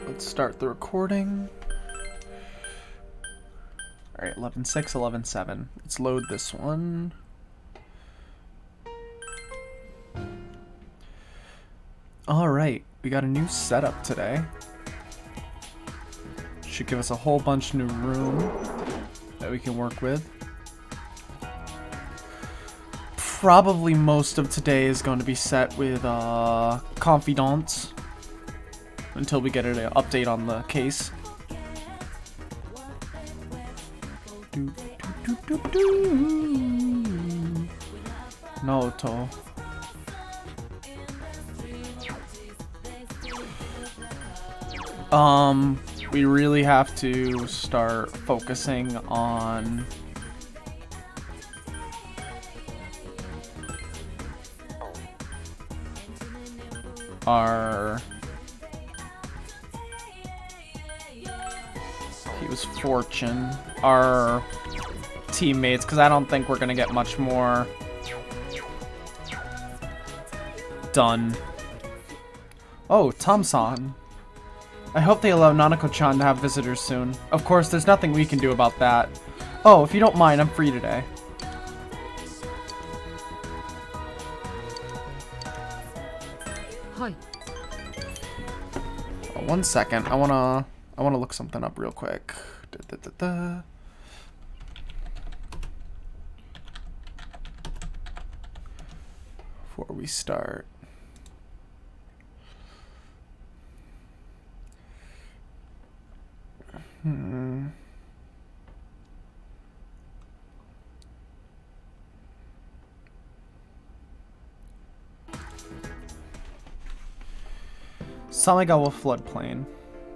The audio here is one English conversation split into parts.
Let's start the recording. Alright, 11.6, 11.7. Let's load this one. Alright, we got a new setup today. Should give us a whole bunch new room that we can work with. Probably most of today is going to be set with Confidants until we get an update on the case. Naoto. We really have to start focusing on our... He was Fortune. Our teammates, because I don't think we're gonna get much more done. Oh, Tom-san. I hope they allow Nanako-chan to have visitors soon. Of course, there's nothing we can do about that. Oh, if you don't mind, I'm free today. Hi. Oh, 1 second. I wanna look something up real quick. Before we start. Samegawa floodplain.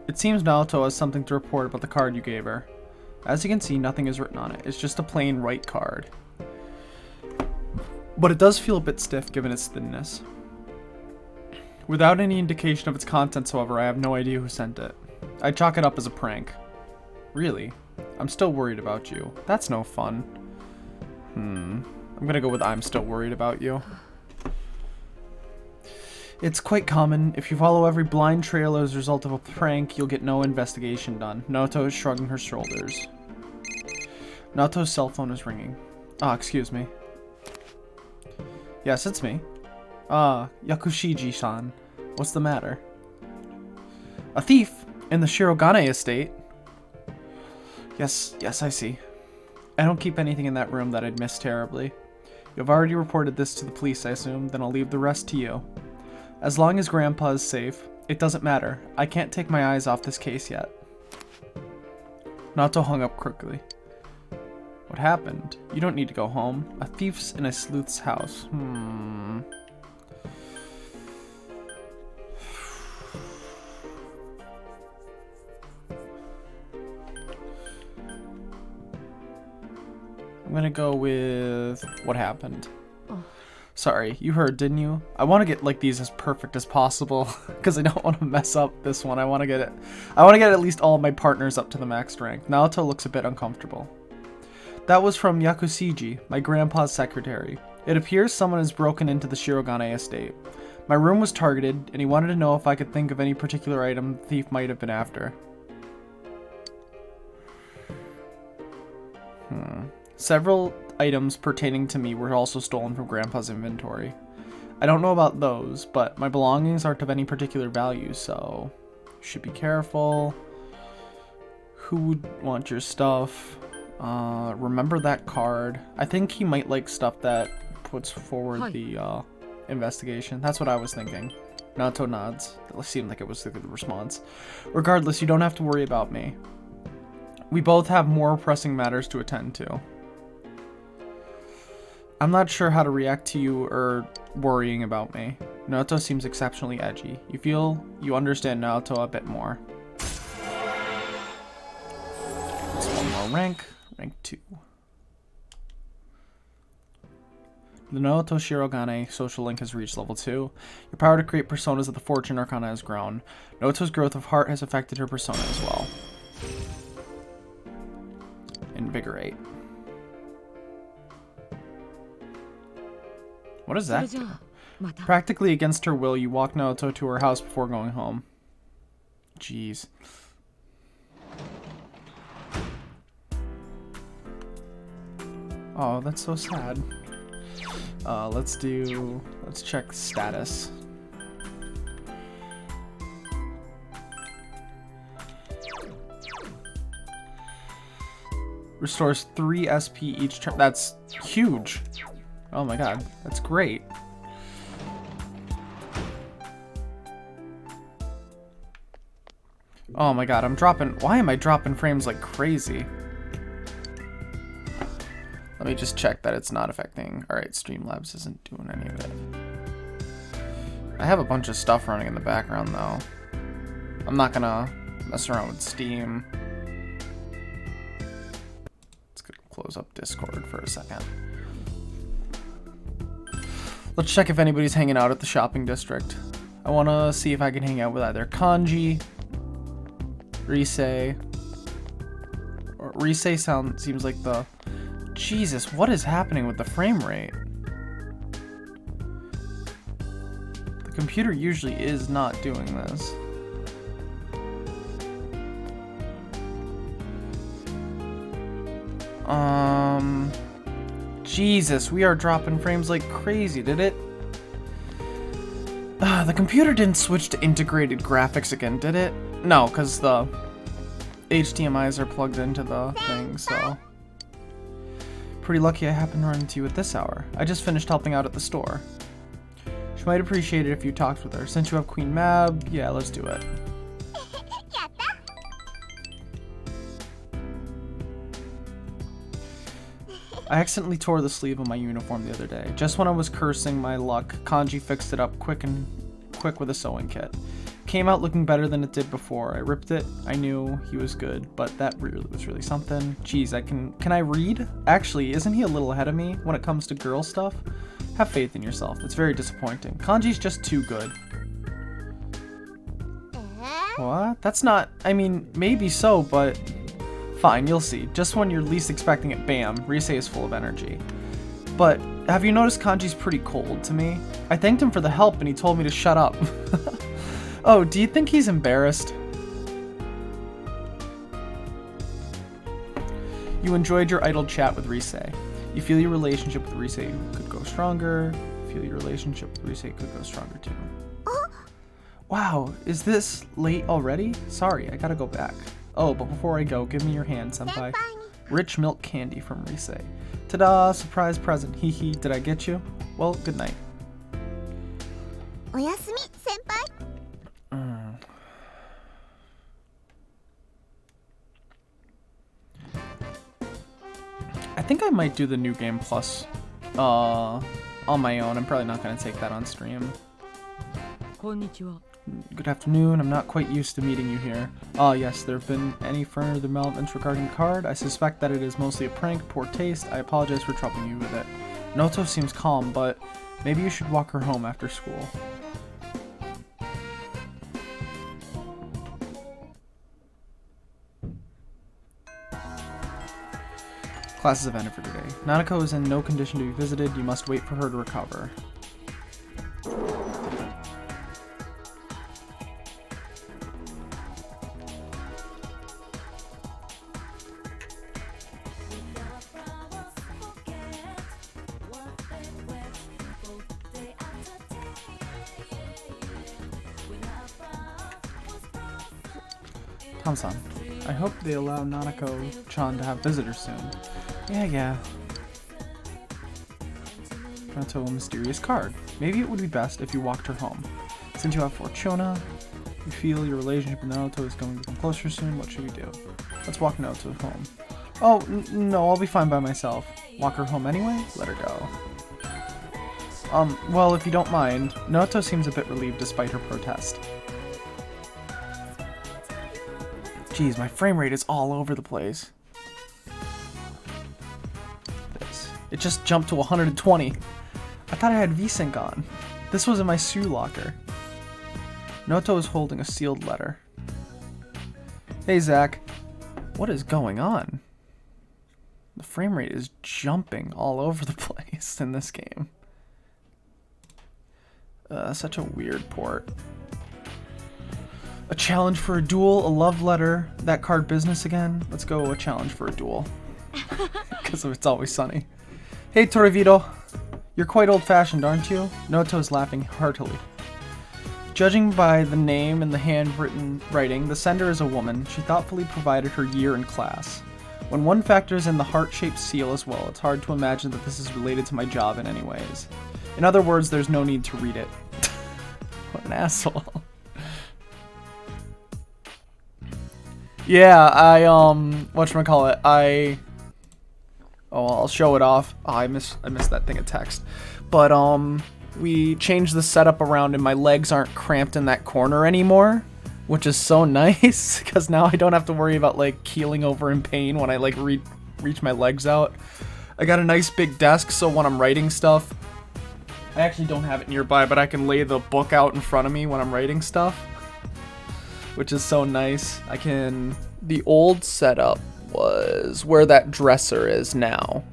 It seems Naoto has something to report about the card you gave her. As you can see, nothing is written on it. It's just a plain white card. But it does feel a bit stiff given its thinness. Without any indication of its contents, however, I have no idea who sent it. I chalk it up as a prank. Really? I'm still worried about you. That's no fun. I'm gonna go with I'm still worried about you. It's quite common. If you follow every blind trail as a result of a prank, you'll get no investigation done. Naoto is shrugging her shoulders. Naoto's cell phone is ringing. Ah, excuse me. Yes, it's me. Ah, Yakushiji-san. What's the matter? A thief in the Shirogane estate? Yes, I see. I don't keep anything in that room that I'd miss terribly. You've already reported this to the police, I assume, then I'll leave the rest to you. As long as Grandpa is safe, it doesn't matter. I can't take my eyes off this case yet. Naoto hung up quickly. What happened? You don't need to go home. A thief's in a sleuth's house. I'm gonna go with what happened. Sorry, you heard, didn't you? I want to get like these as perfect as possible because I don't want to mess up this one. I want to get at least all of my partners up to the max rank. Naoto looks a bit uncomfortable. That was from Yakushiji, my grandpa's secretary. It appears someone has broken into the Shirogane estate. My room was targeted, and he wanted to know if I could think of any particular item the thief might have been after. Several items pertaining to me were also stolen from Grandpa's inventory. I don't know about those, but my belongings aren't of any particular value, so you should be careful. Who would want your stuff? Remember that card. I think he might like stuff that puts forward the investigation. That's what I was thinking. Naoto nods. That seemed like it was the good response. Regardless, you don't have to worry about me. We both have more pressing matters to attend to. I'm not sure how to react to you or worrying about me. Naoto seems exceptionally edgy. You feel you understand Naoto a bit more. That's one more rank. Rank 2. The Naoto Shirogane social link has reached level 2. Your power to create personas of the Fortune Arcana has grown. Naoto's growth of heart has affected her persona as well. Invigorate. What does that do? Practically against her will, you walk Naoto to her house before going home. jeez. Oh, that's so sad. Let's check status. Restores 3 SP each turn. That's huge. Oh my god, that's great. Oh my god, why am I dropping frames like crazy? Let me just check that it's not affecting. Alright, Streamlabs isn't doing any of it. I have a bunch of stuff running in the background though. I'm not gonna mess around with Steam. Let's close up Discord for a second. Let's check if anybody's hanging out at the shopping district. I wanna see if I can hang out with either Kanji, Rise, or Rise seems like the... Jesus, what is happening with the frame rate? The computer usually is not doing this. Jesus, we are dropping frames like crazy, did it? The computer didn't switch to integrated graphics again, did it? No, because the HDMIs are plugged into the thing, so... Pretty lucky I happened to run into you at this hour. I just finished helping out at the store. She might appreciate it if you talked with her. Since you have Queen Mab, yeah, let's do it. I accidentally tore the sleeve of my uniform the other day. Just when I was cursing my luck, Kanji fixed it up quick with a sewing kit. Came out looking better than it did before. I ripped it. I knew he was good, but that was really something. Jeez, can I read? Actually, isn't he a little ahead of me when it comes to girl stuff? Have faith in yourself. It's very disappointing. Kanji's just too good. What? That's not... I mean, maybe so, but... Fine, you'll see. Just when you're least expecting it, bam, Rise is full of energy. But have you noticed Kanji's pretty cold to me? I thanked him for the help and he told me to shut up. Oh, do you think he's embarrassed? You enjoyed your idle chat with Rise. You feel your relationship with Rise could go stronger. You feel your relationship with Rise could go stronger too. Wow, is this late already? Sorry, I gotta go back. Oh, but before I go, give me your hand, senpai. Rich milk candy from Rise. Ta-da! Surprise present. Hee hee. Did I get you? Well, good night. Oyasumi, senpai. I think I might do the New Game Plus on my own. I'm probably not going to take that on stream. Konnichiwa. Good afternoon. I'm not quite used to meeting you here. Yes, there have been any further developments regarding the card? I suspect that it is mostly a prank, poor taste. I apologize for troubling you with it. Noto seems calm, but maybe you should walk her home after school. Classes have ended for today. Nanako is in no condition to be visited. You must wait for her to recover. Tom-san, I hope they allow Nanako-chan to have visitors soon. Yeah. Naruto, a mysterious card. Maybe it would be best if you walked her home. Since you have Fortuna, you feel your relationship with Naruto is going to become closer soon. What should we do? Let's walk Naruto home. Oh, no, I'll be fine by myself. Walk her home anyway? Let her go. Well, if you don't mind, Naruto seems a bit relieved despite her protest. Jeez, my frame rate is all over the place. It just jumped to 120. I thought I had VSync on. This was in my shoe locker. Noto is holding a sealed letter. Hey, Zach. What is going on? The frame rate is jumping all over the place in this game. Such a weird port. A challenge for a duel, a love letter, that card business again. Let's go a challenge for a duel. Because It's Always Sunny. Hey, Torrevito. You're quite old-fashioned, aren't you? Noto is laughing heartily. Judging by the name and the handwritten writing, the sender is a woman. She thoughtfully provided her year and class. When one factors in the heart-shaped seal as well, it's hard to imagine that this is related to my job in any ways. In other words, there's no need to read it. What an asshole. Yeah, whatchamacallit, I'll show it off. Oh, I missed that thing of text. But, we changed the setup around and my legs aren't cramped in that corner anymore, which is so nice, because now I don't have to worry about, like, keeling over in pain when I, like, reach my legs out. I got a nice big desk, so when I'm writing stuff, I actually don't have it nearby, but I can lay the book out in front of me when I'm writing stuff, which is so nice. The old setup was where that dresser is now.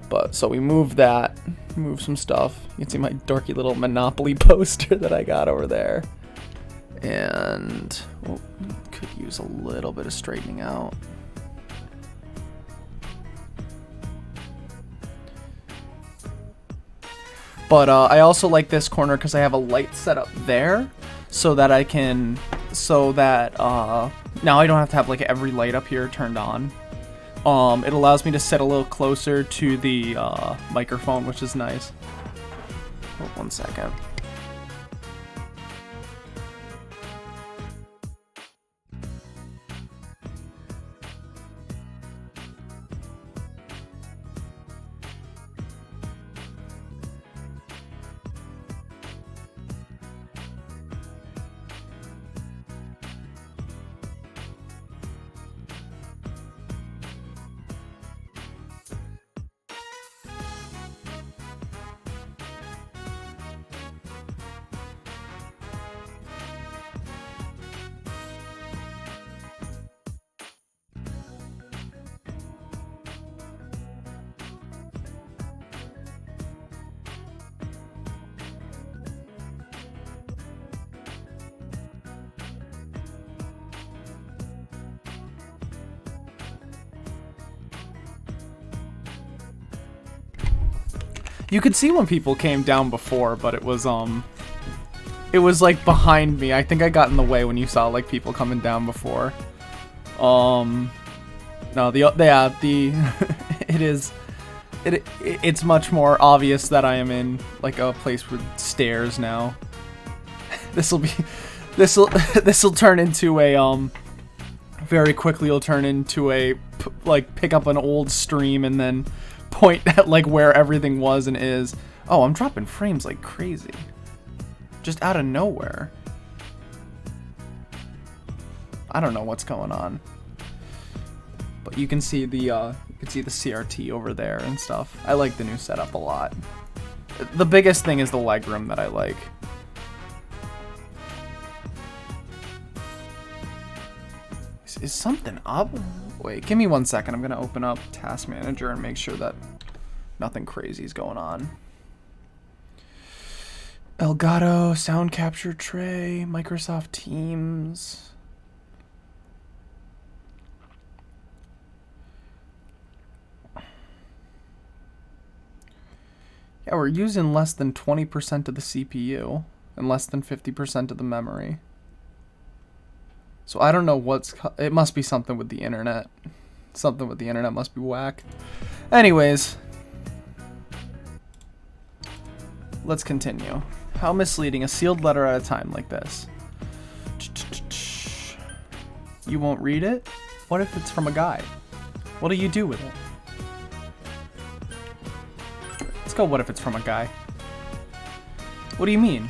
But, so we moved that, moved some stuff. You can see my dorky little Monopoly poster that I got over there. And, could use a little bit of straightening out. But, I also like this corner because I have a light set up there, so that now I don't have to have, like, every light up here turned on. It allows me to sit a little closer to the microphone, which is nice. Oh, 1 second. You could see when people came down before, but it was like behind me. I think I got in the way when you saw like people coming down before. No, it's much more obvious that I am in like a place with stairs now. This'll turn into a very quickly will turn into a like pick up an old stream and then point at like where everything was and is. Oh, I'm dropping frames like crazy. Just out of nowhere. I don't know what's going on. But you can see the CRT over there and stuff. I like the new setup a lot. The biggest thing is the legroom that I like. Is something up? Wait, give me 1 second. I'm gonna open up Task Manager and make sure that nothing crazy is going on. Elgato, sound capture tray, Microsoft Teams. Yeah, we're using less than 20% of the CPU and less than 50% of the memory. So I don't know it must be something with the internet. Something with the internet must be whack. Anyways. Let's continue. How misleading, a sealed letter at a time like this. You won't read it? What if it's from a guy? What do you do with it? Let's go, what if it's from a guy? What do you mean?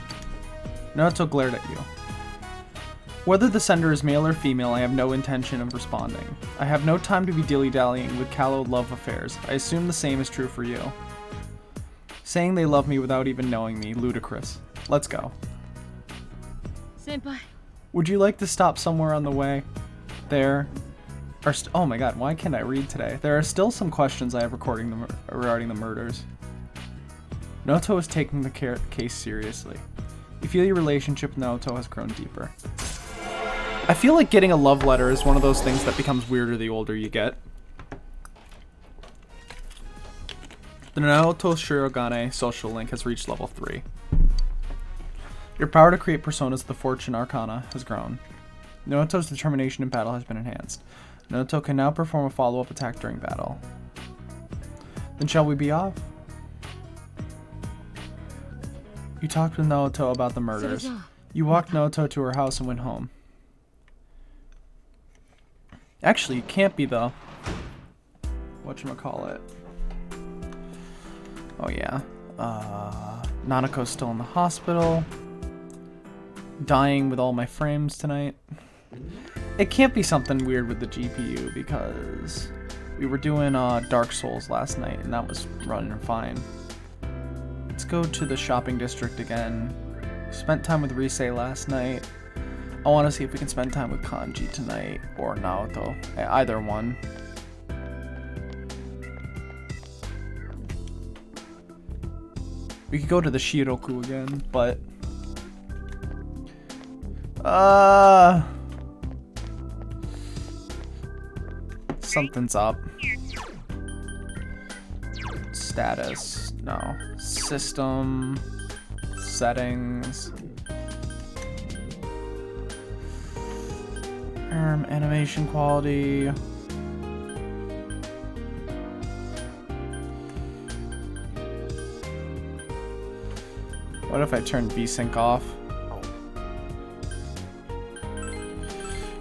Naruto glared at you. Whether the sender is male or female, I have no intention of responding. I have no time to be dilly-dallying with callow love affairs. I assume the same is true for you. Saying they love me without even knowing me, ludicrous. Let's go. Senpai. Would you like to stop somewhere on the way? There are oh my god, why can't I read today? There are still some questions I have regarding the murders. Naoto is taking the case seriously. You feel your relationship with Naoto has grown deeper. I feel like getting a love letter is one of those things that becomes weirder the older you get. The Naoto Shirogane social link has reached level 3. Your power to create personas of the Fortune Arcana has grown. Naoto's determination in battle has been enhanced. Naoto can now perform a follow-up attack during battle. Then shall we be off? You talked with Naoto about the murders. You walked Naoto to her house and went home. Actually, it can't be the... whatchamacallit. Oh yeah. Nanako's still in the hospital. Dying with all my frames tonight. It can't be something weird with the GPU because we were doing Dark Souls last night and that was running fine. Let's go to the shopping district again. Spent time with Rise last night. I want to see if we can spend time with Kanji tonight or Naoto. Either one. We could go to the Shiroku again, but... something's up. Status. No. System. Settings. Animation quality. What if I turn VSync off?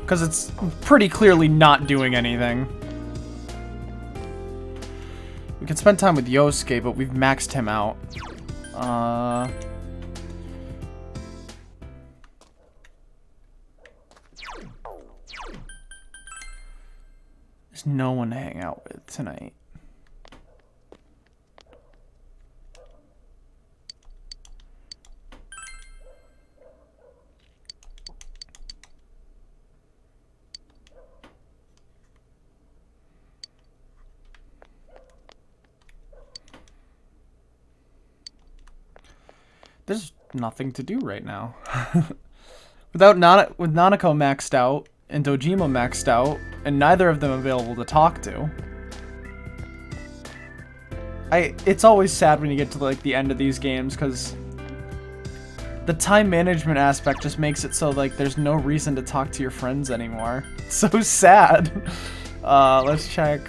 Because it's pretty clearly not doing anything. We can spend time with Yosuke, but we've maxed him out. There's no one to hang out with tonight. There's nothing to do right now. With Nanako maxed out and Dojima maxed out, and neither of them available to talk to. It's always sad when you get to like the end of these games because the time management aspect just makes it so like there's no reason to talk to your friends anymore. It's so sad. Let's check.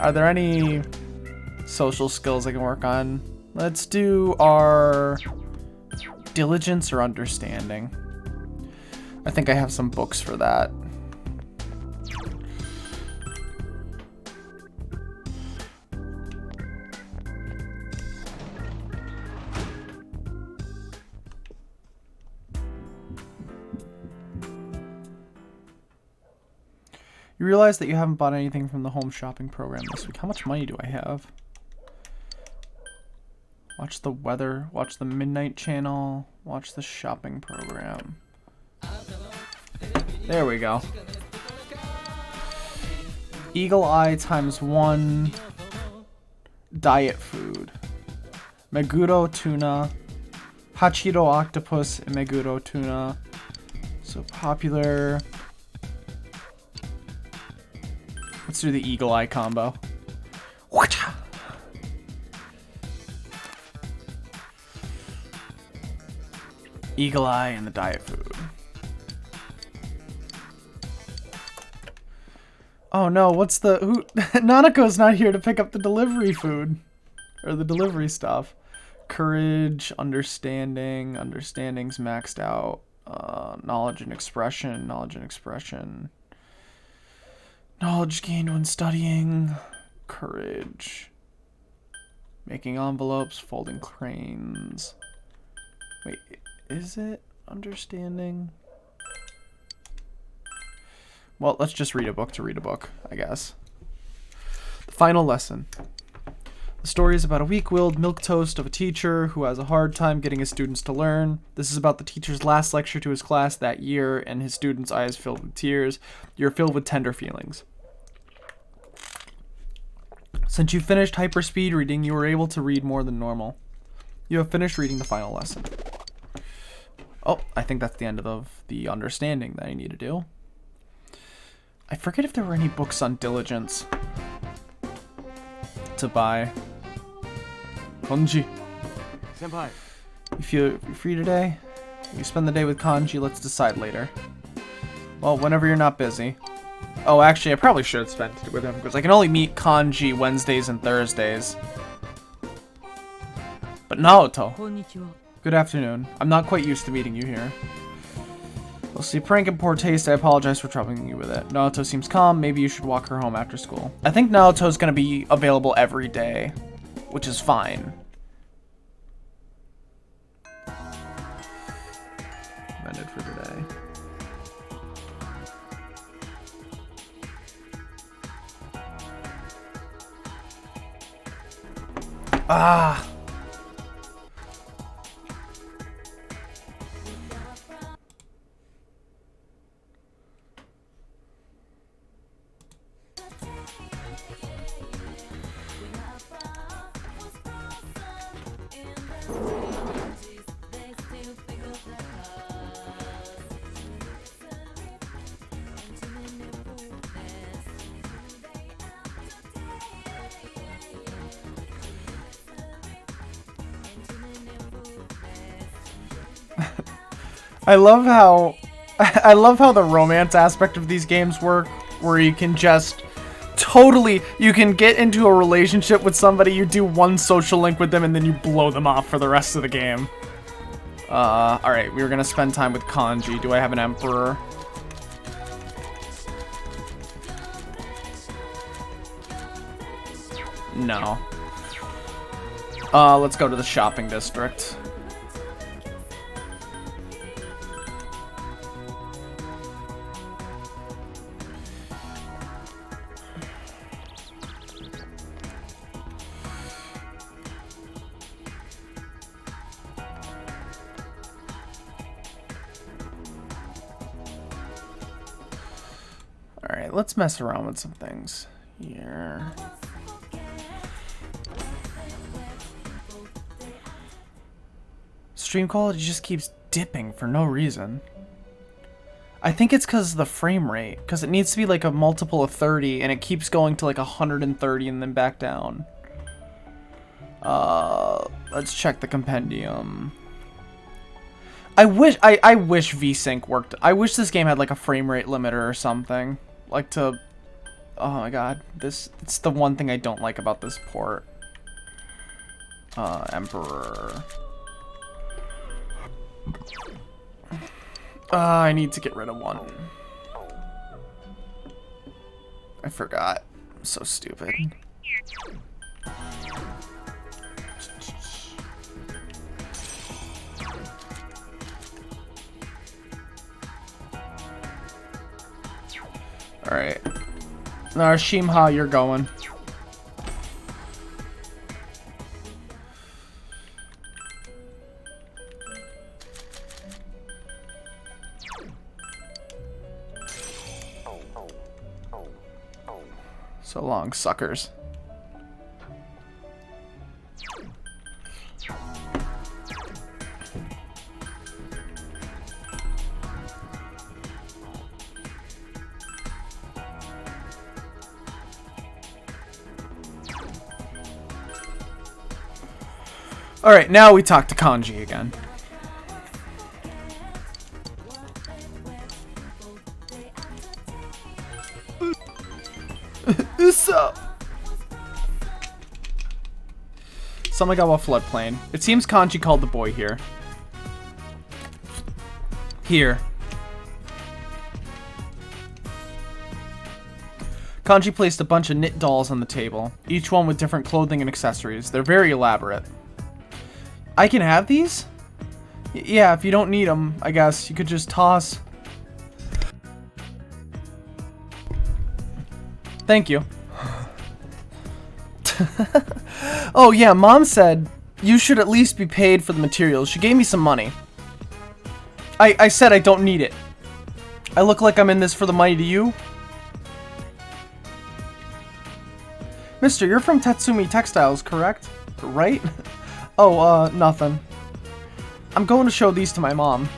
Are there any social skills I can work on? Let's do our diligence or understanding. I think I have some books for that. You realize that you haven't bought anything from the home shopping program this week. How much money do I have? Watch the weather, watch the Midnight Channel, watch the shopping program. There we go. Eagle Eye ×1 diet food. Meguro tuna, Hachiro octopus, and Meguro tuna. So popular. Let's do the Eagle Eye combo. Whatcha? Eagle Eye and the diet food. Oh no, what's the who Nanako's not here to pick up the delivery food. Or the delivery stuff. Courage, understanding's maxed out. Knowledge and expression. Knowledge gained when studying. Courage. Making envelopes, folding cranes. Wait, is it understanding? Well, let's just read a book to read a book, I guess. The final lesson. The story is about a weak-willed milquetoast of a teacher who has a hard time getting his students to learn. This is about the teacher's last lecture to his class that year and his students' eyes filled with tears. You're filled with tender feelings. Since you finished hyperspeed reading, you were able to read more than normal. You have finished reading the final lesson. Oh, I think that's the end of the understanding that I need to do. I forget if there were any books on diligence to buy. Kanji. Senpai. You feel free today? You spend the day with Kanji, let's decide later. Well, whenever you're not busy. Oh, actually, I probably should have spent it with him, because I can only meet Kanji Wednesdays and Thursdays. But Naoto, こんにちは。 good afternoon. I'm not quite used to meeting you here. We'll see, prank in poor taste. I apologize for troubling you with it. Naoto seems calm. Maybe you should walk her home after school. I think Naoto's gonna be available every day, which is fine. Recommended for today. Ah. I love how the romance aspect of these games work, where you can just you can get into a relationship with somebody, you do one social link with them, and then you blow them off for the rest of the game. Alright, we were gonna spend time with Kanji. Do I have an emperor? No. Let's go to the shopping district. Alright, let's mess around with some things here. Stream quality just keeps dipping for no reason. I think it's because of the frame rate, because it needs to be like a multiple of 30 and it keeps going to like 130 and then back down. Let's check the compendium. I wish VSync worked. I wish this game had like a frame rate limiter or something. Like to... Oh my god. It's the one thing I don't like about this port. Emperor. I need to get rid of one. I forgot. I'm so stupid. Alright. Shimha, you're going. So long, suckers. Alright, now we talk to Kanji again. Uso! Samigawa floodplain. It seems Kanji called the boy here. Here. Kanji placed a bunch of knit dolls on the table, each one with different clothing and accessories. They're very elaborate. I can have these? Yeah, if you don't need them, I guess. You could just toss. Thank you. Oh yeah, Mom said you should at least be paid for the materials. She gave me some money. I said I don't need it. I look like I'm in this for the money to you? Mister, you're from Tatsumi Textiles, correct? Right? Oh, nothing. I'm going to show these to my mom.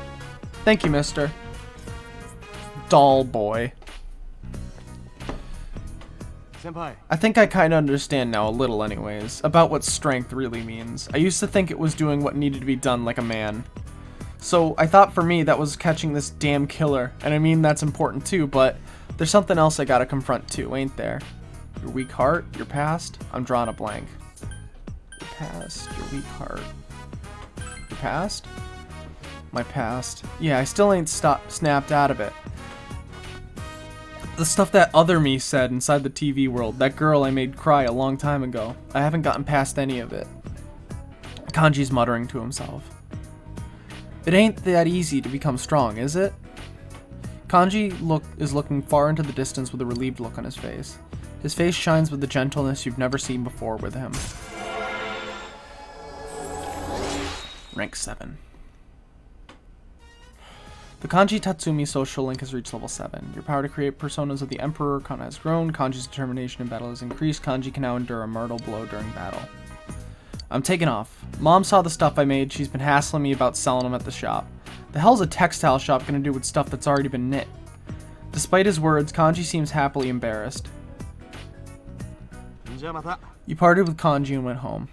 Thank you, mister. Doll boy. Senpai. I think I kind of understand now a little anyways, about what strength really means. I used to think it was doing what needed to be done like a man. So I thought for me that was catching this damn killer, and I mean that's important too, but there's something else I gotta confront too, ain't there? Your weak heart, your past? I'm drawing a blank. Your past, your weak heart. Your past? My past. Yeah, I still ain't snapped out of it. The stuff that other me said inside the TV world, that girl I made cry a long time ago, I haven't gotten past any of it. Kanji's muttering to himself. It ain't that easy to become strong, is it? Kanji is looking far into the distance with a relieved look on his face. His face shines with the gentleness you've never seen before with him. Rank 7. The Kanji Tatsumi social link has reached level 7. Your power to create personas of the Emperor Kana has grown. Kanji's determination in battle has increased. Kanji can now endure a mortal blow during battle. I'm taking off. Mom saw the stuff I made. She's been hassling me about selling them at the shop. The hell's a textile shop gonna do with stuff that's already been knit? Despite his words, Kanji seems happily embarrassed. You parted with Kanji and went home.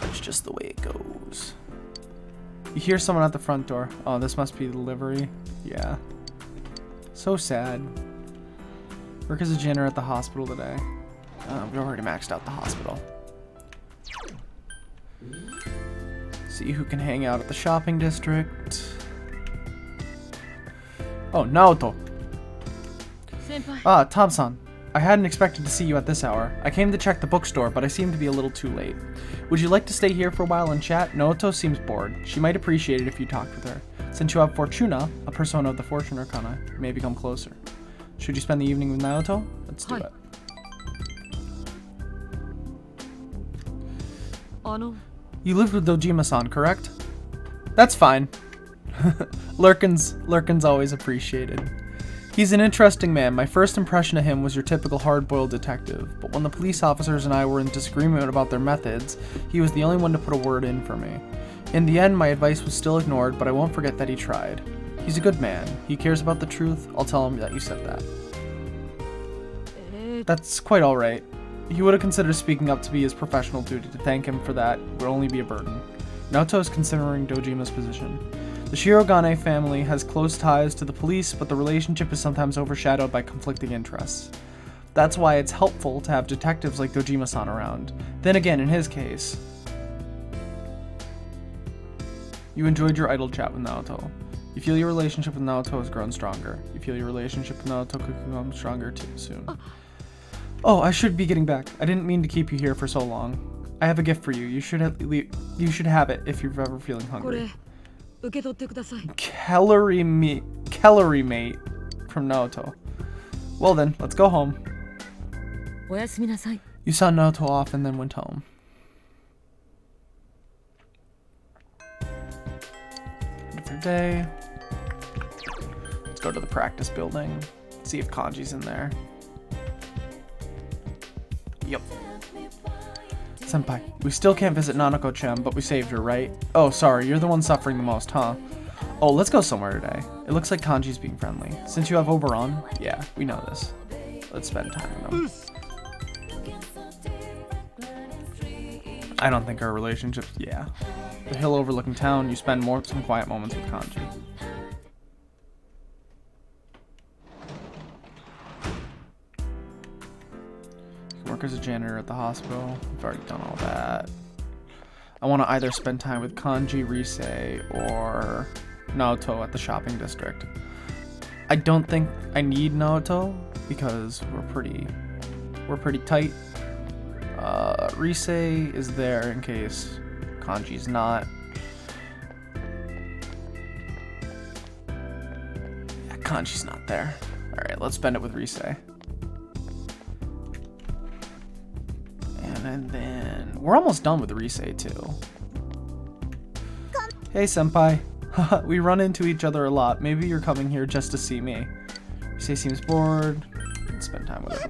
It's just the way it goes. You hear someone at the front door. Oh, this must be the delivery. Yeah. So sad. Work as a janitor at the hospital today. We already maxed out the hospital. See who can hang out at the shopping district. Oh, Naoto. Senpai. Ah, Tom-san. I hadn't expected to see you at this hour. I came to check the bookstore, but I seem to be a little too late. Would you like to stay here for a while and chat? Naoto seems bored. She might appreciate it if you talked with her. Since you have Fortuna, a persona of the Fortune Arcana, you may become closer. Should you spend the evening with Naoto? Let's do it. You lived with Dojima-san, correct? That's fine. Lurkin's always appreciated. He's an interesting man. My first impression of him was your typical hard-boiled detective, but when the police officers and I were in disagreement about their methods, he was the only one to put a word in for me. In the end, my advice was still ignored, but I won't forget that he tried. He's a good man. He cares about the truth. I'll tell him that you said that. That's quite alright. He would have considered speaking up to be his professional duty. To thank him for that would only be a burden. Naoto is considering Dojima's position. The Shirogane family has close ties to the police, but the relationship is sometimes overshadowed by conflicting interests. That's why it's helpful to have detectives like Dojima-san around. Then again, in his case, you enjoyed your idle chat with Naoto. You feel your relationship with Naoto has grown stronger. You feel your relationship with Naoto could become stronger too soon. Oh, I should be getting back. I didn't mean to keep you here for so long. I have a gift for you. You should have it if you're ever feeling hungry. Calorie mate from Naoto. Well then, let's go home. You saw Naoto off and then went home. Different day. Let's go to the practice building. See if Kanji's in there. Yep. Senpai, we still can't visit Nanako-chan, but we saved her, right? Oh, sorry, you're the one suffering the most, huh? Oh, let's go somewhere today. It looks like Kanji's being friendly. Since you have Oberon, yeah, we know this. Let's spend time with them. I don't think our relationship's... yeah. The hill overlooking town, you spend some quiet moments with Kanji. Work as a janitor at the hospital. We've already done all that. I want to either spend time with Kanji, Rise, or Naoto at the shopping district. I don't think I need Naoto because we're pretty tight. Rise is there in case Kanji's not. Yeah, Kanji's not there. All right, let's spend it with Rise. And then we're almost done with Rise too. Hey senpai. We run into each other a lot. Maybe you're coming here just to see me. Rise seems bored. Let's spend time with her.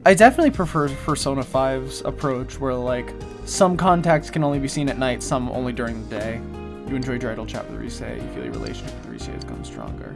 I definitely prefer Persona 5's approach where like some contacts can only be seen at night, some only during the day. You enjoyed your idle chat with Rise. You feel your relationship with Rise has grown stronger.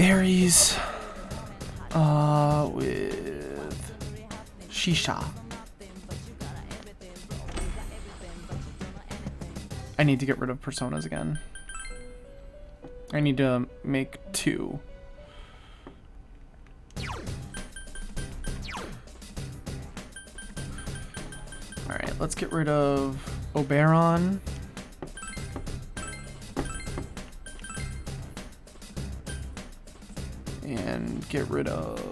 Aries. With Shisha. I need to get rid of personas again. I need to make 2. Alright, let's get rid of Oberon. And get rid of...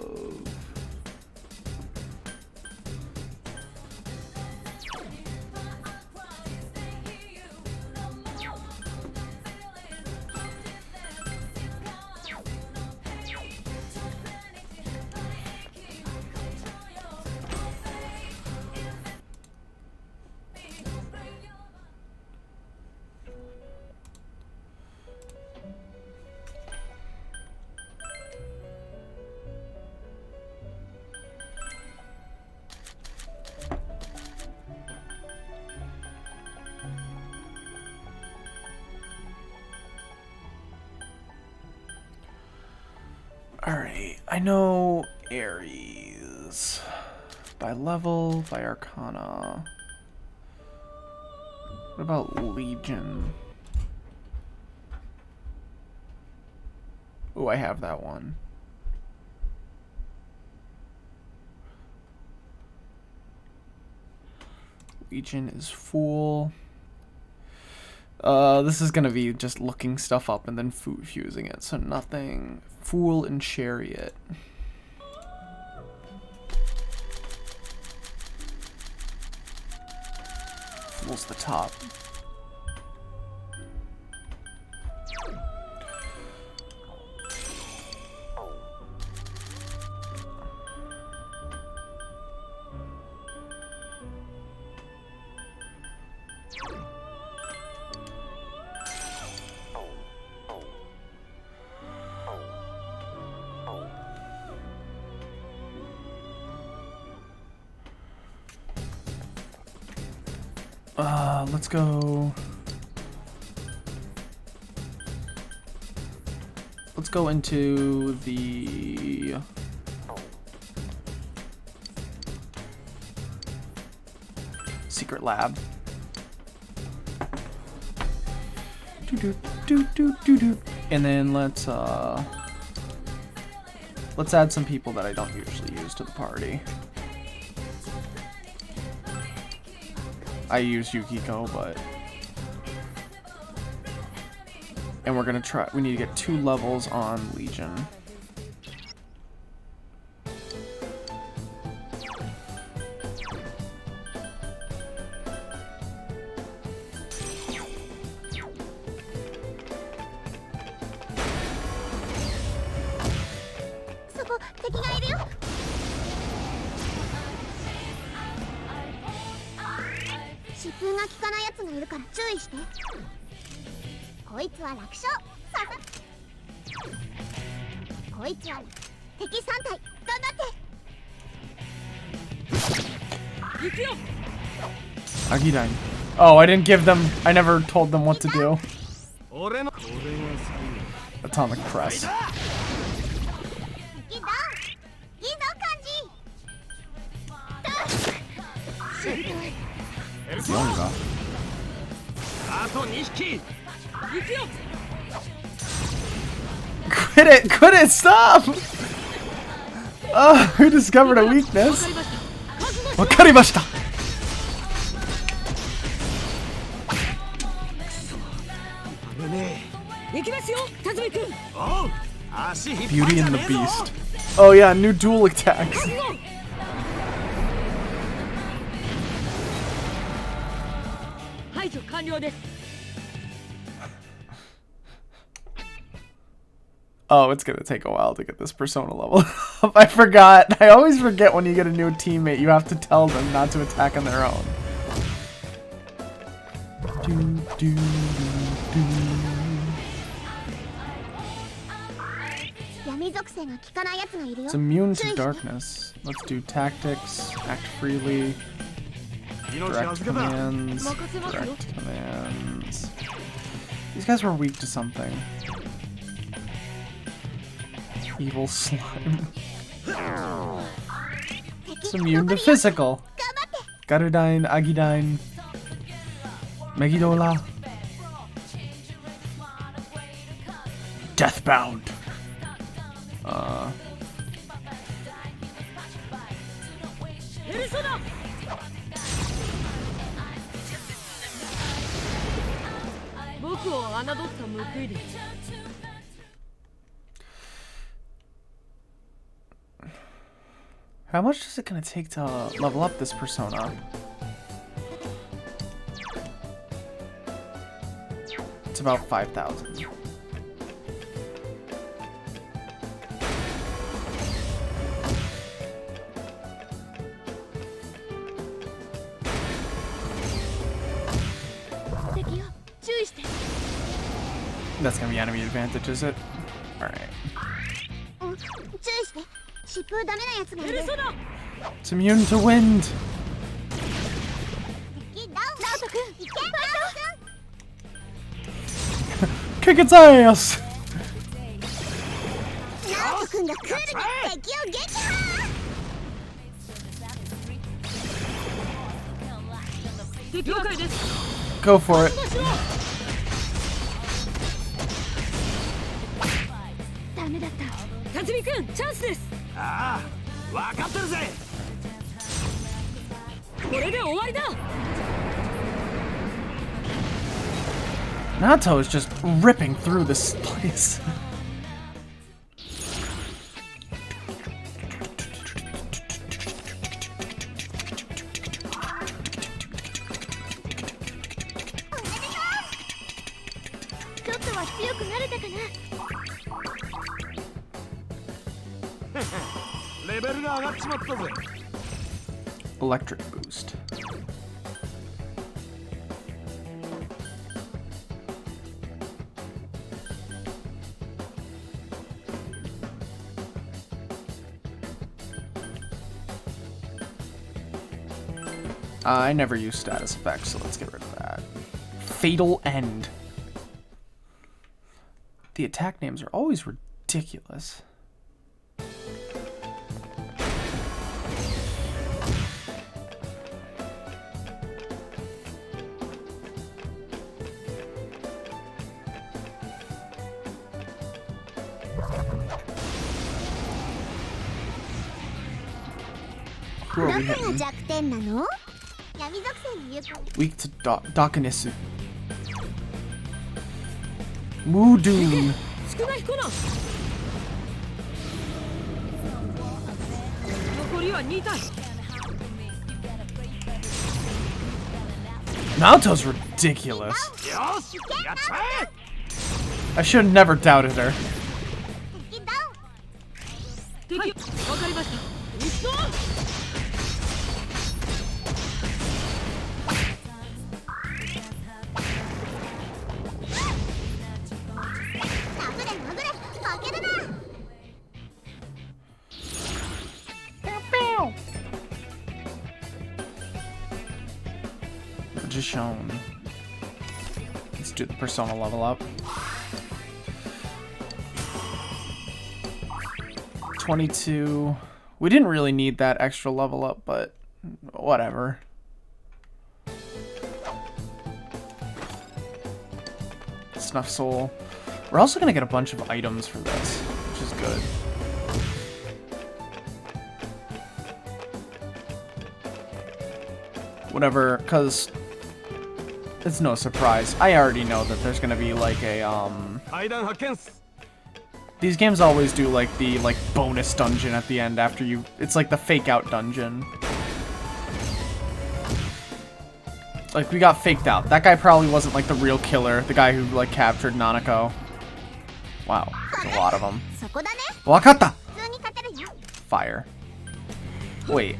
Alright, I know Aries. By level, by Arcana. What about Legion? Oh, I have that one. Legion is Fool. This is gonna be just looking stuff up and then fusing it, so nothing. Fool and Chariot. Fool's the top. Let's go. Let's go into the secret lab. And then let's add some people that I don't usually use to the party. I use Yukiko, but... And we're gonna try... We need to get 2 levels on Legion. Agidine. Oh, I didn't give them... I never told them what to do. Atomic Press. Quit it, stop! Who discovered a weakness? Wakarimashita! Beauty and the Beast. Oh yeah, new dual attacks. Oh, it's gonna take a while to get this persona level up. I forgot. I always forget when you get a new teammate, you have to tell them not to attack on their own. It's immune to darkness. Let's do tactics, act freely, direct commands, direct commands. These guys were weak to something. Evil slime. It's immune to physical. Garudine, Agidine, Megidola. Deathbound. ペルソナ 僕を侮った報いです How much is it gonna take to level up this persona? It's about 5,000. That's gonna be enemy advantage, is it? Alright. It's immune to wind! Kick its ass! Go for it. Nato is just ripping through this place. Electric boost. I never use status effects, so let's get rid of that. Fatal End. The attack names are always ridiculous. Who are we hitting? Weak to Dakanisu. Mudoon. Naoto's ridiculous. I should have never doubted her. Magician. Let's do the persona level up. 22. We didn't really need that extra level up, but whatever. Snuff Soul. We're also gonna get a bunch of items for this, which is good. Whatever, because it's no surprise. I already know that there's gonna be like a these games always do like the bonus dungeon at the end after you. It's like the fake out dungeon. Like we got faked out. That guy probably wasn't like the real killer. The guy who like captured Nanako. Wow, there's a lot of them. Wakata. Fire. Wait.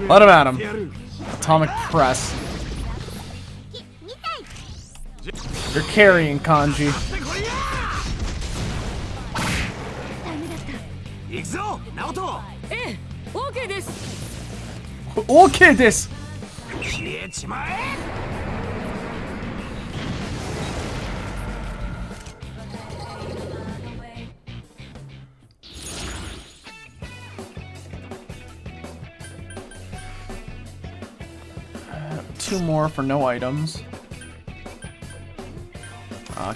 Let him at him. Atomic Press. You're carrying, Kanji. OK です。消えちまえ。Two more for no items.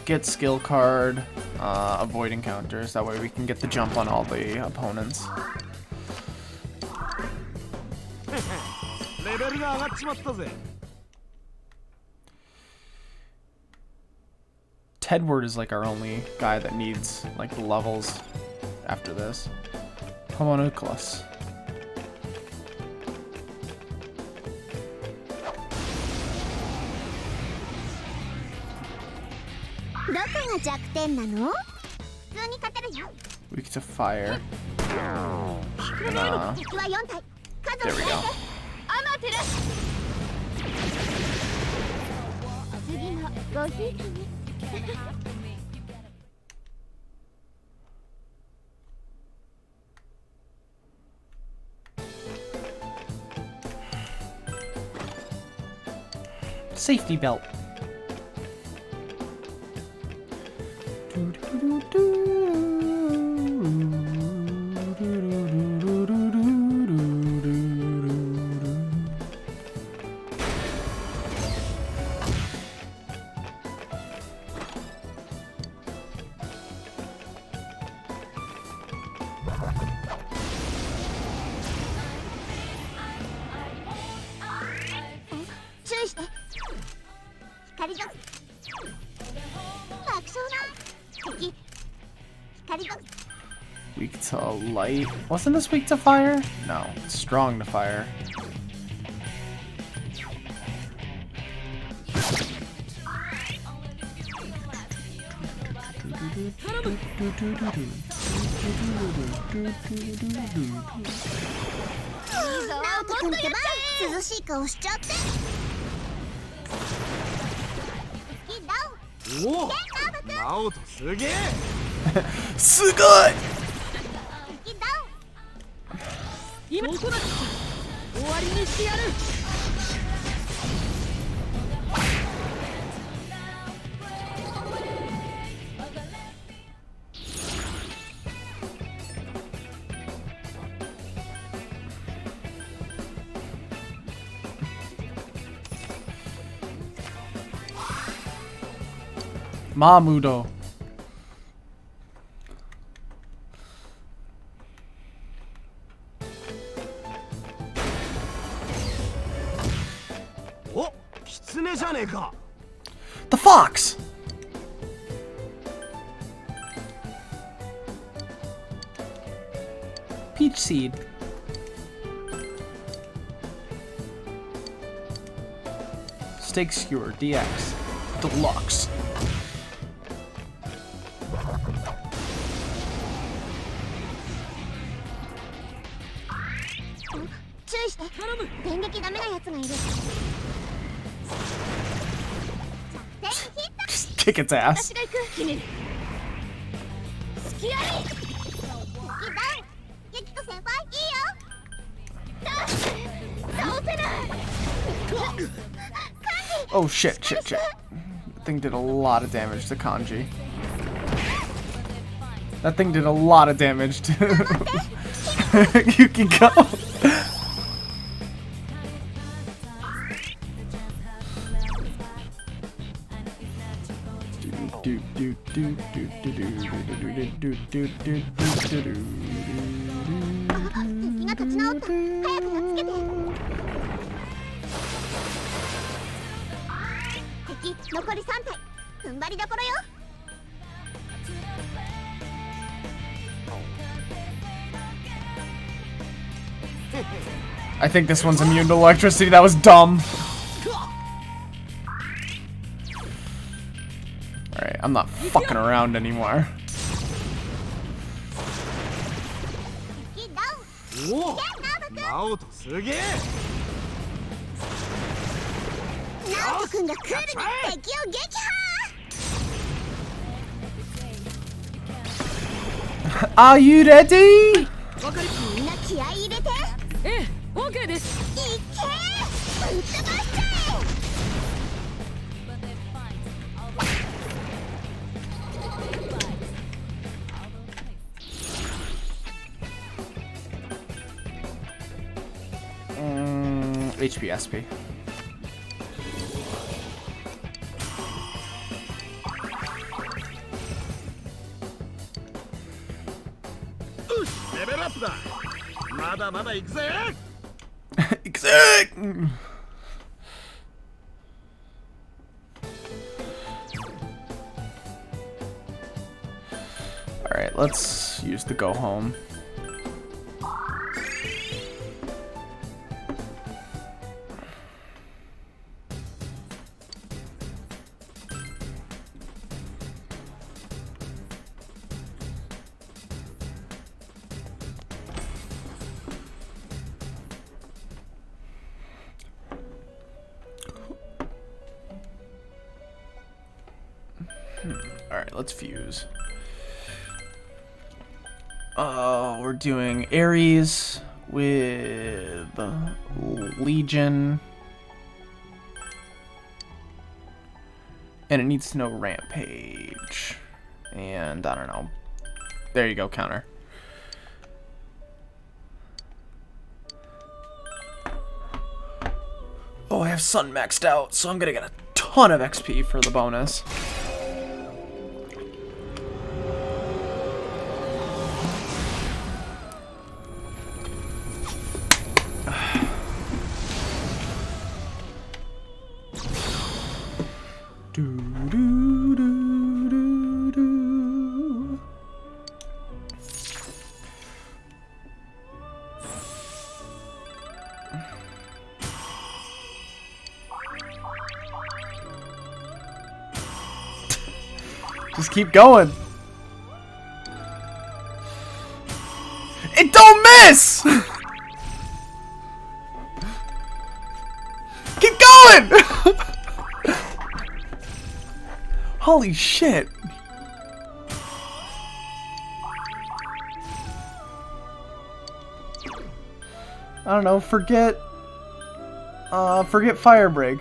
Get skill card. Avoid encounters. That way we can get the jump on all the opponents. レベルが上がっちまったぜ。Tedward is like our only guy that needs like the levels after this. Homunculus. どこが弱点なの？普通に勝てるよ。 Weak to fire. And, 敵は4体。 there we go. アマテラス。次のごひいきに。Safety belt. Weak to light. Wasn't this weak to fire? No, it's strong to fire.おお、ナオトすげえ。すごい。今ここだ。終わりにしてやる。Mamudo. お、キツネじゃねえか。 The fox. Peach seed. Steak skewer DX. Deluxe. Just kick its ass. Oh shit. That thing did a lot of damage to Kanji. That thing did a lot of damage to Yukiko. I think this one's immune to electricity. That was dumb. Alright, I'm not fucking around anymore. おお、ナオトすげえ。ナオト君がクールに敵を撃破。 Are you ready? わかり。みんな気合い入れて。ええ。OK です。いけー、ぶっ飛ばしちゃえ。HP SP. レベルアップだ。まだまだ行くぜ。行くぜ。Alright, let's use the go home. Alright, let's fuse. We're doing Ares with Legion. And it needs to know Rampage. And I don't know. There you go, counter. Oh, I have Sun maxed out, so I'm gonna get a ton of XP for the bonus. Just keep going. It don't miss! Keep going! Holy shit. I don't know, forget Firebreak.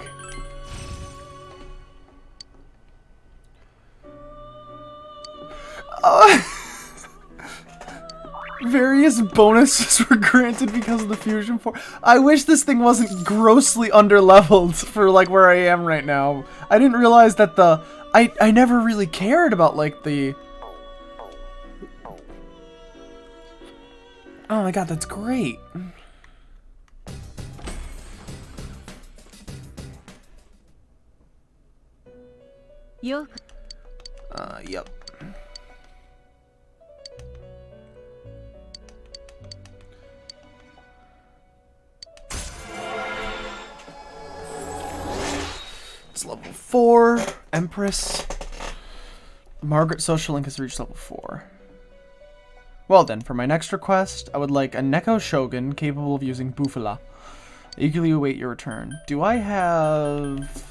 Various bonuses were granted because of the fusion force. I wish this thing wasn't grossly underleveled for like where I am right now. I didn't realize that I never really cared about like the. Oh my god, that's great. Yo. Yep. It's level 4. Empress. Margaret Social Link has reached level 4. Well then, for my next request, I would like a Neko Shogun capable of using Bufala. Eagerly await your return. Do I have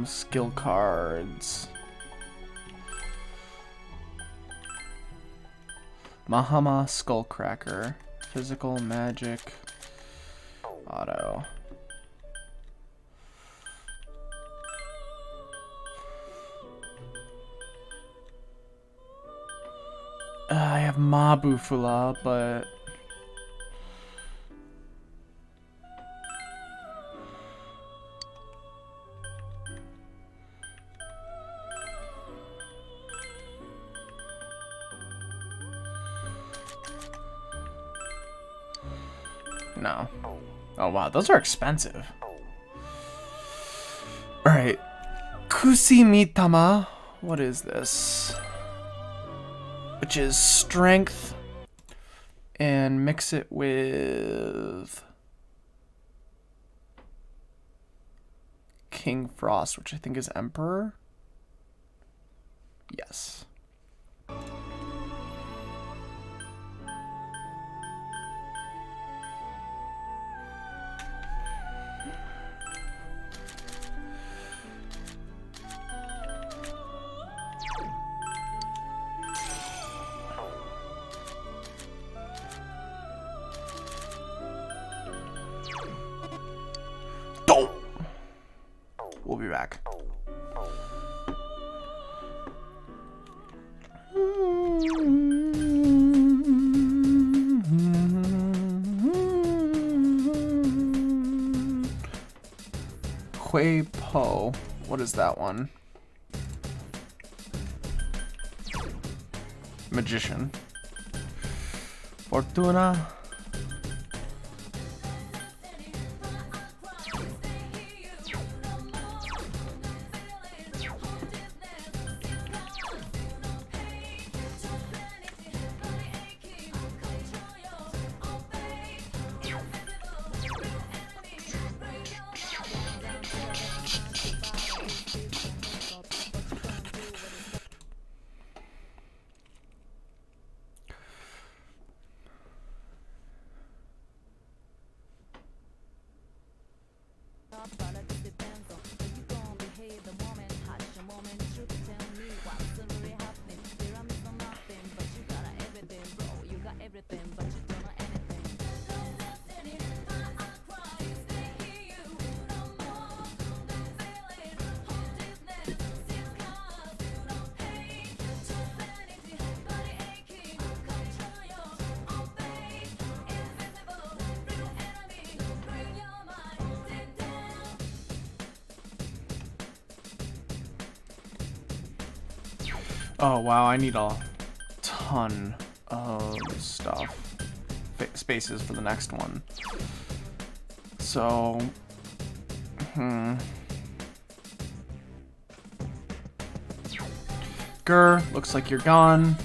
skill cards? Mahama Skullcracker. Physical, magic, auto. I have Mabufula, but no. Oh wow, those are expensive. Alright. Kusimitama. What is this? Which is strength. And mix it with King Frost, which I think is Emperor. Yes. We'll be back. Hui Po. What is that one? Magician. Fortuna. Oh wow, I need a ton of stuff. Spaces for the next one. So, Grr, looks like you're gone.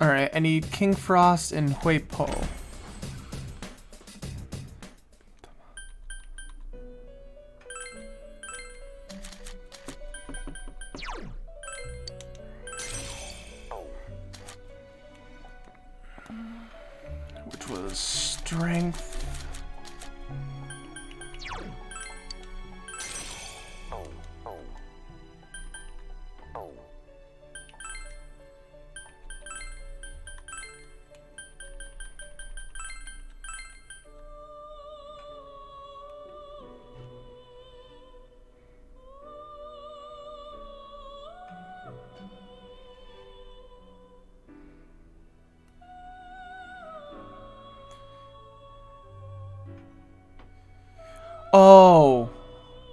Alright, I need King Frost and Hui Po. Which was strength.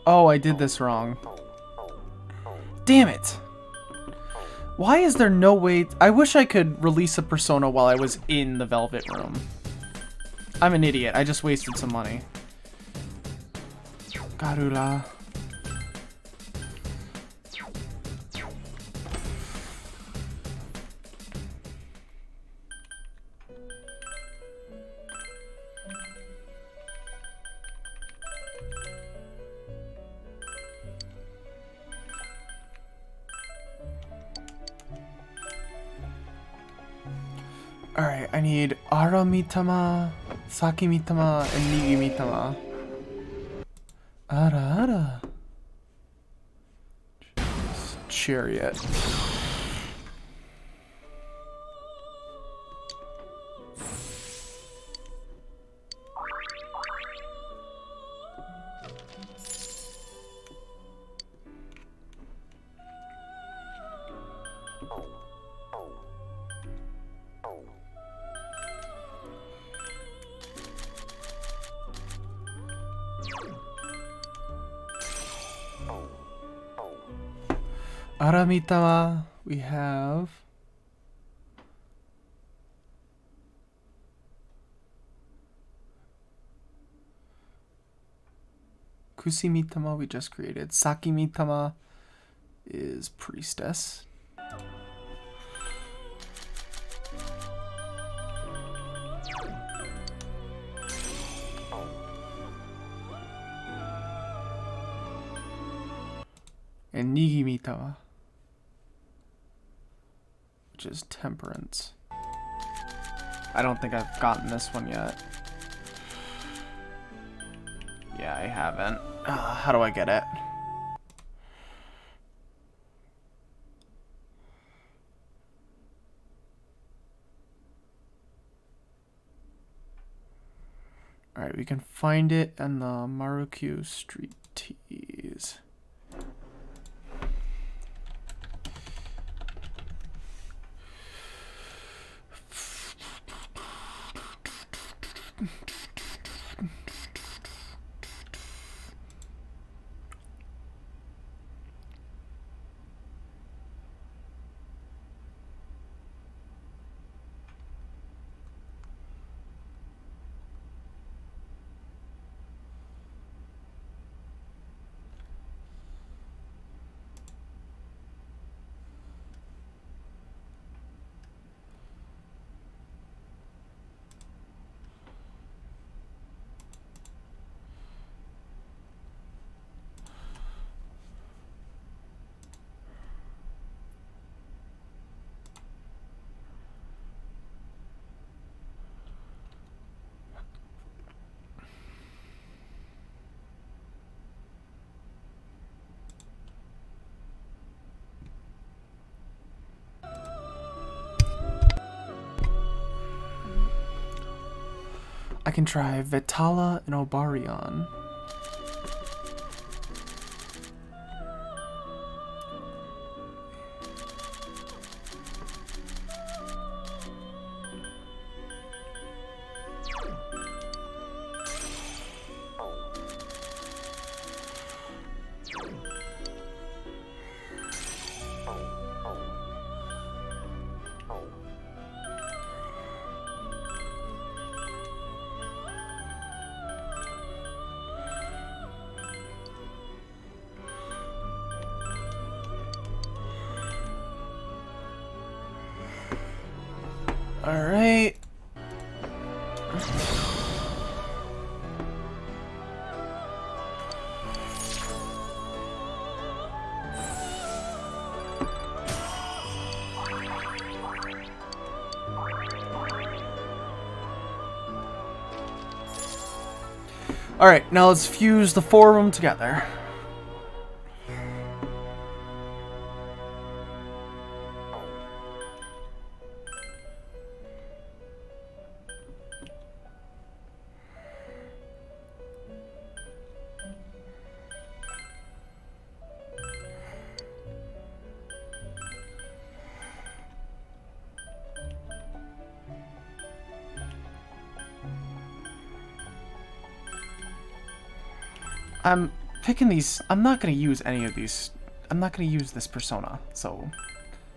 Oh, I did this wrong. Damn it. Why is there no way... I wish I could release a persona while I was in the Velvet Room. I'm an idiot. I just wasted some money. Garula. Alright, I need Aramitama, Sakimitama, and Nigimitama. Ara. Chariot. Aramitama, we have. Kusimitama we just created. Sakimitama is priestess. And Nigimitama, which is temperance. I don't think I've gotten this one yet. Yeah, I haven't. How do I get it? Alright, we can find it in the Marukyu Street Teas. I can try Vitala and Obarion. All right. All right, now let's fuse the four of them together. I'm picking these. I'm not going to use any of these. I'm not going to use this persona, so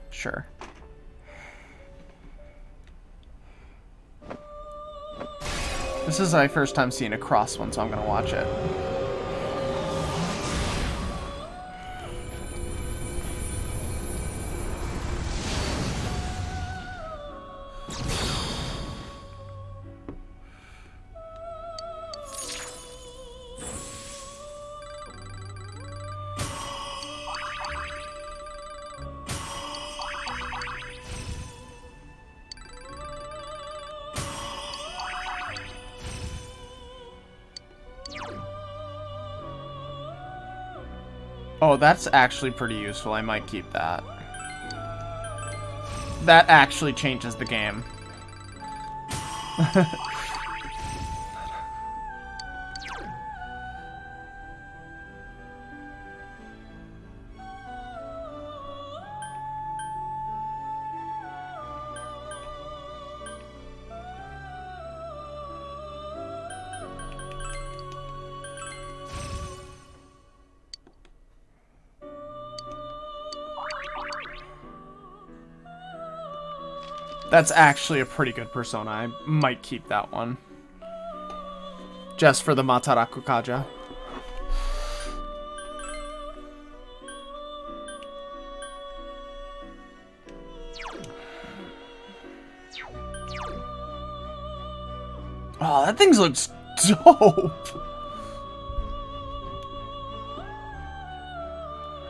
sure. This is my first time seeing a cross one, so I'm going to watch it. Oh, that's actually pretty useful. I might keep that. That actually changes the game. That's actually a pretty good persona. I might keep that one. Just for the Mataraku Kaja. Oh, that thing looks dope.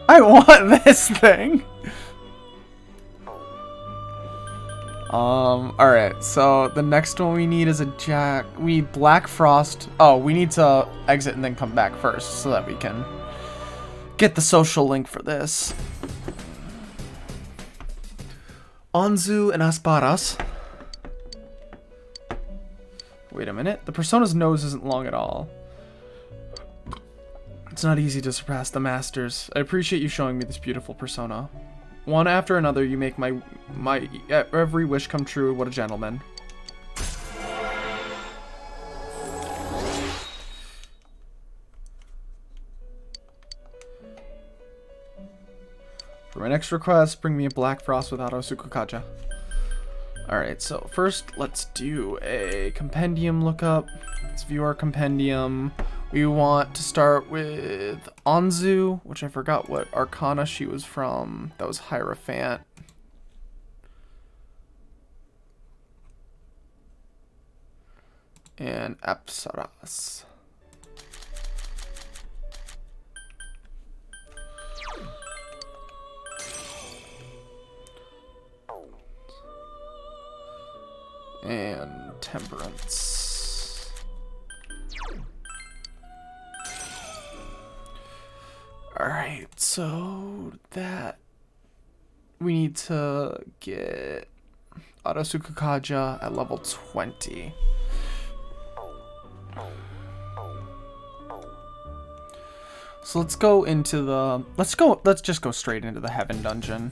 I want this thing. Alright, so the next one we need is a jack. We need Black Frost. Oh, we need to exit and then come back first so that we can get the social link for this. Anzu and Asparas. Wait a minute. The persona's nose isn't long at all. It's not easy to surpass the masters. I appreciate you showing me this beautiful persona. One after another, you make my every wish come true. What a gentleman. For my next request, bring me a Black Frost without Osuku Kaja. Alright, so first let's do a compendium lookup. Let's view our compendium. We want to start with Anzu, which I forgot what arcana she was from. That was Hierophant. And Apsaras. And Temperance. Alright, so that we need to get Osuku Kaja at level 20. So let's go into the let's just go straight into the Heaven Dungeon.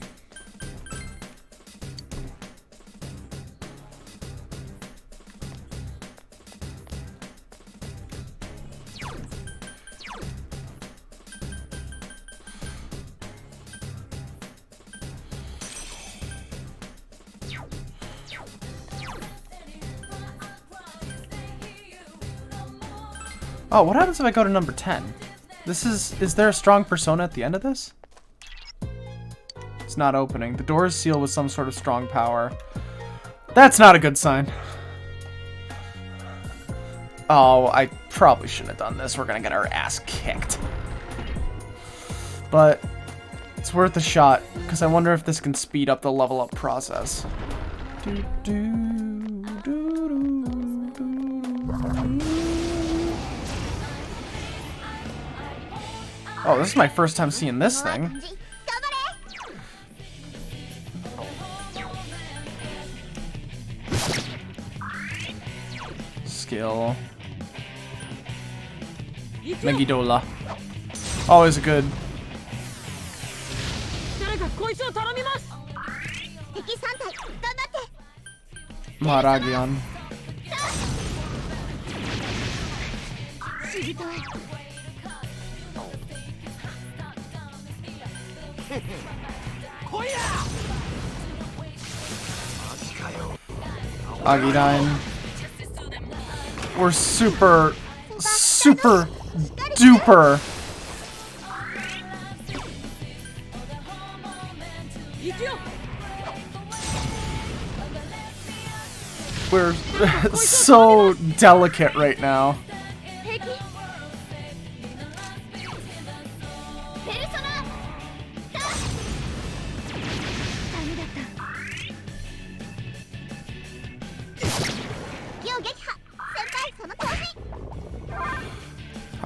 Oh, what happens if I go to number 10? Is there a strong persona at the end of this? It's not opening. The door is sealed with some sort of strong power. That's not a good sign. Oh, I probably shouldn't have done this. We're gonna get our ass kicked. But it's worth a shot, because I wonder if this can speed up the level up process. Oh, this is my first time seeing this thing. Skill. Megidola. Always a good. Maragion. Agidine. We're super duper. We're so delicate right now.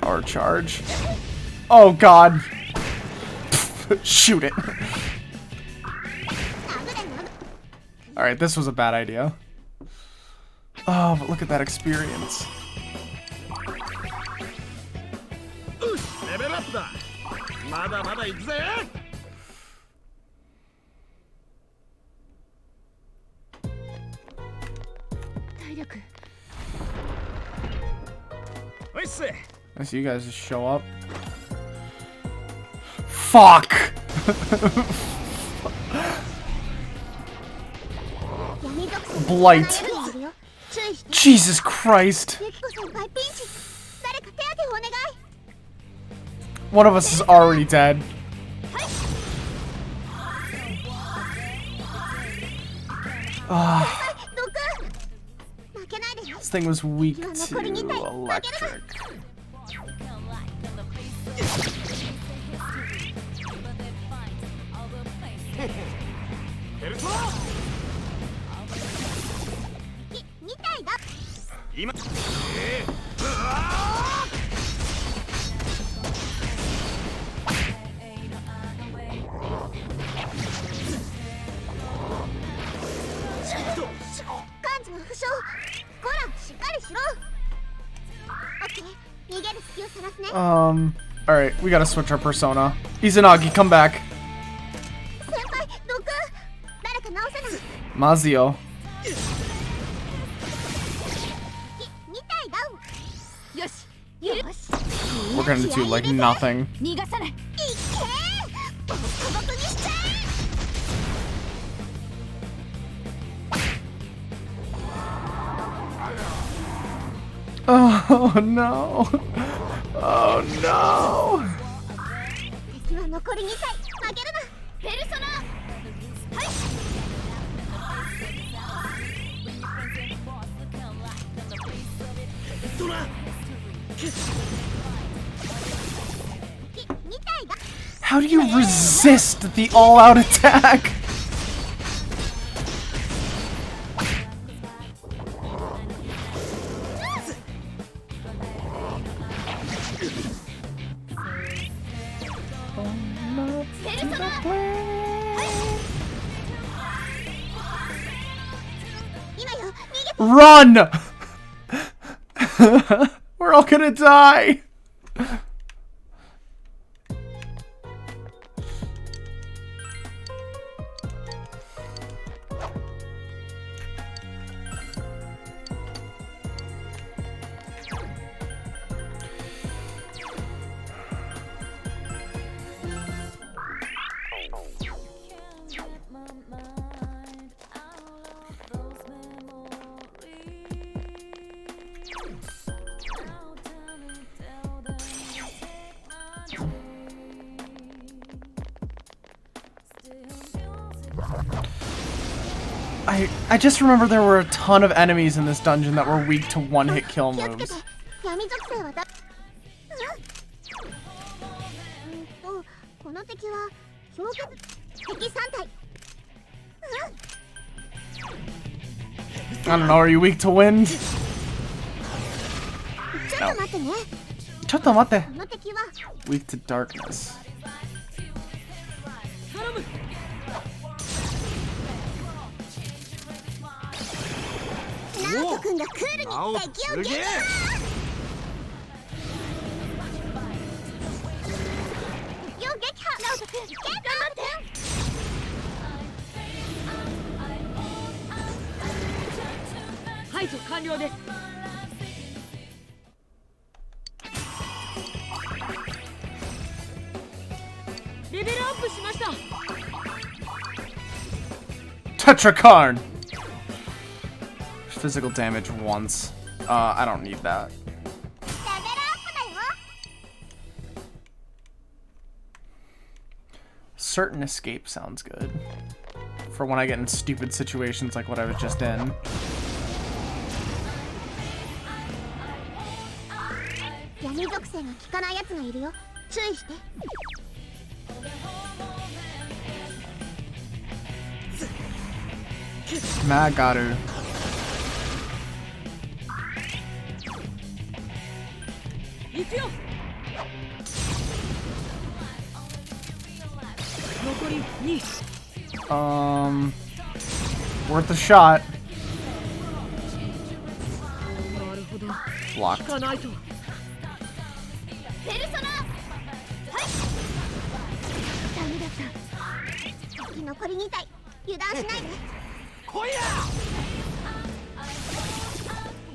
Power charge. Oh god. Shoot it. Alright, this was a bad idea. Oh, but look at that experience. I see you guys just show up. Fuck! Blight. やるよ注意して Jesus Christ. ユキコ先輩ピンチ誰か手当てをお願い One of us is already dead. Ah, 毒負けないでよ this thing was weak to electric. Persona! 2体だ今幹事の負傷コラしっかりしろオッケー逃げる隙をさらすね Alright, we gotta switch our persona. Izanagi, come back. 先輩毒誰か直せない Mazio. 2体ダウンよし よし We're gonna do like nothing. 逃がさないいっけーボコボコにしちゃえ Oh no. Oh no. 敵は残り2体負けるなペルソナはい2体だ How do you resist the all-out attack? Run! We're all gonna die! I just remember there were a ton of enemies in this dungeon that were weak to one-hit kill 気をつけて moves. 闇属性はだこの敵は氷結敵3体 I don't know, are you weak to wind? ちょっと待ってね ちょっと待ってこの敵は Weak to darkness. 頼むナオト君がクールにナオト敵を撃破すげえ敵を撃破ナオト君頑張って排除完了ですレベルアップしました Tetrakarn! Physical damage once. I don't need that. レベルアップだよ Certain escape sounds good. For when I get in stupid situations like what I was just in. 闇属性が効かないやつがいるよ注意して Magaru. 行くよ残り2 Worth a shot. なるほど Blocked. 効かないとペルソナはいダメだった敵残り2体油断しないで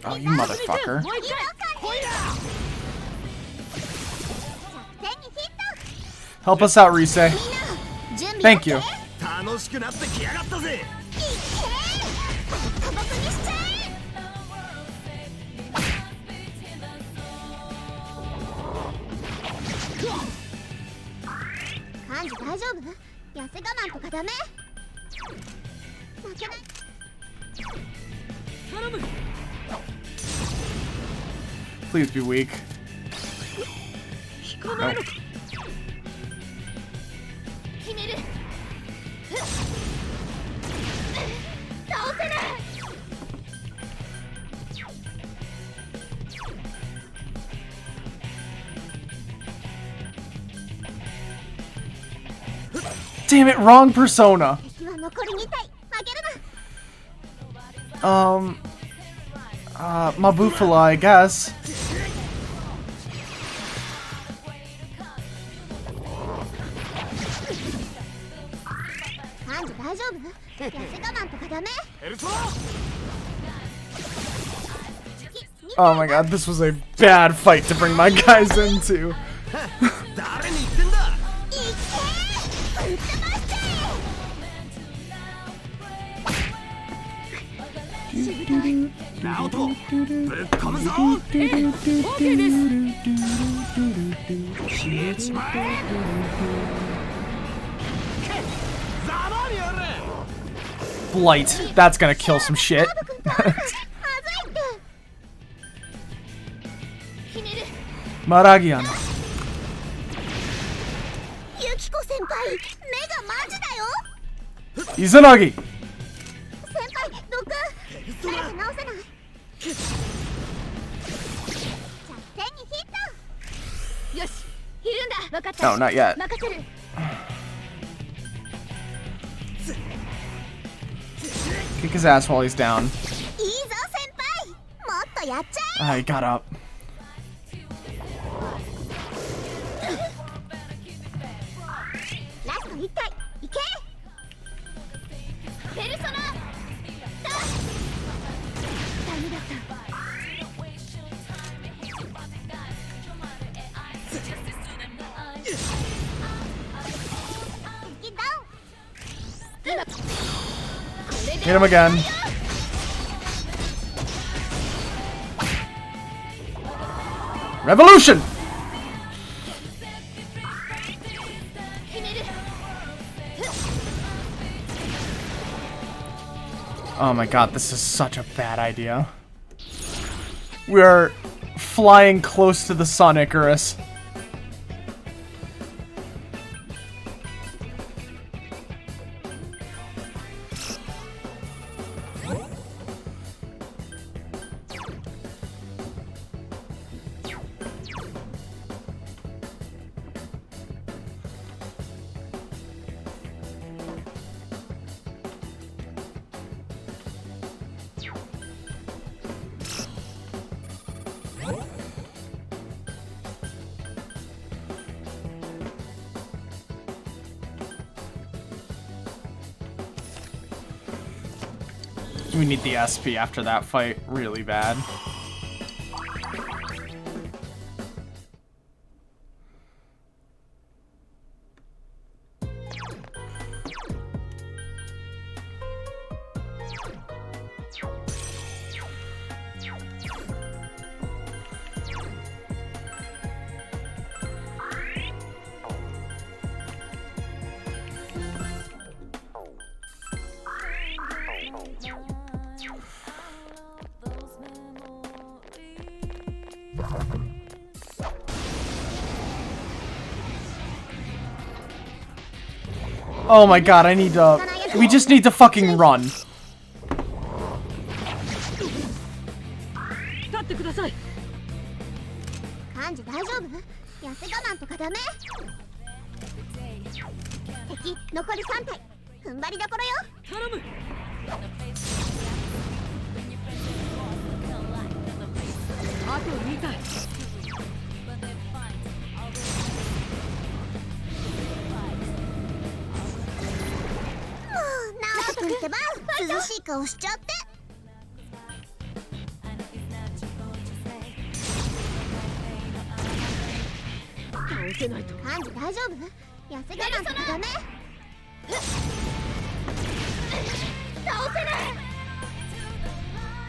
Oh, you motherfucker. もう一回手にヒッ Help us out, Rise. トみんな準備 Thank you. 楽しくなってきやがったぜいっけーボコボコ幹事大丈夫？痩せ我慢とかダメ？負けない。頼む。 Please be weak. 引かないのか。決める。倒せない。Damn it, wrong persona. 敵は残り2体。負けるな。Mabufala, I guess. 幹事大丈夫？痩せ我慢とかダメ？エルトラ Oh my god, this was a bad fight to bring my guys into. 誰に言ってんだ。いけー！ぶっ飛ばしちゃナオトぶっ込むぞ。OK です。消えちまえ。ざまにやれ。 Blight, that's gonna kill some shit. え。まずいって。決める。 Maragian. ユキコ先輩、目がマジだよ。 Izanagi. 先輩、毒誰か直せない。じゃあ手にヒット。よし、いるんだ。分かった。 No, not yet. 任せる。 Kick his ass while he's down. いいぞ先輩。もっとやっちゃ Ah, he got up. え。ラスト1回、いけ。ペルソナ。ダメだった。敵ダウン。 Hit him again. Revolution! 決める。 Oh my god, this is such a bad idea. We are flying close to the sun, Icarus. We need the SP after that fight really bad. Oh my god, I need to... We just need to fucking run. 立ってください。幹事大丈夫？痩せ我慢とかダメ？敵残り3体。踏ん張りどころよ。頼む。あと2体。ナオト君ってば涼しい顔しちゃって。倒せないと。幹事大丈夫？痩せ我慢とかダメ？倒せない。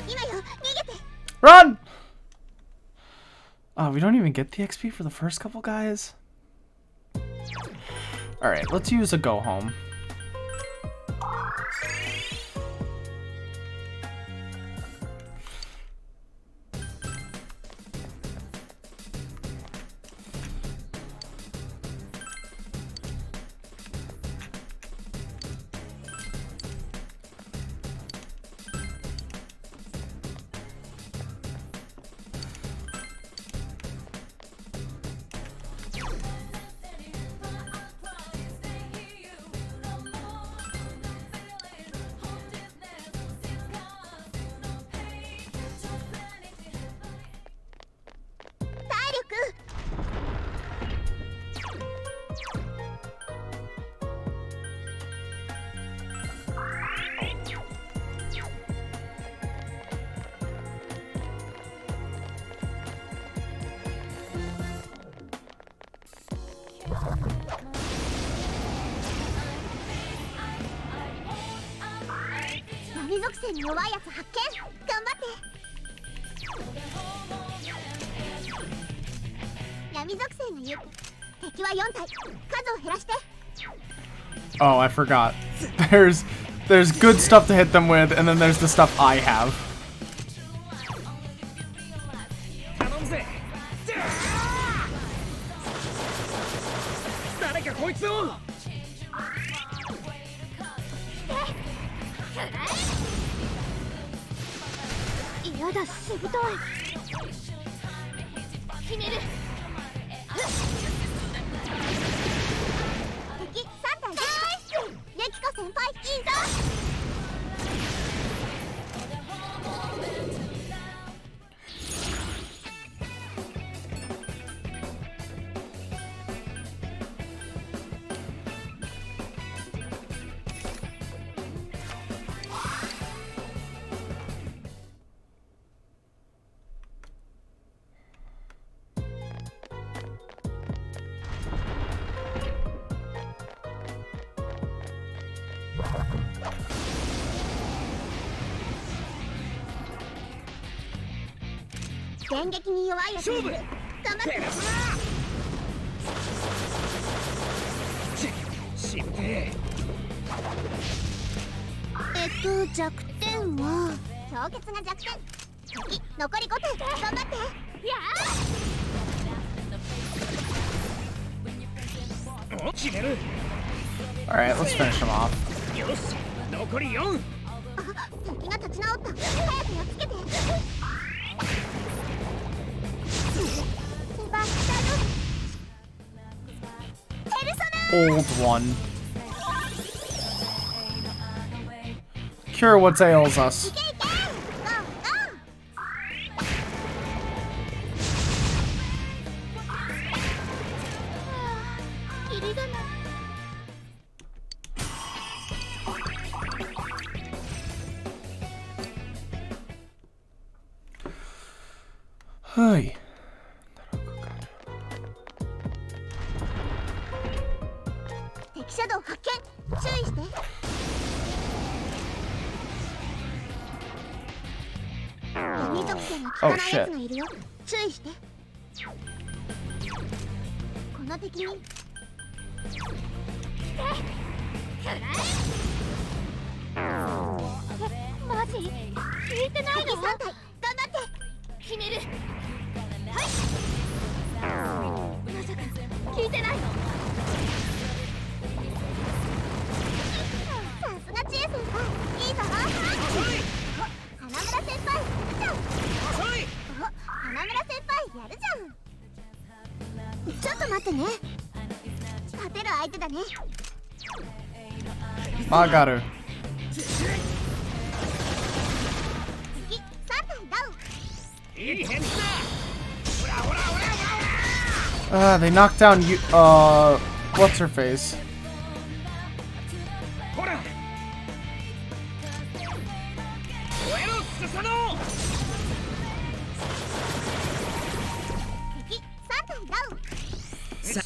今よ、逃げて。 Run! Oh, we don't even get the XP for the first couple guys? Alright, let's use a go home.闇属性に弱いやつ発見。頑張って。闇属性が言う敵は4体、数を減らして。 Oh, I forgot. There's good stuff to hit them with, and then there's the stuff I have. 頼むぜ。誰かこいつを。やだ、しぶとい。決める。敵3体撃破。ユキコ先輩、いいぞ。電撃に弱いやつがいる。頑張って。しぶてえ。弱点は強烈な弱点。敵残り5点。頑張って。いやー。決める。Alright, let's finish him off. よし、残り4。敵が立ち直った。早くやっつけて。Old one. Cure what ails us. Hey. 敵シャドウ発見。注意して。闇属性が効かないやつがいるよ。注意して。この敵にマジ？効いてないの？敵3体、頑張って。決める。はい。まさか効いてないの？さすが知恵先輩、いいぞ。花村先輩、やるじゃん。花村先輩、やるじゃん。ちょっと待ってね。勝てる相手だね。Magaru. 敵3体ダウン。いい返事だ。ほらほらほらほら。They knocked down you. What's her face? ほら。燃えろ、スサノ。敵3体ダウン。さあ。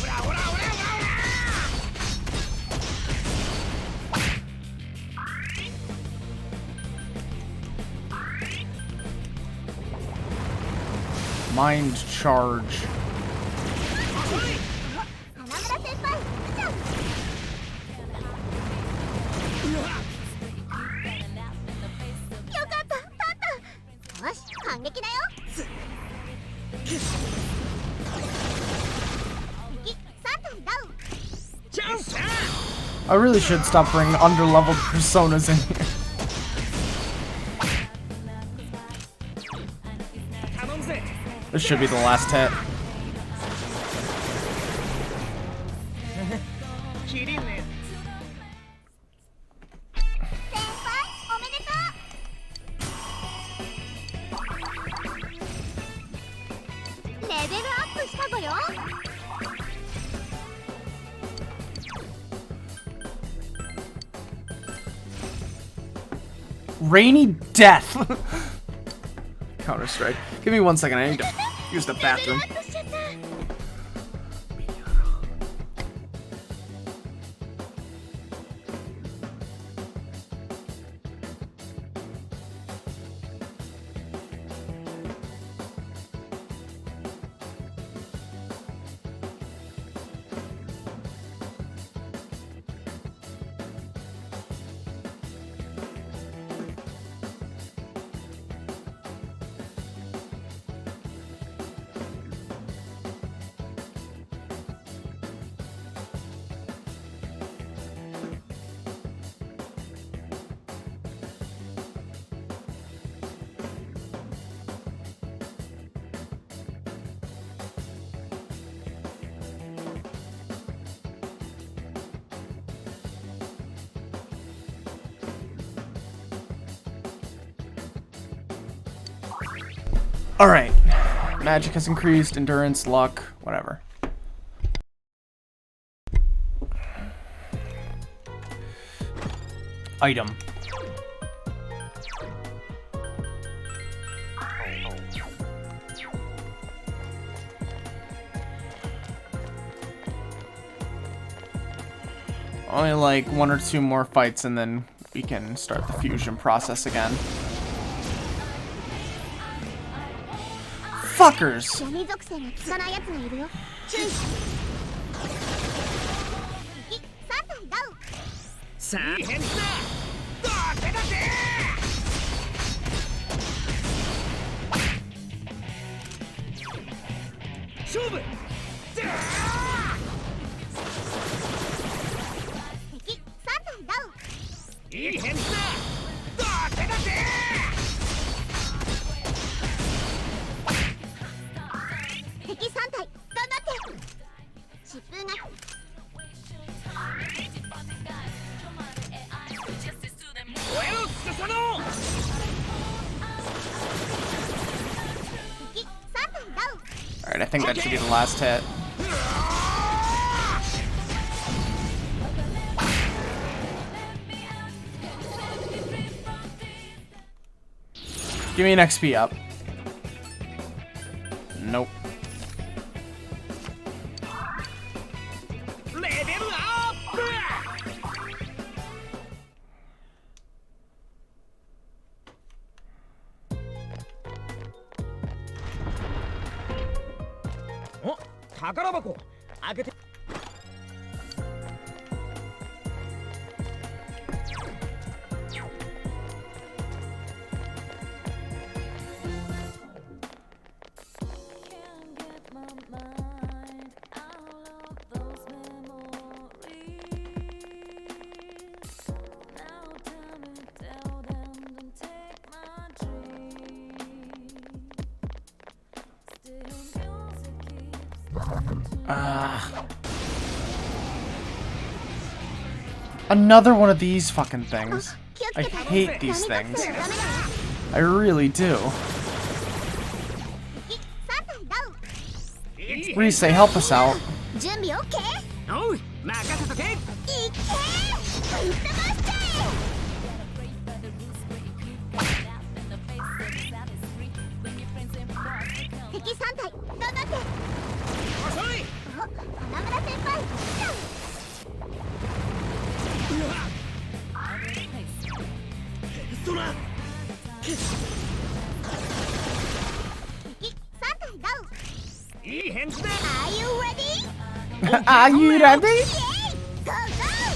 ほらほらほらほら。Mind charge. 花村先った立ったよし反撃だよ敵3体ダウン I really should stop bringing underleveled personas in here. This should be the last hit. 先輩おめでとうレベルアップしたごよ Rainy Death! Counter-Strike. Give me 1 second, I need to use the bathroom. アップしちゃった Alright. Magic has increased, endurance, luck, whatever. Item. Only like 1 or 2 more fights and then we can start the fusion process again. Fuckers! 闇属性が効かないやつがいるよ注意敵3体ダウン さあ変だだけだぜ勝負敵3体ダウン いい変だだけだぜ敵3体頑張って疾風が 俺を進む 敵3体ダウン Alright, I think that should be the last hit. Give me an XP up. Nope. レベルアップ お宝箱開けて Another one of these fucking things. I hate these things. I really do. 敵3体ダウン Rise, help us out. 準備 OK? おう任せとけいっけーぶっ飛ばしちゃえ敵3体頑張って遅いお花村先輩ダウンそら敵3体ダウンいい返事だ Are you ready? Are you ready? イエーイゴーゴー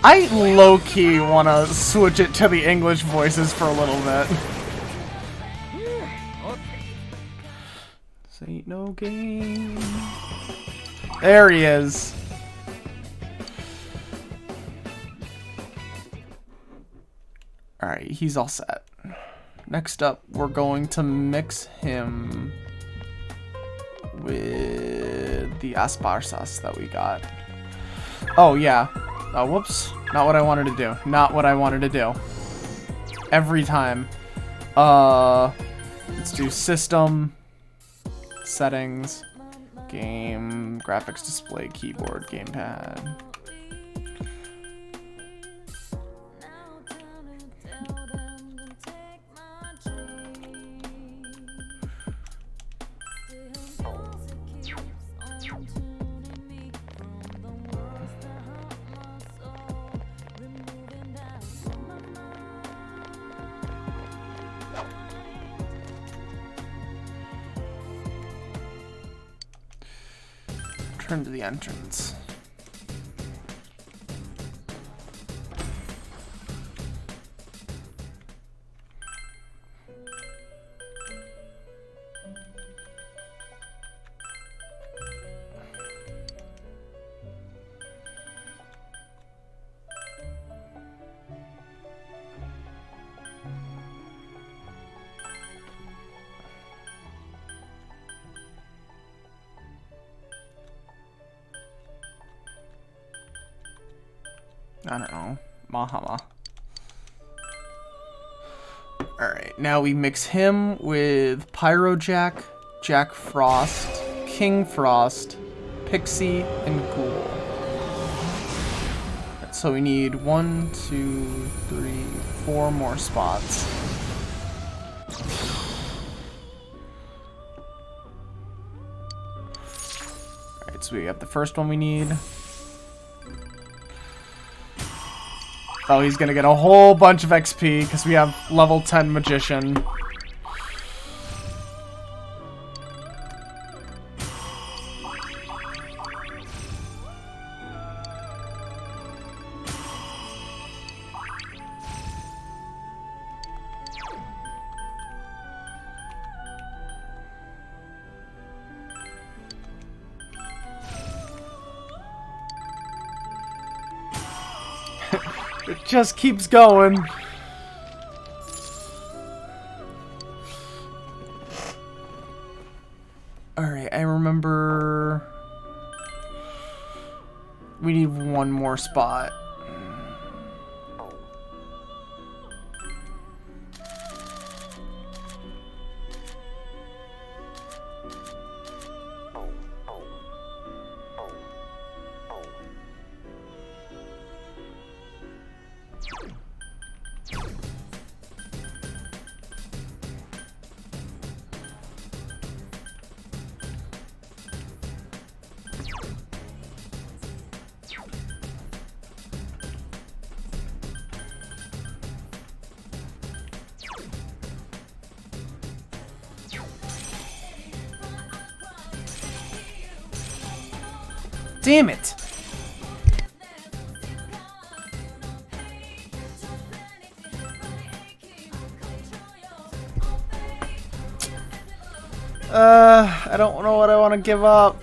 I low-key want to switch it to the English voices for a little bit. This ain't no game. There he is. Alright, he's all set. Next up, we're going to mix him with the Asparsas that we got. Oh, yeah. Oh, whoops. Not what I wanted to do. Not what I wanted to do. Every time. Let's do system, settings, game, graphics display, keyboard, gamepad. Turn to the entrance. I don't know. Mahama. Alright, now we mix him with Pyrojack, Jack Frost, King Frost, Pixie, and Ghoul. So we need 1, 2, 3, 4 more spots. Alright, so we have the first one we need. Oh, he's gonna get a whole bunch of XP because we have level 10 Magician. It just keeps going. Alright, I remember we need one more spot. Damn it! I don't know what I want to give up.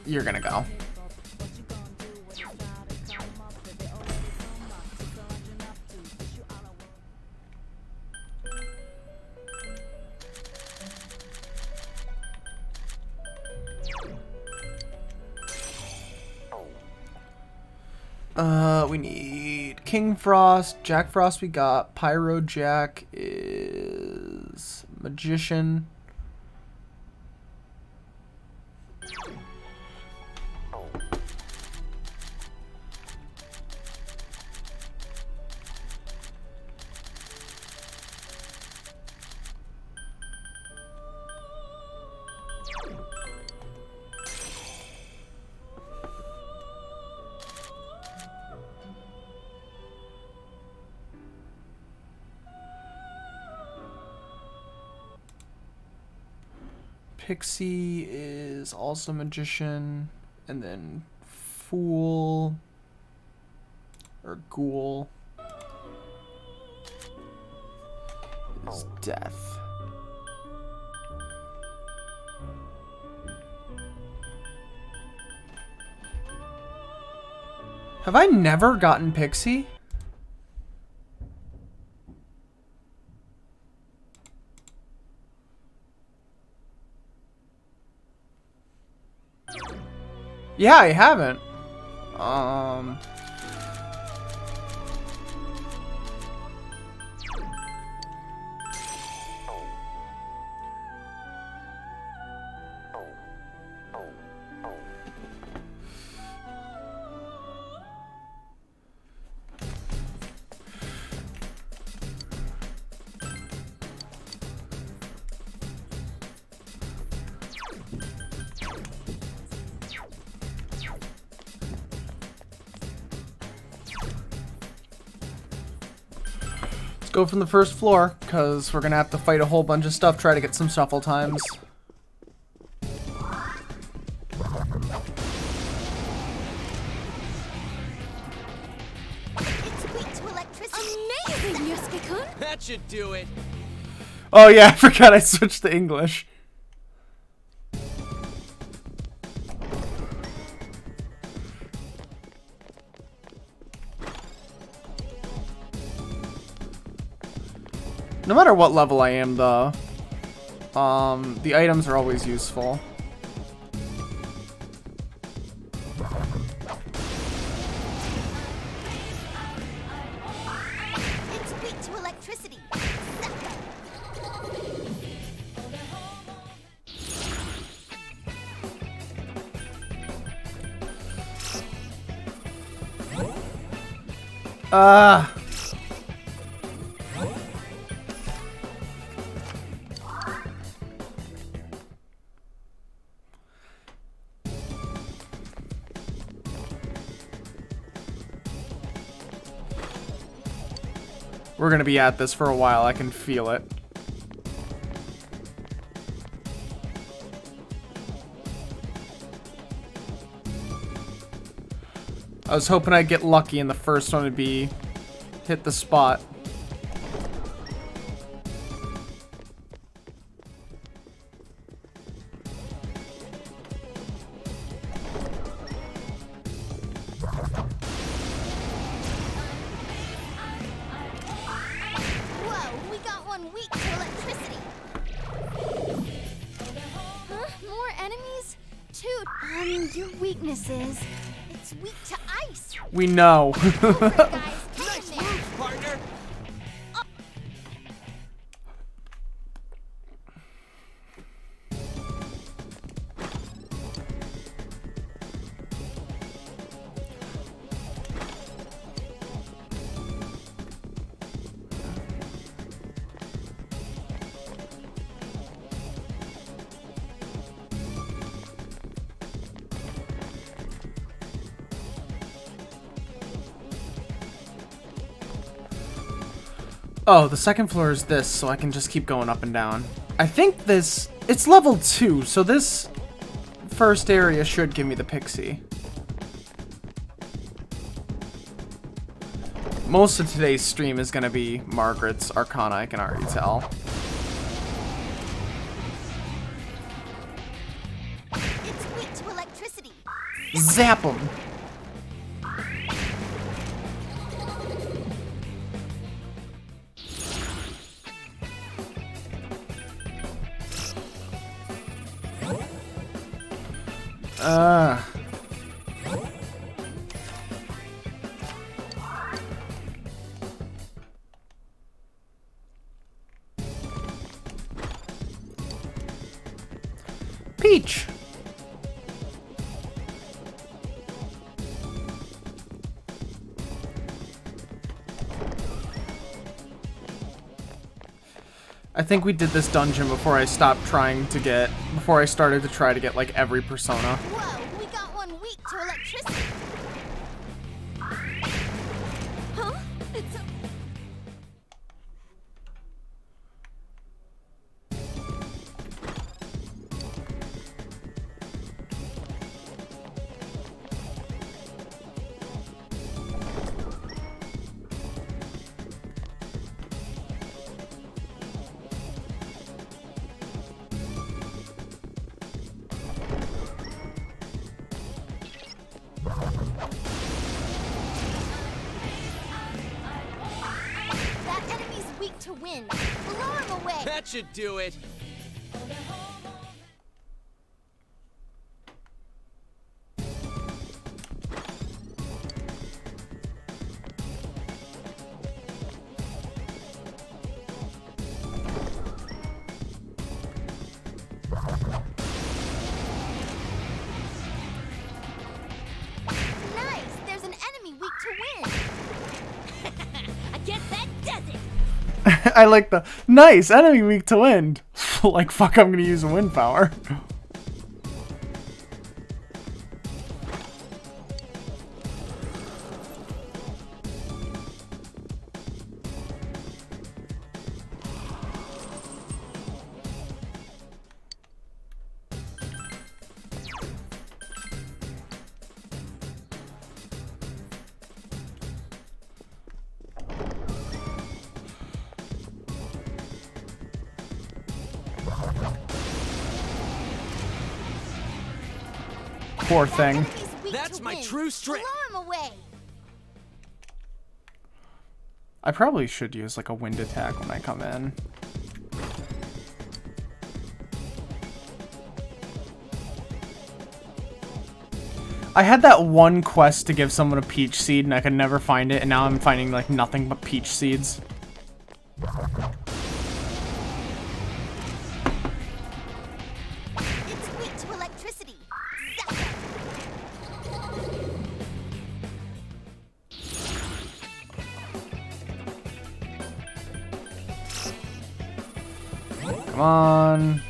You're gonna go. We need King Frost, Jack Frost we got, Pyrojack is Magician. Pixie is also Magician, and then Fool or ghoul is death. Have I never gotten Pixie? Yeah, I haven't. Go from the first floor, because we're gonna have to fight a whole bunch of stuff, try to get some shuffle times. It's weak to electricity. Amazing, Yosuke-kun. That should do it. Oh yeah, I forgot I switched to English. No matter what level I am, the items are always useful. It's weak to electricity. We're gonna be at this for a while, I can feel it. I was hoping I'd get lucky and the first one would be hit the spot. Whoa, we got one weak to electricity. Huh? More enemies? Dude, your weakness is it's weak to ice. We know. Guys, Nice move, partner. Oh, the second floor is this, so I can just keep going up and down. I think this... It's level 2, so this first area should give me the Pixie. Most of today's stream is going to be Margaret's Arcana, I can already tell. It's weak to electricity. Zap him! Peach! I think we did this dungeon before I stopped trying to get... Before I started to try to get, like, every persona. Whoa, we got one weak to electricity. Huh? It's to wind. Blow him away. That should do it. Nice. There's an enemy weak to wind. I guess that does it. I like the nice enemy weak to wind. Like fuck, I'm gonna use wind power. Poor thing. Enemy's weak That's to my wind. true strength. Blow him away. I probably should use like a wind attack when I come in. I had that one quest to give someone a peach seed and I could never find it, and now I'm finding like nothing but peach seeds. It's weak to electricity. Zap it. Come on.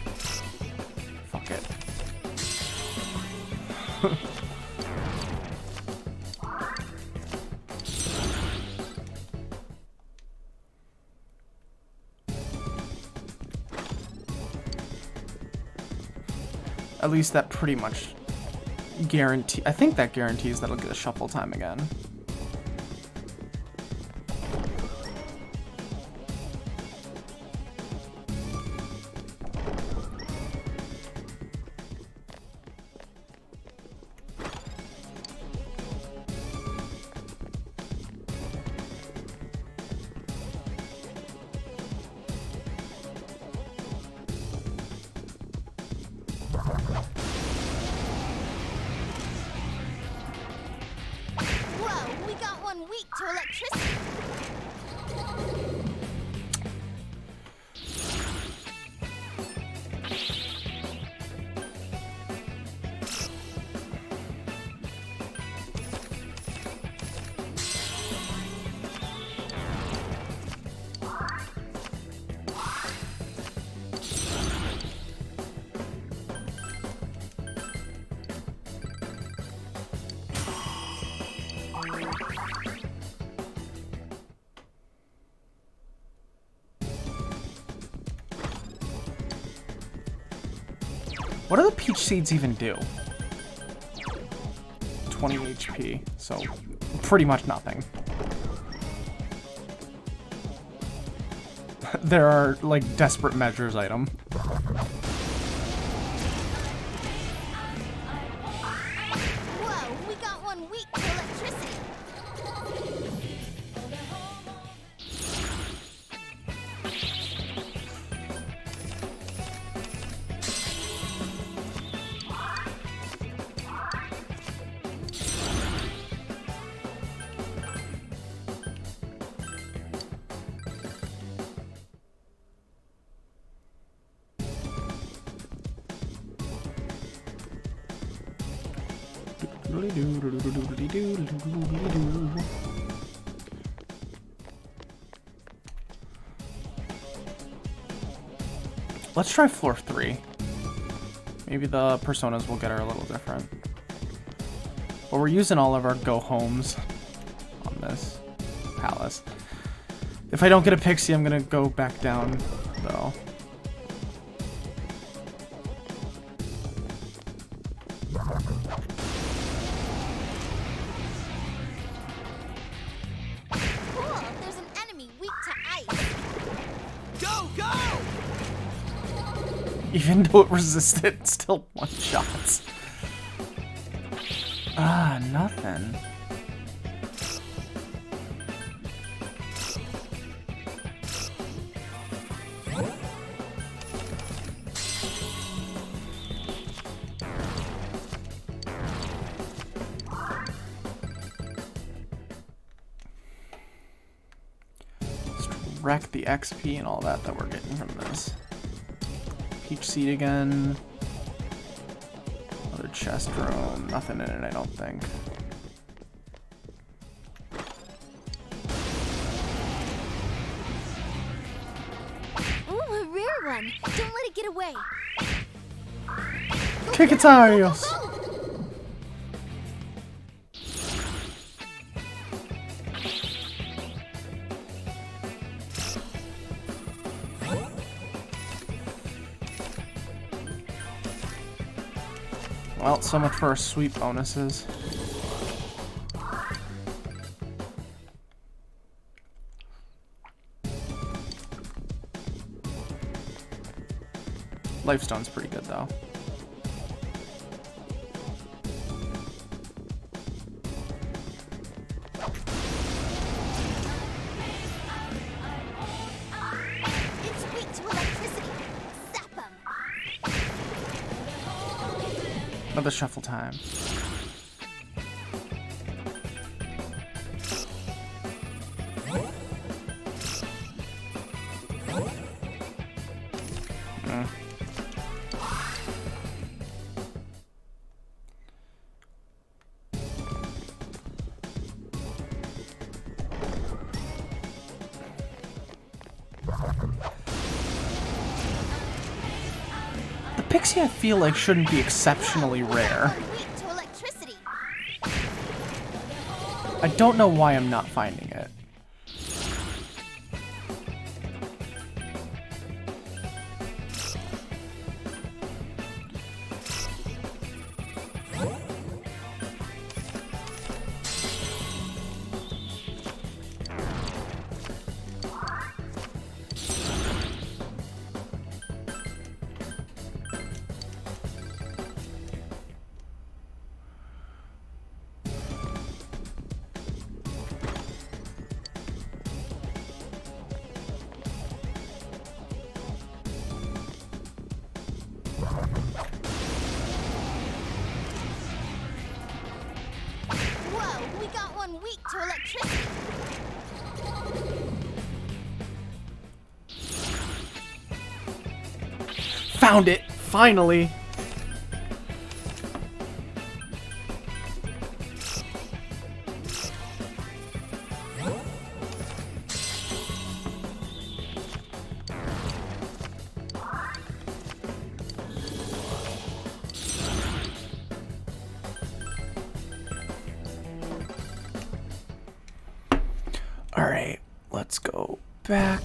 Fuck it. At least that pretty much I think that guarantees that I'll get a shuffle time again. Whoa, we got one weak to electricity. What do the peach seeds even do? 20 HP, so pretty much nothing. There are like desperate measures item. Whoa, we got one weak to electricity. Let's try floor 3. Maybe the personas will get her a little different. But we're using all of our go homes on this palace. If I don't get a pixie, I'm gonna go back down though. Cool, there's an enemy weak to ice. Go, go! Even though it resisted, it's still one shots. Ah, nothing. wreck the XP and all that we're getting from this. Peach seed again. Another chest room. Nothing in it, I don't think. Ooh, a rare one. Don't let it get away. Kikitarios! Well, so much for our sweep bonuses. Lifestone's pretty good though. It's weak to electricity. Zap 'em. Another shuffle time. The Pixie, I feel like, shouldn't be exceptionally rare. Weak to electricity. I don't know why I'm not finding it. Whoa, we got one weak to electricity. Found it! Finally! Alright, let's go back.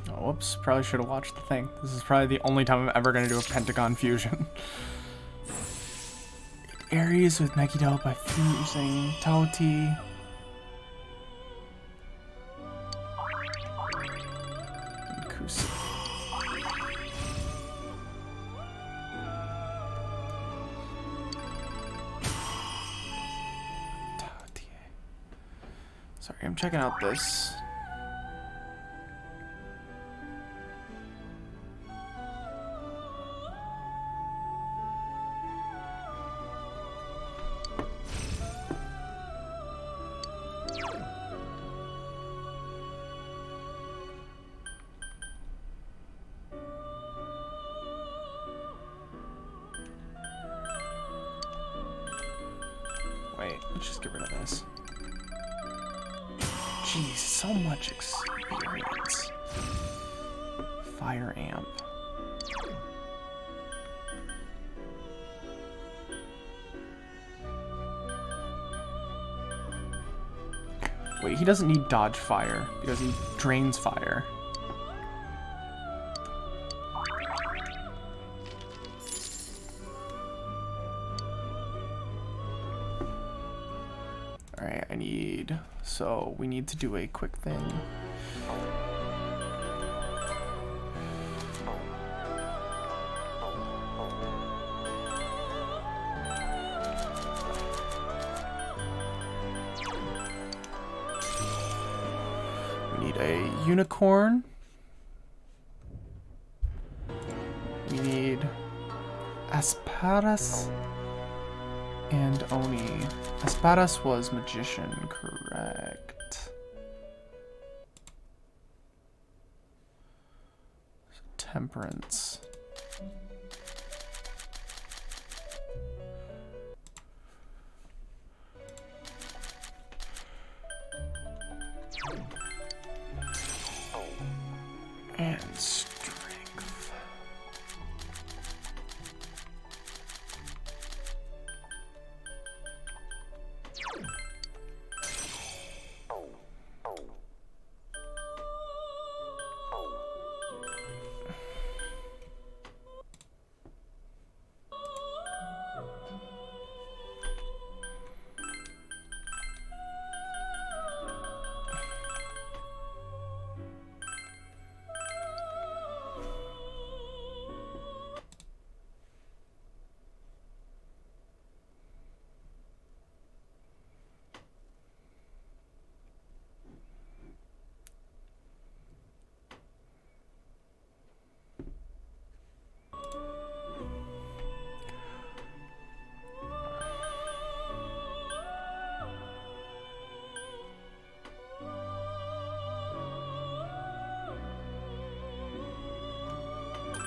Oh, whoops, probably should have watched the thing. This is probably the only time I'm ever going to do a Pentagon fusion. Aries with Megiddo by fusing Toti. And Kusi. Toti. Sorry, I'm checking out this. Wait, let's just get rid of this. Jeez, so much experience. Fire amp. Wait, he doesn't need dodge fire because he drains fire. Alright, so we need to do a quick thing. We need a unicorn. We need Asparas and Oni. Asparas was magician, correct. Temperance. And strength.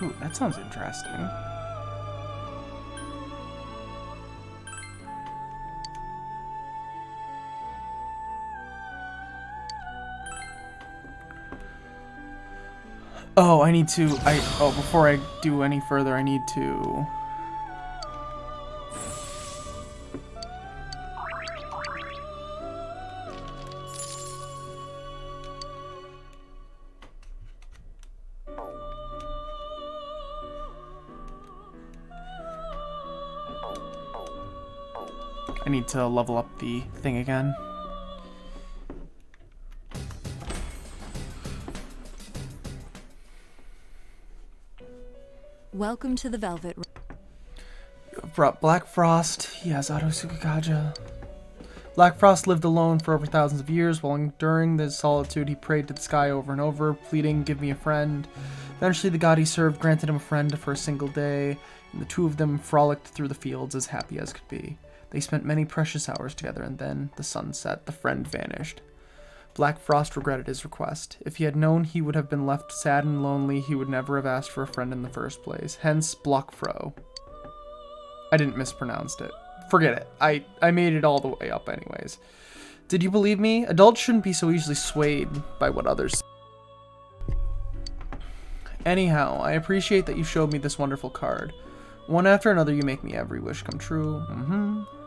Ooh, that sounds interesting. Oh, I need to, before I do any further, I need to... I need to level up the thing again. Welcome to the Velvet. You have brought Black Frost. He has Tsukikaja. Black Frost lived alone for over thousands of years. While enduring this solitude, he prayed to the sky over and over, pleading, "Give me a friend." Eventually, the god he served granted him a friend for a single day, and the two of them frolicked through the fields as happy as could be. They spent many precious hours together, and then, the sun set, the friend vanished. Black Frost regretted his request. If he had known he would have been left sad and lonely, he would never have asked for a friend in the first place. Hence, Blockfro. I didn't mispronounce it. Forget it. I made it all the way up anyways. Did you believe me? Adults shouldn't be so easily swayed by what others say. Anyhow, I appreciate that you showed me this wonderful card. One after another, you make me every wish come true.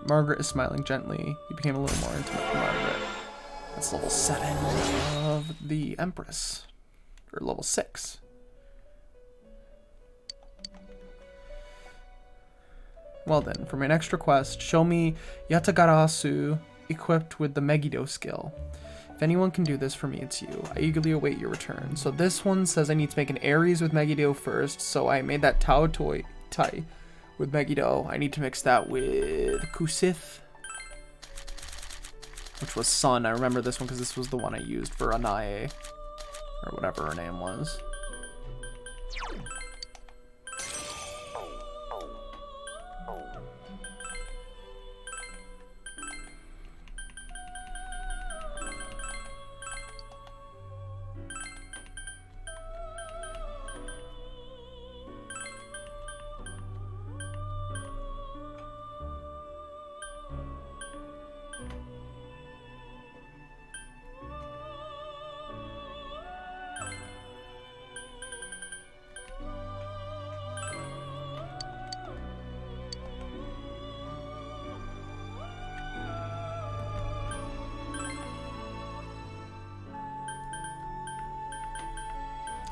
Margaret is smiling gently. You became a little more intimate with Margaret. That's level 7 of the Empress. Or level 6. Well then, for my next request, show me Yatagarasu equipped with the Megiddo skill. If anyone can do this for me, it's you. I eagerly await your return. So this one says I need to make an Aries with Megiddo first, so I made that Tao Toi Tai with Megiddo. I need to mix that with Kusith, which was Sun. I remember this one because this was the one I used for Anae, or whatever her name was.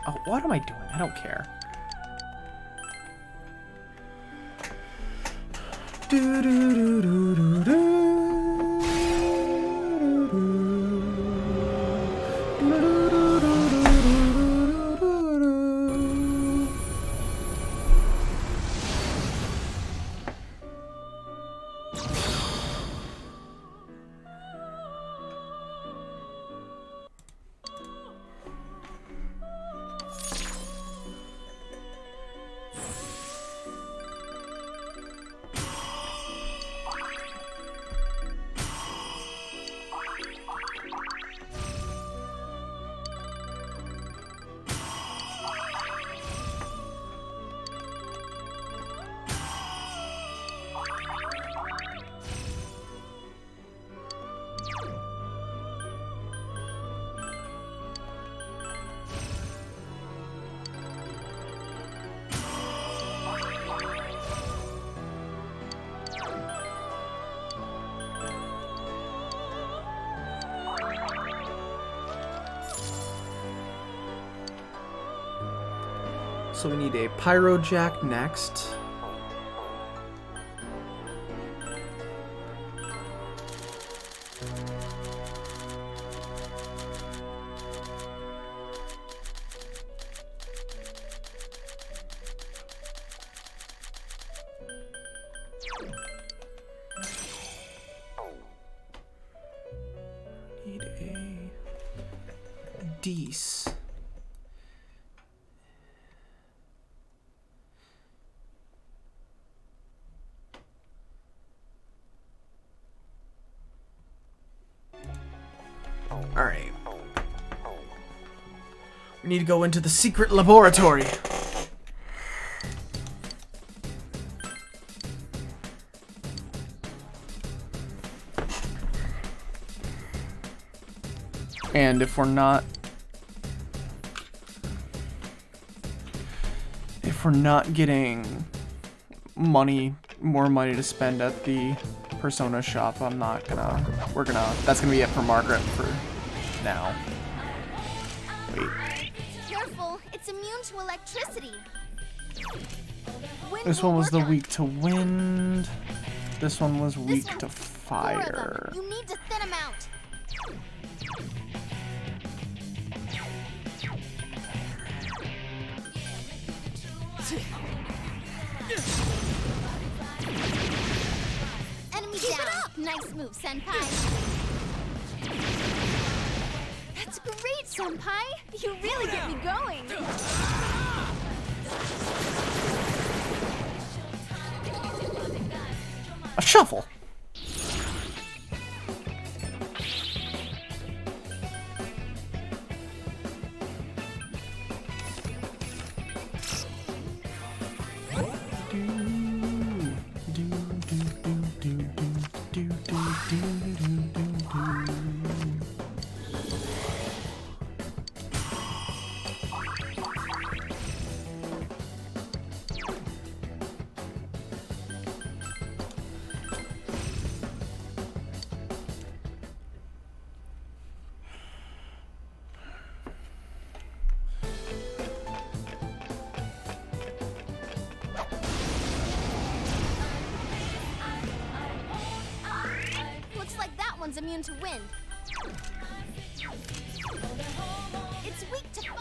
Oh, what am I doing? I don't care. Do do do do do do. So we need a Pyro Jack next. Need a Dees. Alright. We need to go into the secret laboratory. And if we're not getting more money to spend at the Persona shop, that's gonna be it for Margaret for now. Wait. Careful, it's immune to electricity. Wind This will one was the work on weak to wind. This one was This weak one- to 4 of them. fire. You need to thin them out. Enemy down. Nice move, Senpai. That's great, Senpai. You really get me going. A shuffle. Looks like that one's immune to wind. It's weak to 3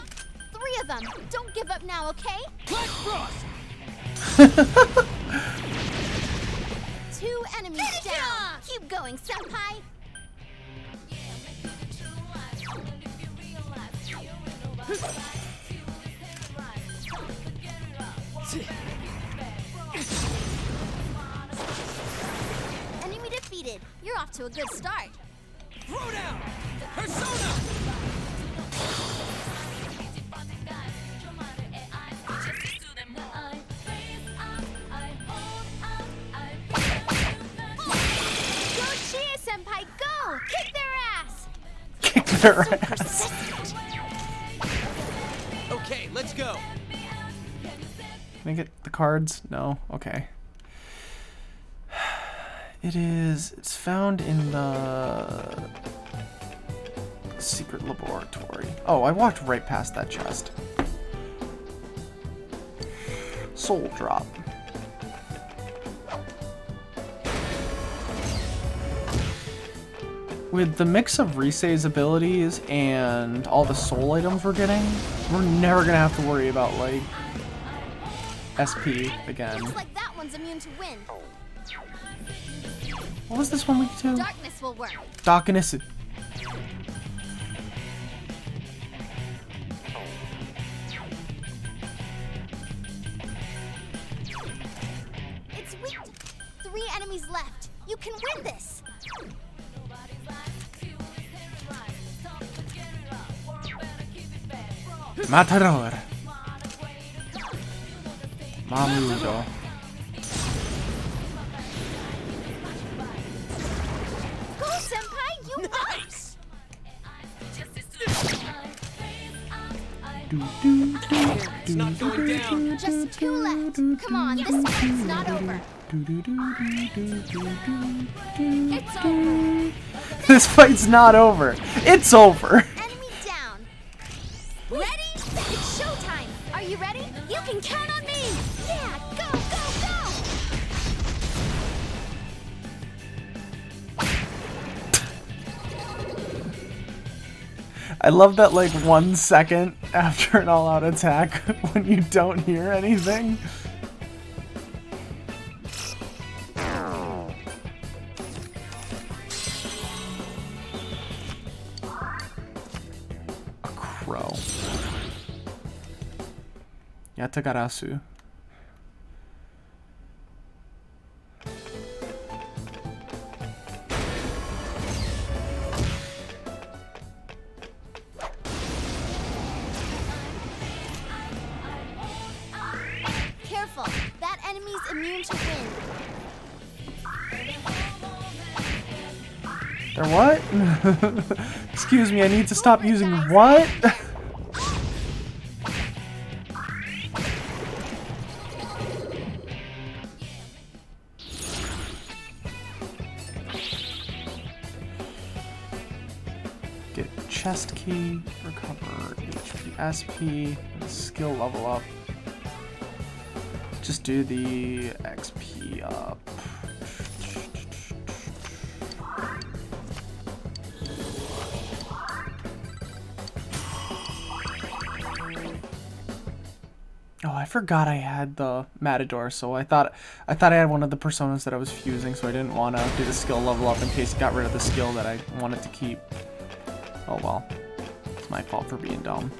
of them. Don't give up now, okay? Black Frost! 2 enemies down. Keep going, Senpai. Enemy defeated. You're off to a good start. Throw down! Persona! Go cheer, Senpai, go! Kick their ass! Kick their ass. Persistent. Okay, let's go. Can I get the cards? No? Okay. It's found in the secret laboratory. Oh, I walked right past that chest. Soul Drop. With the mix of Risei's abilities and all the soul items we're getting, we're never gonna have to worry about, like, SP again. Looks like that one's immune to wind. What was this one week to? Darkness will work. Darkness. It's weak. 3 enemies left. You can win this. Matador. Mamudo. Go, Senpai. You Nice! It's not going down. Just 2 left. Come on, this fight's not over. It's over. This fight's not over. It's over. Enemy down. Ready? It's showtime. Are you ready? You can count on me. Yeah, go, go, go. I love that, like, 1 second after an all-out attack when you don't hear anything. A crow. Yatagarasu. Careful. That enemy's immune to wind. They're what? Excuse me, I need to stop using what? Get chest key, recover HP, SP, skill level up. Just do the XP up. Oh, I forgot I had the Matador, so I thought I had one of the personas that I was fusing, so I didn't want to do the skill level up in case it got rid of the skill that I wanted to keep. Oh well, it's my fault for being dumb.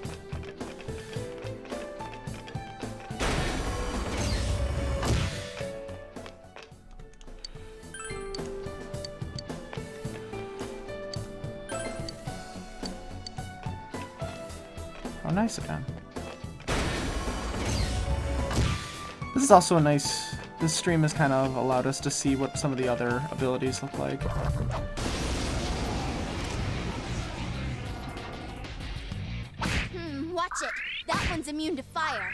Oh, nice of him. This is also a nice... This stream has kind of allowed us to see what some of the other abilities look like. Watch it. That one's immune to fire.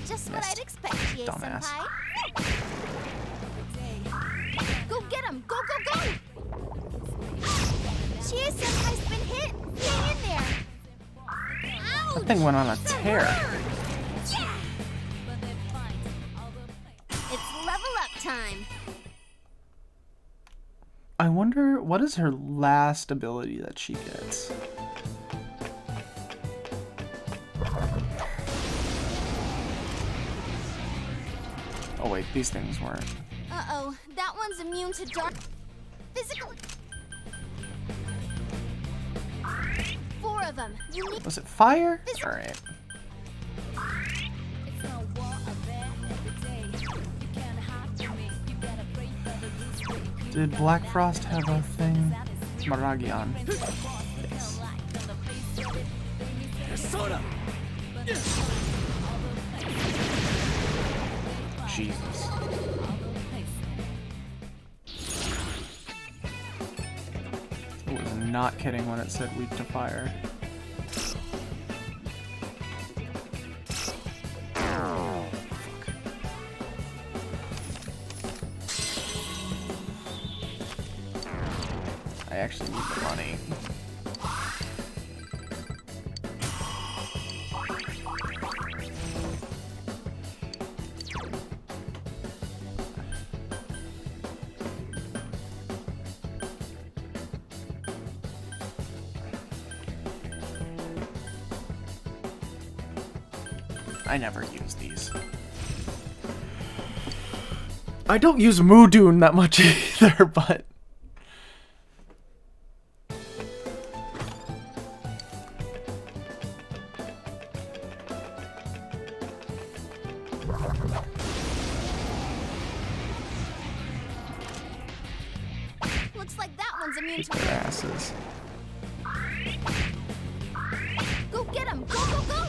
Just what Missed. I'd expect, Chie Dumbass. Senpai. Go get him! Go, go, go! Chie Senpai's been hit! Hang in there! Ouch! That thing went on a tear. Yeah! It's level up time. I wonder, what is her last ability that she gets? Oh wait, these things weren't. Uh-oh, that one's immune to dark... Physical... 4 of them. You need... Was it fire? Alright. Did Black Frost have a thing? Maragion. Yes. Persona! Jesus. I was not kidding when it said weak to fire. I actually need the money. I never use these. I don't use Mudun that much either, but... Looks like that one's immune Kick to their asses. Go get him! Go, go, go!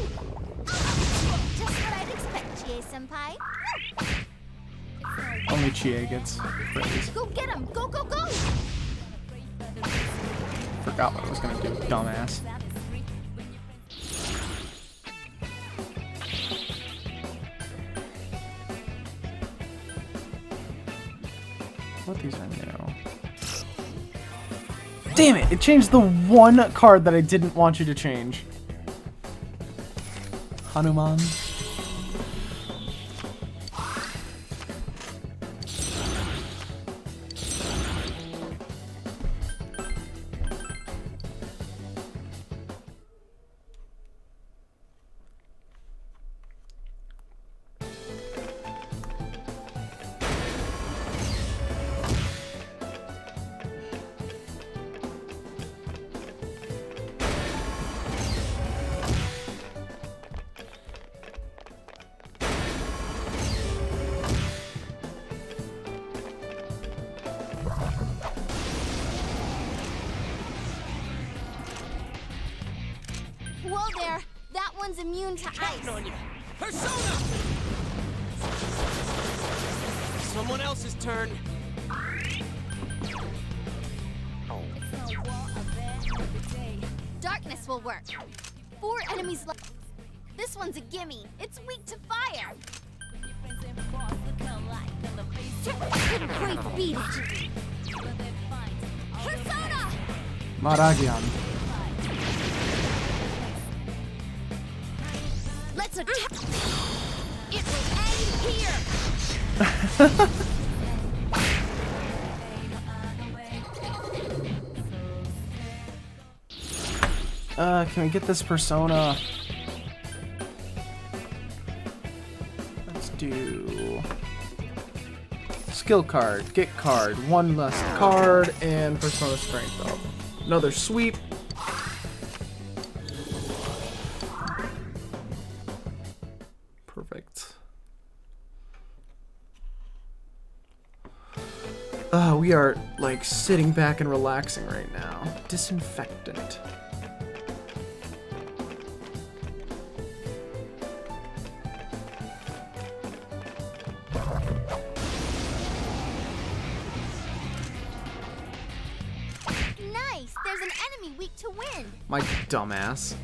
Just what I'd expect, Chie-senpai. Only Chie gets praise. Go get him! Go, go, go! Forgot what I was gonna do, dumbass. What these are new? Damn it! It changed the one card that I didn't want you to change. Hanuman. Whoa there! That one's immune to ice. Persona! Someone else's turn. Darkness will work. 4 enemies left. This one's a gimme. It's weak to fire. Couldn't quite beat it. Persona! Maragian. Let's attack. It will end here. Can we get this persona? Let's do skill card, get card, 1 less card, and persona strength up. Another sweep. Perfect. We are like sitting back and relaxing right now. Disinfectant. Nice. There's an enemy weak to wind. My dumbass.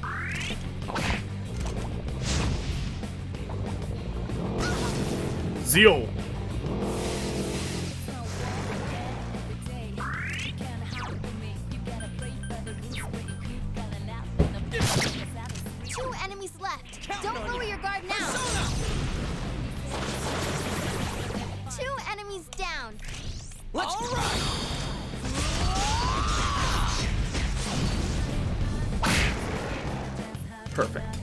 Zio! Two enemies left. Don't lower your guard now. 2 enemies down. Let's go. Perfect.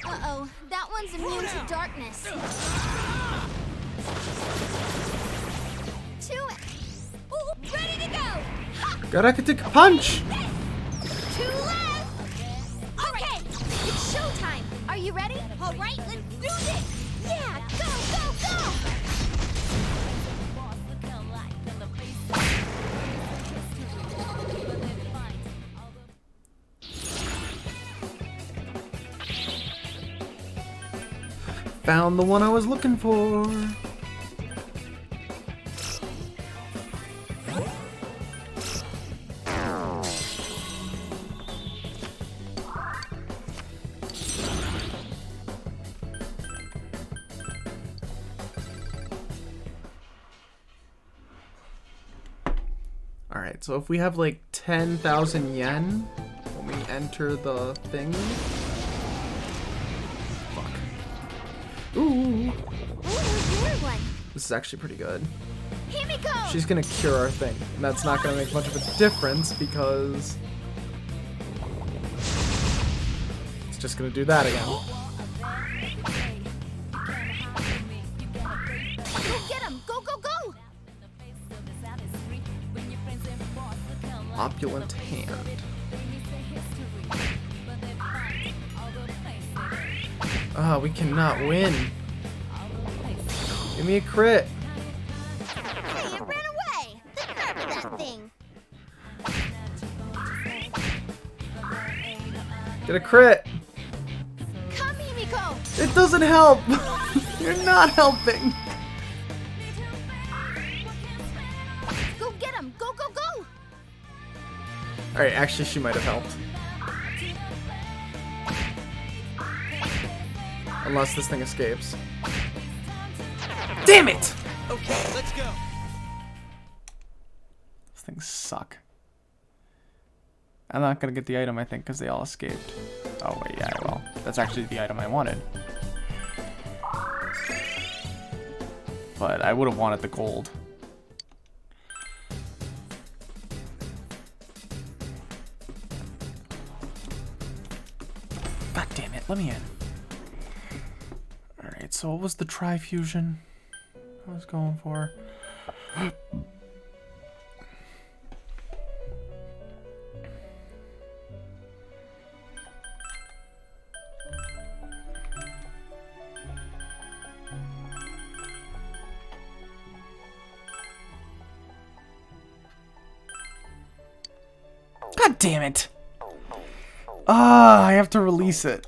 Uh-oh, that one's immune to darkness. 2. Ooh, ready to go! Ha! Galactic punch! 2 left! Okay, it's showtime. Are you ready? All right, let's do this! Yeah, go, go, go! Found the one I was looking for. Alright, so if we have like 10,000 yen when we enter the thing. Fuck. Ooh. Ooh, clear one. This is actually pretty good. Himiko! She's gonna cure our thing. And that's not gonna make much of a difference because it's just gonna do that again. Go get him! Go, go, go! Opulent hand. Ah, we cannot win. Give me a crit. Hey, it ran away! The nerve of that thing! Get a crit. Come, Himiko! It doesn't help. You're not helping. Go get him! Go, go, go! Alright, actually she might have helped. Unless this thing escapes. Damn it! Okay, let's go. These things suck. I'm not gonna get the item, I think, because they all escaped. Oh, wait, yeah, I will. That's actually the item I wanted. But I would have wanted the gold. God damn it, let me in. Alright, so what was the tri-fusion I was going for? God damn it! Ah, I have to release it.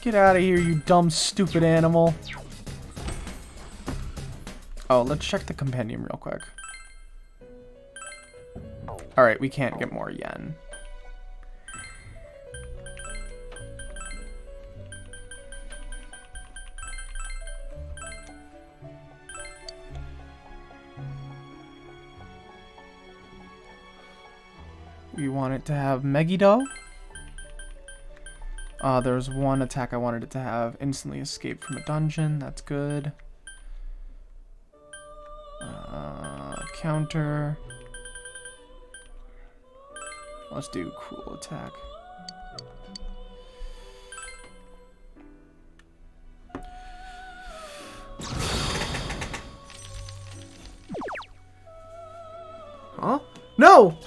Get out of here, you dumb, stupid animal. Oh, let's check the compendium real quick. Alright, we can't get more yen. We want it to have Megiddo. There's one attack I wanted it to have. Instantly escape from a dungeon. That's good. Counter. Let's do cruel attack. Huh? No!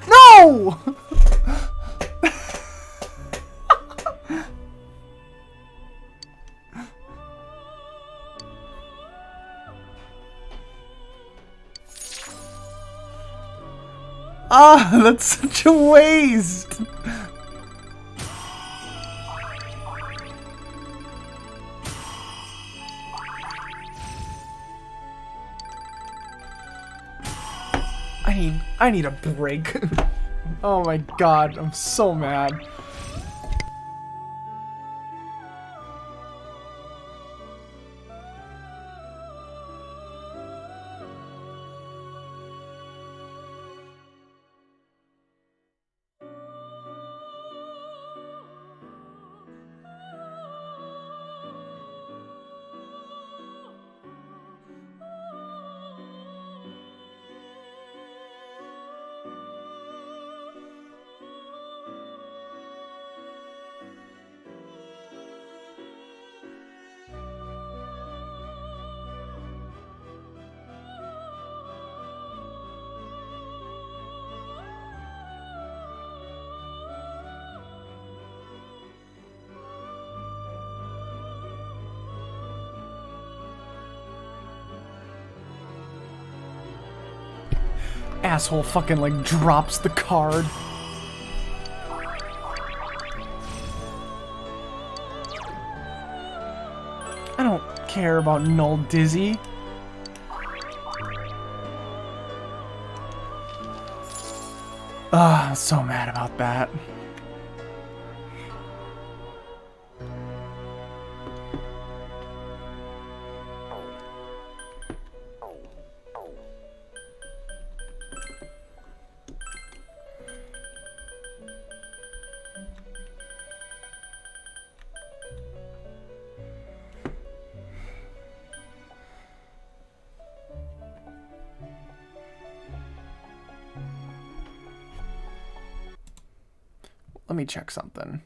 No! Ah, that's such a waste. I need a break. Oh my god, I'm so mad. Asshole fucking like drops the card. I don't care about Null Dizzy. I'm so mad about that. Let me check something.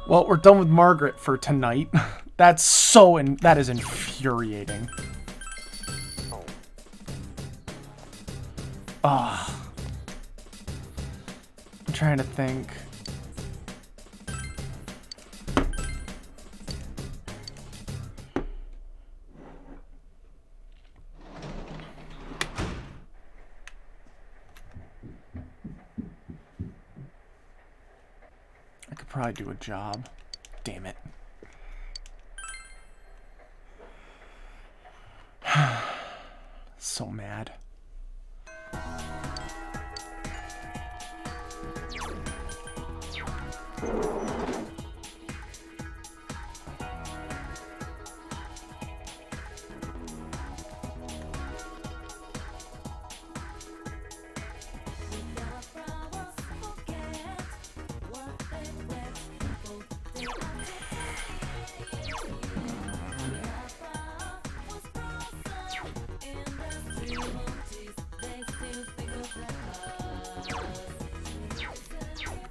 Well, we're done with Margaret for tonight. That is infuriating. Ah. I'm trying to think. I could probably do a job. Damn it. So mad.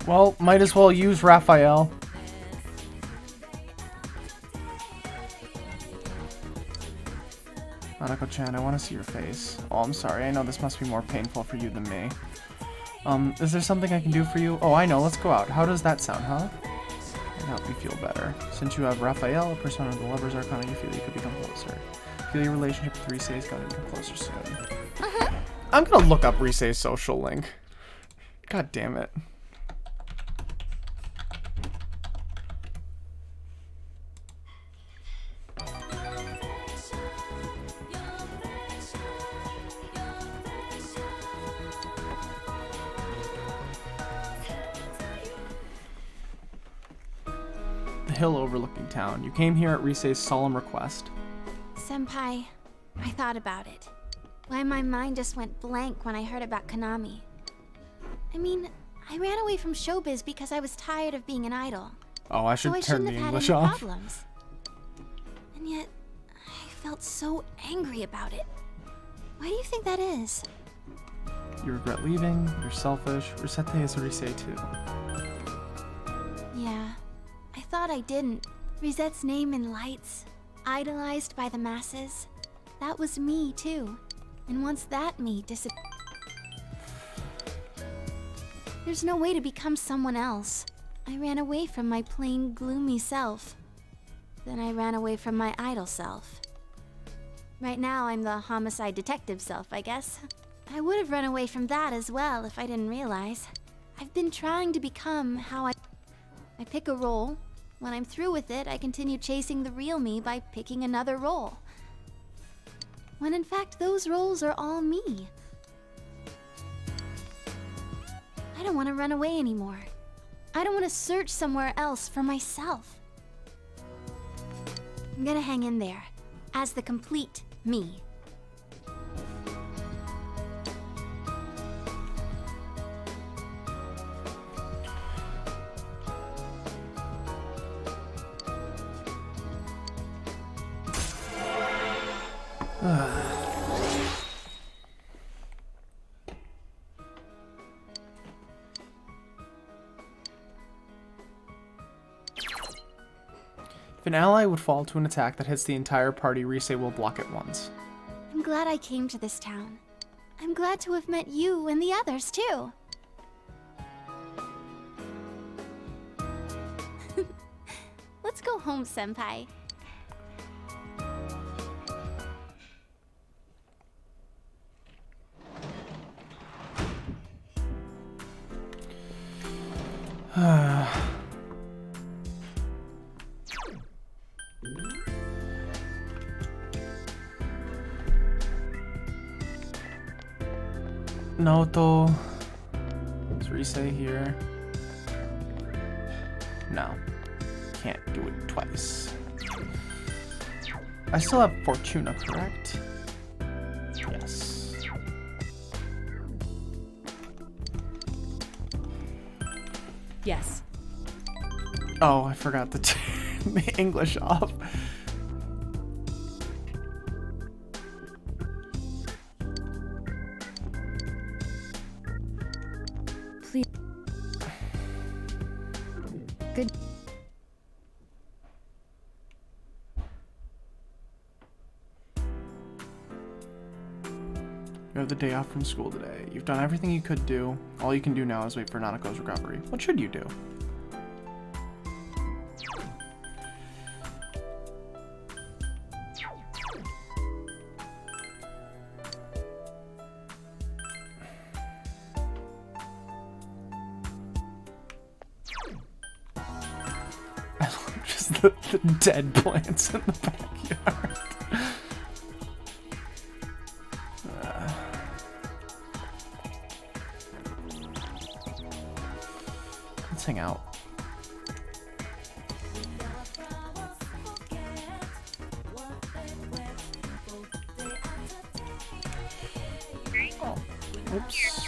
Well, might as well use Raphael. Hanako-chan, I want to see your face. Oh, I'm sorry. I know this must be more painful for you than me. Is there something I can do for you? Oh, I know. Let's go out. How does that sound, huh? It'll help me feel better. Since you have Raphael, a persona of the Lover's Arcana, you feel you could become closer. Feel your relationship with Rise is going to become closer soon. I'm going to look up Rise's social link. God damn it. Hill overlooking town. You came here at Rise's solemn request. Senpai, I thought about it. Why my mind just went blank when I heard about Konami. I mean, I ran away from showbiz because I was tired of being an idol. Oh, I should so I turn shouldn't the have English had any off. problems. And yet, I felt so angry about it. Why do you think that is? You regret leaving, you're selfish. Risette is Rise too. Yeah, I thought I didn't. Risette's name in lights, idolized by the masses. That was me too. And once that me disappeared, there's no way to become someone else. I ran away from my plain, gloomy self. Then I ran away from my idol self. Right now, I'm the homicide detective self, I guess. I would have run away from that as well if I didn't realize. I've been trying to become how I pick a role. When I'm through with it, I continue chasing the real me by picking another role. When in fact, those roles are all me. I don't want to run away anymore. I don't want to search somewhere else for myself. I'm gonna hang in there, as the complete me. If an ally would fall to an attack that hits the entire party, Rise will block it once. I'm glad I came to this town. I'm glad to have met you and the others, too. Let's go home, Senpai. Naoto. Is Rise here? No. Can't do it twice. I still have Fortuna, correct? Yes. Yes. Oh, I forgot to turn the English off. Please. Good. You have the day off from school today. You've done everything you could do. All you can do now is wait for Nanako's recovery. What should you do? I love just the dead plants in the backyard. Let's hang out. Oh, oops.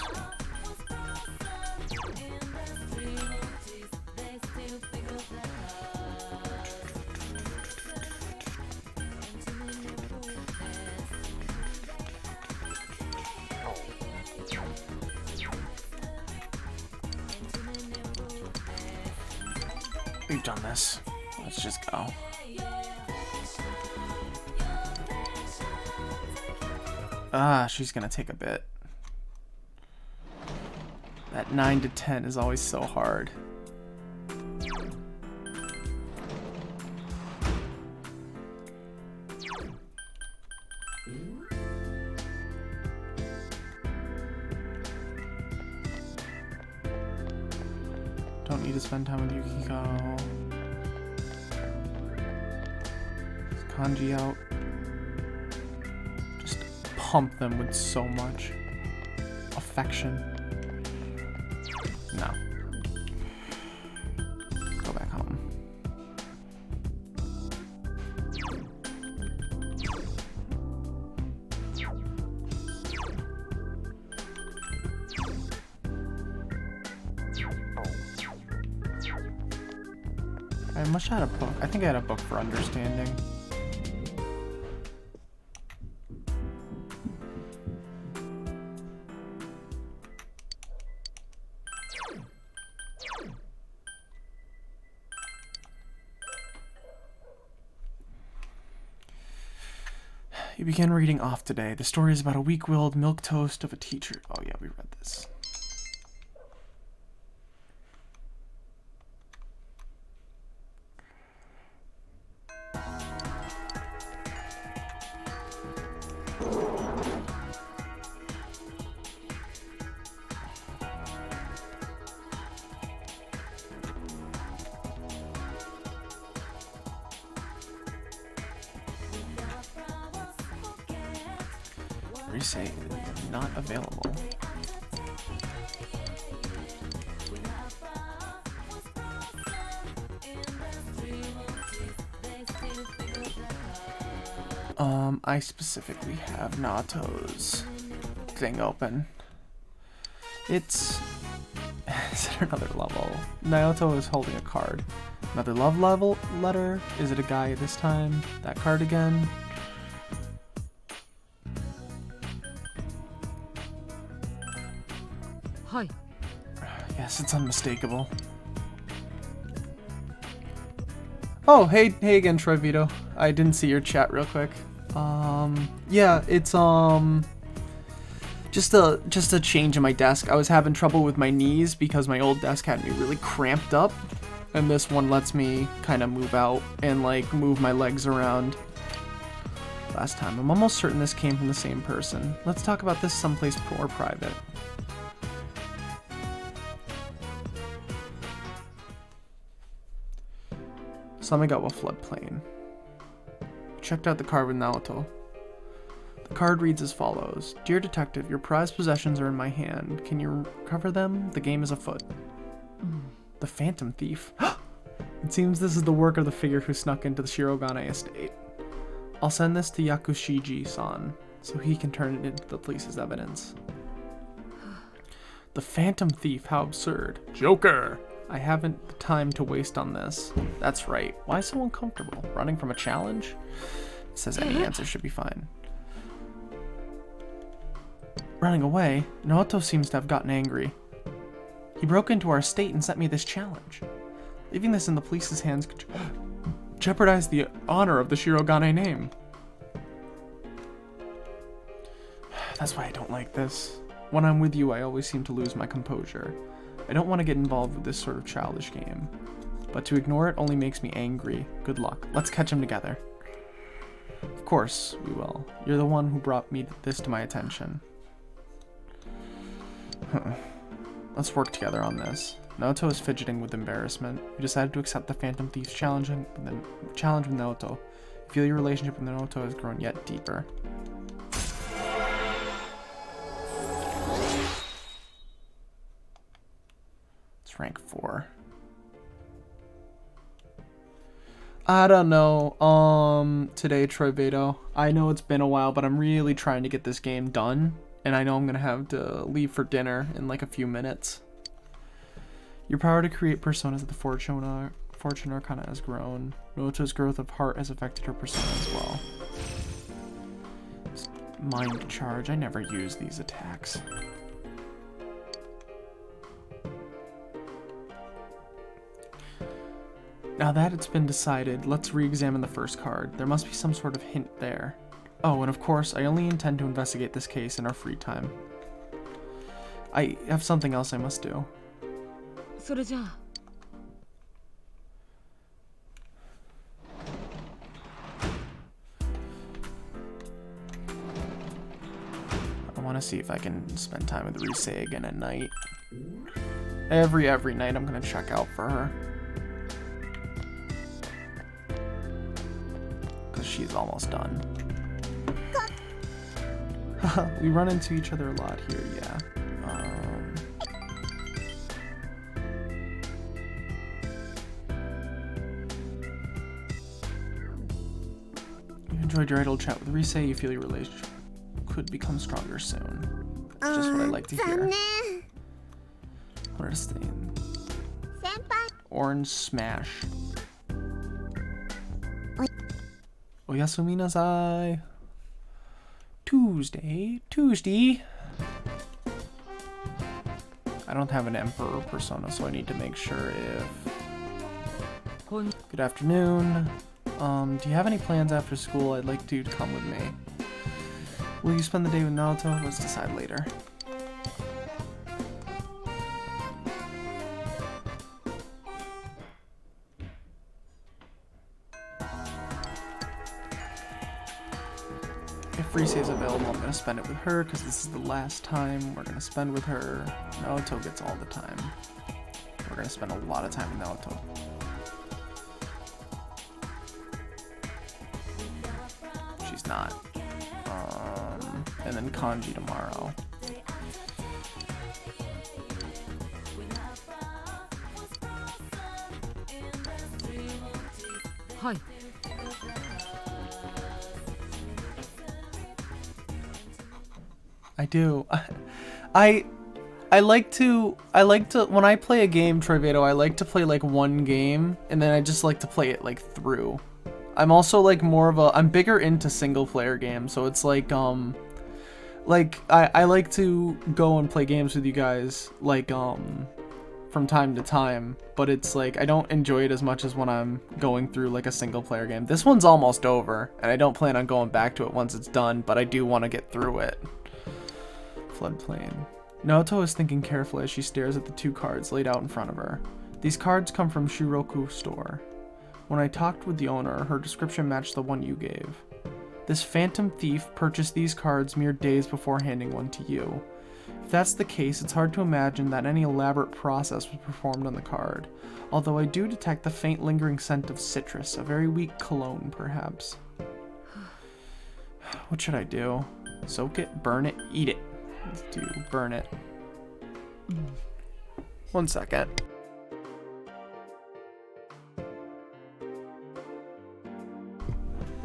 We've done this. Let's just go. Ah, she's gonna take a bit. That 9 to 10 is always so hard. Don't need to spend time with Yukiko. Is Kanji out? Just pump them with so much affection. No. Go back home. I must have had a book. I think I had a book for understanding. You began reading off today. The story is about a weak-willed milquetoast of a teacher. Oh yeah, we read this. Rise is not available. I specifically have Nato's thing open. It's... Is it another level? Naoto is holding a card. Another love level letter? Is it a guy this time? That card again? Hi. Yes, it's unmistakable. Oh, hey again, Troy Vito. I didn't see your chat real quick. Yeah, it's just a change in my desk. I was having trouble with my knees because my old desk had me really cramped up, and this one lets me kind of move out and like move my legs around. Last time, I'm almost certain this came from the same person. Let's talk about this someplace more private. Samigawa floodplain. Checked out the card with Naoto. The card reads as follows. Dear detective, your prized possessions are in my hand. Can you recover them? The game is afoot. The Phantom Thief. It seems this is the work of the figure who snuck into the Shirogane estate. I'll send this to Yakushiji-san, so he can turn it into the police's evidence. The Phantom Thief, how absurd. Joker! I haven't the time to waste on this. That's right. Why so uncomfortable? Running from a challenge? It says any answer should be fine. Running away, Naoto seems to have gotten angry. He broke into our estate and sent me this challenge. Leaving this in the police's hands could jeopardize the honor of the Shirogane name. That's why I don't like this. When I'm with you, I always seem to lose my composure. I don't want to get involved with this sort of childish game. But to ignore it only makes me angry. Good luck. Let's catch him together. Of course, we will. You're the one who brought this to my attention. Let's work together on this. Naoto is fidgeting with embarrassment. You decided to accept the Phantom Thief's challenge with Naoto. You feel your relationship with Naoto has grown yet deeper. It's rank 4. I don't know. Today, Troy Vito. I know it's been a while, but I'm really trying to get this game done. And I know I'm gonna have to leave for dinner in like a few minutes. Your power to create personas of the Fortune Arcana has grown. Naoto's growth of heart has affected her persona as well. Mind charge. I never use these attacks. Now that it's been decided, let's re-examine the first card. There must be some sort of hint there. Oh, and of course, I only intend to investigate this case in our free time. I have something else I must do. それじゃあ I want to see if I can spend time with Rise again at night. Every night I'm gonna check out for her. Cause she's almost done. We run into each other a lot here, yeah. You enjoyed your idle chat with Rise. You feel your relationship could become stronger soon. That's just what I like to hear. What is the name? Orange Smash. Oyasumi nasai. Tuesday. I don't have an Emperor persona, so I need to make sure if... Good afternoon. Do you have any plans after school? I'd like you to come with me. Will you spend the day with Naoto? Let's decide later. If Rise is available, I'm going to spend it with her because this is the last time we're going to spend with her. Naoto gets all the time. We're going to spend a lot of time with Naoto. She's not. And then Kanji tomorrow. Hi. I do. I like to when I play a game, Troy Vito, I like to play like one game and then I just like to play it like through. I'm also like I'm bigger into single player games, so it's like I like to go and play games with you guys like from time to time, but it's like I don't enjoy it as much as when I'm going through like a single player game. This one's almost over, and I don't plan on going back to it once it's done, but I do want to get through it. Floodplain. Naoto is thinking carefully as she stares at the 2 cards laid out in front of her. These cards come from Shiroku store. When I talked with the owner, her description matched the one you gave. This phantom thief purchased these cards mere days before handing one to you. If that's the case, it's hard to imagine that any elaborate process was performed on the card, although I do detect the faint lingering scent of citrus, a very weak cologne perhaps. What should I do? Soak it, burn it, eat it. Let's do burn it. 1 second.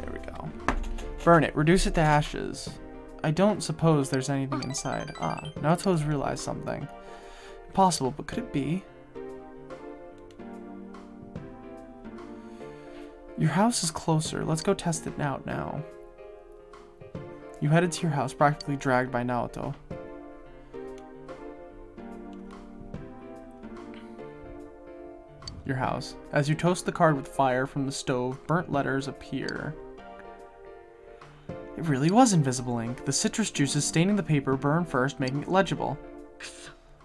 There we go. Burn it, reduce it to ashes. I don't suppose there's anything inside. Ah, Naoto's realized something. Impossible, but could it be? Your house is closer. Let's go test it out now. You headed to your house, practically dragged by Naoto. Your house. As you toast the card with fire from the stove, burnt letters appear. It really was invisible ink. The citrus juices staining the paper burn first, making it legible.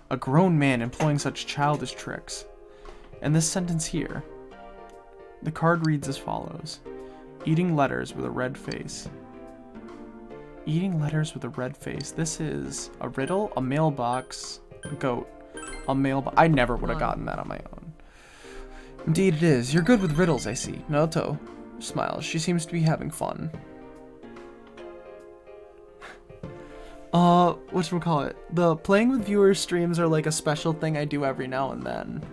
A grown man employing such childish tricks. And this sentence here. The card reads as follows. Eating letters with a red face. Eating letters with a red face. This is a riddle, a mailbox, a goat, a mailbox. I never would have gotten that on my own. Indeed it is. You're good with riddles, I see. Naoto smiles. She seems to be having fun. Whatchamacallit? The playing with viewers streams are like a special thing I do every now and then.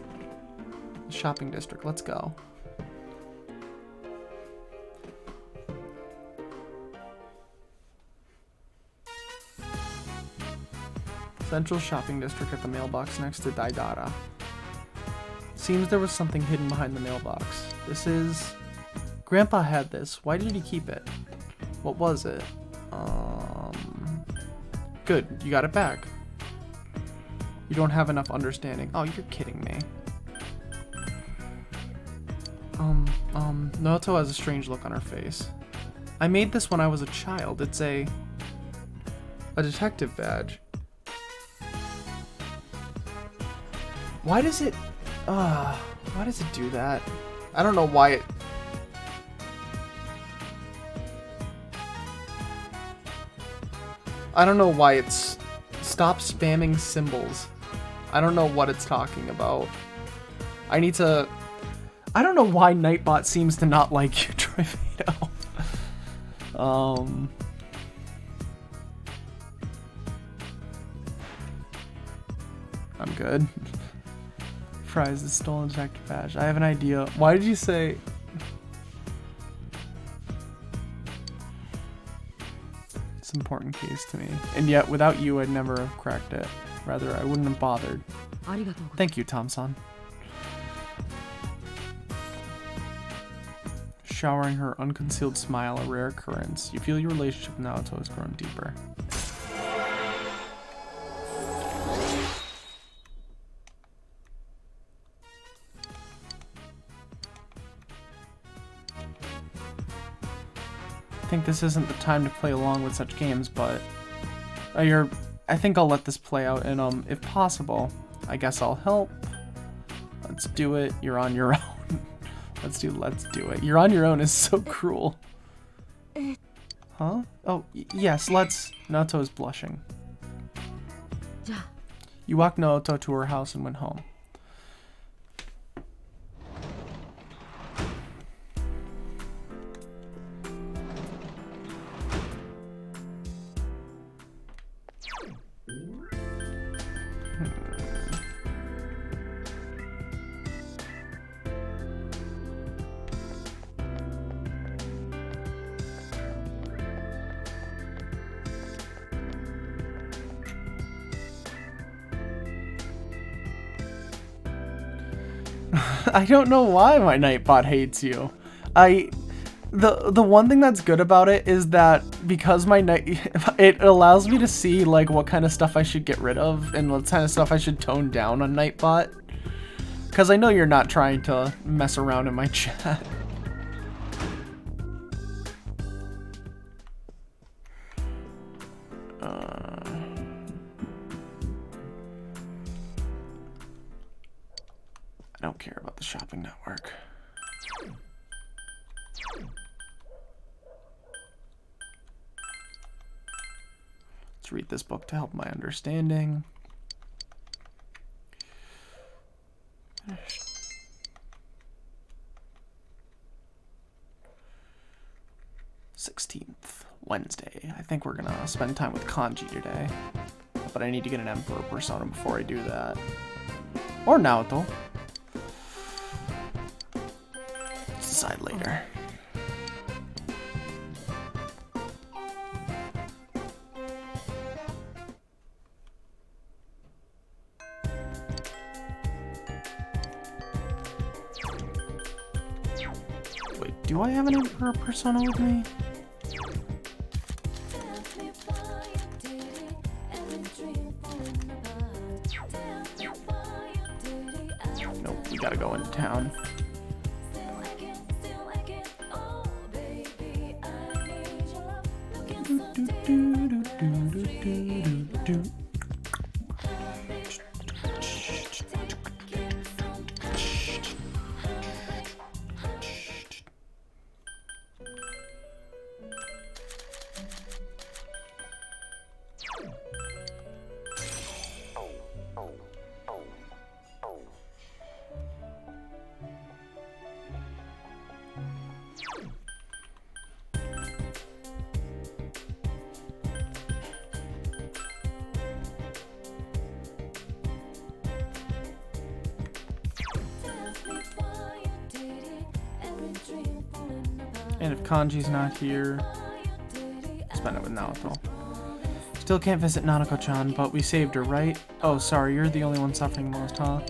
Shopping district, let's go. Central shopping district at the mailbox next to Daidara. Seems there was something hidden behind the mailbox. This is... Grandpa had this. Why did he keep it? What was it? Good, you got it back. You don't have enough understanding. Oh, you're kidding me. Naoto has a strange look on her face. I made this when I was a child. It's a detective badge. Why does it do that? I don't know why it... I don't know why it's... Stop spamming symbols. I don't know what it's talking about. I need to... I don't know why Nightbot seems to not like you, Trivado. I'm good. Prize the stolen detective badge. I have an idea. Why did you say... It's an important case to me. And yet, without you, I'd never have cracked it. Rather, I wouldn't have bothered. Thank you, Tom-san. Showering her unconcealed smile, a rare occurrence. You feel your relationship with Naoto has grown deeper. I think this isn't the time to play along with such games, but I think I'll let this play out, and if possible, I guess I'll help. Let's do it. You're on your own. Let's do it. You're on your own is so cruel. Huh? Oh, yes, let's... Naoto is blushing. You walked Naoto to her house and went home. I don't know why my Nightbot hates you. The one thing that's good about it is that because it allows me to see like what kind of stuff I should get rid of and what kind of stuff I should tone down on Nightbot. Because I know you're not trying to mess around in my chat. I don't care about the shopping network. Let's read this book to help my understanding. 16th, Wednesday. I think we're gonna spend time with Kanji today. But I need to get an Emperor persona before I do that. Or Naoto. Let's decide later. Wait, do I have an Emperor persona with me? Nope, we gotta go into town. And if Kanji's not here, spend it with Naoto. Still can't visit Nanako-chan, but we saved her, right? Oh, sorry, you're the only one suffering most, huh?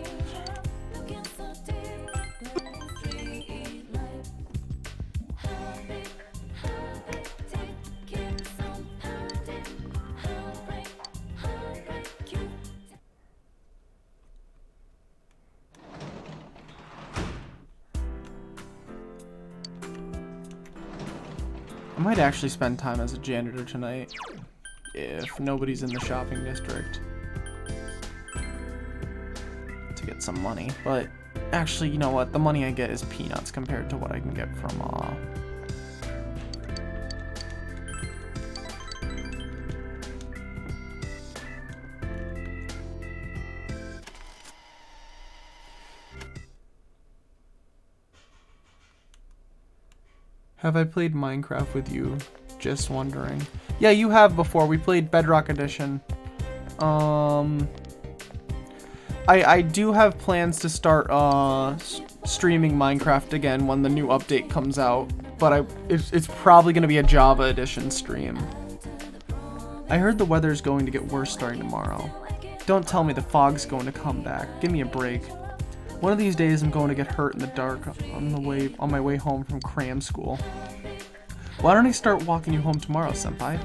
I might actually spend time as a janitor tonight, if nobody's in the shopping district, to get some money. But actually, you know what? The money I get is peanuts compared to what I can get from, Have I played Minecraft with you? Just wondering. Yeah, you have before. We played Bedrock Edition. I do have plans to start streaming Minecraft again when the new update comes out, but it's probably going to be a Java Edition stream. I heard the weather's going to get worse starting tomorrow. Don't tell me the fog's going to come back. Give me a break. One of these days I'm going to get hurt in the dark on my way home from cram school. Why don't I start walking you home tomorrow, senpai?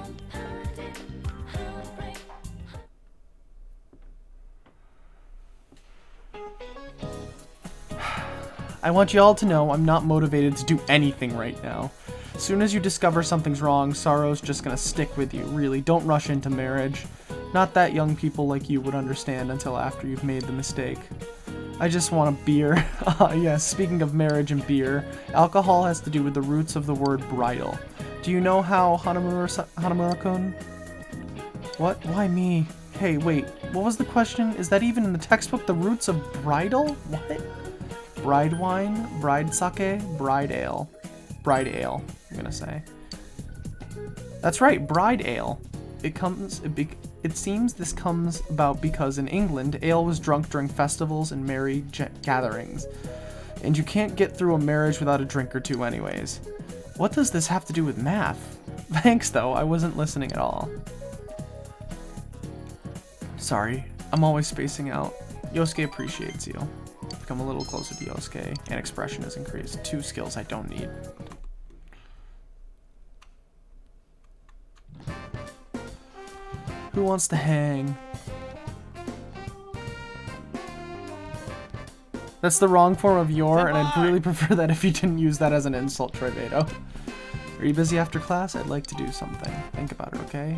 I want you all to know I'm not motivated to do anything right now. As soon as you discover something's wrong, sorrow's just gonna stick with you. Really, don't rush into marriage. Not that young people like you would understand until after you've made the mistake. I just want a beer. Yes, speaking of marriage and beer, alcohol has to do with the roots of the word bridal. Do you know how Hanamura-kun? What? Why me? Hey, wait, what was the question? Is that even in the textbook, the roots of bridal? What? Bride wine, bride sake, bride ale. Bride ale, I'm gonna say. That's right, bride ale. It seems this comes about because in England, ale was drunk during festivals and merry gatherings. And you can't get through a marriage without a drink or two anyways. What does this have to do with math? Thanks though, I wasn't listening at all. Sorry, I'm always spacing out. Yosuke appreciates you. Become a little closer to Yosuke, and expression has increased. 2 skills I don't need. Who wants to hang? That's the wrong form of your, and I'd really prefer that if you didn't use that as an insult, Trivedo. Are you busy after class? I'd like to do something. Think about it, okay?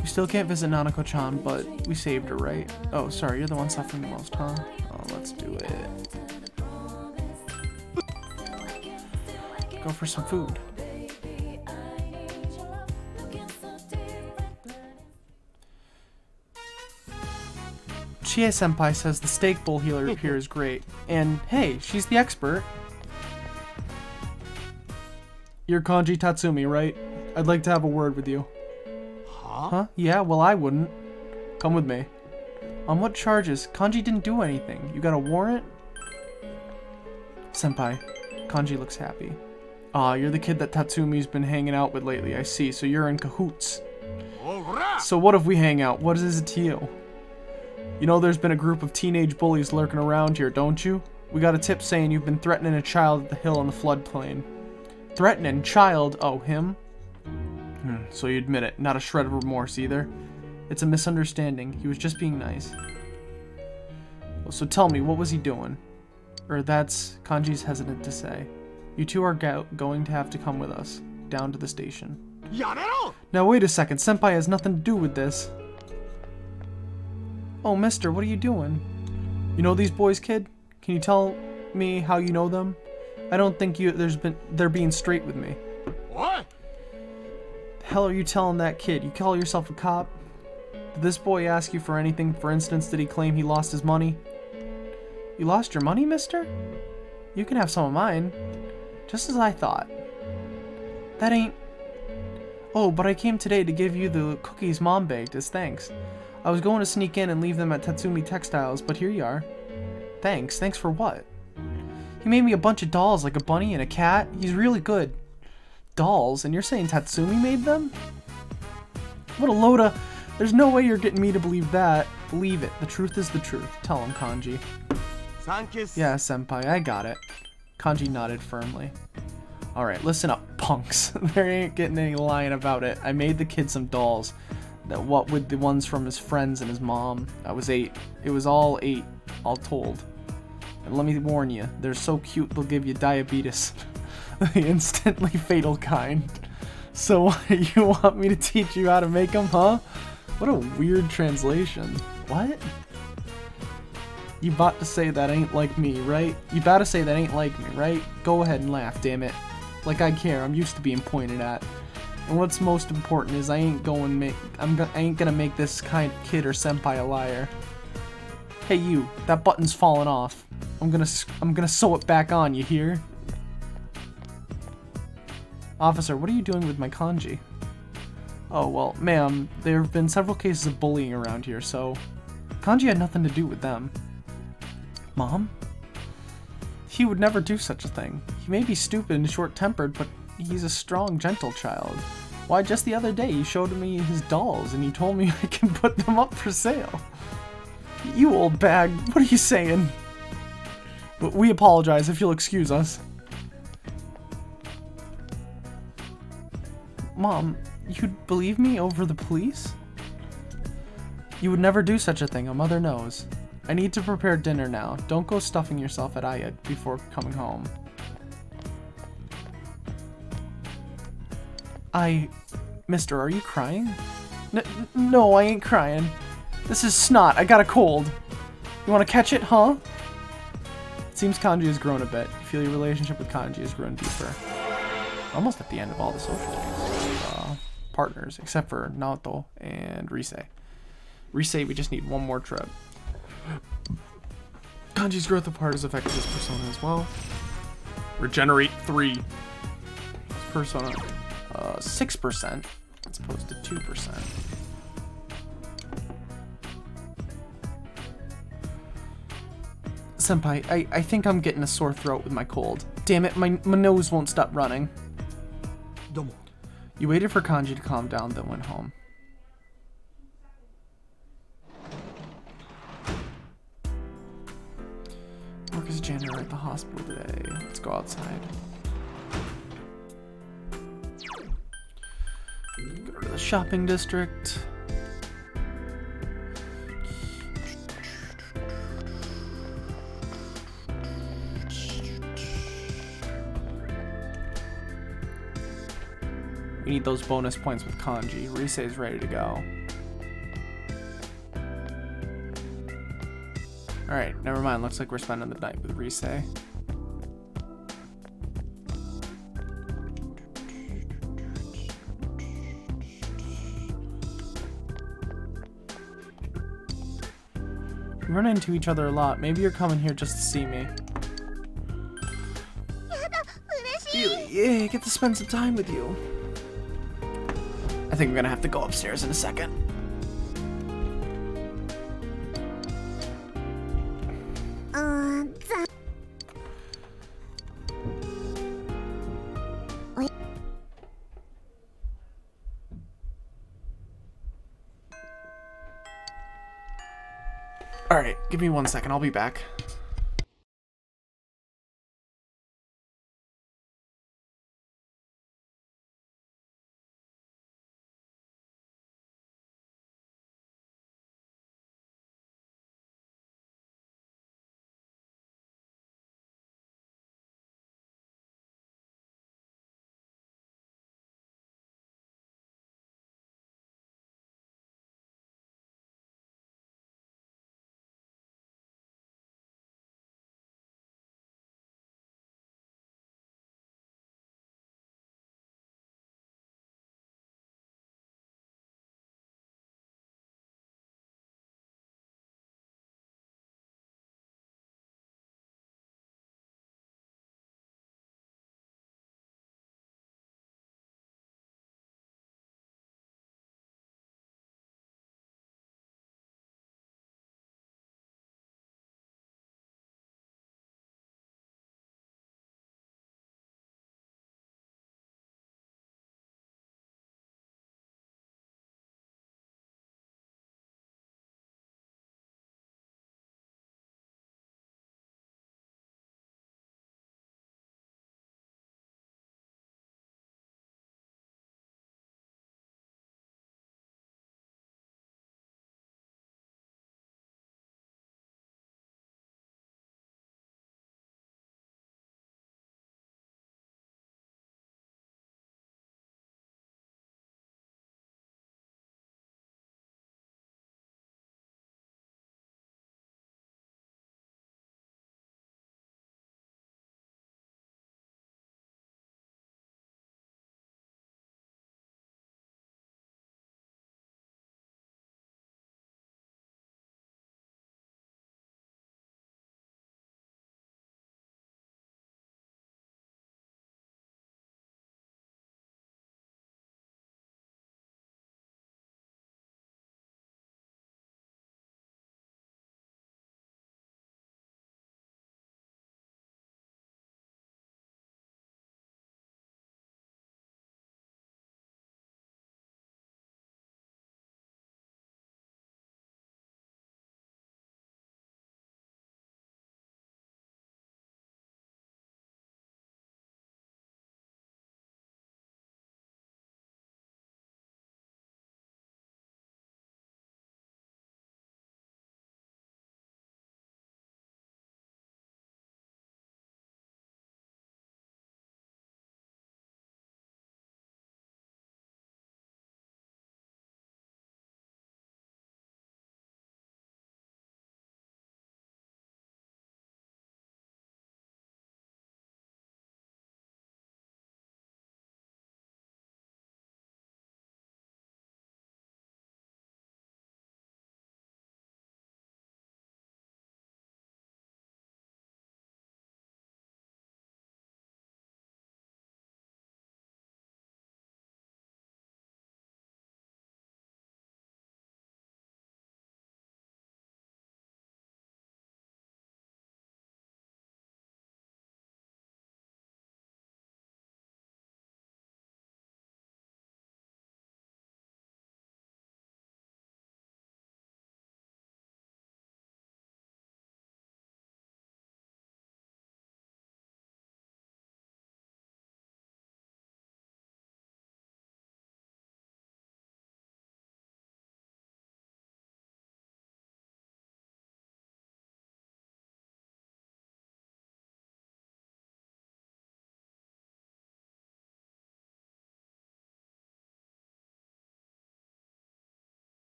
We still can't visit Nanako-chan, but we saved her, right? Oh, sorry, you're the one suffering the most, huh? Oh, let's do it. Go for some food. Chie-senpai says the steak bowl healer here is great. And hey, she's the expert. You're Kanji Tatsumi, right? I'd like to have a word with you. Huh? Yeah, well I wouldn't. Come with me. On what charges? Kanji didn't do anything. You got a warrant? Senpai. Kanji looks happy. Ah, you're the kid that Tatsumi's been hanging out with lately, I see. So you're in cahoots. So what if we hang out? What is it to you? You know there's been a group of teenage bullies lurking around here, don't you? We got a tip saying you've been threatening a child at the hill on the floodplain. Threatening? Child? Oh, him? So you admit it. Not a shred of remorse either. It's a misunderstanding. He was just being nice. Well, so tell me, what was he doing? Or that's... Kanji's hesitant to say. You two are going to have to come with us. Down to the station. Now wait a second. Senpai has nothing to do with this. Oh, mister, what are you doing? You know these boys, kid? Can you tell me how you know them? I don't think they're being straight with me. What? The hell are you telling that kid? You call yourself a cop? Did this boy ask you for anything? For instance, did he claim he lost his money? You lost your money, mister? You can have some of mine. Just as I thought. That ain't... Oh, but I came today to give you the cookies Mom baked as thanks. I was going to sneak in and leave them at Tatsumi Textiles, but here you are. Thanks. Thanks for what? He made me a bunch of dolls, like a bunny and a cat. He's really good. Dolls? And you're saying Tatsumi made them? What a load of... There's no way you're getting me to believe that. Believe it. The truth is the truth. Tell him, Kanji. Yeah, senpai, I got it. Kanji nodded firmly. Alright, listen up, punks. There ain't getting any lying about it. I made the kid some dolls. What with the ones from his friends and his mom. I was 8. It was all 8, all told. And let me warn you, they're so cute they'll give you diabetes. The instantly fatal kind. So you want me to teach you how to make them, huh? What a weird translation. What? You about to say that ain't like me, right? You about to say that ain't like me, right? Go ahead and laugh, damn it. Like I care, I'm used to being pointed at. And what's most important is I ain't gonna make this kind of kid or senpai a liar. Hey you, that button's falling off. I'm gonna sew it back on, you hear? Officer, what are you doing with my kanji? Oh, well, ma'am, there have been several cases of bullying around here, so... Kanji had nothing to do with them. Mom? He would never do such a thing. He may be stupid and short-tempered, but he's a strong, gentle child. Why, just the other day, he showed me his dolls, and he told me I can put them up for sale. You old bag, what are you saying? But we apologize, if you'll excuse us. Mom, you'd believe me over the police? You would never do such a thing, a mother knows. I need to prepare dinner now. Don't go stuffing yourself at Ayat before coming home. Mister, are you crying? No, I ain't crying. This is snot. I got a cold. You want to catch it, huh? It seems Kanji has grown a bit. You feel your relationship with Kanji has grown deeper. Almost at the end of all the social partners, except for Naoto and Rise. Rise, we just need one more trip. Kanji's growth apart has affected his persona as well. Regenerate 3. His persona 6% as opposed to 2%. Senpai, I think I'm getting a sore throat with my cold. Damn it, my nose won't stop running. Domo. You waited for Kanji to calm down, then went home. work as a janitor at the hospital today. Let's go outside. Go to the shopping district. We need those bonus points with Kanji. Rise is ready to go. Alright, never mind. Looks like we're spending the night with Rise. We run into each other a lot. Maybe you're coming here just to see me. やだ嬉しい Really? Yeah, I get to spend some time with you. I think I'm gonna have to go upstairs in a second. Alright, give me 1 second, I'll be back.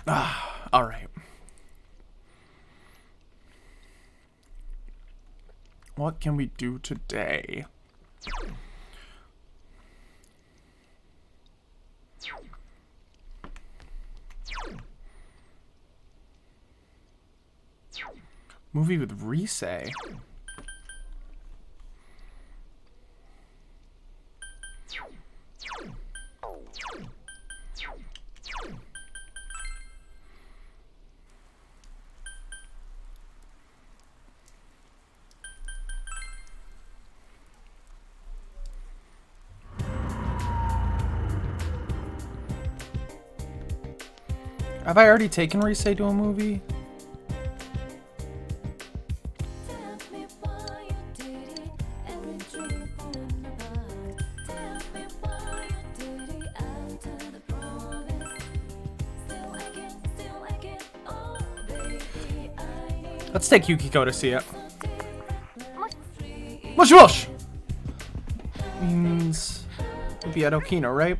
All right. What can we do today? Movie with Rise. Have I already taken Rise to a movie? Let's take Yukiko to see it. Mush mush! Means we'll be at Okina, right?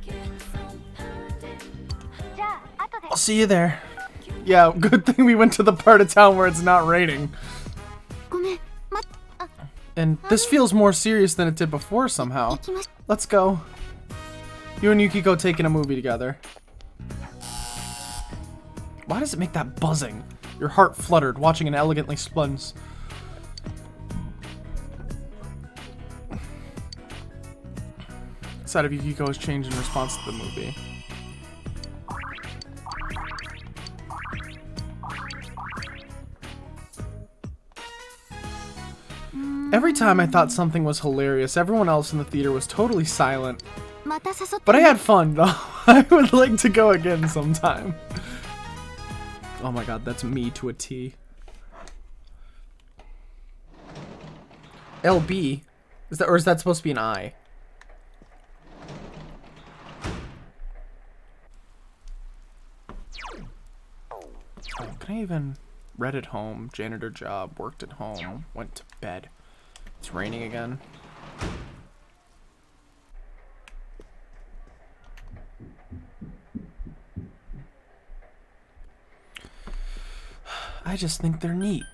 I'll see you there. Yeah, good thing we went to the part of town where it's not raining. And this feels more serious than it did before somehow. Let's go. You and Yukiko taking a movie together. Why does it make that buzzing? Your heart fluttered watching an elegantly spun. Side of Yukiko has changed in response to the movie. Every time I thought something was hilarious, everyone else in the theater was totally silent. But I had fun, though. I would like to go again sometime. Oh my god, that's me to a T. LB? Is that supposed to be an I? Oh, can I even... Read at home, janitor job, worked at home, went to bed. It's raining again. I just think they're neat.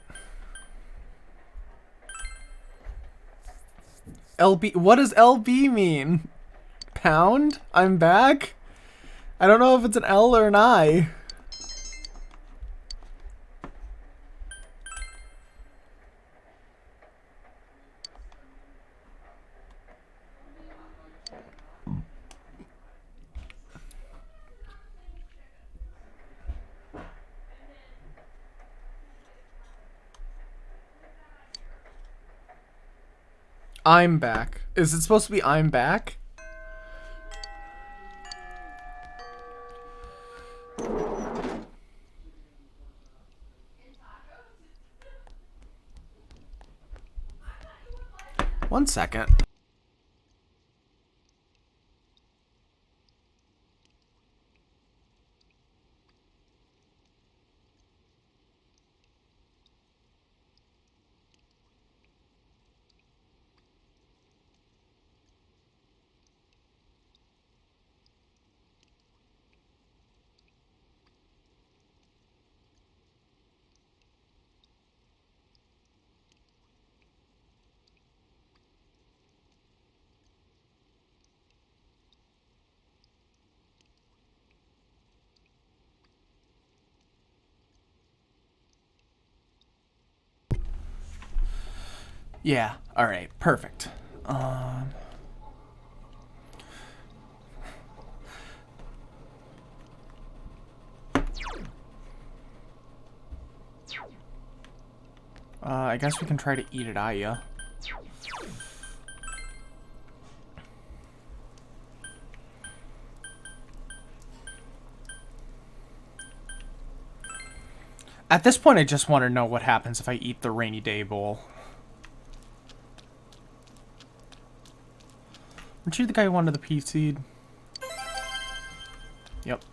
LB, what does LB mean? Pound? I'm back? I don't know if it's an L or an I. I'm back. Is it supposed to be I'm back? One second. Yeah, alright, perfect. I guess we can try to eat at Aya. At this point, I just want to know what happens if I eat the rainy day bowl. Aren't you the guy who wanted the pea seed? Yep.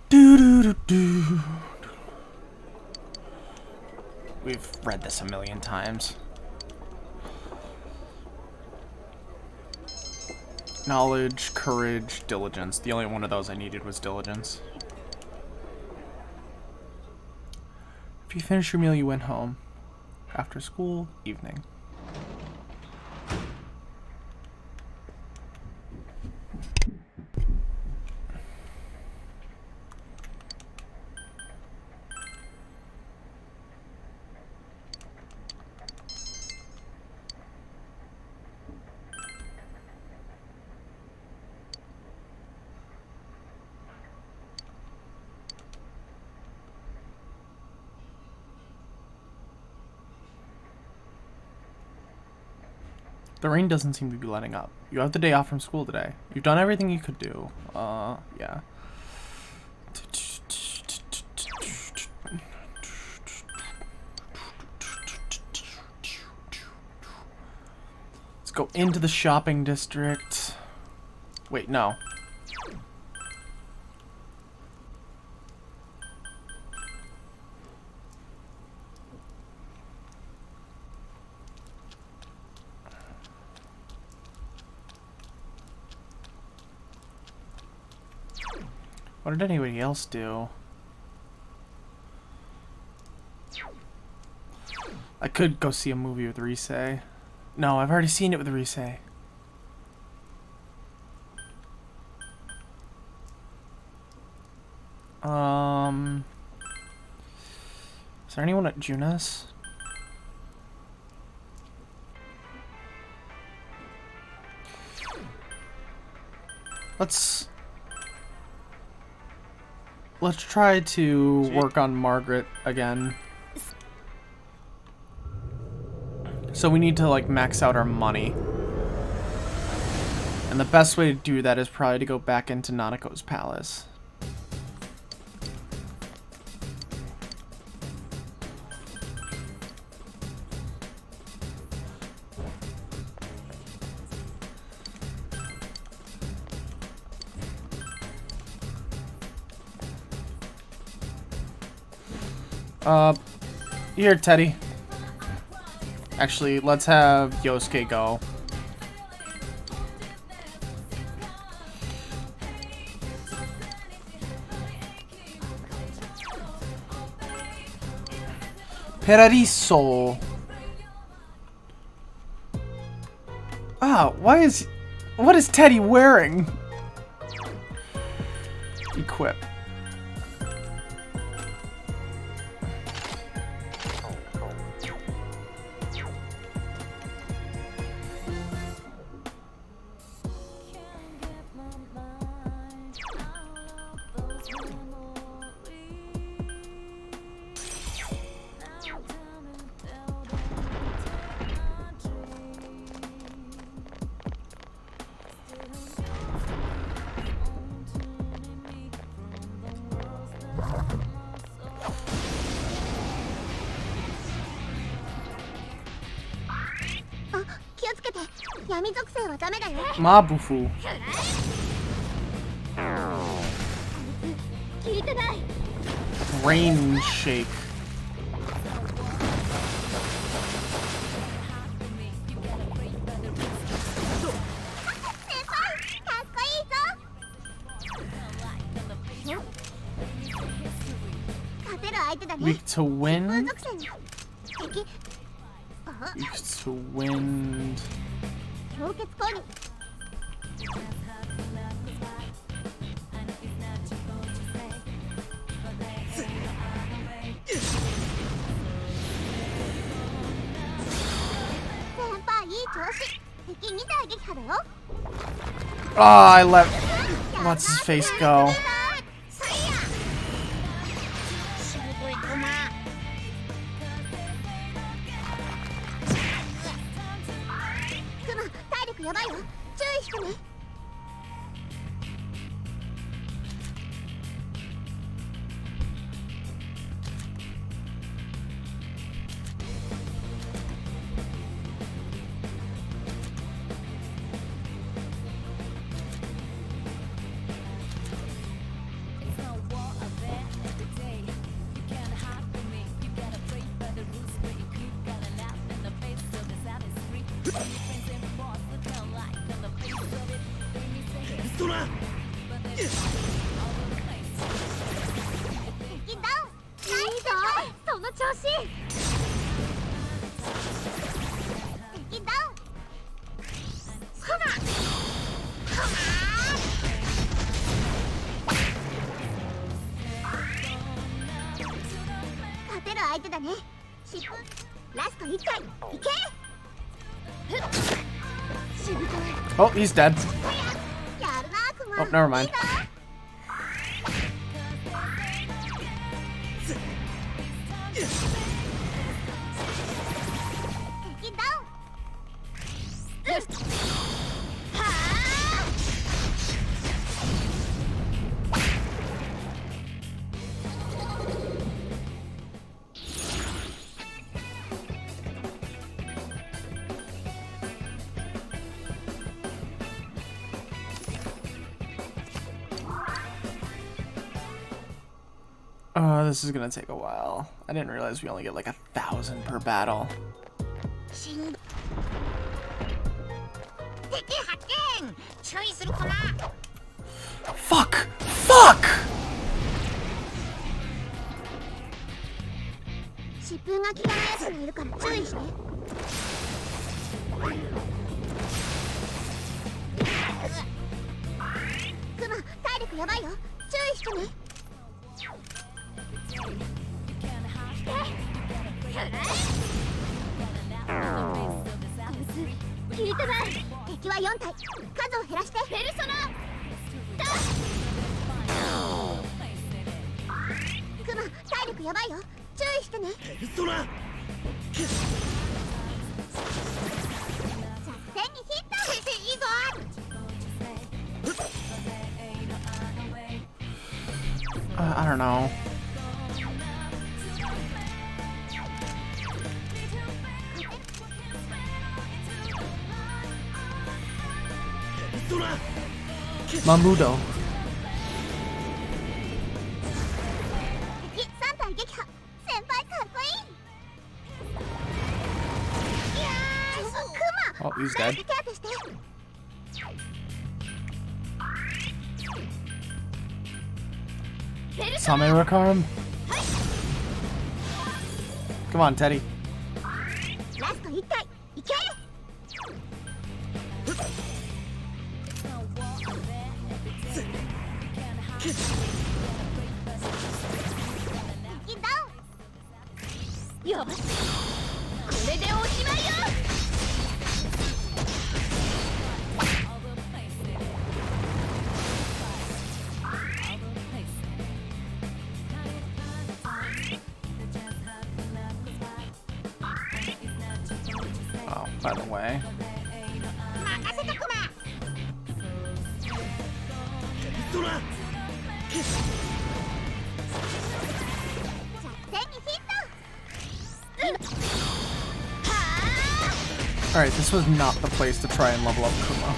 Do do do do. We've read this a million times. Knowledge, courage, diligence. The only one of those I needed was diligence. If you finish your meal, you went home. After school, evening. The rain doesn't seem to be letting up. You have the day off from school today. You've done everything you could do. Yeah. Let's go into the shopping district. Wait, no. What did anybody else do? I could go see a movie with Rise. No, I've already seen it with Rise. Is there anyone at Junas? Let's try to work on Margaret again. So we need to like max out our money. And the best way to do that is probably to go back into Nanako's palace. Here, Teddy. Actually, let's have Yosuke go. Paradiso. Ah, what is Teddy wearing? Equip. Mabufu. Rain shake. Weak to wind. Weak to wind. Ah, I let what's his face go. 調子。敵ダウン。そら勝てる相手だね。疾風ラスト1回いけ。しぶとい。 Oh, he's dead. やるなクマ。 Oh, never mind. いいぞ。敵ダウン。はあ。This is gonna take a while. I didn't realize we only get like 1,000 per battle. 敵発見。注意するコマ。 Fuck! Fuck! 疾風が嫌いなやつがいるから注意して。クマ体力やばいよ。注意してね。効いてない。敵は4体。数を減らして。ペルソナクマ体力やばいよ。注意してね。ペルソナ。作戦にヒット。先生いいぞ。 I don't know. Mamudo. 敵3体撃破。先輩かっこいい。いやークマ。 Oh, he's 誰 dead. かキャーとして。 Samerakam. Come on, Teddy. ラスト1体いけ。敵ダウン。よしこれでおしまいよ。 Oh, by the way. 任せとクマ。ドラ。作戦にヒット。 Alright, this was not the place to try and level up Kuma.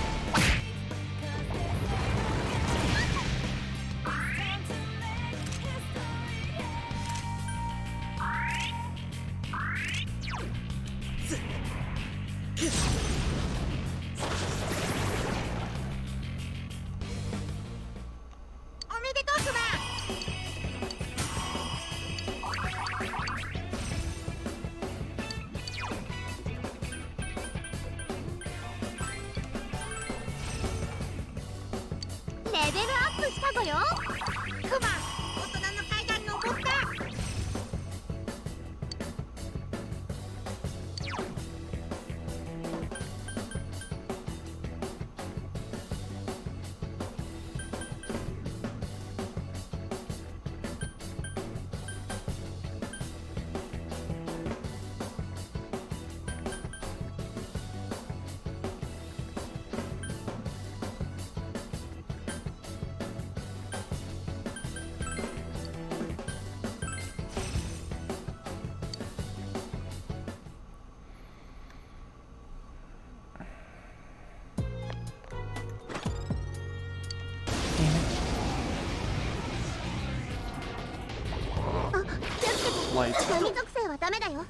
Light. 鬼属性はダメだよ。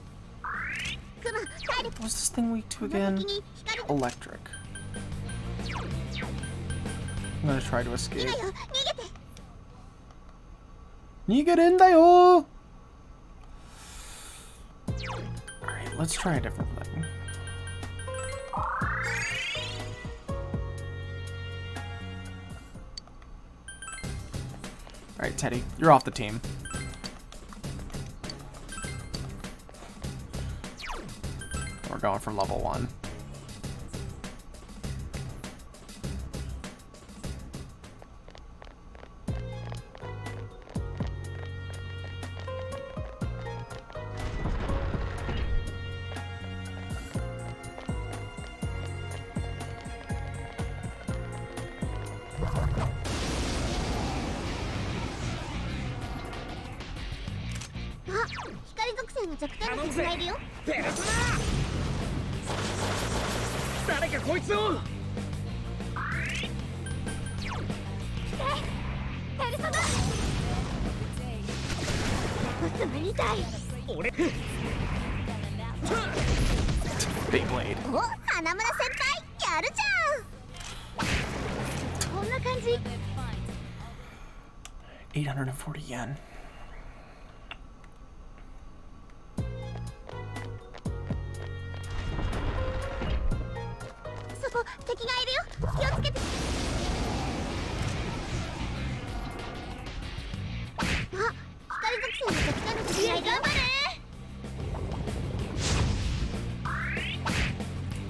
クマ体力。 What's this thing weak to again? 敵に光。 Electric. I'm gonna try to escape. 今よ逃げて。 Nigerendayo! let's try a different thing. Alright, Teddy, you're off the team. We're going for level 1. Beyblade. お、花村先輩やるじゃん。こんな感じ。 840 yen. そこ敵がいるよ。気をつけて。あ、光属性の敵対の敵がいるよ。頑張れ。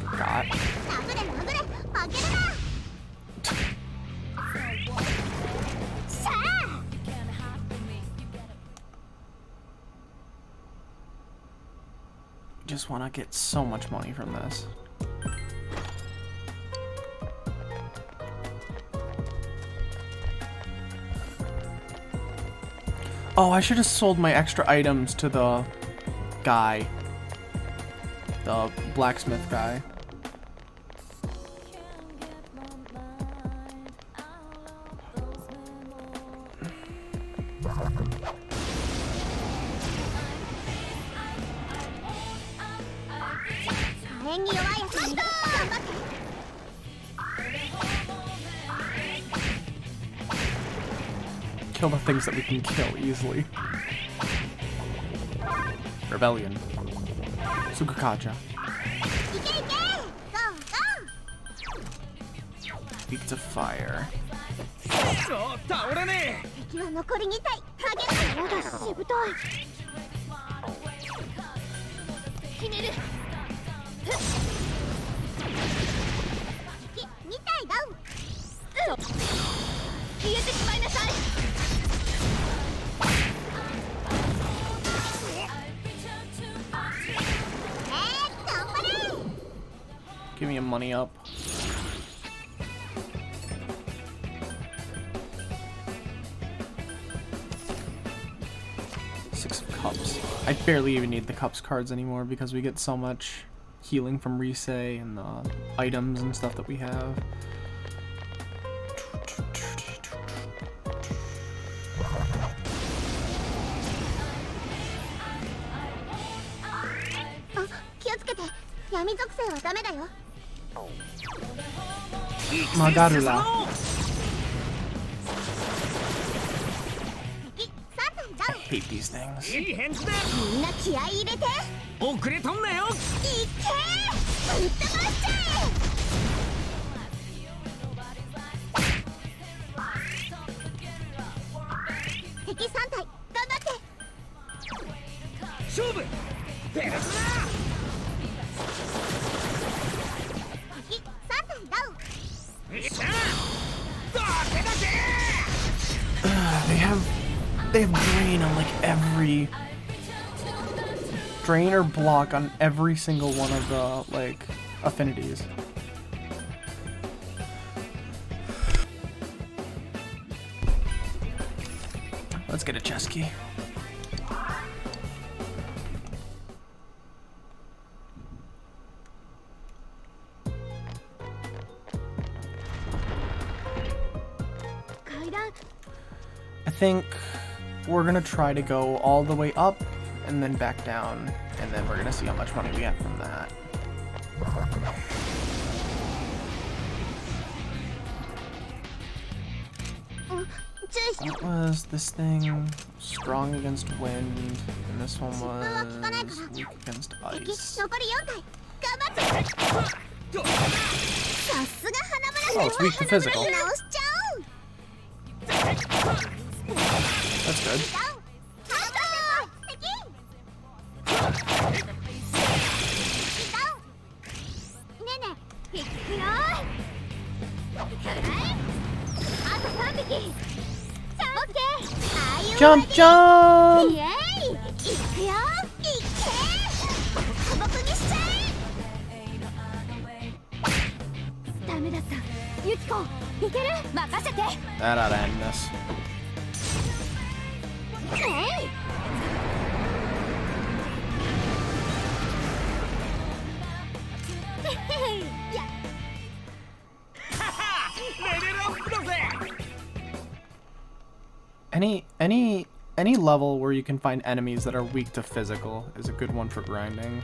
Forgot. 殴れ殴れ、負けるな。さあ。 Just want to get so much money from this. Oh, I should have sold my extra items to the guy. The blacksmith guy. Kill the things that we can kill easily. Rebellion. Sukakaja. Beats of fire. 倒れねえ。敵は残り2体。影のようだしぶとい。ひねる。敵2体ダウン。消えてしまいなさい。頑張れ。 Give me a money up. Cups. I barely even need the cups cards anymore because we get so much healing from Rise and the items and stuff that we have. Magarula. I hate these things. いい返事だ。みんな気合い入れて。遅れとんなよ。いってー。ぶっ飛ばしちゃえ。敵3体頑張って。勝負。ペルソナ。敵3体ダウン。いっしゃ。どけだけ。They have drain on like every drain or block on every single one of the like affinities. Let's get a chest key. I think we're gonna try to go all the way up and then back down, and then we're gonna see how much money we get from that. 注意し What was this thing? Strong against wind, and this one was weak against 敵 ice. 残り4体頑張ってさすが花村 Oh, it's weak to physical. 直しちゃおう That's good. ダウン花村先輩敵ダウンねえねえいくよあと3匹オッケー Jump, jump! イエーイいくよいけボコボコにしちゃえダメだったユキコいける任せて That ought to end this. えいやレベルアップだぜ Any level where you can find enemies that are weak to physical is a good one for grinding.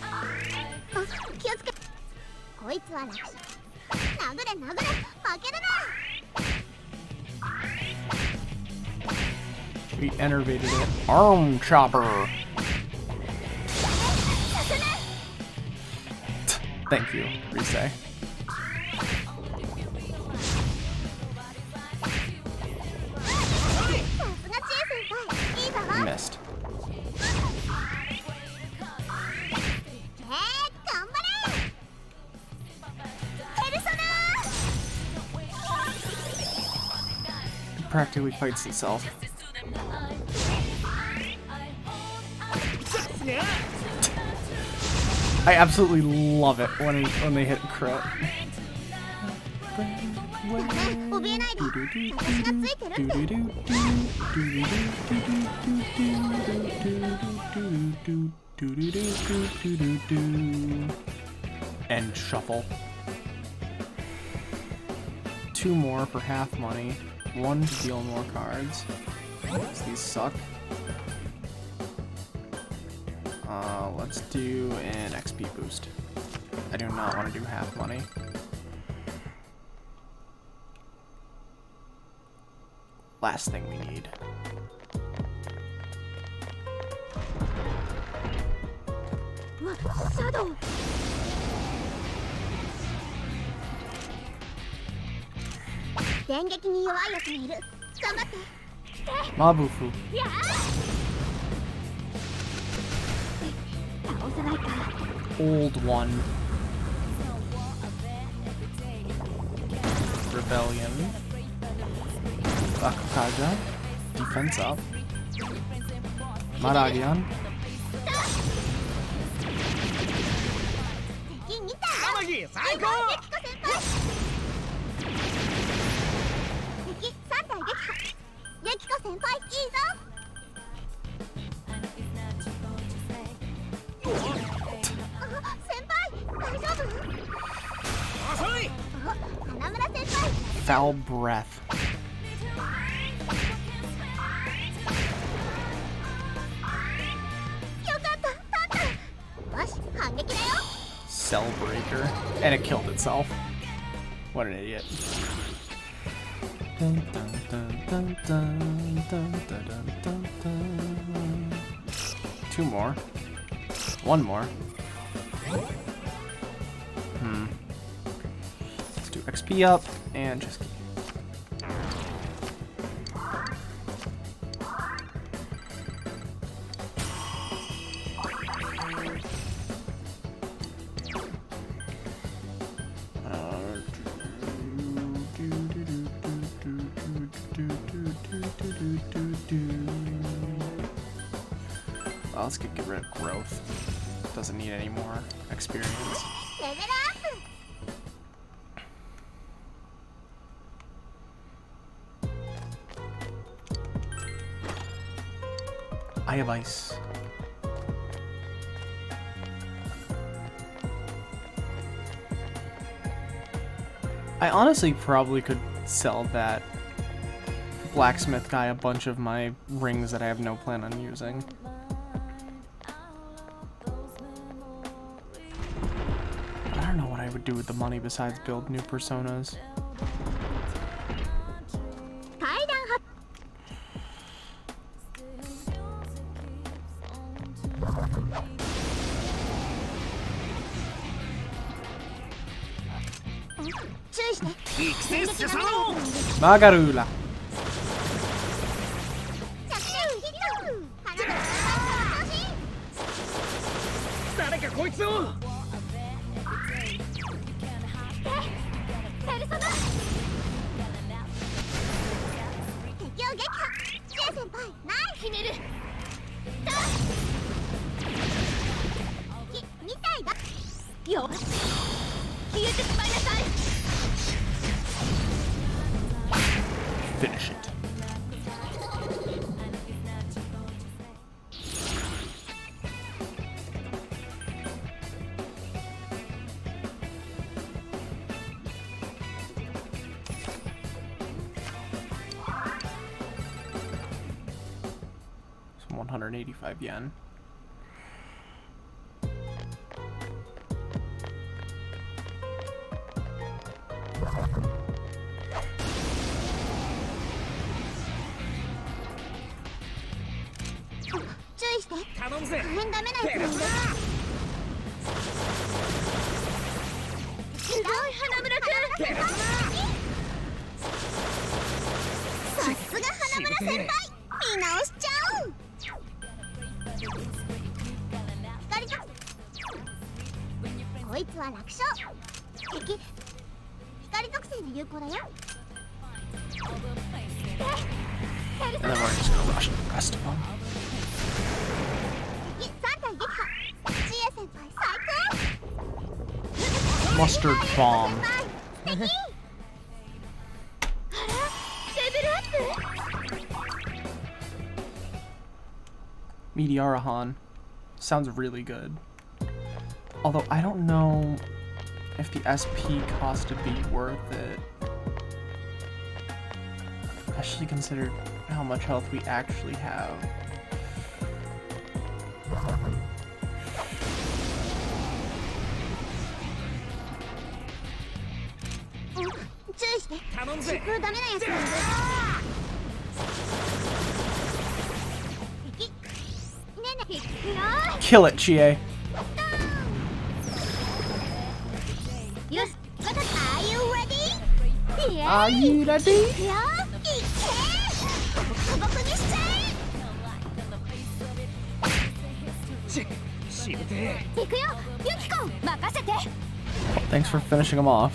あ気をつけこいつは楽勝殴れ殴れ負けるな We enervated it. Arm chopper. Thank you, Risei. さすが知恵先輩いいぞ Missed. 頑張れペルソナ It practically fights itself. I absolutely love it when they hit crit. 怯えないで私がついてるって And shuffle. 2 more for half money. 1 to deal more cards. These suck. Let's do an XP boost. I do not want to do half money. Last thing we need. Shadow. 電撃に弱いやつがいる頑張って Mabufu. 倒せないか Old one. Rebellion. Bakukaja. Defense up. Maragian. 敵見た天城最高ユキコ先輩敵3体撃破ユキコ先輩いいぞあ先輩大丈夫遅いあ花村先輩 Foul breath. よかった勝ったよし反撃だよ Cell breaker. And it killed itself. What an idiot. Dun, dun, dun, dun, dun, dun, dun, dun, dun, dun. 2 more. 1 more. Let's do XP up and just keep. Well, let's get rid of growth. Doesn't need any more experience. レベルアップ Eye of Ice. I honestly probably could sell that blacksmith guy a bunch of my rings that I have no plan on using. do with the money besides build new personas. 階段は注意して育成せさろう。マガルーラ。着信ヒット花が送信誰かこいつを。ペルソナ敵を撃破ジェイ先輩ナイスひねるみたいだよし消えてしまいなさい Finish it. Some 185 yen.注意して頼むぜ。大変ダメなやつなんだすごい花村くんさすが花村先輩見直しちゃう光とこいつは楽勝敵光属性の有効だよ And then we're just gonna rush the rest of them. 敵3体撃破知恵先輩最高 Mustard bomb. 素敵あらレベルアップ Meteorahan. Sounds really good. Although I don't know if the SP cost would be worth it. Especially considered how much health we actually have. Oh, 注意して頼むぜ。これダメなやつなんだ敵ねえねえいくよ Kill it, Chie. よし、わかった。Are you ready? Are you ready? いくよ、いけボコボコにしちゃしぶてえ。えいくよ、ユキコ任せて Thanks for finishing him off.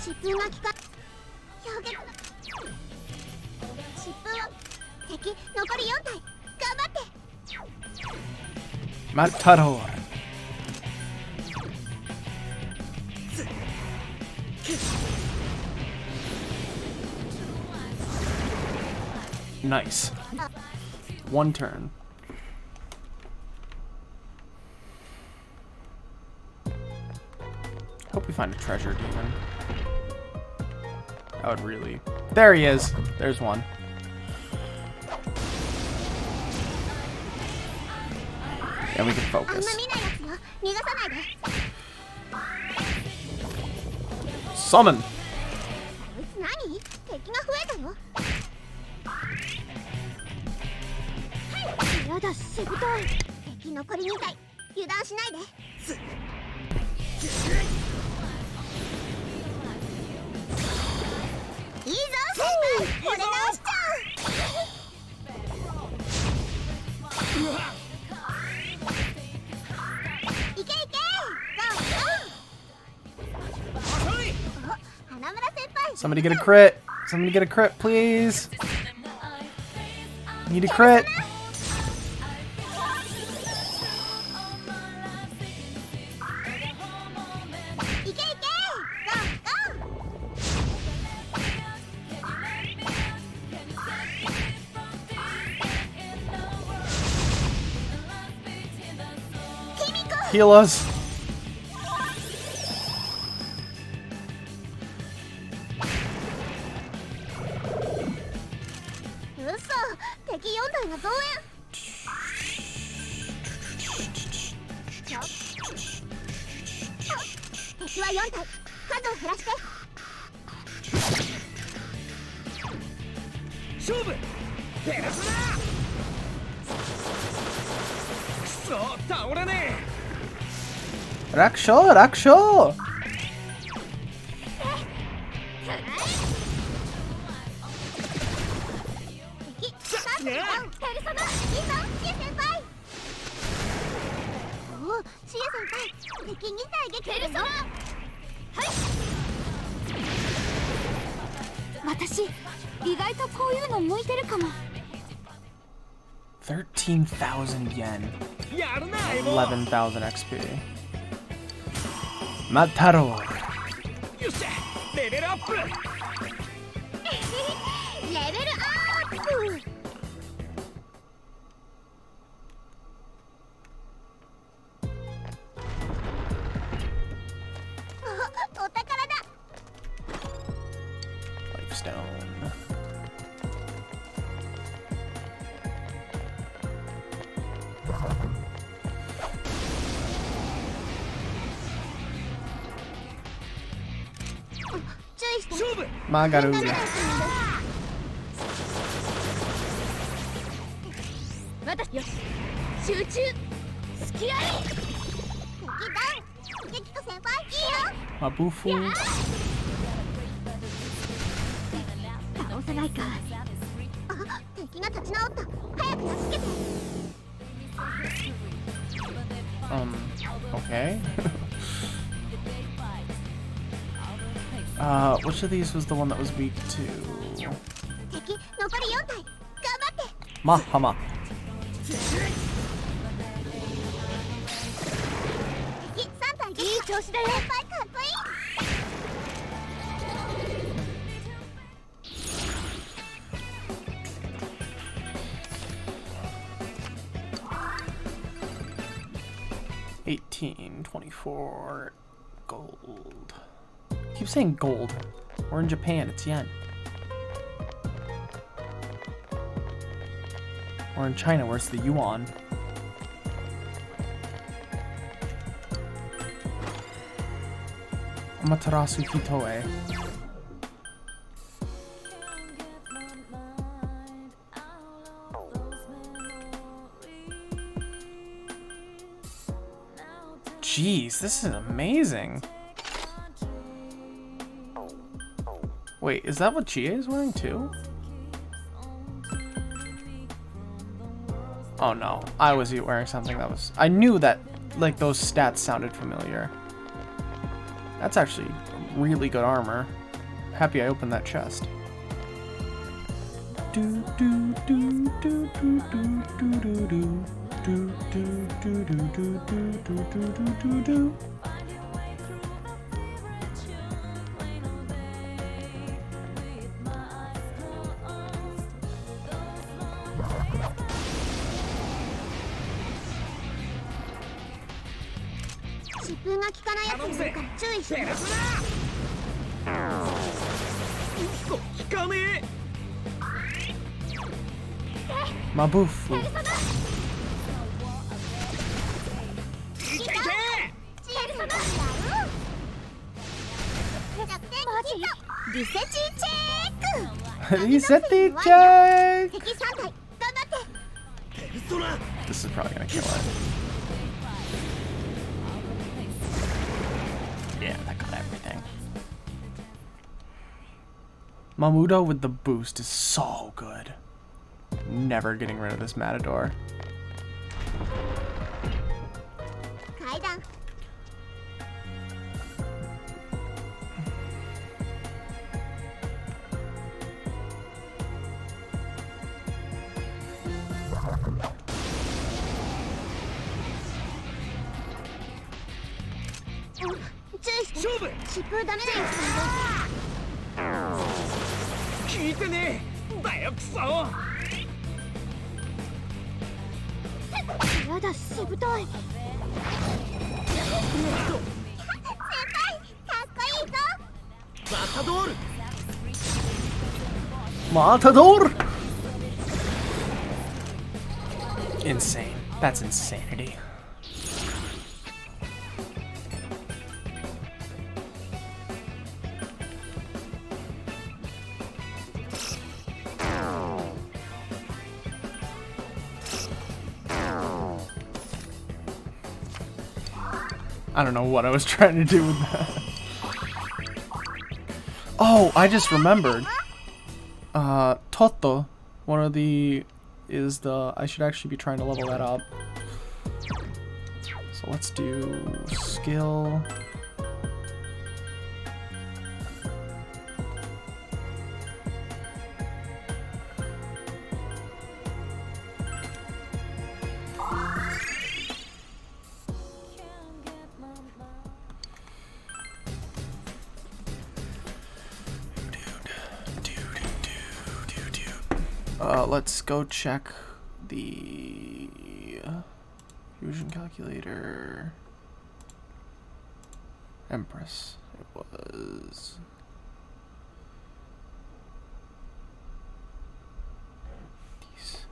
疾風が効か表現疾風は敵残り4体頑張って Matador. Nice. One turn. Hope we find a treasure demon. That would really... There he is. There's one. And we can あんま focus. 見ないやつよ逃がさないで Summon! こいつ何敵が増えたよはいやだしぶとい敵残り2体油断しないでいいぞ先輩これ直しちゃういけいけゴーゴーお花村先輩 Somebody get a crit! Somebody get a crit, please! Need a crit! いけいけゴーゴー Heal us.敵4体が増援。敵は4体、数を減らして。勝負減らすな。くそ倒れねえ。楽勝楽勝。ペルソナ、いいぞ、シエ先輩。おお、シエ先輩、敵2体撃ペルソナ。はい。私、意外とこういうの向いてるかも。13,000 yen. やるなエボ。 11,000 XP. マタロウ。よっしゃレベルアップ。レベルアップ。お宝だ。Lifestone. Magaruda. 私よし集中隙あり。敵ダウン。激子先輩いいよ。 Mabufu. 倒せないか。あ、敵が立ち直った。早く助けて。Okay. Which of these was the one that was weak to? 敵残り4体。頑張って。 Mahama. 敵3体撃。いい調子だよ。先輩かっこいい。$18.24 gold. Keep saying gold. We're in Japan. It's yen. Or in China, where it's the yuan. Amaterasu Hitoe. Jeez, this is amazing. Wait, is that what Chie is wearing too? Oh no, I was wearing something that was... I knew that, like, those stats sounded familiar. That's actually really good armor. Happy I opened that chest. Do do do do do do do do do. Do do do do do do do do do do. Mabufu. Reset check. This is probably gonna kill it. Yeah, that got everything. Mamudo with the boost is so good. Never getting rid of this Matador. かっこいいぞ。マタドール Matador! Insane. That's insanity. I don't know what I was trying to do with that. Oh, I just remembered. Toto, one of the, is the, I should actually be trying to level that up. So let's do skill. Let's go check the fusion calculator. Empress. It was. These.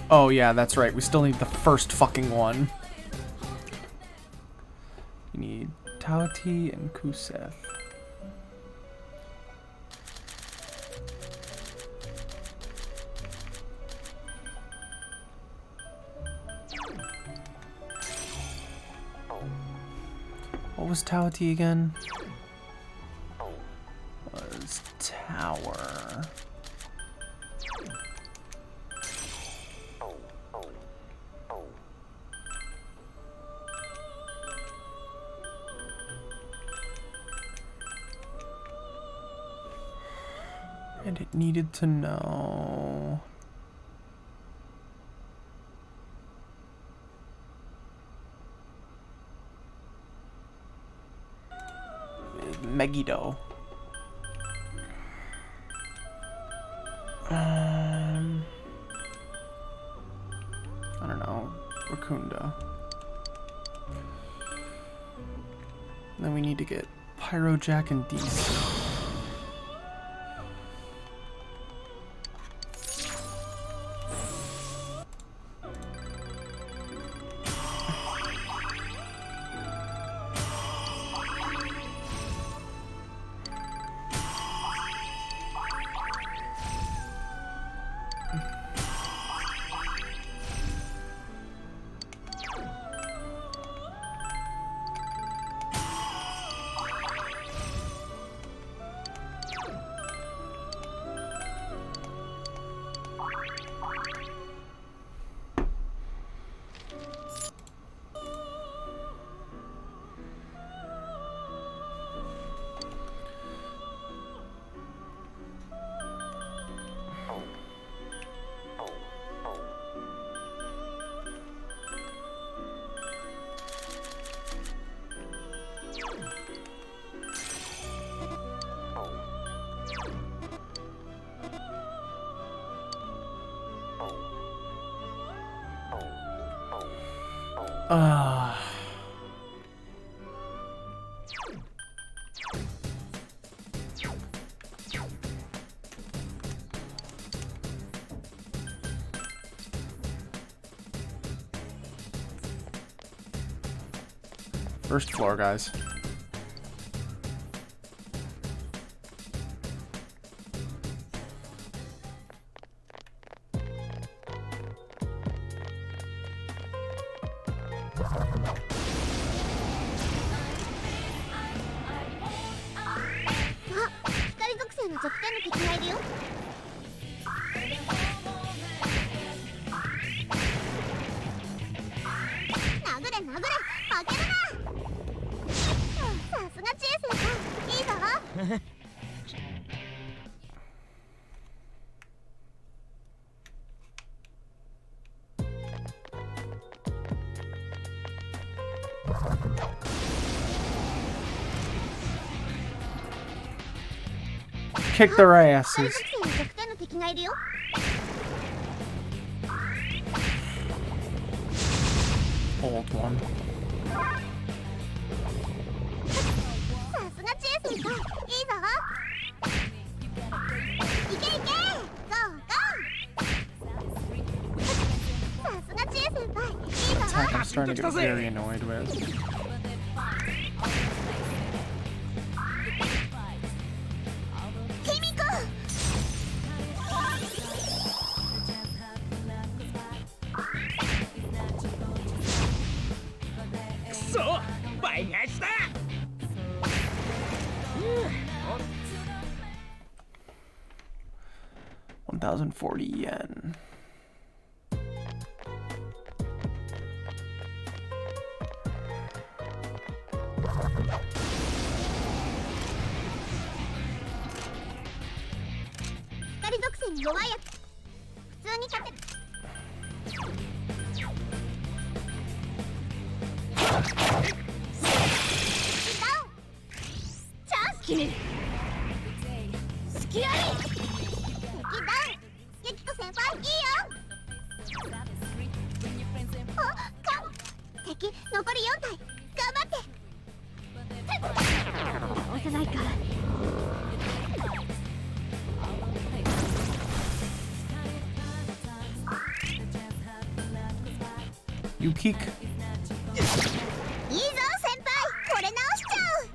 Oh yeah, that's right. We still need the first fucking one. We need Tauti and Kuseth. What was Tauti again? Was tower. And it needed to know. Megiddo. I don't know. Rakunda. Then we need to get Pyrojack and DC. First floor, guys. Kick their 大 asses. 属性に弱点の敵がいるよ。 Old one. さすがチエ先輩、いいぞ。いけいけ、ゴーゴー。さすがチエ先輩、いいぞ。 Attack I'm starting to get very annoyed with. ケミコ。 くそ倍返しだ 1,040 yen. Hikari 属性に弱いやつ。普通に勝てる。ダウン。チャンス決める。隙あり。敵ダウン。ユキコ先輩、いいよ。あ、かも。敵残り4体。頑張って。倒せないか。 You kick. いいぞ先輩、これ直しちゃう。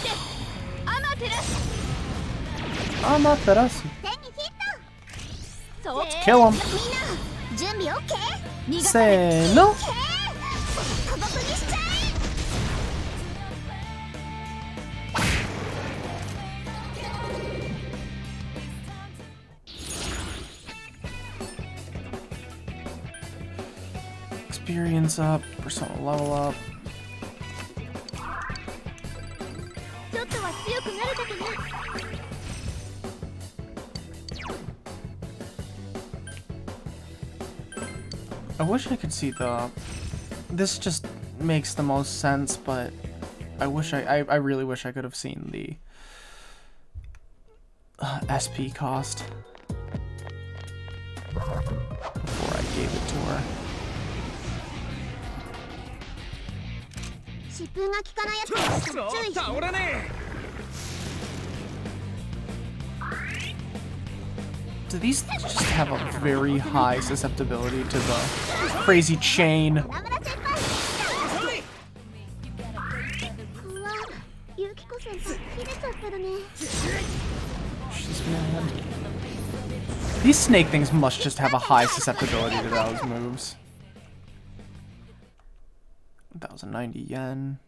で、アマテラス Amaterasu. 手にヒット。そう。 Kill him. みんな準備 OK？ 逃がさ せーの。 OK？ 孤独にしちゃえ。 Experience up. Persona level up. ちょっとは強くなれたかな。 I wish I could see the... This just makes the most sense, but I wish I really wish I could have seen the SP cost before I gave it to her. 疾風が効かないやつにくそ注意して。倒れね Do these just have a very high susceptibility to the crazy chain? 花村先輩。うわ、ユキコ先輩切れちゃってるね。 She's mad. These snake things must just have a high susceptibility to those moves. 1,090 yen.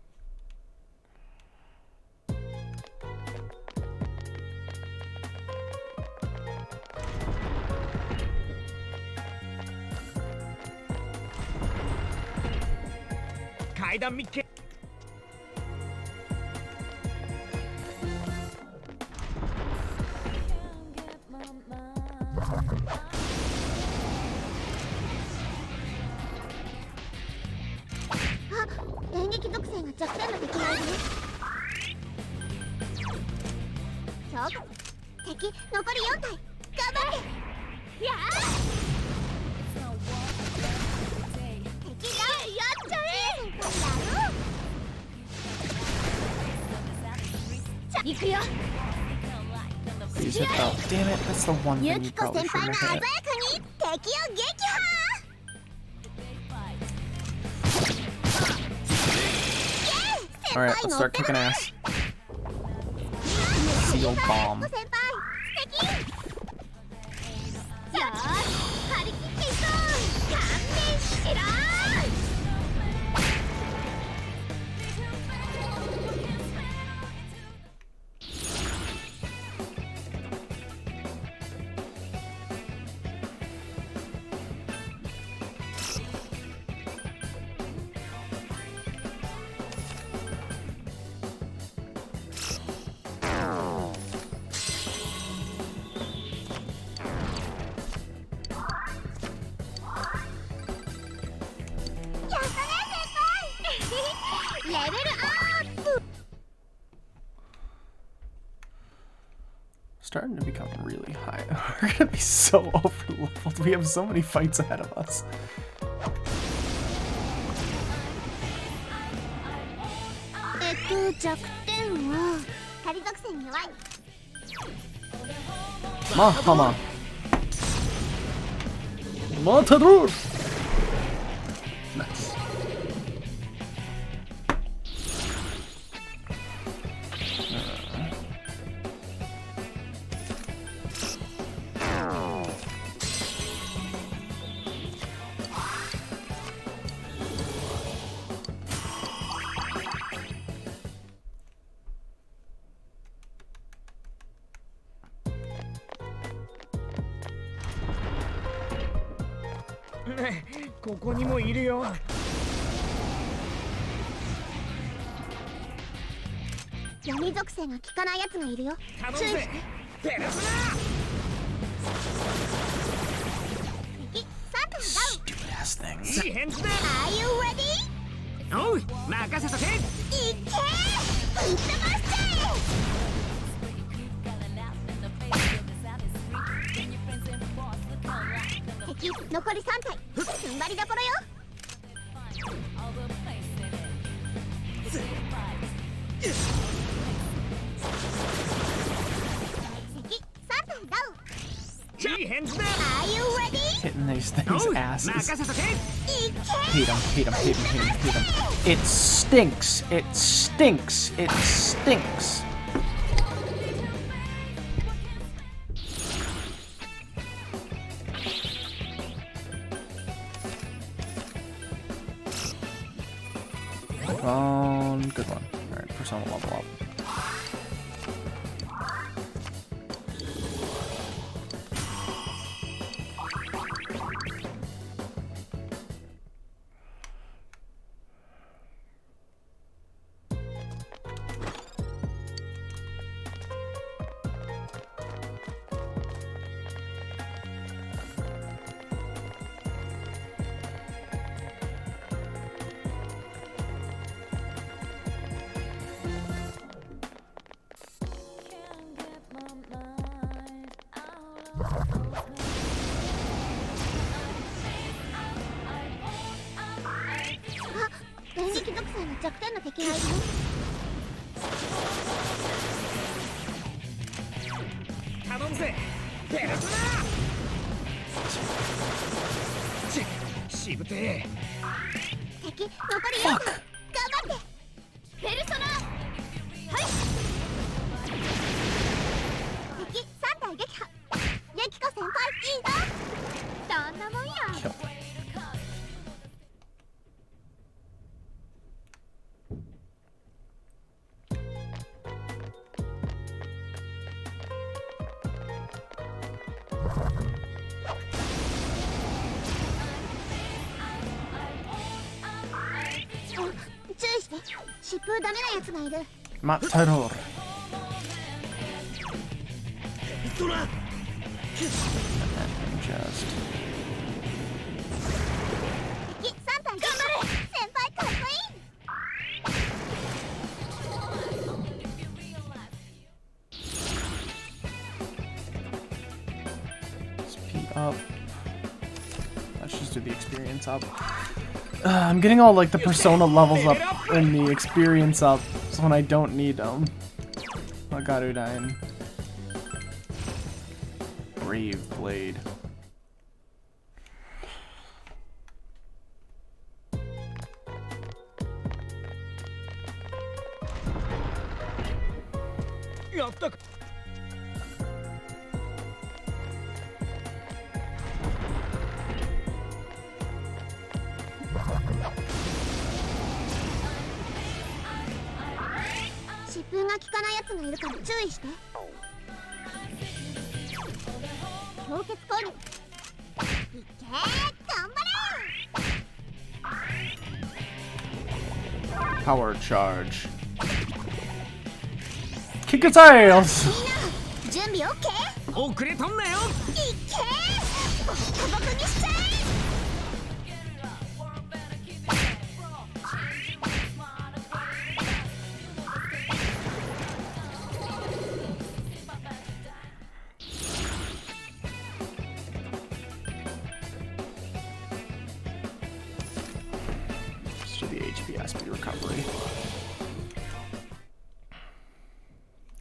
え階段見っけ あ、演劇属性が弱点の敵がいるね。そうか。敵残り4体。頑張って。やあ。敵ダウン。やっちゃえ。行くよ。 Please hit the... Damn it, that's the one ユ thing you キコ probably 先輩 shouldn't が鮮や have か hit. に敵を撃破。 Alright, let's start kicking ass. Seal bomb. 先輩、素敵。よーし、張り切っていこう。勘弁しろ。 Alright, starting to become really high. We're gonna be so over-leveled. We have so many fights ahead of us. Mahama. Matador. Nice.ねえここにもいるよ。闇属性が効かないやつがいるよ。注意して。ペルソ敵3体 Stupid ass ナ things. いい返事だ。 Are you ready? おう任せとけ。いけーぶっ飛ばしちゃえ。敵残り3体踏ん張りどころよ。敵3体ダウン。いい返事だ。 Are you ready? Hitting these things おう asses. 任せとけ。いけ Hate him, hate him, hate him, hate him, hate him. It stinks. It stinks. It stinks. Good one. Alright, persona level up.弱点の敵がいるよ。頼むぜペルソナ。しぶてえ。敵残り4体頑張ってペルソナ。はい敵3体撃破。ユキコ先輩いいぞ。どんなもんや。 注意して疾風ダメなやつがいる。Matador. ドラ Just 敵3体頑張れ先輩かっこいい。 speed up. Let's just do the experience up. I'm getting all like the persona levels up and the experience up so when I don't need them. Magarudain. Brave Blade. Yatta. 疾風が効かないやつがいるから注意して。氷結攻撃。いけー頑張れ。 Power charge. Kick its ass! みんな準備 OK? 遅れとんなよ。いけーボッコボコにしちゃえ。 Nice. speed recovery.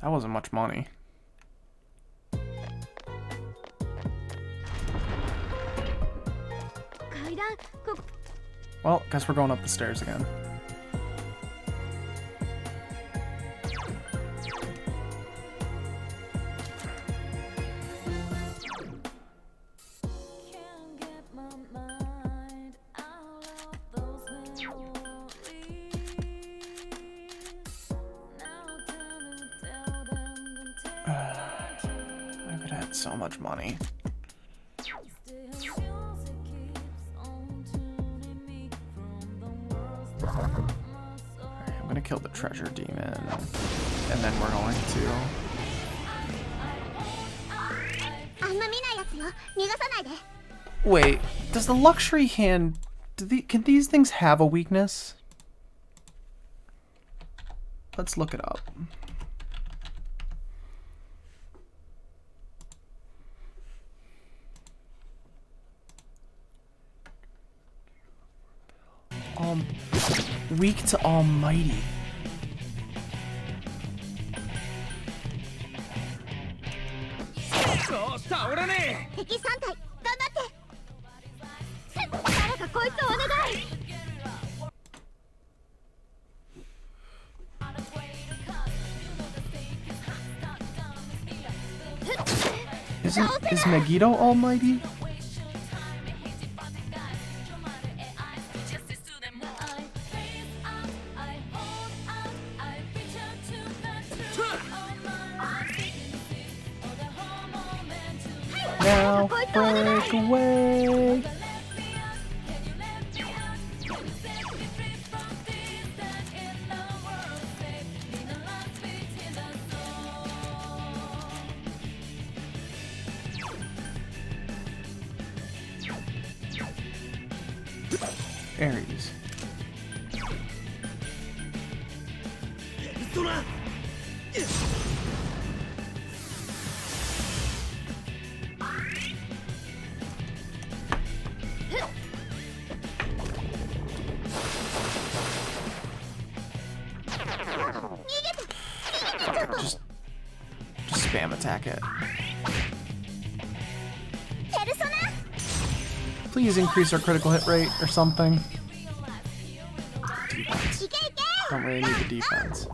That wasn't much money. Well, guess we're going up the stairs again. I could have had so much money. I'm gonna kill the treasure demon, and then we're going to. あんま見ないやつよ。逃がさないで。 Wait, does the luxury hand? Can these things have a weakness? Let's look it up. Weak to Almighty. そう倒れねえ。敵3体頑張って。誰かこいつをお願い。 Is Megiddo Almighty? Now break away. Ares. Just spam attack it. Please increase our critical hit rate or something. Defense. Don't really need the defense.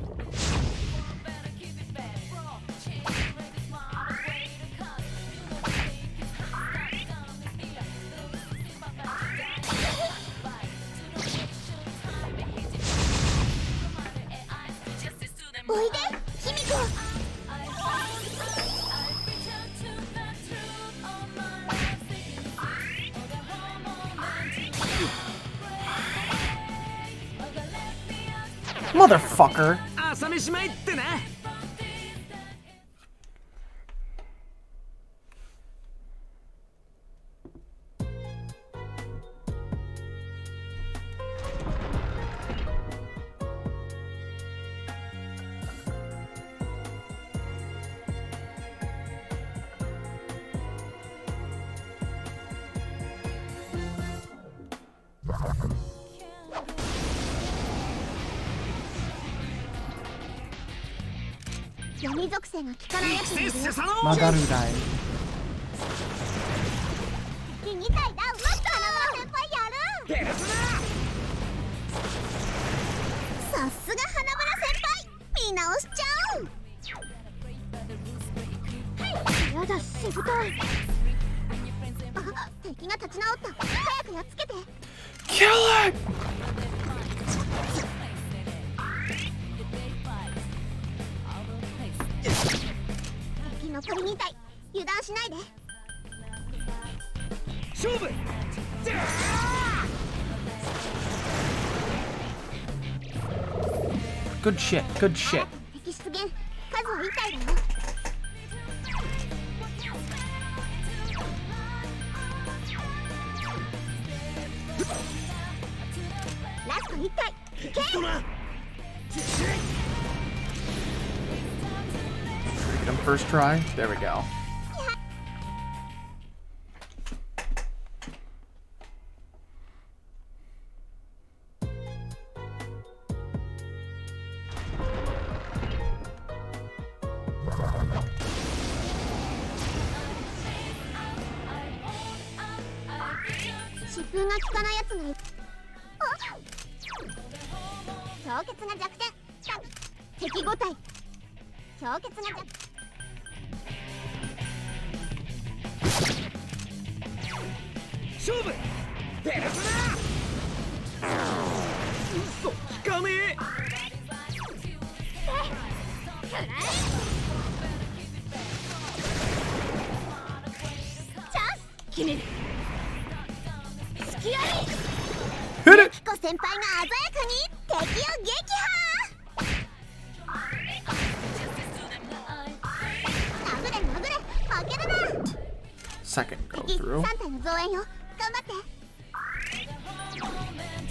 Motherfucker. 朝飯前ってな。闇属性が効かないやつもいるよ。 Magarudai. 敵2体だ。もっと花村先輩やる。さすが花村先輩。見直しちゃう。やだ、しぶとい。あ、敵が立ち直った。早くやっつけて。 Kill it! 敵残り2体。油断しないで。 勝負。 Good shit, good shit. 敵出現。数は1体だよ。ラスト1体。いけ。 Get him first try. There we go. 疾風が効かないやつがいる。氷結が弱点。敵5体。氷結が弱点。勝負ペルソナ嘘聞かねえチャンス決める。隙あり。 Hit it! キコ先輩が鮮やかに敵を撃破。殴れ殴れ負けるな。 Second go 敵 through. 3体の増援よ。頑張って。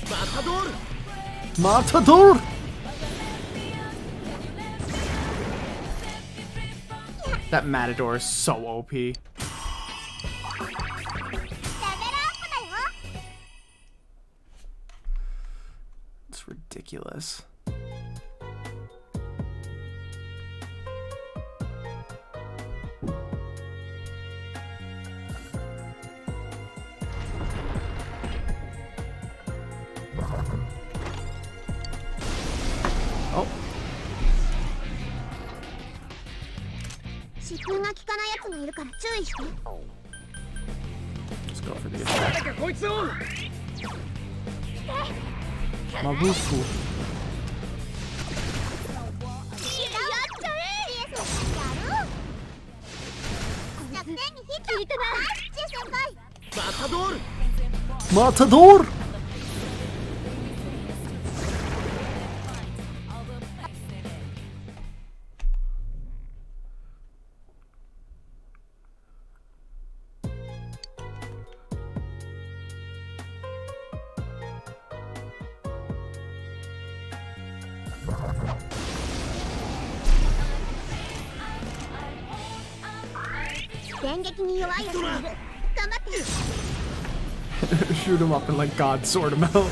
マタドール Matador! That Matador is so OP. レベルアップだよ。 It's ridiculous. Oh, 疾風が効かないやつがいるから注意して。 let's go for the attack. 誰かこいつを Mabufu. やっちゃえ。やる。弱点にヒット。ナイスチェ先輩。マタドール Matador! Shoot 電撃に弱いやつがいる。頑張って。 Shoot him up and let God sort him out.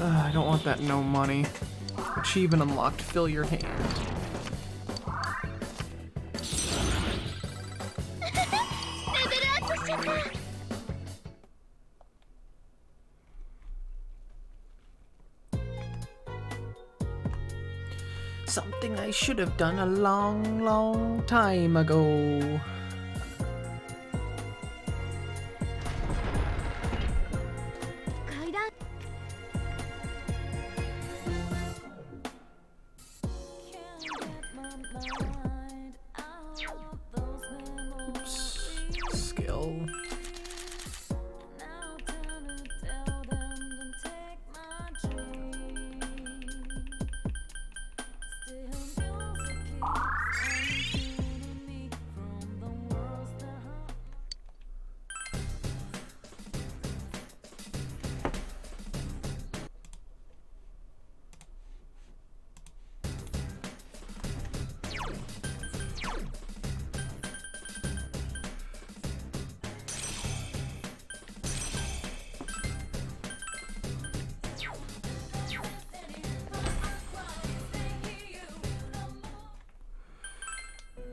I don't want that no money. Achievement unlocked. Fill your hand. レベルアップしちゃった。 Something I should have done a long, long time ago. Oops. Skill.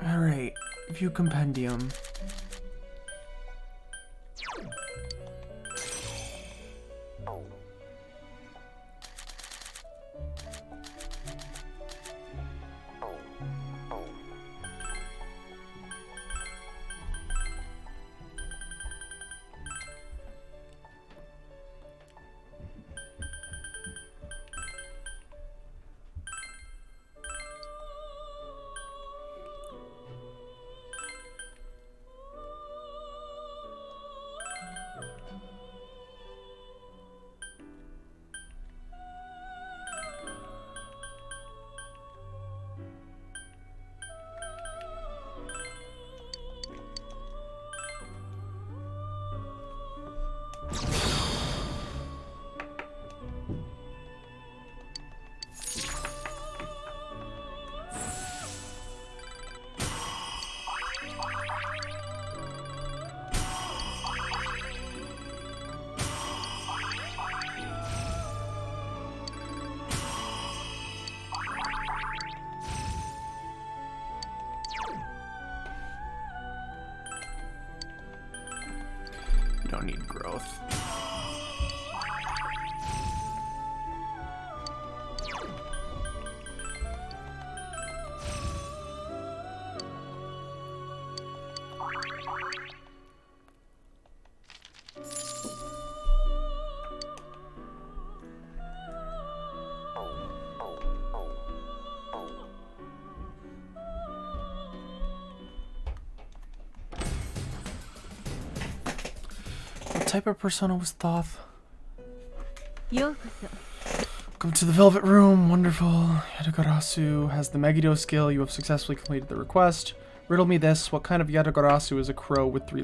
Alright, view compendium. We don't need growth. What type of persona was Thoth? ようこそ Welcome to the Velvet Room. Wonderful. Yatagarasu has the Megiddo skill. You have successfully completed the request. Riddle me this. What kind of Yatagarasu is a crow with 3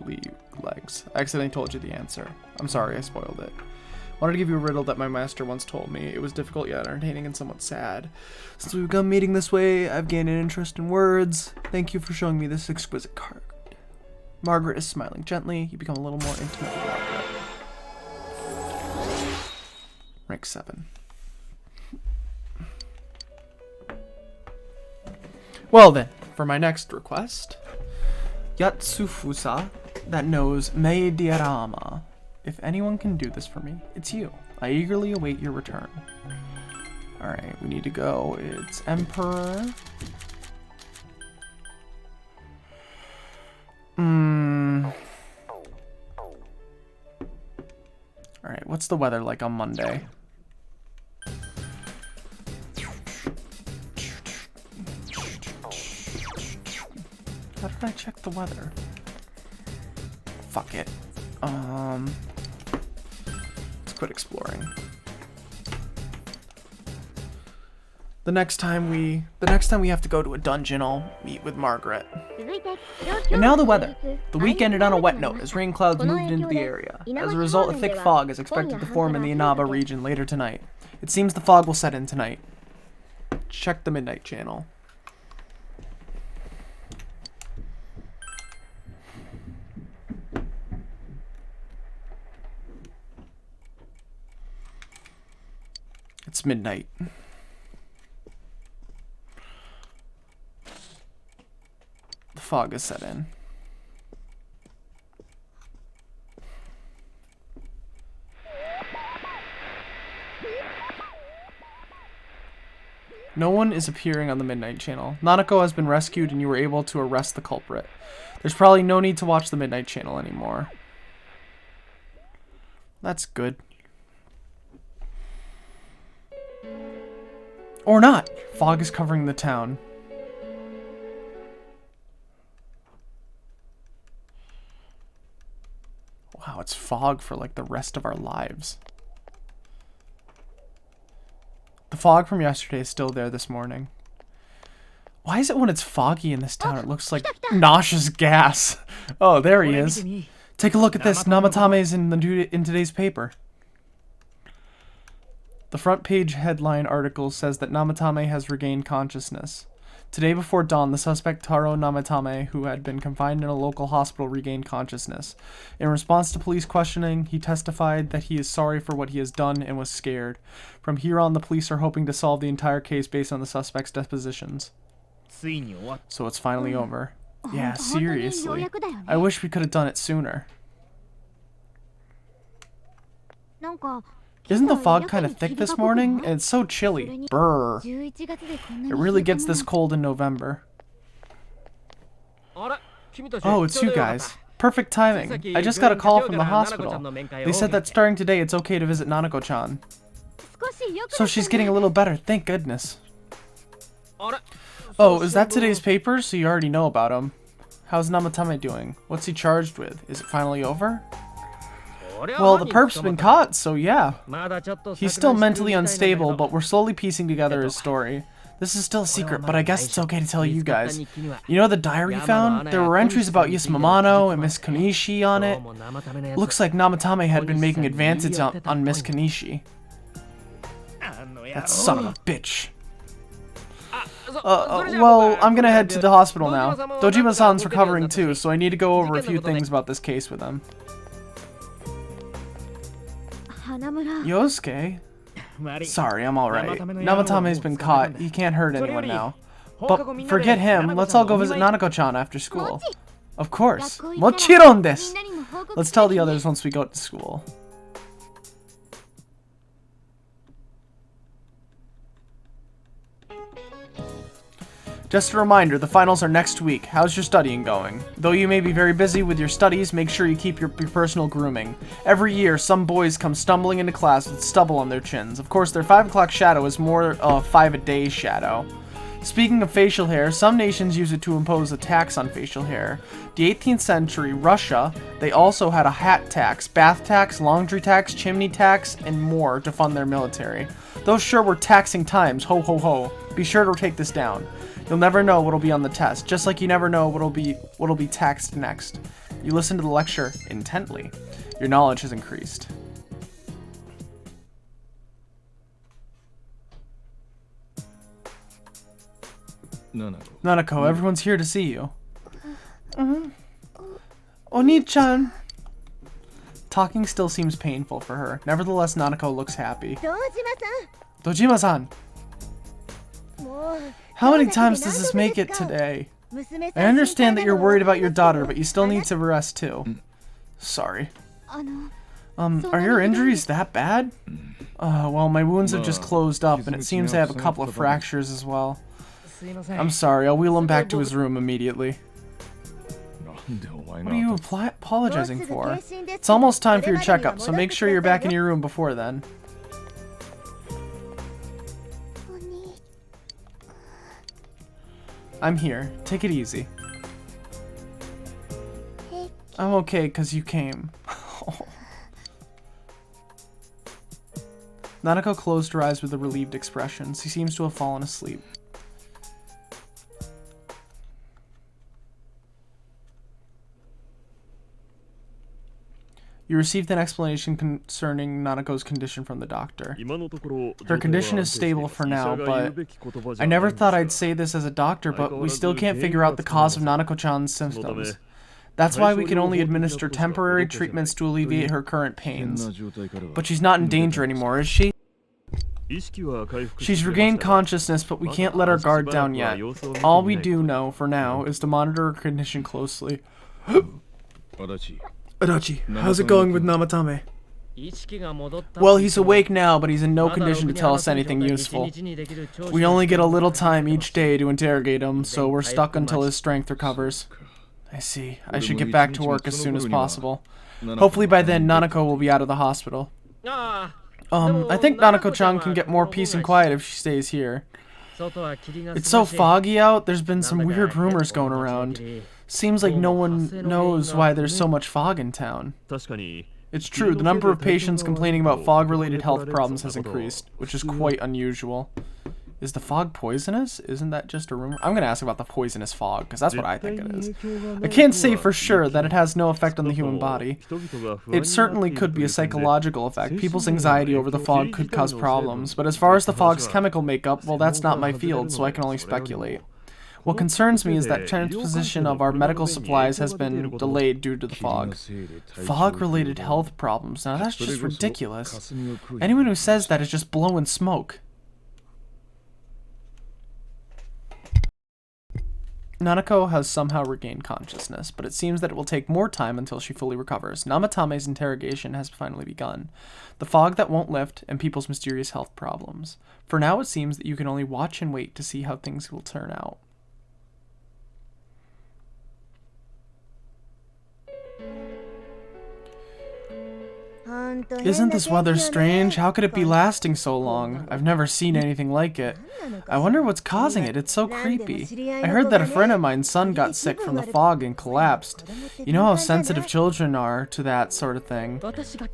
legs? I accidentally told you the answer. I'm sorry, I spoiled it. Wanted to give you a riddle that my master once told me. It was difficult yet entertaining and somewhat sad. Since we've begun meeting this way, I've gained an interest in words. Thank you for showing me this exquisite card. Margaret is smiling gently. You become a little more intimate with Margaret. Rank 7. Well then, for my next request, Yatsufusa that knows Mei Diorama. If anyone can do this for me, it's you. I eagerly await your return. Alright, we need to go. It's Emperor. Alright, what's the weather like on Monday? How did I check the weather? Fuck it. Let's quit exploring. The next time we have to go to a dungeon, I'll meet with Margaret. 続いて And now the weather. The week ended on a wet note as rain clouds moved into the area. As a result, a thick fog is expected to form in the Inaba region later tonight. It seems the fog will set in tonight. Check the Midnight Channel. It's midnight. The fog has set in. No one is appearing on the Midnight Channel. Nanako has been rescued and you were able to arrest the culprit. There's probably no need to watch the Midnight Channel anymore. That's good. Or not. Fog is covering the town. Wow, it's fog for like the rest of our lives. The fog from yesterday is still there this morning. Why is it when it's foggy in this town it looks like nauseous gas? Oh, there he is. Take a look at this. Namatame is in today's paper. The front page headline article says that Namatame has regained consciousness. Today before dawn, the suspect Taro Namatame, who had been confined in a local hospital, regained consciousness. In response to police questioning, he testified that he is sorry for what he has done and was scared. From here on, the police are hoping to solve the entire case based on the suspect's depositions. So it's finally over. Yeah, seriously. I wish we could have done it sooner. なんか Isn't the fog kind of thick this morning? And it's so chilly. Brr. It really gets this cold in November. Oh, it's you guys. Perfect timing. I just got a call from the hospital. They said that starting today it's okay to visit Nanako-chan. So she's getting a little better, thank goodness. Oh, is that today's paper? So you already know about him. How's Namatame doing? What's he charged with? Is it finally over? Well, the perp's been caught, so yeah. He's still mentally unstable, but we're slowly piecing together his story. This is still a secret, but I guess it's okay to tell you guys. You know the diary you found? There were entries about Yasumamano and Miss Konishi on it. Looks like Namatame had been making advances on Miss Konishi. That son of a bitch. Well, I'm gonna head to the hospital now. Dojima-san's recovering too, so I need to go over a few things about this case with him. Yosuke? Sorry, I'm alright. Namatame's been caught. He can't hurt anyone now. But forget him. Let's all go visit Nanako-chan after school. Of course. Mochiron desu! Let's tell the others once we go to school. Just a reminder, the finals are next week. How's your studying going? Though you may be very busy with your studies, make sure you keep your personal grooming. Every year, some boys come stumbling into class with stubble on their chins. Of course, their 5 o'clock shadow is more a 5-a-day shadow. Speaking of facial hair, some nations use it to impose a tax on facial hair. The 18th century, Russia, they also had a hat tax, bath tax, laundry tax, chimney tax, and more to fund their military. Those sure were taxing times, ho ho ho. Be sure to take this down. You'll never know what'll be on the test, just like you never know what'll be taxed next. You listen to the lecture intently. Your knowledge has increased. Nanako, everyone's here to see you. Oni-chan. Talking still seems painful for her. Nevertheless, Nanako looks happy. Dojima-san. How many times does this make it today? I understand that you're worried about your daughter, but you still need to rest too. Sorry. Are your injuries that bad? Well, my wounds have just closed up, and it seems I have a couple of fractures as well. I'm sorry, I'll wheel him back to his room immediately. What are you apologizing for? It's almost time for your checkup, so make sure you're back in your room before then. I'm here. Take it easy. I'm okay because you came. Nanako closed her eyes with a relieved expression. She seems to have fallen asleep. You received an explanation concerning Nanako's condition from the doctor. Her condition is stable for now, but I never thought I'd say this as a doctor, but we still can't figure out the cause of Nanako-chan's symptoms. That's why we can only administer temporary treatments to alleviate her current pains. But she's not in danger anymore, is she? She's regained consciousness, but we can't let our guard down yet. All we do know, for now, is to monitor her condition closely. Adachi, how's it going with Namatame? Well, he's awake now, but he's in no condition to tell us anything useful. We only get a little time each day to interrogate him, so we're stuck until his strength recovers. I see. I should get back to work as soon as possible. Hopefully by then, Nanako will be out of the hospital. I think Nanako-chan can get more peace and quiet if she stays here. It's so foggy out, there's been some weird rumors going around. Seems like no one knows why there's so much fog in town. It's true, the number of patients complaining about fog-related health problems has increased, which is quite unusual. Is the fog poisonous? Isn't that just a rumor? I'm gonna ask about the poisonous fog, because that's what I think it is. I can't say for sure that it has no effect on the human body. It certainly could be a psychological effect. People's anxiety over the fog could cause problems, but as far as the fog's chemical makeup, well, that's not my field, so I can only speculate. What concerns me is that transposition of our medical supplies has been delayed due to the fog. Fog-related health problems. Now that's just ridiculous. Anyone who says that is just blowing smoke. Nanako has somehow regained consciousness, but it seems that it will take more time until she fully recovers. Namatame's interrogation has finally begun. The fog that won't lift, and people's mysterious health problems. For now, it seems that you can only watch and wait to see how things will turn out. Isn't this weather strange? How could it be lasting so long? I've never seen anything like it. I wonder what's causing it. It's so creepy. I heard that a friend of mine's son got sick from the fog and collapsed. You know how sensitive children are to that sort of thing.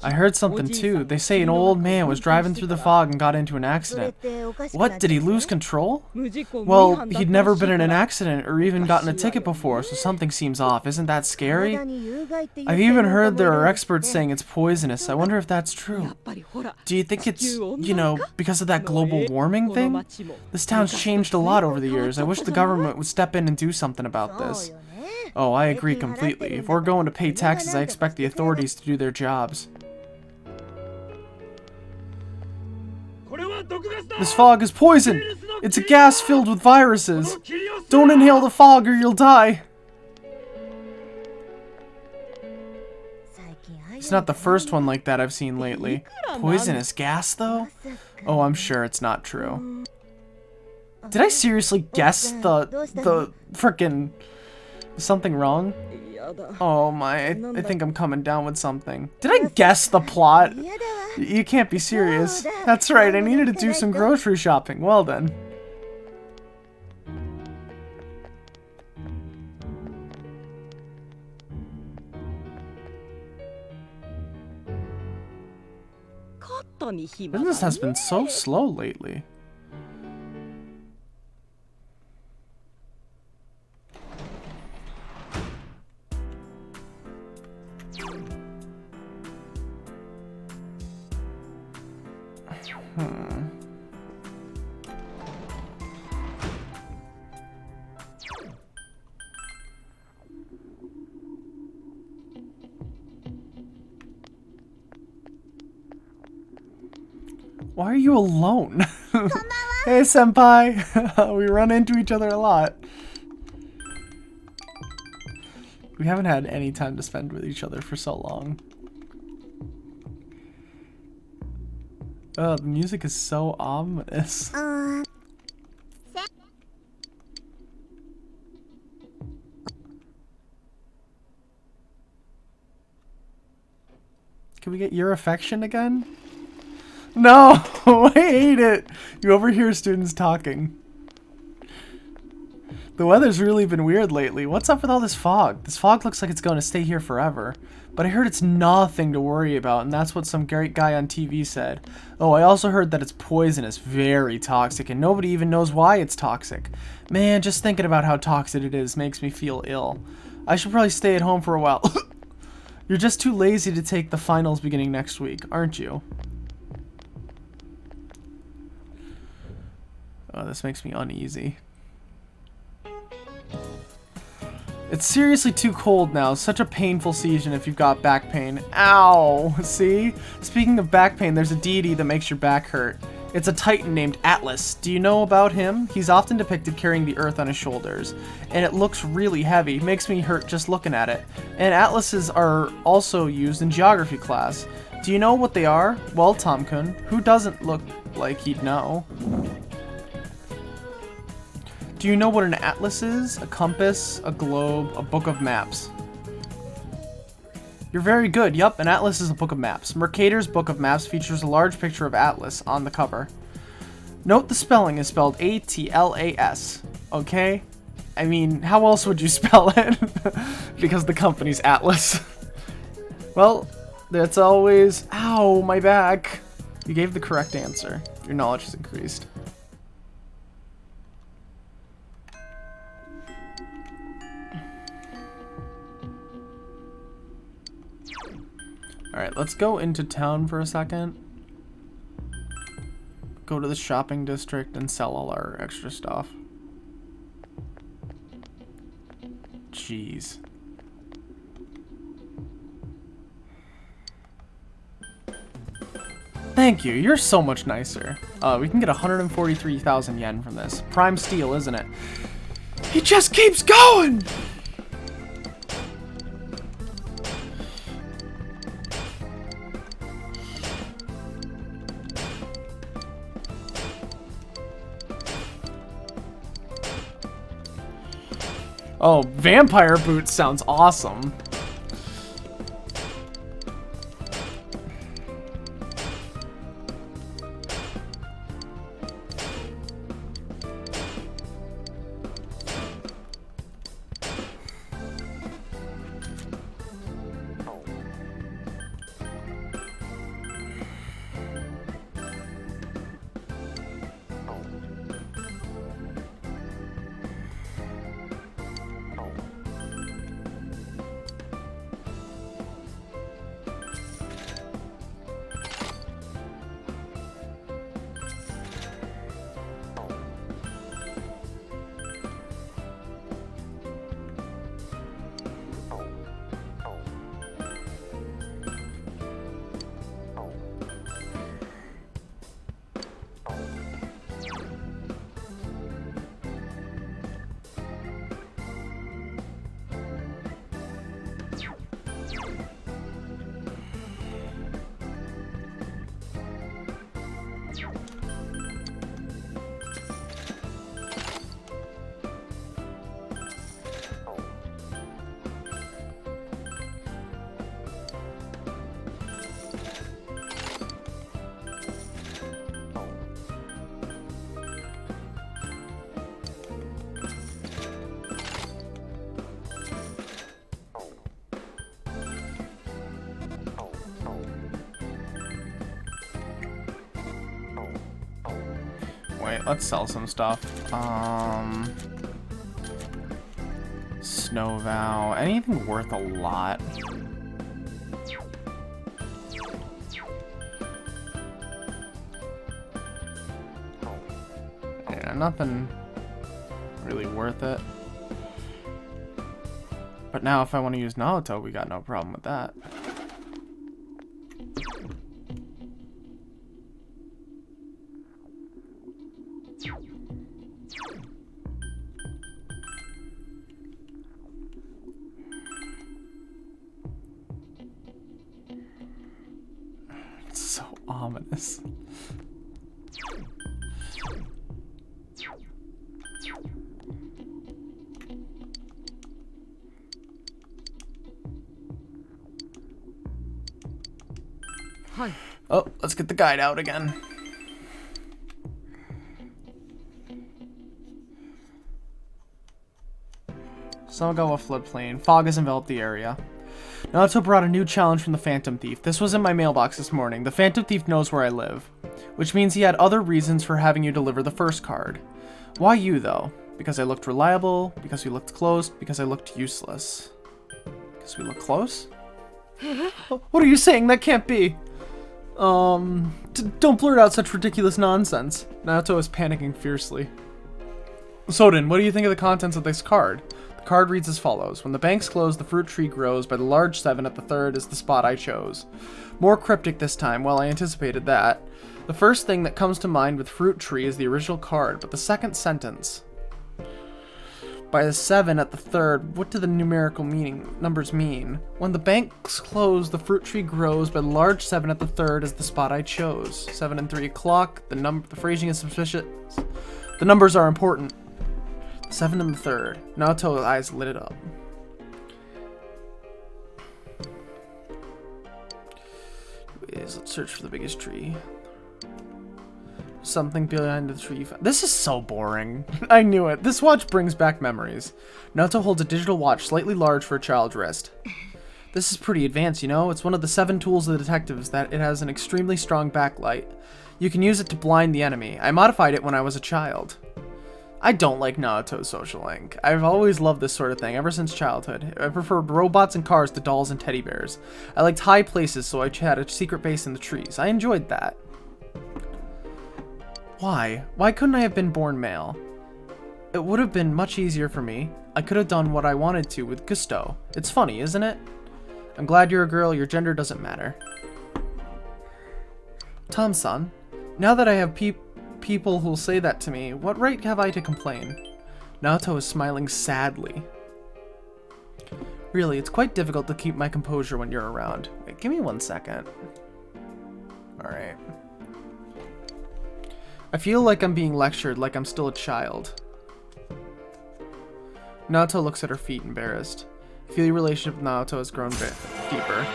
I heard something too. They say an old man was driving through the fog and got into an accident. What? Did he lose control? Well, he'd never been in an accident or even gotten a ticket before, so something seems off. Isn't that scary? I've even heard there are experts saying it's poisonous. I wonder if that's true. Do you think it's, you know, because of that global warming thing? This town's changed a lot over the years. I wish the government would step in and do something about this. Oh, I agree completely. If we're going to pay taxes, I expect the authorities to do their jobs. This fog is poison! It's a gas filled with viruses! Don't inhale the fog or you'll die! He's not the first one like that I've seen lately. Poisonous gas, though? Oh, I'm sure it's not true. Did I seriously guess the frickin' something wrong? Oh my, I think I'm coming down with something. Did I guess the plot? You can't be serious. That's right, I needed to do some grocery shopping. Well then. Business has been so slow lately. Why are you alone? Hey, senpai! We run into each other a lot. We haven't had any time to spend with each other for so long. Oh, the music is so ominous. Can we get your affection again? No! I hate it! You overhear students talking. The weather's really been weird lately. What's up with all this fog? This fog looks like it's going to stay here forever. But I heard it's nothing to worry about, and that's what some great guy on TV said. Oh, I also heard that it's poisonous, very toxic, and nobody even knows why it's toxic. Man, just thinking about how toxic it is makes me feel ill. I should probably stay at home for a while. You're just too lazy to take the finals beginning next week, aren't you? Oh, this makes me uneasy. It's seriously too cold now. Such a painful season if you've got back pain. Ow! See? Speaking of back pain, there's a deity that makes your back hurt. It's a titan named Atlas. Do you know about him? He's often depicted carrying the earth on his shoulders. And it looks really heavy. Makes me hurt just looking at it. And atlases are also used in geography class. Do you know what they are? Well, Tom-kun, who doesn't look like he'd know? Do you know what an atlas is? A compass, a globe, a book of maps. You're very good. Yup, an atlas is a book of maps. Mercator's Book of Maps features a large picture of Atlas on the cover. Note the spelling is spelled A-T-L-A-S. Okay? I mean, how else would you spell it? Because the company's Atlas. Well, that's always... Ow, my back. You gave the correct answer. Your knowledge has increased. Alright, let's go into town for a second. Go to the shopping district and sell all our extra stuff. Jeez. Thank you, you're so much nicer. We can get 143,000 yen from this. Prime steel, isn't it? He just keeps going! Oh, vampire boots sounds awesome. Wait, let's sell some stuff. Snow Vow. Anything worth a lot? Yeah, nothing really worth it. But now if I want to use Naoto, we got no problem with that. It's so ominous. Hi. Oh, let's get the guide out again. Sagawa floodplain. Fog has enveloped the area. Naruto brought a new challenge from the Phantom Thief. This was in my mailbox this morning. The Phantom Thief knows where I live, which means he had other reasons for having you deliver the first card. Why you, though? Because I looked reliable? Because we looked close? Because I looked useless? Because we look close? What are you saying? That can't be. Don't blurt out such ridiculous nonsense. Naruto is panicking fiercely. Soden, what do you think of the contents of this card? The card reads as follows. When the banks close, the fruit tree grows. By the large 7 at the third is the spot I chose. More cryptic this time. Well, I anticipated that. The first thing that comes to mind with fruit tree is the original card, but the second sentence. By the 7 at the third, what do the numerical numbers mean? When the banks close, the fruit tree grows. By the large 7 at the third is the spot I chose. 7 and 3 o'clock. The phrasing is suspicious. The numbers are important. 7 and the third. Naruto's eyes lit it up. Let's search for the biggest tree. Something behind the tree. This is so boring. I knew it. This watch brings back memories. Naruto holds a digital watch slightly large for a child's wrist. This is pretty advanced, you know? It's one of the 7 tools of the detectives that it has an extremely strong backlight. You can use it to blind the enemy. I modified it when I was a child. I don't like Naruto's social link. I've always loved this sort of thing, ever since childhood. I preferred robots and cars to dolls and teddy bears. I liked high places, so I had a secret base in the trees. I enjoyed that. Why? Why couldn't I have been born male? It would have been much easier for me. I could have done what I wanted to with gusto. It's funny, isn't it? I'm glad you're a girl. Your gender doesn't matter. Tom-san, now that I have people who'll say that to me, what right have I to complain? Naruto is smiling sadly. Really, it's quite difficult to keep my composure when you're around. Wait, give me 1 second. Alright. I feel like I'm being lectured like I'm still a child. Naruto looks at her feet, embarrassed. I feel your relationship with Naruto has grown a bit deeper.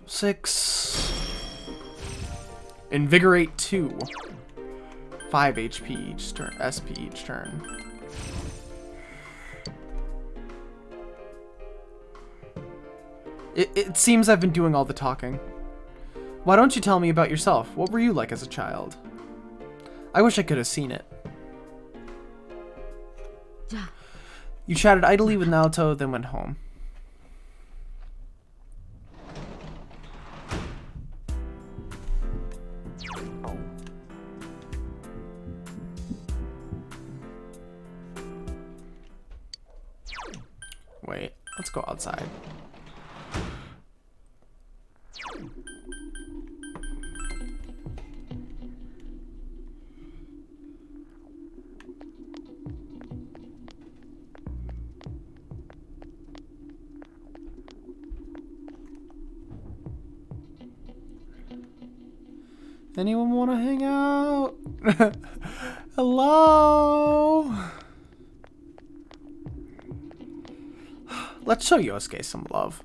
Six. Invigorate 2. 5 HP each turn. SP each turn. It seems I've been doing all the talking. Why don't you tell me about yourself? What were you like as a child? I wish I could have seen it. You chatted idly with Naruto, then went home. Wait, let's go outside. Anyone want to hang out? Hello? Let's show Yosuke some love.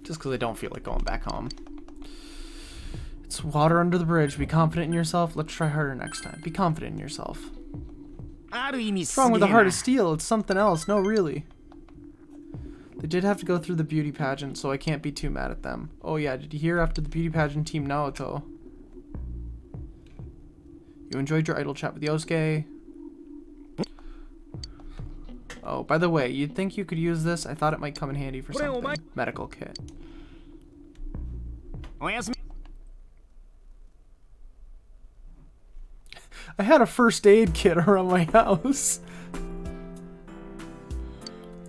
Just because I don't feel like going back home. It's It's water under the bridge. Be confident in yourself. Let's try harder next time. Be confident in yourself. ある意味 Strong with a すげえ heart な of steel. It's something else. No, really. They did have to go through the beauty pageant, so I can't be too mad at them. Oh yeah, did you hear after the beauty pageant team Naoto? You enjoyed your idle chat with Yosuke. Oh, by the way, you'd think you could use this. I thought it might come in handy for something. Medical kit. おやすみ I had a first aid kit around my house.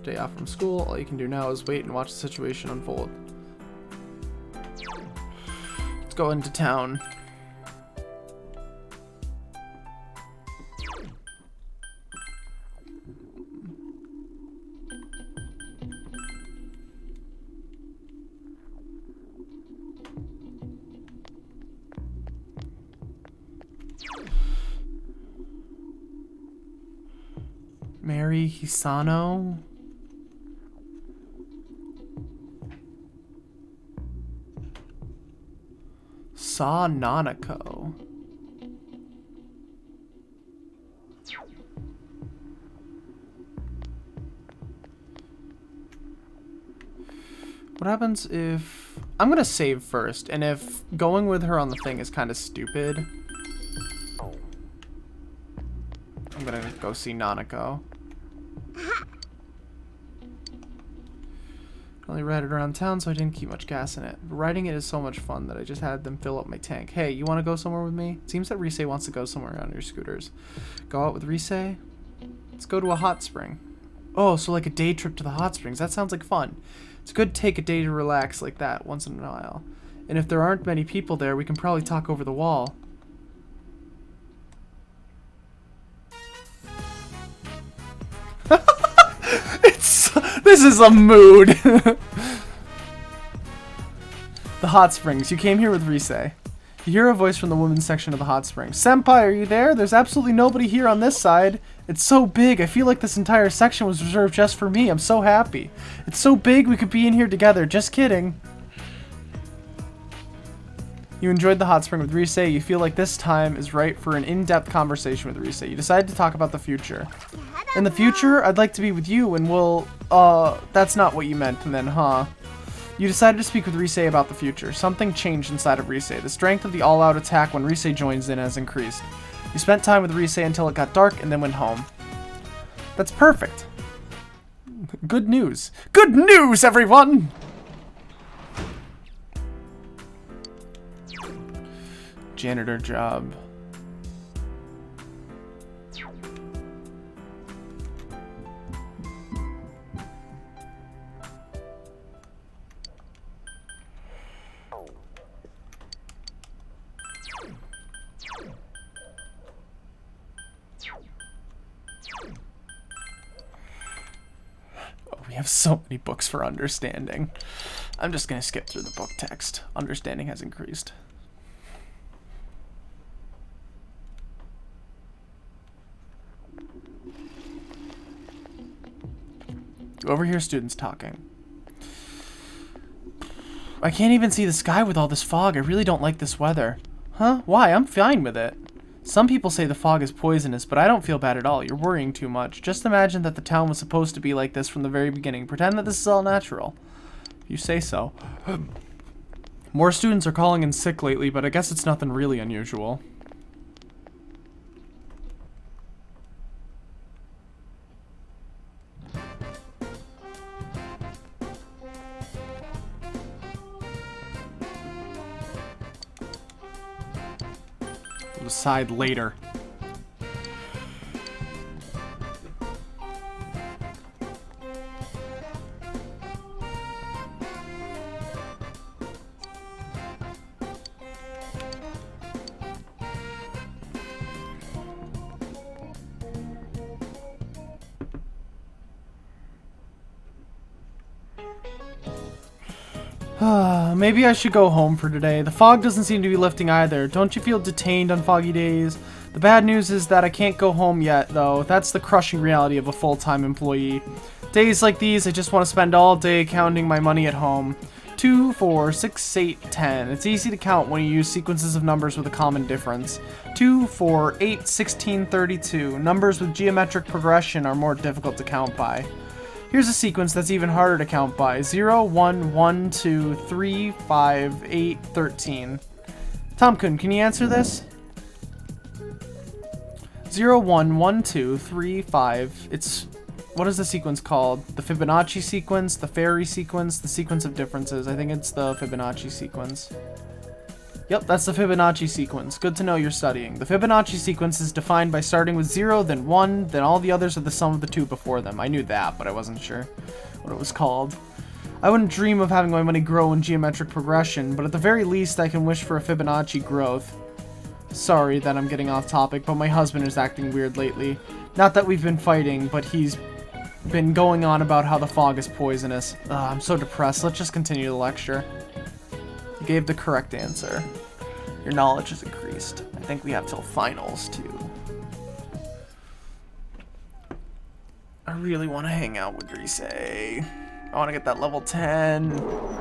Day off from school, all you can do now is wait and watch the situation unfold. Let's go into town. Mary Hisano. Saw Nanako. What happens if... I'm gonna save first, and if going with her on the thing is kind of stupid, I'm gonna go see Nanako. I only ride it around town, so I didn't keep much gas in it. But riding it is so much fun that I just had them fill up my tank. Hey, you want to go somewhere with me? It seems that Rise wants to go somewhere on your scooters. Go out with Rise? Let's go to a hot spring. Oh, so like a day trip to the hot springs. That sounds like fun. It's good to take a day to relax like that once in a while. And if there aren't many people there, we can probably talk over the wall. This is a mood. The hot springs. You came here with Rise. You hear a voice from the women's section of the hot springs. Senpai, are you there? There's absolutely nobody here on this side. It's so big. I feel like this entire section was reserved just for me. I'm so happy. It's so big we could be in here together. Just kidding. You enjoyed the hot spring with Rise. You feel like this time is right for an in-depth conversation with Rise. You decide to talk about the future. In the future, I'd like to be with you and we'll... that's not what you meant then, huh? You decided to speak with Rise about the future. Something changed inside of Rise. The strength of the all-out attack when Rise joins in has increased. You spent time with Rise until it got dark and then went home. That's perfect. Good news. Good news, everyone! Janitor job. We have so many books for understanding. I'm just gonna skip through the book text. Understanding has increased. You overhear students talking. I can't even see the sky with all this fog. I really don't like this weather. Huh? Why? I'm fine with it. Some people say the fog is poisonous, but I don't feel bad at all. You're worrying too much. Just imagine that the town was supposed to be like this from the very beginning. Pretend that this is all natural. If you say so. More students are calling in sick lately, but I guess it's nothing really unusual. We'll decide later. Maybe I should go home for today. The fog doesn't seem to be lifting either. Don't you feel detained on foggy days? The bad news is that I can't go home yet, though. That's the crushing reality of a full-time employee. Days like these, I just want to spend all day counting my money at home. 2, 4, 6, 8, 10. It's easy to count when you use sequences of numbers with a common difference. 2, 4, 8, 16, 32. Numbers with geometric progression are more difficult to count by. Here's a sequence that's even harder to count by. 0, 1, 1, 2, 3, 5, 8, 13. Tom-kun, can you answer this? 0, 1, 1, 2, 3, 5. It's... What is the sequence called? The Fibonacci sequence? The Fairy sequence? The sequence of differences? I think it's the Fibonacci sequence. Yep, that's the Fibonacci sequence. Good to know you're studying. The Fibonacci sequence is defined by starting with 0, then 1, then all the others are the sum of the two before them. I knew that, but I wasn't sure what it was called. I wouldn't dream of having my money grow in geometric progression, but at the very least I can wish for a Fibonacci growth. Sorry that I'm getting off topic, but my husband is acting weird lately. Not that we've been fighting, but he's been going on about how the fog is poisonous. I'm so depressed. Let's just continue the lecture. You gave the correct answer. Your knowledge has increased. I think we have till finals, too. I really want to hang out with Grisei. I want to get that level 10.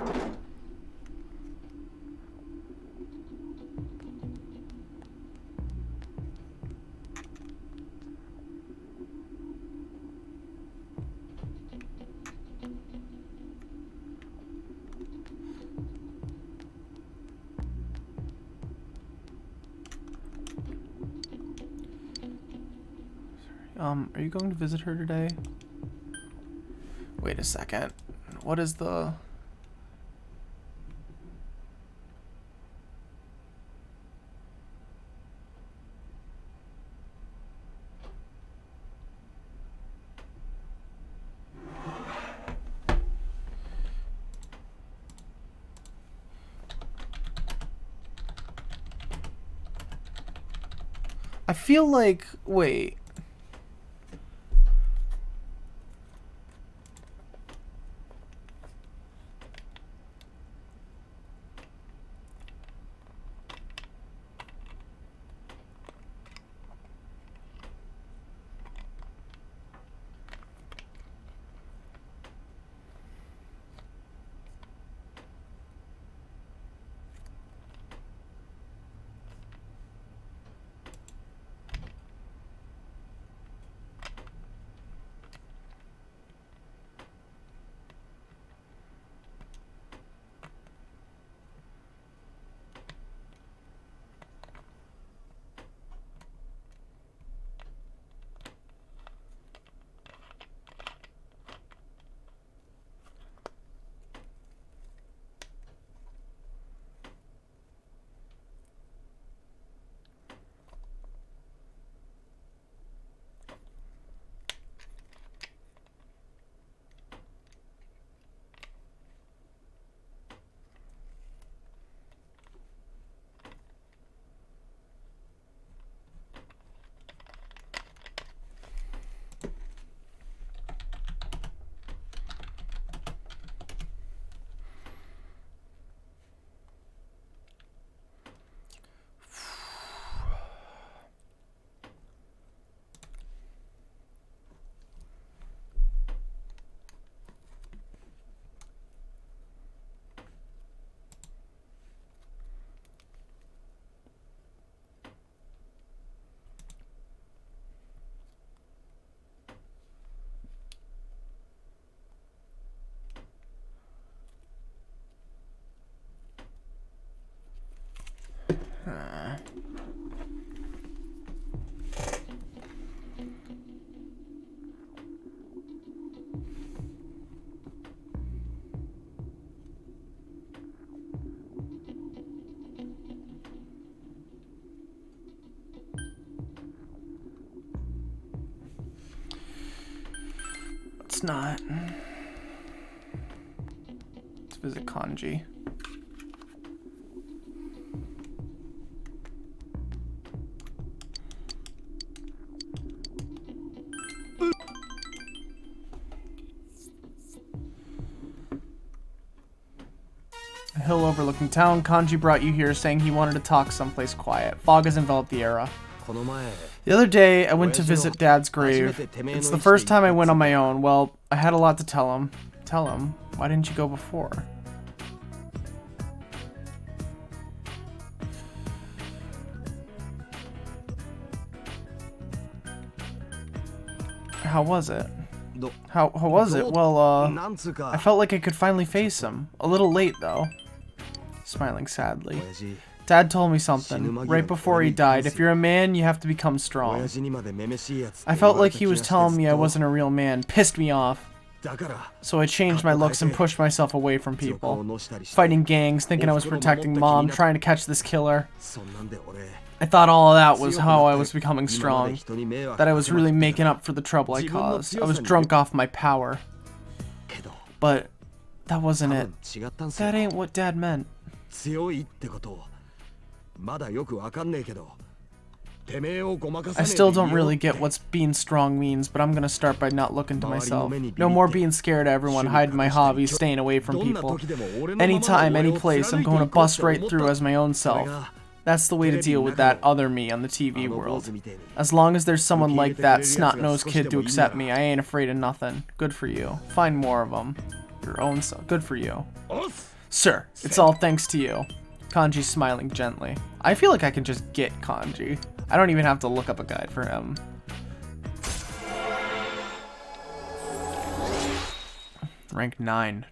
Are you going to visit her today? Wait a second. What is the... I feel like... Wait... Let's not. Let's visit Kanji. A hill overlooking town. Kanji brought you here saying he wanted to talk someplace quiet. Fog has enveloped the area. The other day, I went to visit Dad's grave. It's the first time I went on my own. Well, I had a lot to tell him. Tell him? Why didn't you go before? How was it? ど How was it? Well, なんつうか I felt like I could finally face him. A little late, though. Smiling sadly. 親父 Dad told me something right before he died. If you're a man, you have to become strong. 親父にまでめめしいやつって I 言わ felt れ like た he 気 was がして telling me I ずっと wasn't a real man. Pissed me off. だから So I changed my looks and pushed myself away from 強化を people. のしたりして Fighting gangs, thinking I was protecting Mom, trying to catch this killer. そんなんで俺 I thought all of that was how I was becoming 今まで strong. 人に迷惑 That I was かけま really くった making up for the trouble I caused. I was drunk off my power. けど But that 多 wasn't 分 it. 違ったんすよ That ain't what Dad meant. 強いってことまだよくわかんねえけどてめえをごまかさ I ねえ still 理由 don't really って get what's being strong means, but I'm gonna start by not looking to myself. No more being scared of everyone, hiding my hobbies, staying away from どんな people. 時でも俺のままの Anytime, 俺 any を place, I'm 貫いて going to いこう bust って right 思った through as my own それ self. が That's the way to deal with that other me on the TV あの坊 world. 主みてえに As long as there's someone like that snot-nosed kid to accept me, I ain't afraid of nothing. Good for you. Find more of them. Your own self. Good for you. おっす Sir, it's all thanks to you. Kanji's smiling gently. I feel like I can just get Kanji. I don't even have to look up a guide for him. Rank 9.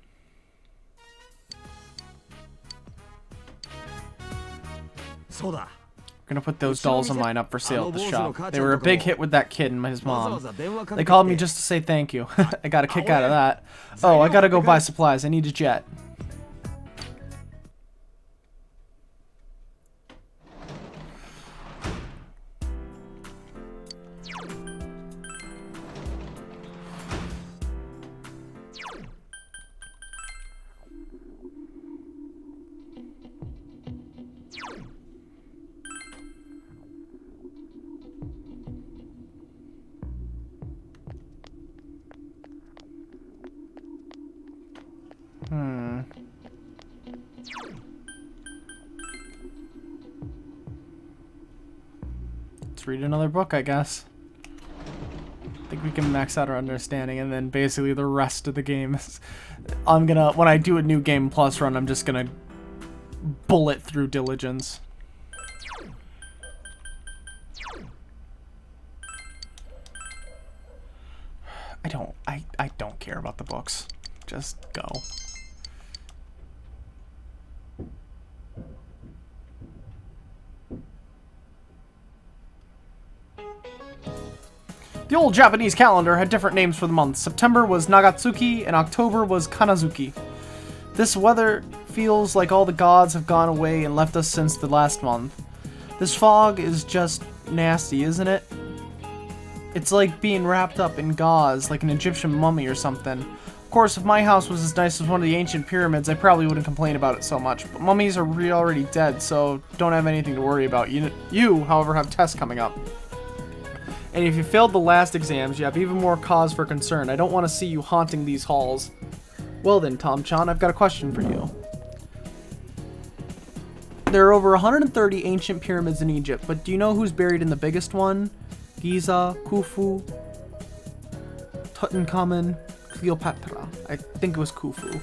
そうだ We're gonna put those dolls of mine up for sale at the shop. They were a big hit with that kid and his わざわ mom. ざ電話かけ They てき called me て just to say thank you. I got a kick out of that. Oh, I gotta go buy supplies. I need a jet. Let's read another book, I guess. I think we can max out our understanding, and then basically the rest of the game is... when I do a new game plus run, I'm just gonna bullet through diligence. I don't care about the books. Just go. The old Japanese calendar had different names for the months. September was Nagatsuki and October was Kanazuki. This weather feels like all the gods have gone away and left us since the last month. This fog is just nasty, isn't it? It's like being wrapped up in gauze, like an Egyptian mummy or something. Of course, if my house was as nice as one of the ancient pyramids, I probably wouldn't complain about it so much. But mummies are already dead, so don't have anything to worry about. You, however, have tests coming up. And if you failed the last exams, you have even more cause for concern. I don't want to see you haunting these halls. Well then, Tom-chan, I've got a question for you. There are over 130 ancient pyramids in Egypt, but do you know who's buried in the biggest one? Giza, Khufu, Tutankhamun, Cleopatra. I think it was Khufu.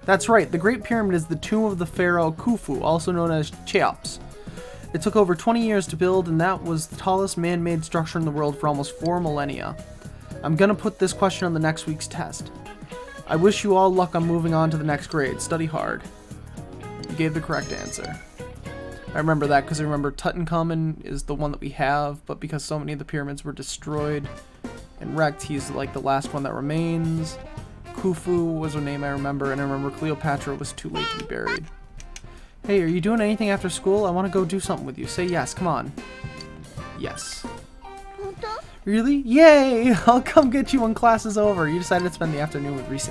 That's right, the Great Pyramid is the tomb of the pharaoh Khufu, also known as Cheops. It took over 20 years to build, and that was the tallest man-made structure in the world for almost 4 millennia. I'm gonna put this question on the next week's test. I wish you all luck on moving on to the next grade. Study hard. You gave the correct answer. I remember that because I remember Tutankhamun is the one that we have, but because so many of the pyramids were destroyed and wrecked, he's like the last one that remains. Khufu was a name I remember, and I remember Cleopatra was too late to be buried. Hey, are you doing anything after school? I want to go do something with you. Say yes, come on. Yes. 本当？ Really? Yay! I'll come get you when class is over. You decided to spend the afternoon with Rise.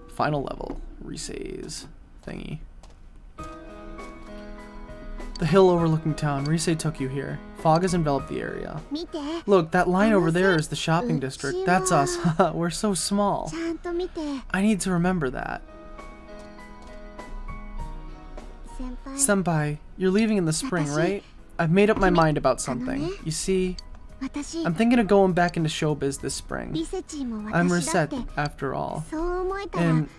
Final level. Rise's thingy. The hill overlooking town. Rise took you here. Fog has enveloped the area. 見て。 Look, that line over there is the shopping district. That's us. We're so small. ちゃんと見て。 I need to remember that. 先輩。 Senpai, you're leaving in the spring, right? I've made up my mind about something. You see, 私、 I'm thinking of going back into showbiz this spring. リセチーも I'm 私だっ Risette, て。 after all. そう思えたら。 And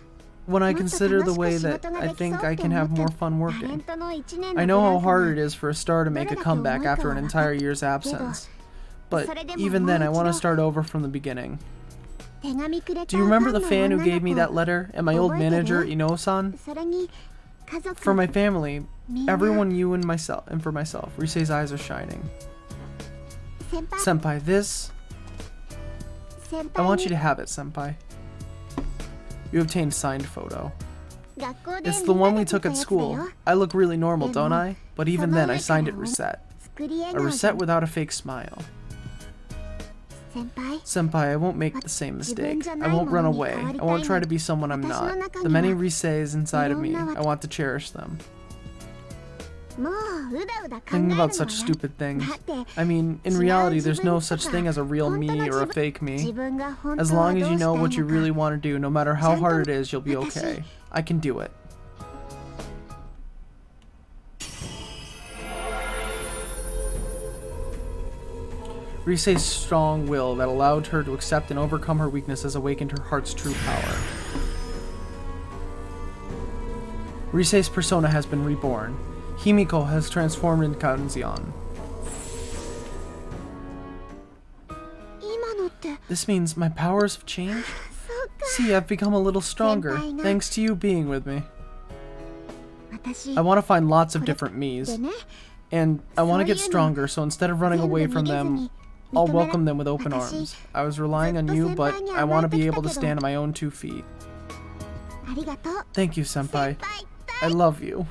when I consider the way that I think I can have more fun working. I know how hard it is for a star to make a comeback after an entire year's absence. But even then, I want to start over from the beginning. Do you remember the fan who gave me that letter and my old manager, Ino-san? For my family, everyone, you and myself, and for myself, Risei's eyes are shining. Senpai, this... I want you to have it, Senpai. You obtained signed photo. It's the one we took at school. I look really normal, don't I? But even then, I signed it Risette. A Risette without a fake smile. Senpai, I won't make the same mistake. I won't run away. I won't try to be someone I'm not. The many Riseis inside of me, I want to cherish them. Thinking about such stupid things. I mean, in reality, there's no such thing as a real me or a fake me. As long as you know what you really want to do, no matter how hard it is, you'll be okay. I can do it. Risei's strong will that allowed her to accept and overcome her weaknesses awakened her heart's true power. Risei's persona has been reborn. Himiko has transformed into Kanzeon. This means my powers have changed? See, I've become a little stronger, thanks to you being with me. I want to find lots of different me's, and I want to get stronger, so instead of running away from them, I'll welcome them with open arms. I was relying on you, but I want to be able to stand on my own 2 feet. Thank you, Senpai. I love you.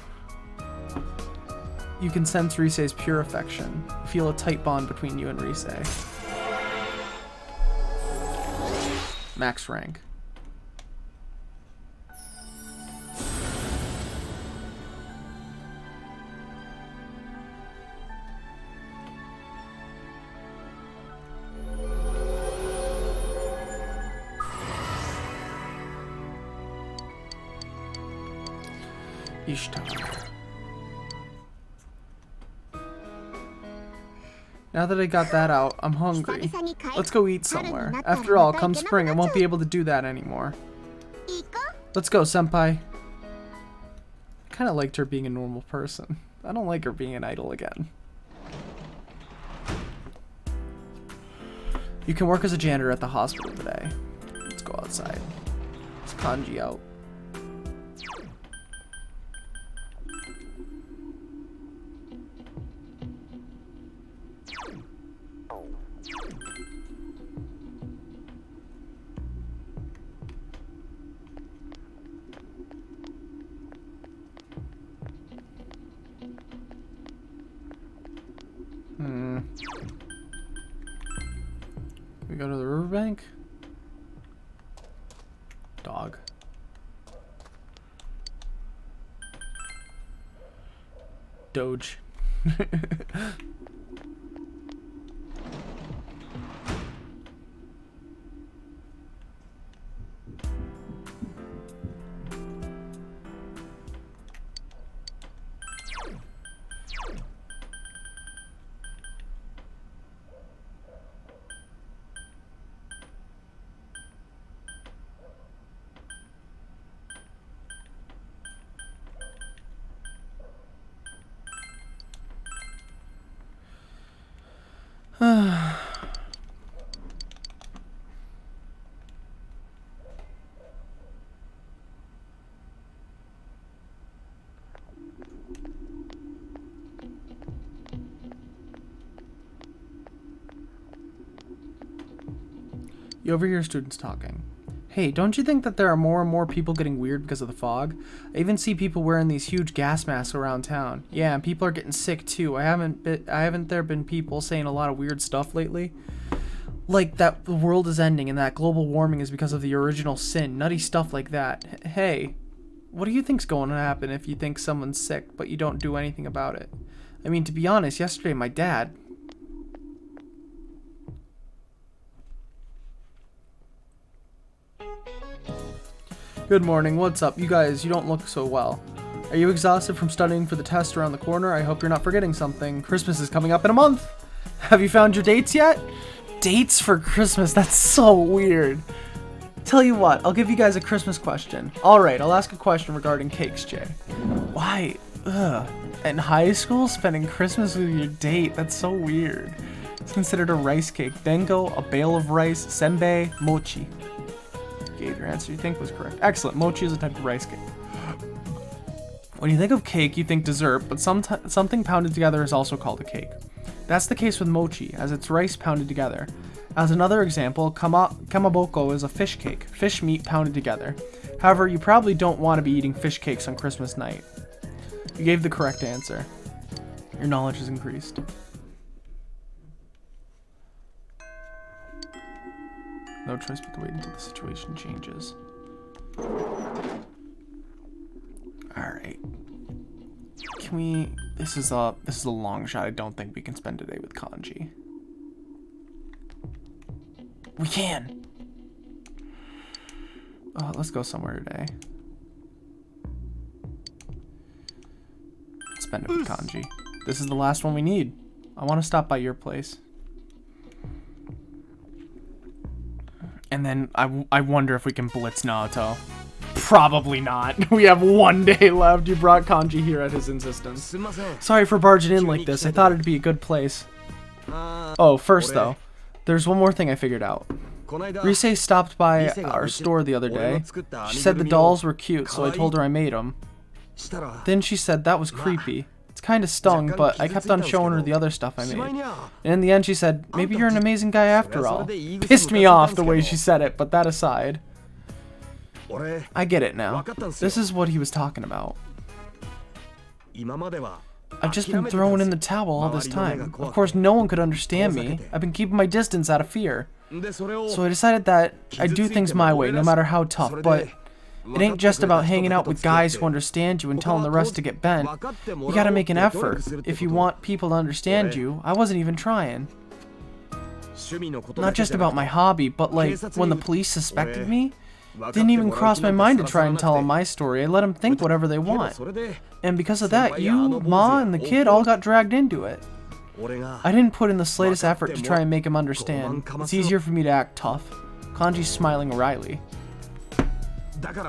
You can sense Risei's pure affection. Feel a tight bond between you and Risei. Max rank. Ishtar. Now that I got that out, I'm hungry. Let's go eat somewhere. After all, come spring, I won't be able to do that anymore. Let's go, Senpai. I kind of liked her being a normal person. I don't like her being an idol again. You can work as a janitor at the hospital today. Let's go outside. It's Kanji out. We go to the riverbank. Dog. Doge. You overhear students talking. Hey, don't you think that there are more and more people getting weird because of the fog? I even see people wearing these huge gas masks around town. Yeah, and people are getting sick too. Haven't there been people saying a lot of weird stuff lately? Like that the world is ending and that global warming is because of the original sin. Nutty stuff like that. Hey, what do you think's going to happen if you think someone's sick but you don't do anything about it? I mean, to be honest, yesterday my dad... Good morning, what's up? You guys, you don't look so well. Are you exhausted from studying for the test around the corner? I hope you're not forgetting something. Christmas is coming up in a month! Have you found your dates yet? Dates for Christmas? That's so weird. Tell you what, I'll give you guys a Christmas question. Alright, I'll ask a question regarding cakes, Jay. Why? Ugh. In high school, spending Christmas with your date, that's so weird. It's considered a rice cake. Dengo, a bale of rice, senbei, mochi. Gave your answer you think was correct. Excellent, mochi is a type of rice cake. When you think of cake, you think dessert, but something pounded together is also called a cake. That's the case with mochi, as it's rice pounded together. As another example, kamaboko is a fish cake, fish meat pounded together. However, you probably don't want to be eating fish cakes on Christmas night. You gave the correct answer. Your knowledge has increased. No choice but to wait until the situation changes. Alright. Can we... This is a long shot. I don't think we can spend today with Kanji. We can! Oh, let's go somewhere today. Spend it with Kanji. This is the last one we need. I want to stop by your place. And then I wonder if we can blitz Naoto. Probably not. We have 1 day left. You brought Kanji here at his insistence. Sorry for barging in like this. I thought it'd be a good place. Oh, first though, there's one more thing I figured out. Rise stopped by our store the other day. She said the dolls were cute, so I told her I made them. Then she said that was creepy. It's kind of stung, but I kept on showing her the other stuff I made. And in the end she said, maybe you're an amazing guy after all. Pissed me off the way she said it, but that aside. I get it now. This is what he was talking about. I've just been thrown in the towel all this time. Of course, no one could understand me. I've been keeping my distance out of fear. So I decided that I'd do things my way, no matter how tough, but it ain't just about hanging out with guys who understand you and telling the rest to get bent. You gotta make an effort. If you want people to understand you, I wasn't even trying. Not just about my hobby, but like, when the police suspected me, didn't even cross my mind to try and tell them my story. I let them think whatever they want. And because of that, you, Ma, and the kid all got dragged into it. I didn't put in the slightest effort to try and make him understand. It's easier for me to act tough. Kanji's smiling wryly.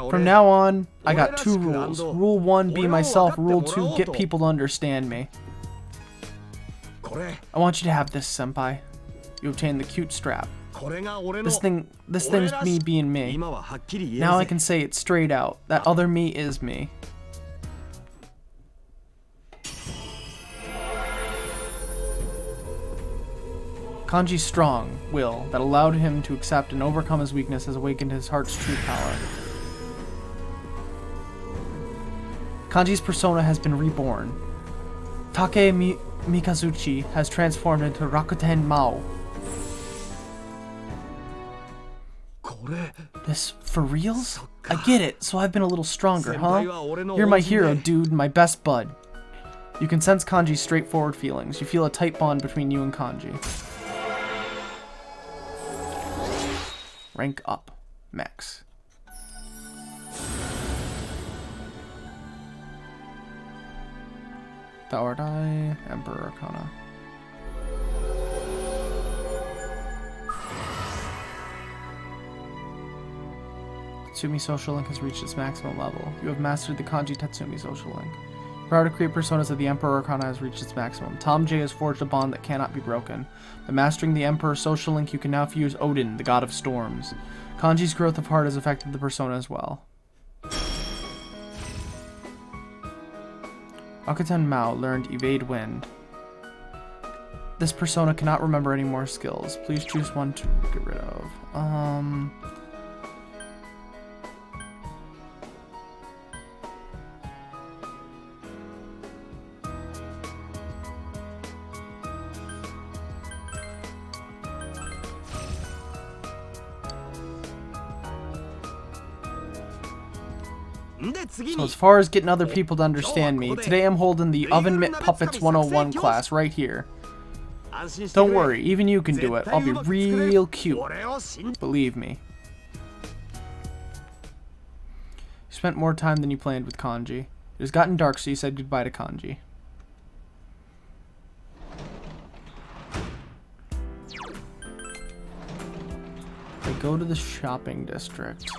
From now on, I got 2 rules. Rule 1, be myself. Rule 2, get people to understand me. I want you to have this, senpai. You obtained the cute strap. This thing's me being me. Now I can say it straight out. That other me is me. Kanji's strong will that allowed him to accept and overcome his weakness has awakened his heart's true power. Kanji's persona has been reborn. Take Mikazuchi has transformed into Rakuten Mao. This for reals? I get it, so I've been a little stronger, huh? You're my hero, dude, my best bud. You can sense Kanji's straightforward feelings. You feel a tight bond between you and Kanji. Rank up. Max. Thou art I, Emperor Arcana. Tatsumi Social Link has reached its maximum level. You have mastered the Kanji Tatsumi Social Link. The power to create personas of the Emperor Arcana has reached its maximum. Tom J has forged a bond that cannot be broken. By mastering the Emperor Social Link, you can now fuse Odin, the god of storms. Kanji's growth of heart has affected the persona as well. Rakuten Mao learned Evade Wind. This persona cannot remember any more skills. Please choose one to get rid of. So as far as getting other people to understand me, today I'm holding the Oven Mitt Puppets 101 class right here. Don't worry, even you can do it. I'll be real cute. Believe me. You spent more time than you planned with Kanji. It has gotten dark, so you said goodbye to Kanji. go to the shopping district,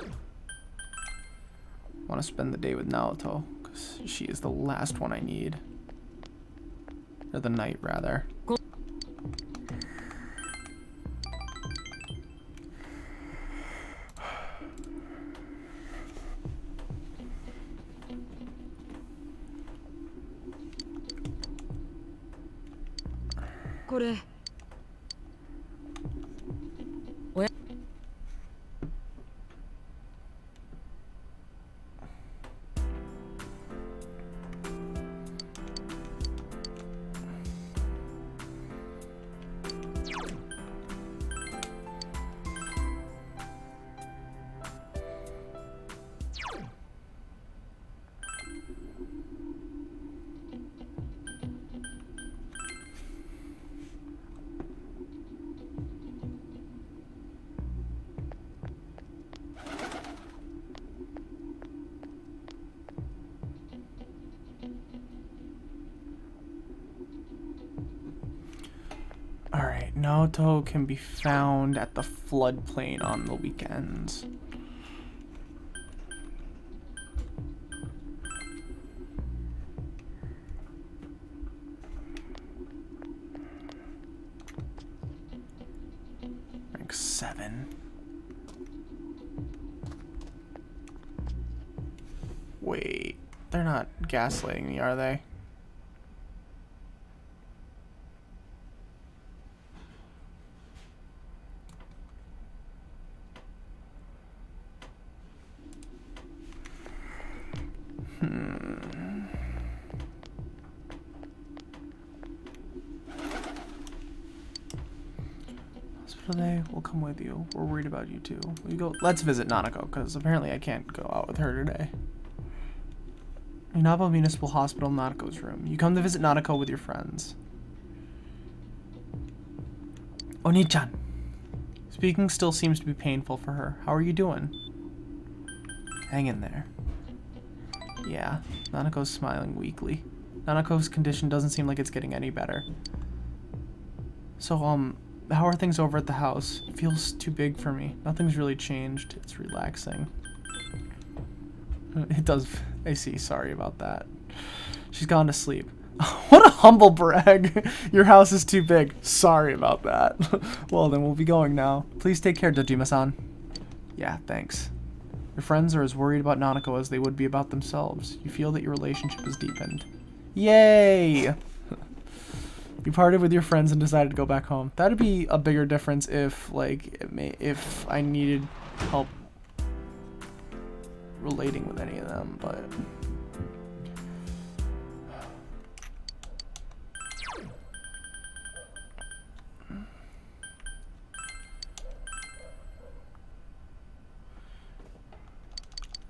I want to spend the day with Naoto, because she is the last one I need. Or the knight, rather. Alright, Naoto can be found at the floodplain on the weekends. Rank 7. Wait, they're not gaslighting me, are they? Today, we'll come with you. We're worried about you too. We go. Let's visit Nanako, because apparently I can't go out with her today. Inaba Municipal Hospital, Nanako's room. You come to visit Nanako with your friends. Oni-chan. Speaking still seems to be painful for her. How are you doing? Hang in there. Yeah, Nanako's smiling weakly. Nanako's condition doesn't seem like it's getting any better. So, how are things over at the house? It feels too big for me. Nothing's really changed. It's relaxing. It does. I see. Sorry about that. She's gone to sleep. What a humble brag. Your house is too big. Sorry about that. Well, then we'll be going now. Please take care, Dojima-san. Yeah, thanks. Your friends are as worried about Nanako as they would be about themselves. You feel that your relationship has deepened. Yay! You parted with your friends and decided to go back home. That'd be a bigger difference if, like, if I needed help relating with any of them, but...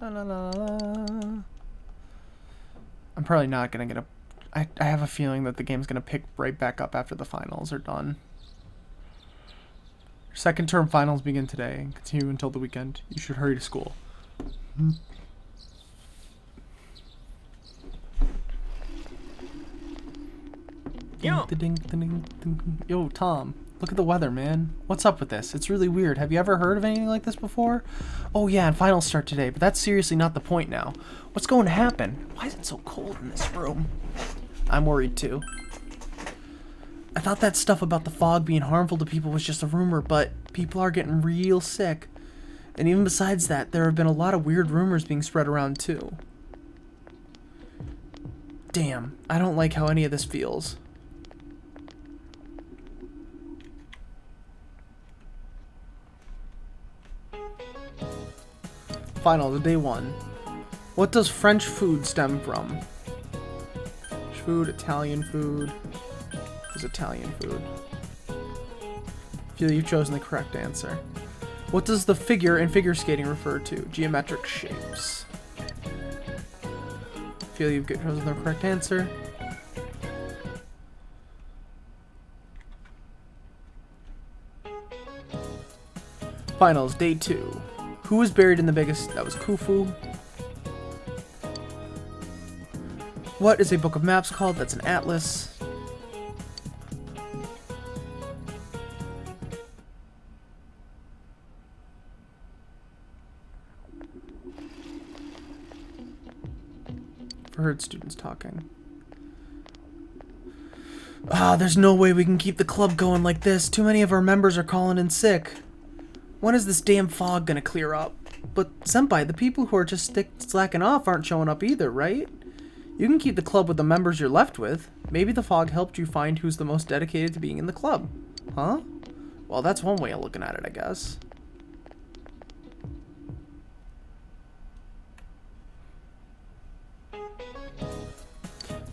La, la, la, la. I'm probably not gonna get a... I have a feeling that the game's gonna pick right back up after the finals are done. Second term finals begin today and continue until the weekend. You should hurry to school. Yo, Tom. Look at the weather, man. What's up with this? It's really weird. Have you ever heard of anything like this before? Oh yeah, and finals start today, but that's seriously not the point now. What's going to happen? Why is it so cold in this room? I'm worried too. I thought that stuff about the fog being harmful to people was just a rumor, but people are getting real sick. And even besides that, there have been a lot of weird rumors being spread around too. Damn, I don't like how any of this feels. Finals, day 1. What does French food stem from? French food, Italian food. What is Italian food? I feel you've chosen the correct answer. What does the figure in figure skating refer to? Geometric shapes. I feel you've chosen the correct answer. Finals, day 2. Who was buried in the biggest? That was Khufu. What is a book of maps called? That's an atlas. Heard students talking. There's no way we can keep the club going like this. Too many of our members are calling in sick. When is this damn fog gonna clear up? But, Senpai, the people who are just slacking off aren't showing up either, right? You can keep the club with the members you're left with. Maybe the fog helped you find who's the most dedicated to being in the club. Huh? Well, that's one way of looking at it, I guess.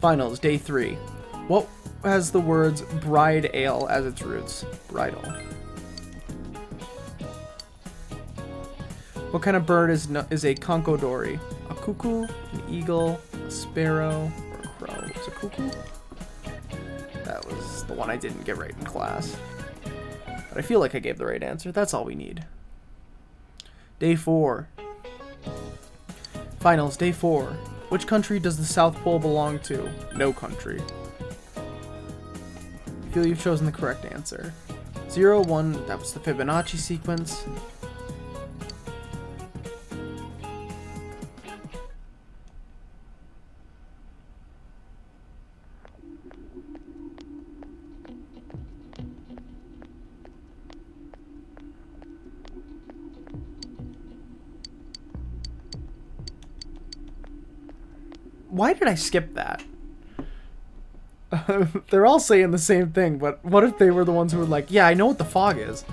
Finals, day 3. What has the words bride ale as its roots? Bridal. What kind of bird is a conchodori? A cuckoo, an eagle, a sparrow, or a crow? Is it cuckoo? That was the one I didn't get right in class. But I feel like I gave the right answer. That's all we need. Day 4. Finals, day 4. Which country does the South Pole belong to? No country. I feel you've chosen the correct answer. 0, 1, that was the Fibonacci sequence. Why did I skip that? They're all saying the same thing, but what if they were the ones who were like, yeah, I know what the fog is.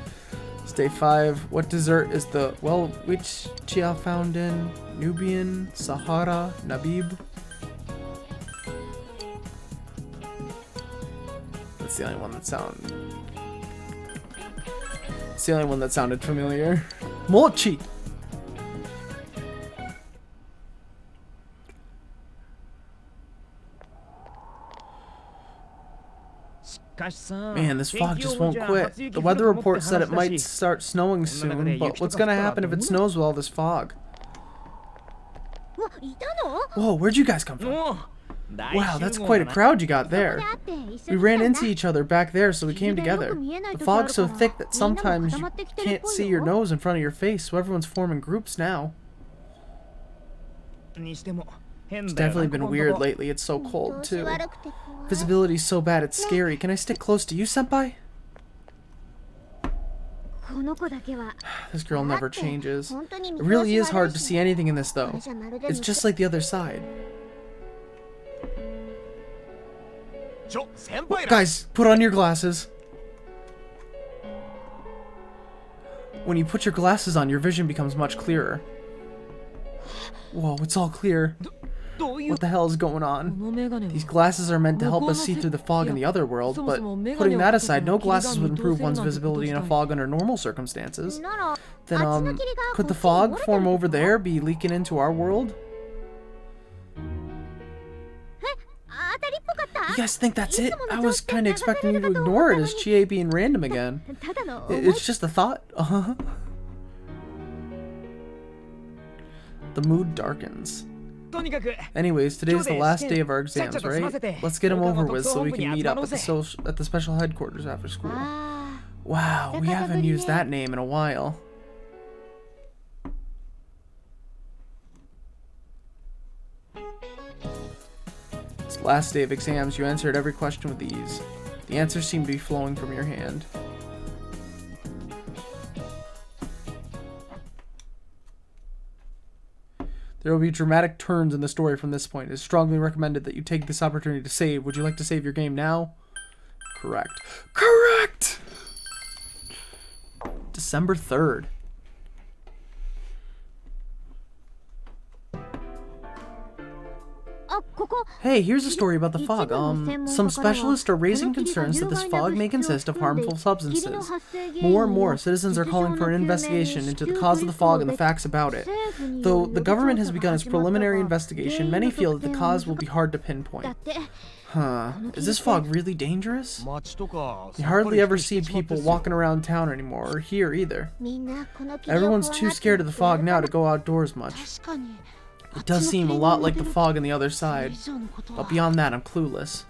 It's day 5. What dessert is the, well, which Chia found in? Nubian, Sahara, Nabib? That's the only one that It's the only one that sounded familiar. Mochi! Man, this fog just won't quit. The weather report said it might start snowing soon, but what's gonna happen if it snows with all this fog? Whoa, where'd you guys come from? Wow, that's quite a crowd you got there. We ran into each other back there, so we came together. The fog's so thick that sometimes you can't see your nose in front of your face, so everyone's forming groups now. It's definitely been weird lately. It's so cold, too. Visibility's so bad it's scary. Can I stick close to you, Senpai? This girl never changes. It really is hard to see anything in this, though. It's just like the other side. Guys, put on your glasses. When you put your glasses on, your vision becomes much clearer. Whoa, it's all clear. What the hell is going on? These glasses are meant to help us see through the fog in the other world, but putting that aside, no glasses would improve one's visibility in a fog under normal circumstances. Then, could the fog form over there be leaking into our world? You guys think that's it? I was kind of expecting you to ignore it as Chie being random again. It's just a thought. The mood darkens. Anyways, today's the last day of our exams, right? Let's get them over with so we can meet up at the special headquarters after school. Wow, we haven't used that name in a while. It's the last day of exams. You answered every question with ease. The answers seem to be flowing from your hand. There will be dramatic turns in the story from this point. It is strongly recommended that you take this opportunity to save. Would you like to save your game now? Correct. Correct! December 3rd. Hey, here's a story about the fog. Some specialists are raising concerns that this fog may consist of harmful substances. More and more citizens are calling for an investigation into the cause of the fog and the facts about it. Though the government has begun its preliminary investigation, many feel that the cause will be hard to pinpoint. Huh. Is this fog really dangerous? You hardly ever see people walking around town anymore, or here either. Everyone's too scared of the fog now to go outdoors much. It does seem a lot like the fog on the other side, but beyond that, I'm clueless.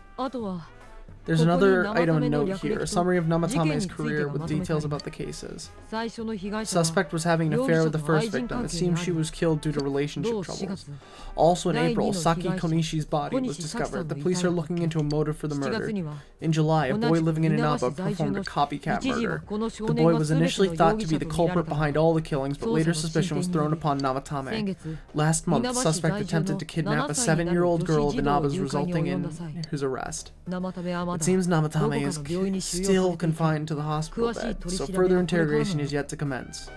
There's another item note here, a summary of Namatame's career with details about the cases. 最初の被害者 Suspect was having an affair with the first victim. It seems she was killed due to relationship 同4 troubles. 月 Also in April, 第二の Saki 被害者 Konishi's body was 小西咲さ discovered. ん The の遺 police 体 are を looking into a motive for the 7 月 murder. には In July, a 同 boy じく living in 稲葉 Inaba 市在住 performed の a copycat 一時は murder. この少 The 年 boy が was 全て initially の thought 容 to 疑 be 者 the と見ら culprit れた behind all the killings, but 捜査 later の suspicion was 進展 thrown に upon 先 Namatame. 月 Last month, 稲 the 葉市 suspect 在住 attempted の to kidnap a 7歳になる 7-year-old 女 girl 子 of 児童を Inaba's, 誘拐に resulting 及ん in だ際 his arrest. 生田部はま It だ seems どこ Namatame か is の病院に収容さ still れていて confined to the hospital 詳しい bed, 取り so 調べは further これから interrogation の is yet to commence.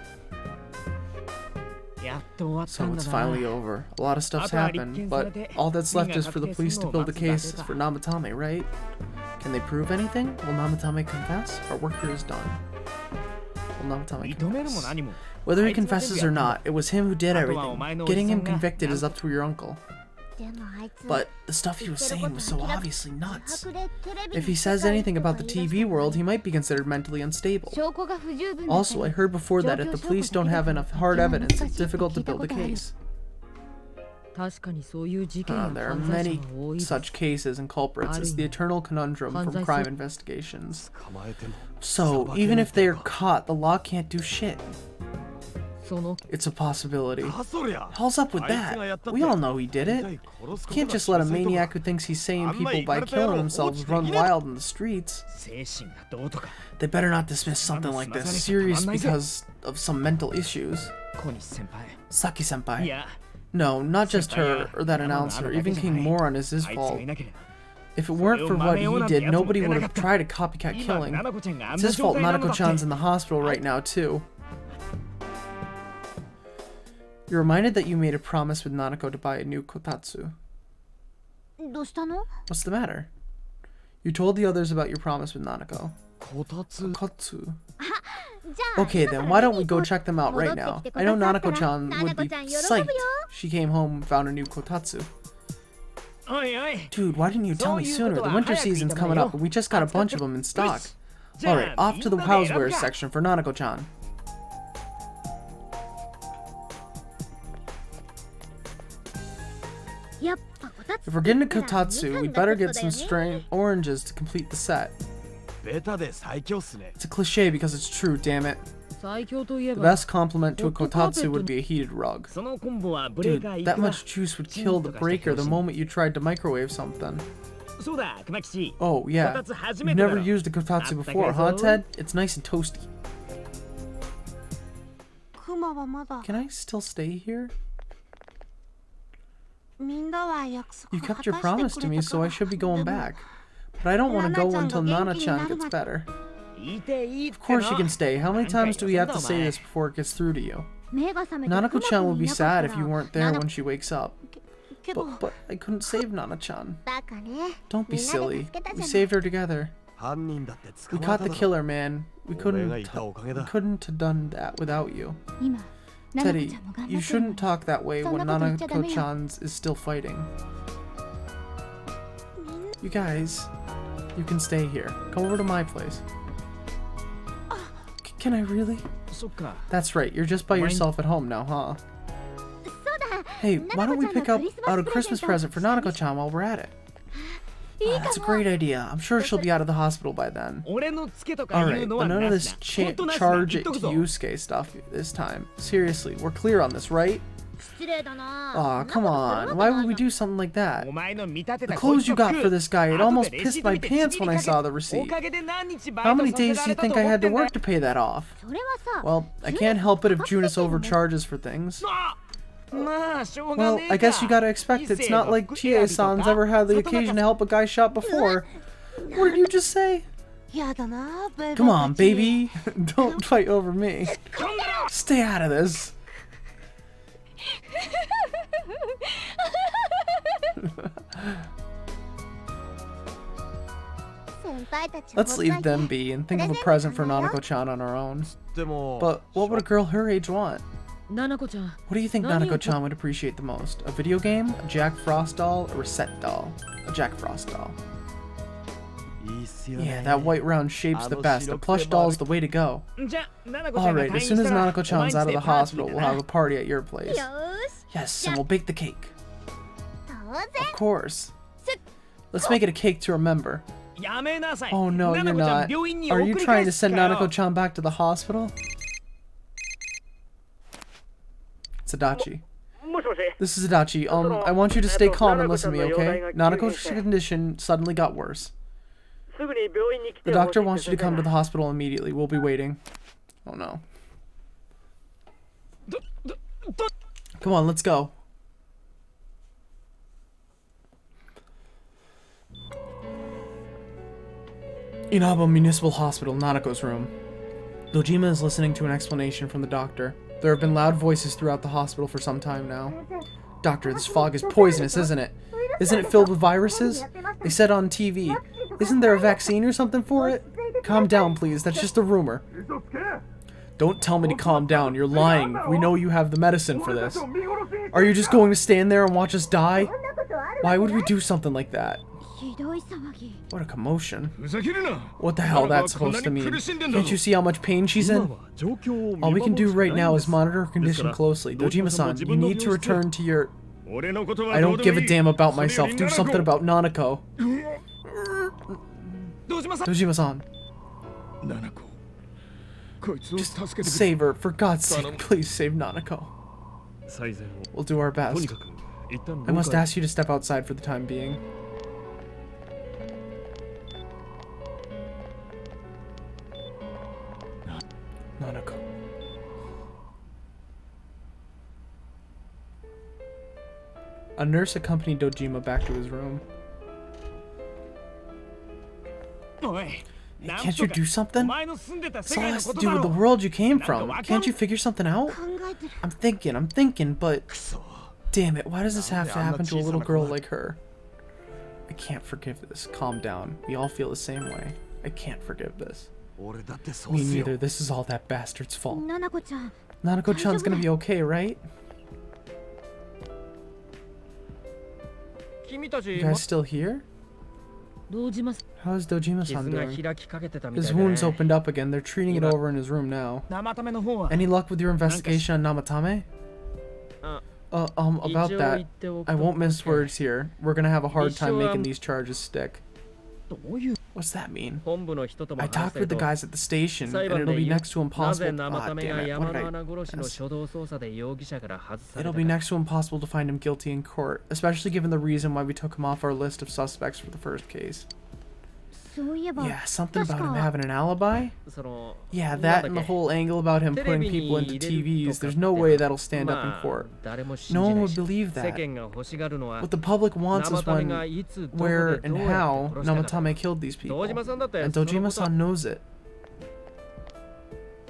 やっと終わった So ん it's だな finally over. A lot of stuff's happened, but all that's left is for the police to build a case for Namatame, right? Can they prove anything? Will Namatame confess? Our work here is done. Will Namatame 認めるも confess? 何も Whether he confesses or not, it was him who did あとはお前 everything. のおじ Getting さ him んが convicted is up to your uncle. でもあいつ But the stuff he was saying was so obviously 自 nuts. 白でテレビ If he says anything about the TV world, he might be considered mentally unstable. 証拠が不十分だ Also, I heard before that if the police don't have enough hard evidence, it's difficult to build a case. 確かにそういう事件や There are 犯罪者 many が多いです such cases and culprits. It's the eternal conundrum from crime investigations. 捕まえても So, even if they are caught, the law can't do shit. その It's a possibility. あそりゃ Hell's up with that? We all know he did it. Can't just let a maniac who thinks he's saving people by killing themselves run wild in the streets. 精神がどうとか They better not dismiss something like this serious because of some mental issues. 小西先輩 Saki い senpai. や No, not just her or that announcer. Even King Moron is his あいつが fault. いなければ If it weren't for what he did, nobody would have tried a copycat 今 killing. ナナコちゃんがあん It's な his 状 fault 態なのだって Nanako-chan's in the hospital right now, too. You're reminded that you made a promise with Nanako to buy a new kotatsu. どうしたの What's the matter? You told the others about your promise with Nanako. こたつ Kotsu. じゃあ Okay, then why don't we go check them out right now? I know Nanako-chan would be psyched. She came home and found a new kotatsu. おいおい Dude, why didn't you tell me sooner? The winter season's coming up and we just got a bunch of them in stock. Alright, off to the housewares section for Nanako-chan. If we're getting a kotatsu, we better get some strange oranges to complete the set. ベタで最強っすね It's a cliche because it's true, damn it. 最強といえ The ば best compliment to a kotatsu would be a heated rug. そのコンボはブレー Dude, カーい that くわ much juice would kill the breaker the moment you tried to microwave something. そうだ熊吉 Oh, yeah. こたつ初 You've めてだ never ろ used a kotatsu before, huh, Ted? It's nice and toasty. クマはまだ Can I still stay here? みんなは約束 You 果 kept た your して promise く to れ me, た so か I should be で going も back. But I don't want to go until Nana-chan Nana-chan gets better. いいていいって Of course she の can stay. How many times do we have to say this before it gets through to you? 目が覚めて Nanako-chan will クマ be くんいなかった sad ら if you weren't there ナナ when she wakes up. けど But I couldn't save Nana-chan. バカね Don't be みんなで silly. 助けた We じゃない saved her together. 犯人だって捕 We まえ caught た the だろ killer, man. We おめえが couldn't いたおかげ we だ couldn't have done that without you. 今ナナコ Teddy, ちゃんも頑張って you る shouldn't talk that way when そんなこと言っちゃダメよ。 Nanako-chan's is still fighting. You guys, you can stay here. Come over to my place. Can I really? そっか That's right, you're just by Mine- yourself at home now, huh? そうだ Hey, why don't we pick up out a Christmas Christmas present for Nanako-chan while we're at it? That's a great idea. I'm sure she'll be out of the hospital by then. 俺のツケとか言う Alright, の but は none な of し this なほんとなしな charge 言っ it とく to ぞ Yusuke stuff this time. Seriously, we're clear on this, right? 失礼だな Aw, come on. Why would we do something like that? お前の見立て The たこい clothes つ you と got 食う for this guy, it 後 almost でレ pissed シ my ピ見て pants ち when び I りか saw け the receipt. おかげで何日バイ How ト many させ days ら do れ you たと think 思 I っ had て to んだよ work to pay that off? それはさ Well, I can't help it if Junus overcharges for things. まあしょうが Well, ねえか I guess you gotta expect it's not like Chie-san's ever had the occasion to help a guy shot before. What did you just say? やだなベイベー Come on, たち baby. Don't fight over me. Stay out of this. 先輩たち Let's leave them be and think of a present for Nanako-chan on our own. でも But what would a girl her age want? ナナコちゃん What do you think Nani- Nanako-chan would appreciate the most? A video game, a Jack Frost doll, or a set doll? A Jack Frost doll. いいっすよね Yeah, that white round shape's the best. A plush doll's the way to go. じゃあナナコちゃんが Alright, 退院 as し soon た as ら Nanako-chan's out of the hospital, we'll have a party at your place. よーし Yes, and we'll bake the cake. 当然 Of course. Let's make it a cake to remember. やめなさい。 Oh no, you're ななこちゃん not. 病院に Are 送 you り trying 返 to す send かよ。 Nanako-chan back to the hospital? It's Adachi. もしもし。 This is Adachi. I want you to stay calm and listen to me, okay? Nanako's condition suddenly got worse. すぐに病院に来て The ほしい doctor って wants you to 先生 come が to the hospital immediately. We'll be waiting. Oh no. Come on, let's go. Inaba Municipal Hospital, Nanako's room. Dojima is listening to an explanation from the doctor. There have been loud voices throughout the hospital for some time now. Doctor, this fog is poisonous, isn't it? Isn't it filled with viruses? They said on TV. Isn't there a vaccine or something for it? Calm down, please. That's just a rumor. Don't tell me to calm down. You're lying. We know you have the medicine for this. Are you just going to stand there and watch us die? Why would we do something like that? ひどい騒ぎ。 What a commotion. ふざけるな。 What the hell that's supposed to mean? Can't you see how much pain she's 今 in? は状況を見 All we can 守 do るしかない right ん now で is す。 monitor her ですか condition ら closely. どうしましょう Dojima-san, 自 you 分の need to 病室で return to your... 俺のことは I どう don't で give も a いい。 damn about それよ myself. り Do ナナコ something about Nanako. 堂島さん。 Dojima-san, ナナコこいつを助けてくれ。 save her. For God's sake, please save Nanako. 最善を We'll do our とに best. かく一旦 I 廊 must 下へ ask you to step outside for the time being. Nanako. A nurse accompanied Dojima back to his room. おい。 Can't you do お something? 前の住んでた This 世 all 界の has こ to と do だ with the ろ。 world you came from. Can't you figure something out? 考えてる。 I'm thinking, but くそ damn it, why does this have to I'm happen not to a little cheesing girl my like her? I can't forgive this. Calm down. We all feel the same way. I can't forgive this. 俺だってそう Me っすよ neither. This is all that bastard's fault. ななこちゃん。 Nanako-chan's gonna be okay, right? 君たち You guys still here? 堂島さん How's 傷 Dojima-san が doing? 開きかけてたみたい His だね。 wounds opened up again. They're treating it over in his room now. 生ための方は。 Any luck with your investigation on Namatame? About 一応言 that, っておく I と won't mince words here. We're gonna have a hard time Issue, making these charges stick. どういう What's that mean? 本部の人とも I 話 talked せ with る the と guys at the station, 裁 and 判 it'll で be 言う next to なぜ impossible. 生 God ため damn が it! 山 What の did 穴 I? 殺しの初動捜査で容疑者から外され It'll た be か next to impossible to find him guilty in court, especially given the reason why we took him off our list of suspects for the first case. そういえば。 Yeah, something about him 確か having an alibi? その Yeah, なん that だっ and the け whole angle about him テレ putting ビ people に into 入れる TVs. とか There's no って way that'll stand up in まあ court. 誰も信 No じ one ない would し believe 世 that. 間が欲しがるのは What the public wants 生 is ためが when, いつどこ where, で and どうや how って殺したか Namatame killed these 堂 people. 島さんだって And そのこと Dojima-san knows it.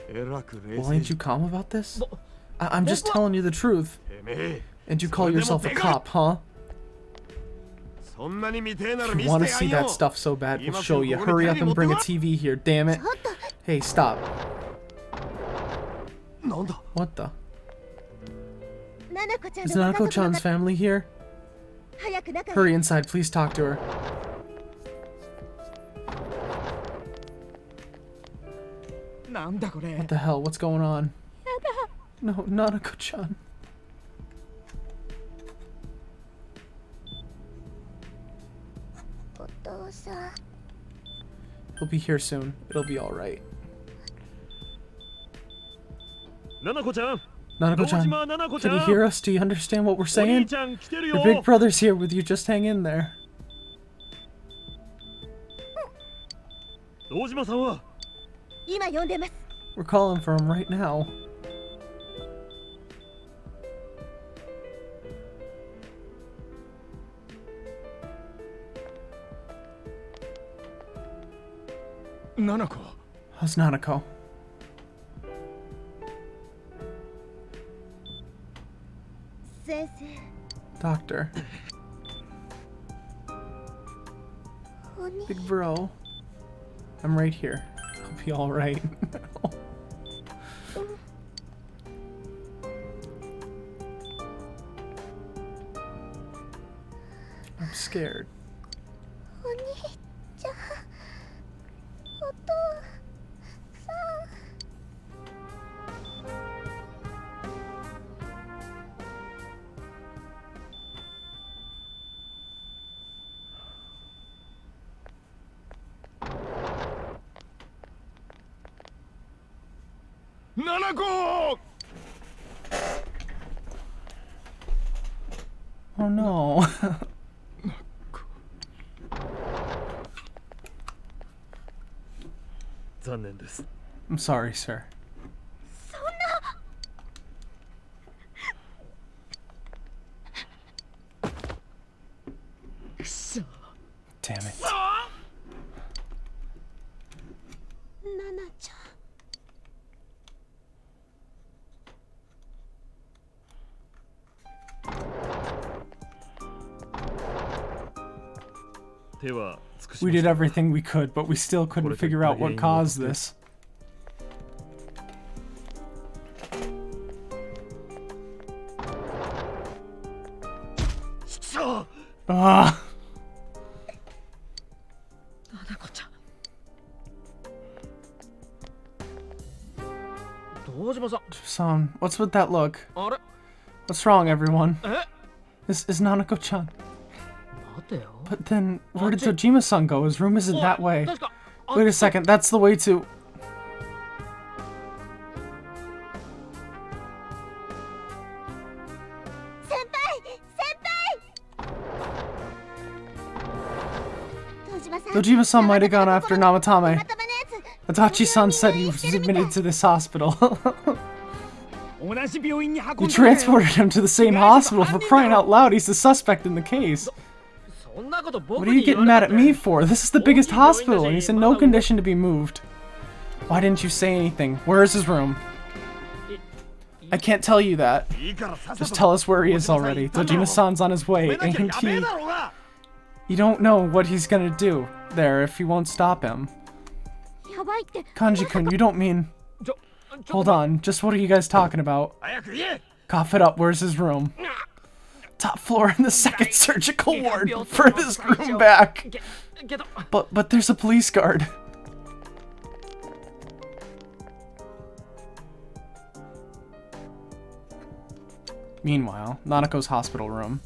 えらく冷 Well, 静 ain't you calm about this? ぼ I'm just telling you the truth. てめえ And you call yourself a cop, huh? そんなに見てえなら If 見 you せ want て to や see んよ that stuff so bad, we'll Ima show you. kung Hurry up and bring a kung TV here, damn it. Hey, stop. なんだ What the? ななこちゃん Is のご家族の Nanako-chan's 方 family here? 早く中へ。 Hurry inside, please talk to her. なんだこれ What the hell? What's going on? No, Nanako-chan. お父さん。 He'll be here soon. It'll be alright. ナナコちゃん Nanako-chan, ナナコち can ゃ you ん hear us? Do you understand what we're お兄 saying? ちゃん来てる Your よ big brother's here with you. Just hang in there. 堂島さんは今呼んでます。 We're calling for him right now. ナナコ How's Nanako? 先生。 Doctor. お兄。 Big bro. I'm right here. I'll be alright. I'm scared. お兄ちゃん。お父さん。 Nanako-chan. Nanako! Oh no. I'm sorry, sir. Damn it. ナナちゃん。We did everything we could, but we still couldn't figure out what caused this. Ah. 七子ちゃん。堂島さん。Son, what's with that look? あれ What's wrong, everyone? え This is Nanako-chan. 待てよ。 But then, where did Dojima-san go? His room isn't that way. 確か Wait a second, that's the way to... 先輩 Dojima-san might have gone after Namatame. たまのやつ Adachi-san said he was admitted to this hospital. 同じ病院に運ん You でくれ transported him to the same hospital for crying out loud. He's the suspect in the case. そんなこと僕 What are you に言 getting わ mad れ at たって me for? This is the biggest hospital and he's in no condition to be moved. Why didn't you say anything? Where is his room? I can't tell you that. いいからさっさ Just と tell us where he is already. Dojima-san's on his way, 止めなきゃ and ダメだろうが you don't know what he's gonna do there if you won't stop him. やばいって Kanji-kun, you don't mean... ちょ Hold on, just what are you guys talking about? 早く言え Cough it up, where's his room? Top floor in the second surgical ward. Furthest room back. けど But there's a police guard. Meanwhile, Nanako's hospital room.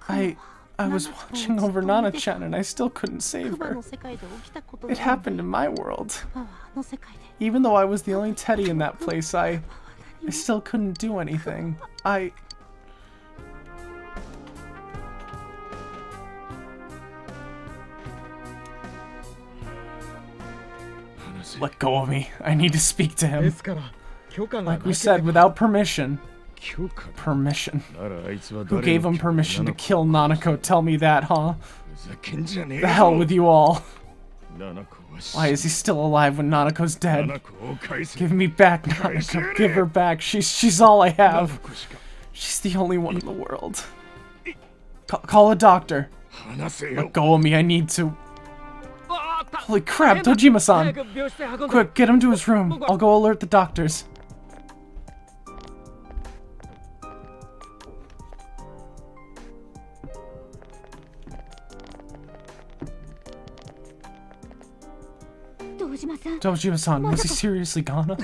I was watching over Nana-chan and I still couldn't save クマ her. の世界で起きたこと It happened in my world. クマはあの世界で Even though I was the only Teddy in that place, I still couldn't do anything. Let go of me. I need to speak to で him. すから許可が Like な we けれ said, ば without permission. 許可 Permission. ならあいつは Who 誰 gave の him 許可 permission な to のか kill Nanako? Tell me that, huh? ふざけんじゃねえ The ぞ hell with you all. 七子は死 Why is he still alive when Nanako's dead? 七子を返せ Give me back, Nanako. Give her back. She's all I 七 have. 子しか She's the only one in the world. Call a doctor. 話せよ Let go of me. I need to. ああ Holy crap, 早 Dojima-san. く病室へ運んで Quick, get him to his room. I'll go alert the doctors. Dojima-san, was he seriously gone?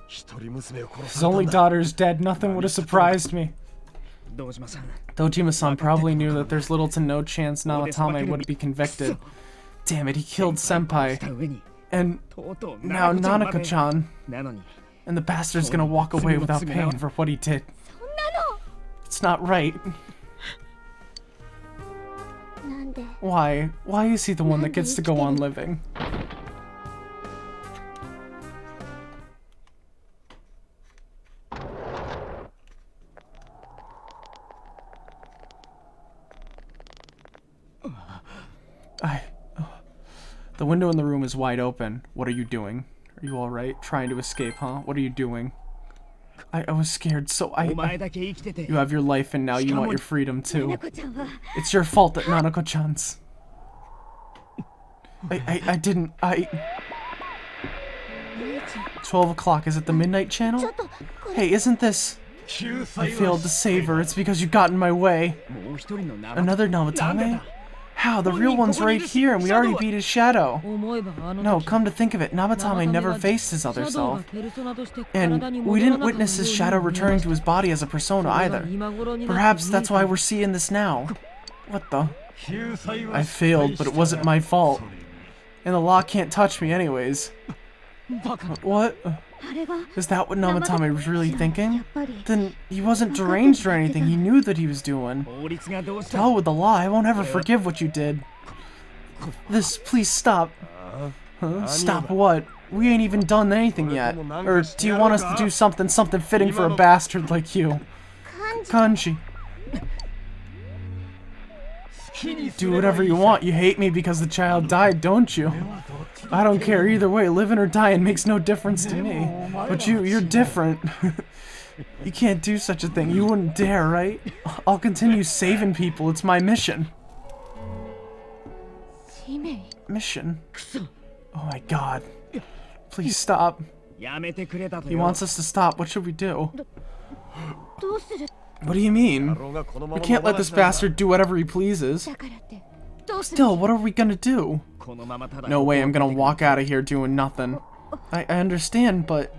一人娘を殺 His された only んだ daughter's dead. Nothing would have surprised me. 堂島さん Dojima-san probably knew that there's little to no chance Namatame would be convicted. Damn it, he killed し Senpai. た上に And とうとう now 七子ちゃんまで Nanako-chan. なのに And the bastard's gonna walk away without paying for what he did. It's not right. なんで Why? Why is he the one that gets to go on living? The window in the room is wide open. What are you doing? Are you alright? Trying to escape, huh? What are you doing? I was scared, so お前だけ生きてて You have your life and now you want your freedom too. 子ちゃんは It's your fault that Nanako-chan's. I didn't, 12 o'clock, is it the midnight ちょ channel? っとこれ Hey, isn't this... 救 I 済 failed は to save her, it's because you got in my way. もう一人の生 Another Namatame? How? The real one's right here and we already beat his shadow. 思えばあの No, 時 come to think of it, Namatame never faced his other シャドウが self. ペルソナとして体に And we 戻ら didn't なかった witness his ように shadow 見え returning ました to his body as a persona それが either. 今頃になって Perhaps that's why 見え we're seeing this now. What the? 救済は I failed, but it wasn't my fault. And the law can't touch me anyways. What? あれが Is that what Namatame was really や thinking? っぱり Then he wasn't deranged or anything. He knew that he was doing. 法律がどうし To た hell with the law. I won't ever forgive what you did. This, please stop. Huh? Stop what? We ain't even done anything yet. Or do you want us to do something fitting for a bastard like you? 感じ Kanji. Do whatever you want. You hate me because the child died, don't you? I don't care either way. Living or dying makes no difference to me. But you're different. You can't do such a thing. You wouldn't dare, right? I'll continue saving people. It's my mission. 使命 Mission? Oh my god. Please stop. やめてくれたと He よ wants us to stop. What should we do? どうする What do you mean? 野郎がこのま We ま can't let 野放 this しなんだ bastard do whatever he pleases. だからってどうする Still, what are we gonna do? このままただ No way I'm gonna walk out of here doing nothing. I understand, but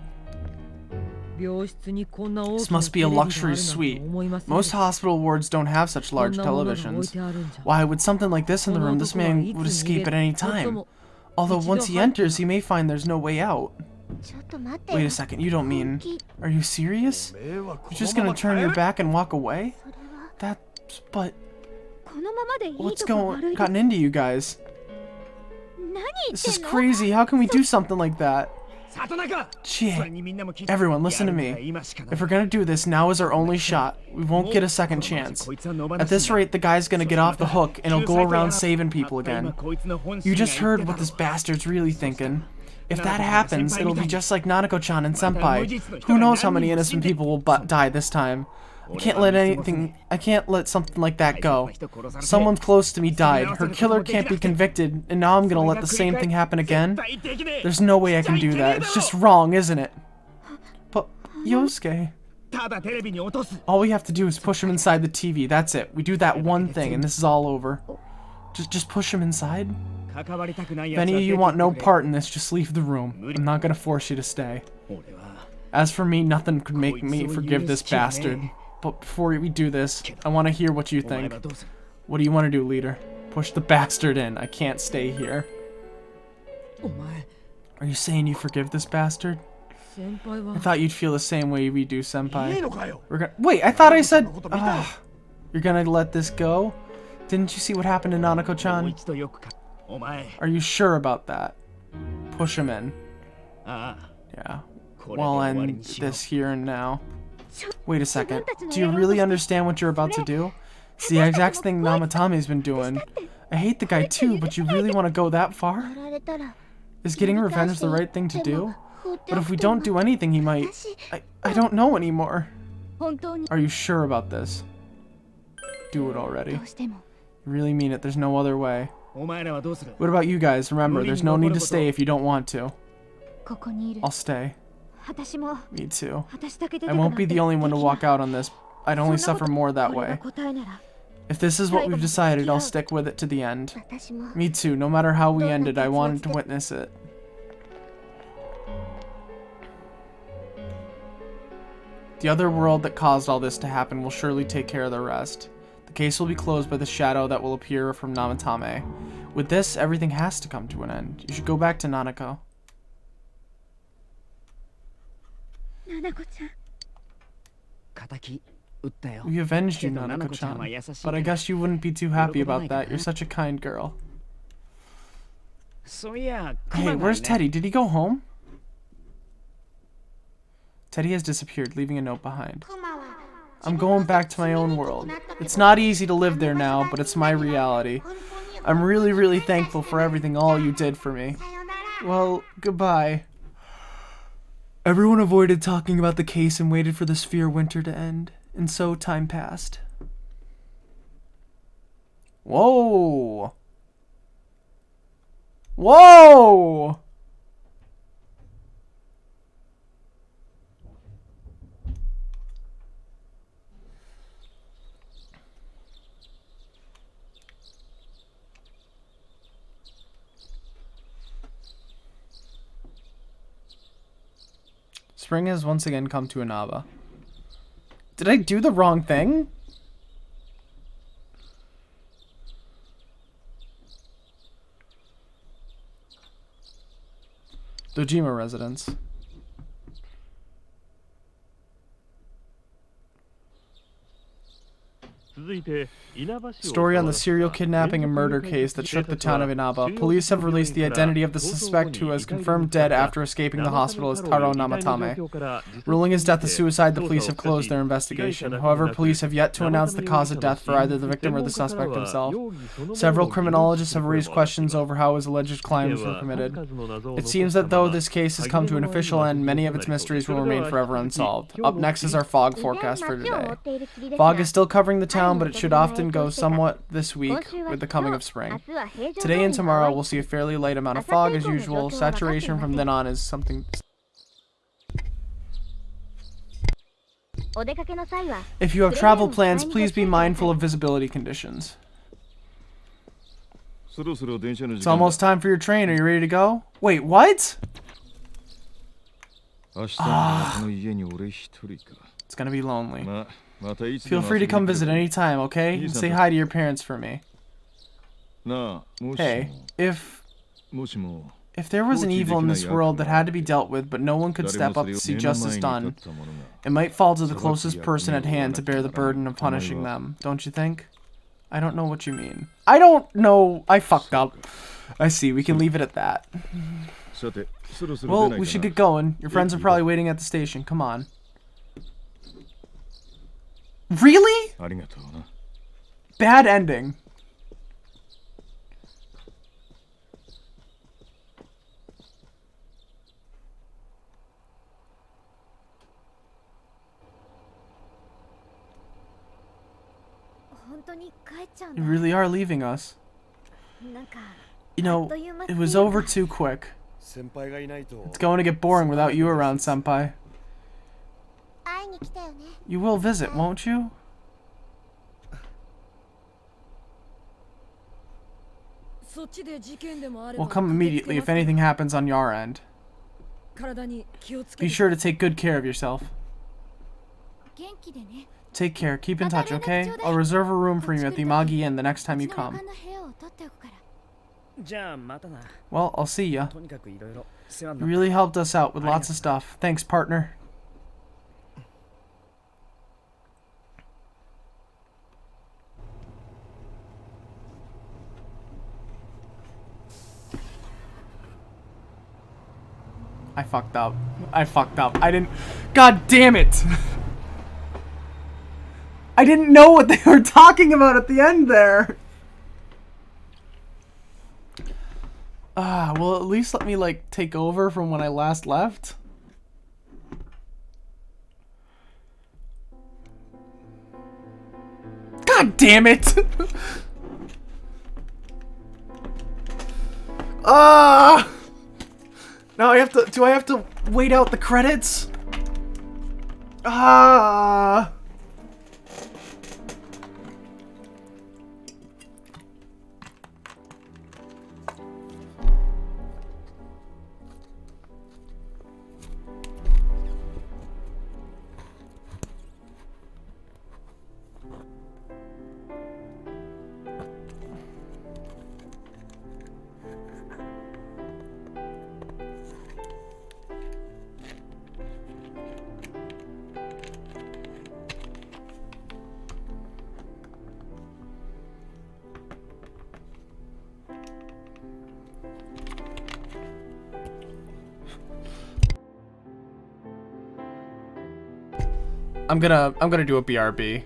病室にこんな大 this きな must テ be レ a ビがある luxury なんて suite. 思いませんで Most した hospital wards don't have such こん large なものが置い televisions. てあるんじゃ Why would something like this in the この room? This 男は man い would つ逃 escape げ at any 最 time. も Although 一度 once he 入っ enters, he may find there's no way out. ちょっと待って Wait よ a second, you don't mean... 本気 Are you serious? 迷惑 You're just このま gonna ま turn 帰 your る back and walk away? それは That's... but... このままでいい What's とか悪いとか gotten into you guys? 何言 This っ is てんの crazy. How can we do something like that? 里中 Shit. それにみんなも聞いて Everyone, listen to やるな me. ら今しかない If we're gonna do this, now is our only shot. We won't get a second chance. At this rate, the guy's gonna get off the hook and he'll go around saving people again. You just heard what this bastard's really thinking. If that happens, it'll be just like Nanako-chan and Senpai. Who knows how many innocent people will die this time? I can't let something like that go. Someone close to me died. Her killer can't be convicted, and now I'm gonna let the same thing happen again? There's no way I can do that. It's just wrong, isn't it? But, Yosuke, ただテレビに落とす all we have to do is push him inside the TV. That's it. We do that one thing, and this is all over. Just push him inside? 関わりたくない If やつ any は of 出 you て want って no くれ part in this, just leave the room. I'm not gonna force you to stay. 俺は As for me, nothing could make me forgive this bastard. But before we do this, I want to hear what you お前 think. はどうする What do you want to do, leader? Push the bastard in. I can't stay here. お前 Are you saying you forgive this bastard? 先輩は I thought you'd feel the same way we do, いい senpai. のかよ We're gonna wait. I thought I said. そんなこと見た You're gonna let this go? Didn't you see what happened to もう Nanako-chan? 一度よくかお前 Are you sure about that? Push him in. ああ Yeah. これで We'll 終わり end にしよう this here and now. Wait a second. Do you really understand what you're about to do? It's the exact thing Namatame's been doing. I hate the guy too, but you really want to go that far? やられたら Is getting revenge the right thing to do? 放って But お if く we と don't do anything, he might... 私 I don't know anymore. 本当に Are you sure about this? Do it already. どうしても You really mean it. There's no other way. お前らはどうする What about you guys? Remember, there's no need to stay if you don't want to. ここにいる I'll stay. 私も Me too. 私だけ出て I くな won't ん be て the only one to できない walk out on this. I'd only そんなこ suffer と more that これが way. 答えなら If this is what we've decided, I'll stick with it to the end. 私も Me too. No matter how we ended, I wanted to witness it. The other world that caused all this to happen will surely take care of the rest. The case will be closed by the shadow that will appear from Namatame. With this, everything has to come to an end. You should go back to Nanako. ななこちゃん敵撃ったよ We avenged you, けどナナコちゃんは Nanako-chan. 優しい But I から guess you wouldn't be too happy about that. You're such a kind girl. そういや Hey, where's Teddy? Did he go home? Teddy has disappeared, leaving a note behind. I'm going back to my own world. It's not easy to live there now, but it's my reality. I'm really, really thankful for everything all you did for me. Well, goodbye. Everyone avoided talking about the case and waited for the sphere winter to end, and so time passed. Whoa! Whoa! Spring has once again come to Inaba. Did I do the wrong thing? Dojima residence. Story on the serial kidnapping and murder case that shook the town of Inaba. Police have released the identity of the suspect, who was confirmed dead after escaping the hospital as Taro Namatame. Ruling his death a suicide, the police have closed their investigation. However, police have yet to announce the cause of death for either the victim or the suspect himself. Several criminologists have raised questions over how his alleged crimes were committed. It seems that though this case has come to an official end, many of its mysteries will remain forever unsolved. Up next is our fog forecast for today. Fog is still covering the town, but it should often go somewhat this week with the coming of spring. Today and tomorrow we'll see a fairly light amount of fog as usual. Saturation from then on is something. If you have travel plans, please be mindful of visibility conditions. It's almost time for your train. Are you ready to go? Wait, what? It's gonna be lonely. Feel free to come visit any time, okay? And say hi to your parents for me. Hey, if there was an evil in this world that had to be dealt with, but no one could step up to see justice done, it might fall to the closest person at hand to bear the burden of punishing them, don't you think? I don't know what you mean. I don't know. I fucked up. I see. We can leave it at that. Well, we should get going. Your friends are probably waiting at the station. Come on. Really? Bad ending. You really are leaving us. You know, it was over too quick. It's going to get boring without you around, Senpai. You will visit, won't you? We'll come immediately if anything happens on your end. Be sure to take good care of yourself. Take care. Keep in touch, okay? I'll reserve a room for you at the Imagi Inn the next time you come. Well, I'll see ya. You really helped us out with lots of stuff. Thanks, partner. I fucked up. I fucked up. I didn't... God damn it! I didn't know what they were talking about at the end there! Well, at least let me, like, take over from when I last left. God damn it! Now I have to, do I have to wait out the credits? I'm gonna do a BRB.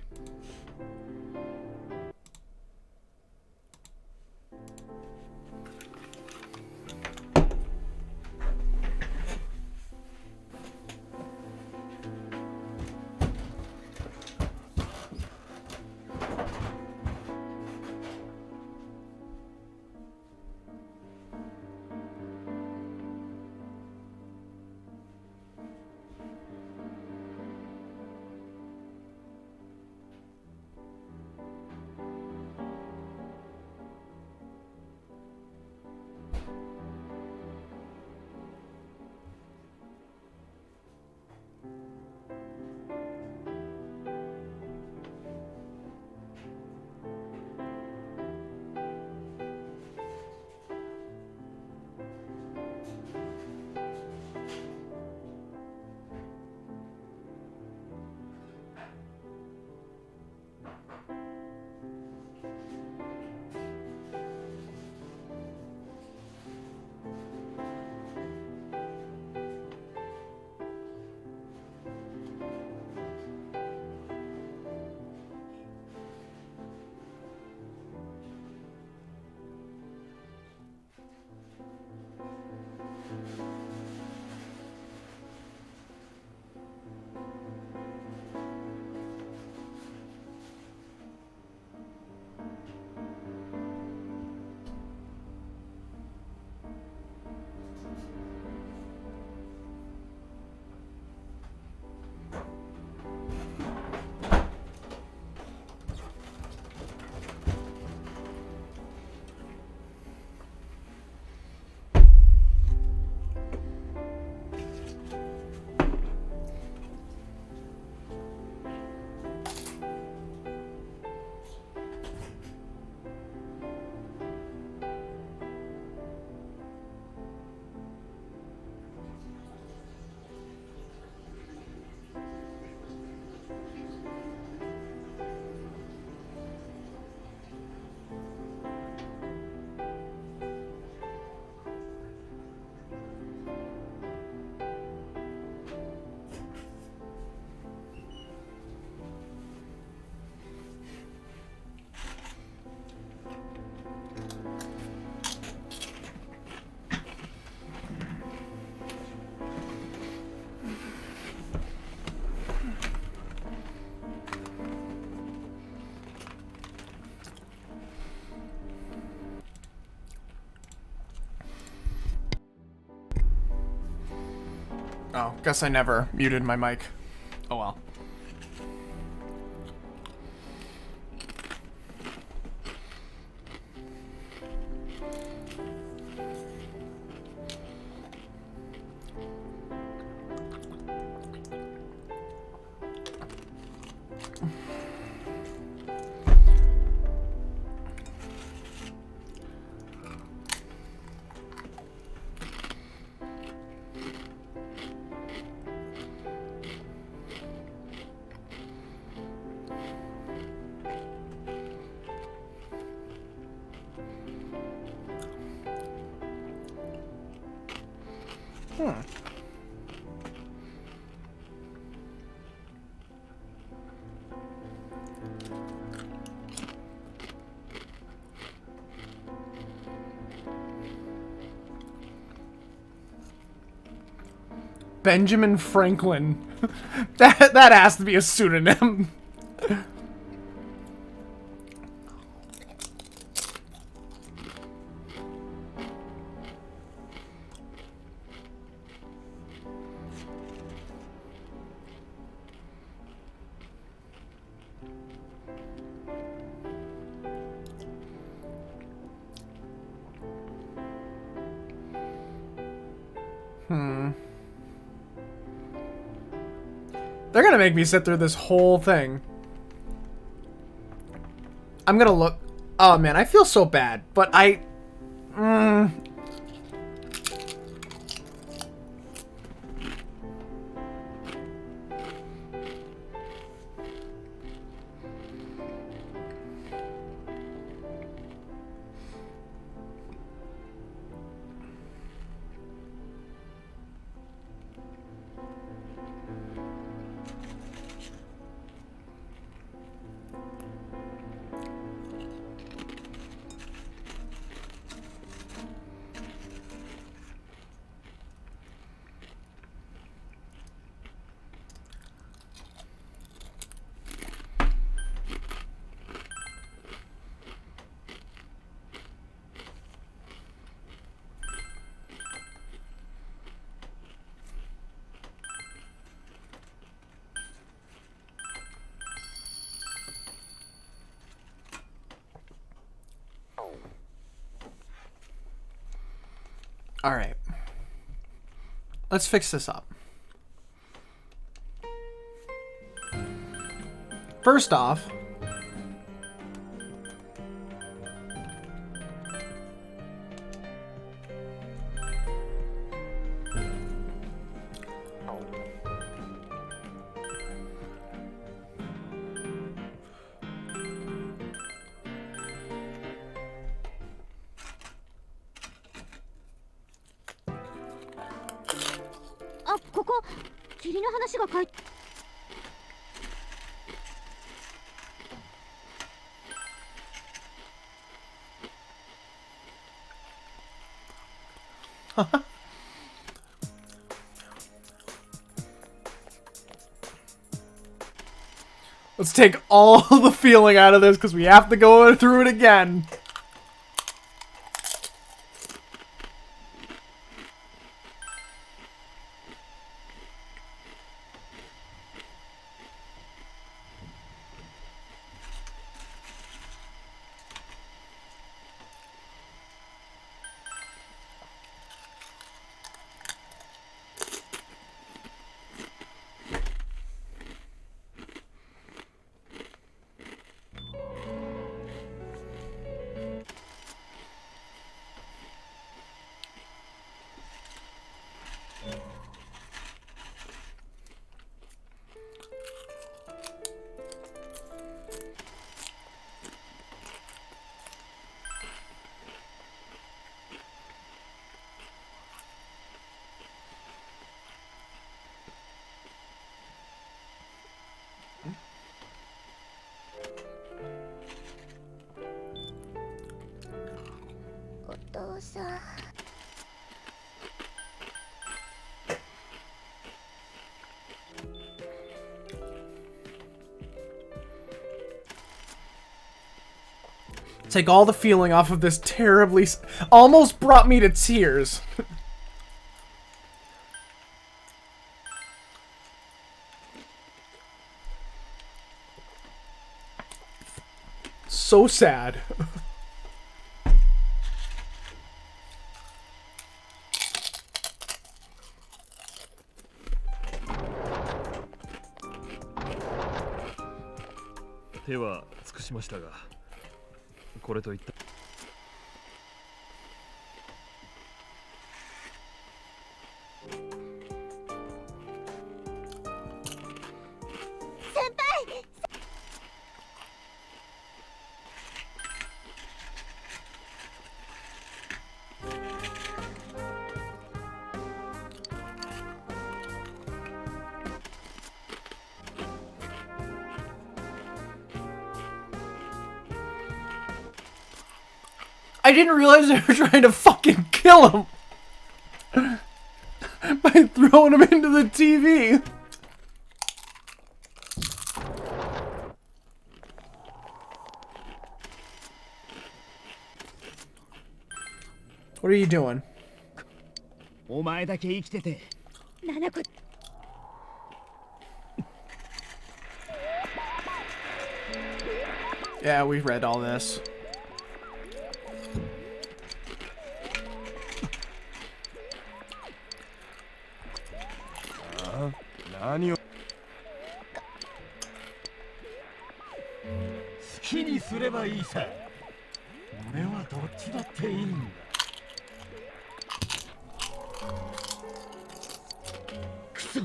Oh, guess I never muted my mic. Oh well. Benjamin Franklin. that has to be a pseudonym. They're gonna make me sit through this whole thing. I'm gonna look. Oh man, I feel so bad, but I. All right. Let's fix this up. First off,あ、ここ霧の話が書いて。let's take all the feeling out of this because we have to go through it again. Take all the feeling off of this terribly... Almost brought me to tears. So sad.手は尽くしましたが、これといった。I didn't realize they were trying to fucking kill him by throwing him into the TV. What are you doing? お前だけ生きてて。七子 Yeah, we read all this. 何を好きにすればいいさ。俺はどっちだっていいんだ。くそ。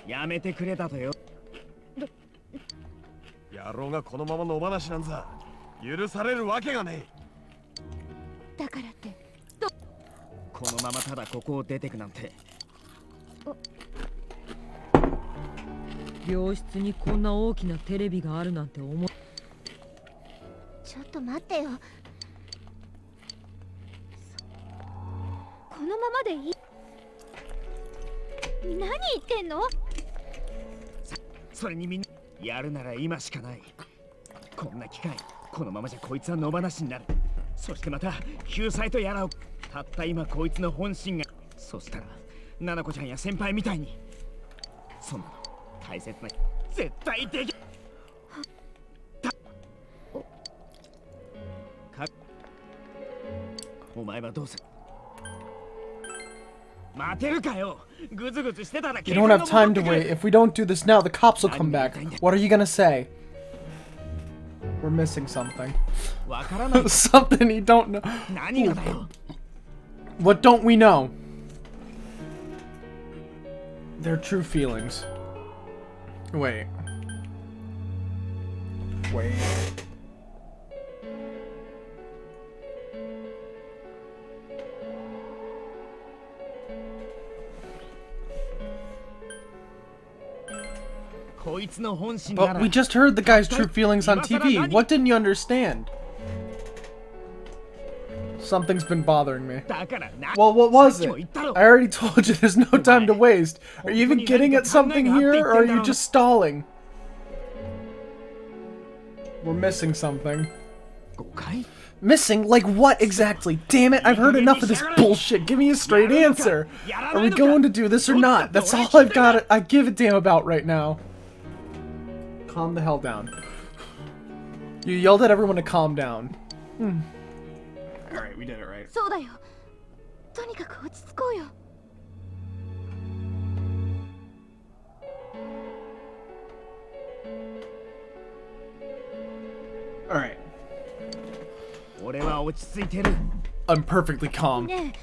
やめてくれたとよ。野郎がこのまま野放しなんざ許されるわけがねえ。だからってこのままただここを出てくなんて。病室にこんな大きなテレビがあるなんて思う。ちょっと待ってよ。このままでいい。何言ってんの？それにみんなやるなら今しかない。こんな機会、このままじゃこいつは野放しになる。そしてまた救済とやらをたった今こいつの本心が。そしたら七子ちゃんや先輩みたいにそんなの大切な絶対できかお前はどうする。待てるかよ。ぐずぐずしてたら You don't have time to wait. If we don't do this now, the cops will come back. What are you gonna say? We're missing something. わからない。 Something you don't know. 何がだよ。 What don't we know? Their true feelings. Wait. Wait. But we just heard the guy's true feelings on TV. What didn't you understand? Something's been bothering me. Well, what was it? I already told you there's no time to waste. Are you even getting at something here, or are you just stalling? We're missing something. Missing? Like what exactly? Damn it, I've heard enough of this bullshit. Give me a straight answer. Are we going to do this or not? That's all I've got. I give a damn about right now. Calm the hell down. You yelled at everyone to calm down. Alright, we did it right. そうだよ。とにかく落ち着こうよ。Alright. 俺は落ち着いてる。 I'm perfectly calm. ね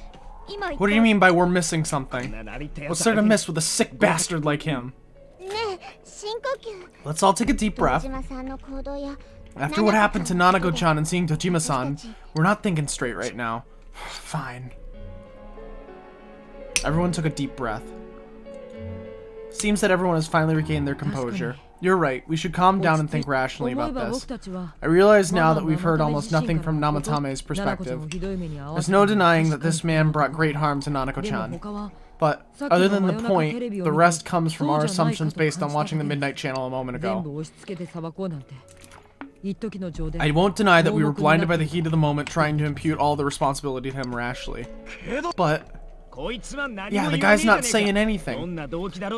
え、今言った What do you mean by we're missing something? What's there to miss with a sick bastard like him? ねえ、深呼吸。 Let's all take a deep breath. 戸島さんの行動や After what happened to Nanako-chan and seeing Tojima-san, we're not thinking straight right now. Fine. Everyone took a deep breath. Seems that everyone has finally regained their composure. You're right, we should calm down and think rationally about this. I realize now that we've heard almost nothing from Namatame's perspective. There's no denying that this man brought great harm to Nanako-chan. But, other than the point, the rest comes from our assumptions based on watching the Midnight Channel a moment ago. I won't deny that we were blinded by the heat of the moment trying to impute all the responsibility to him rashly. But, Yeah, the guy's not saying anything.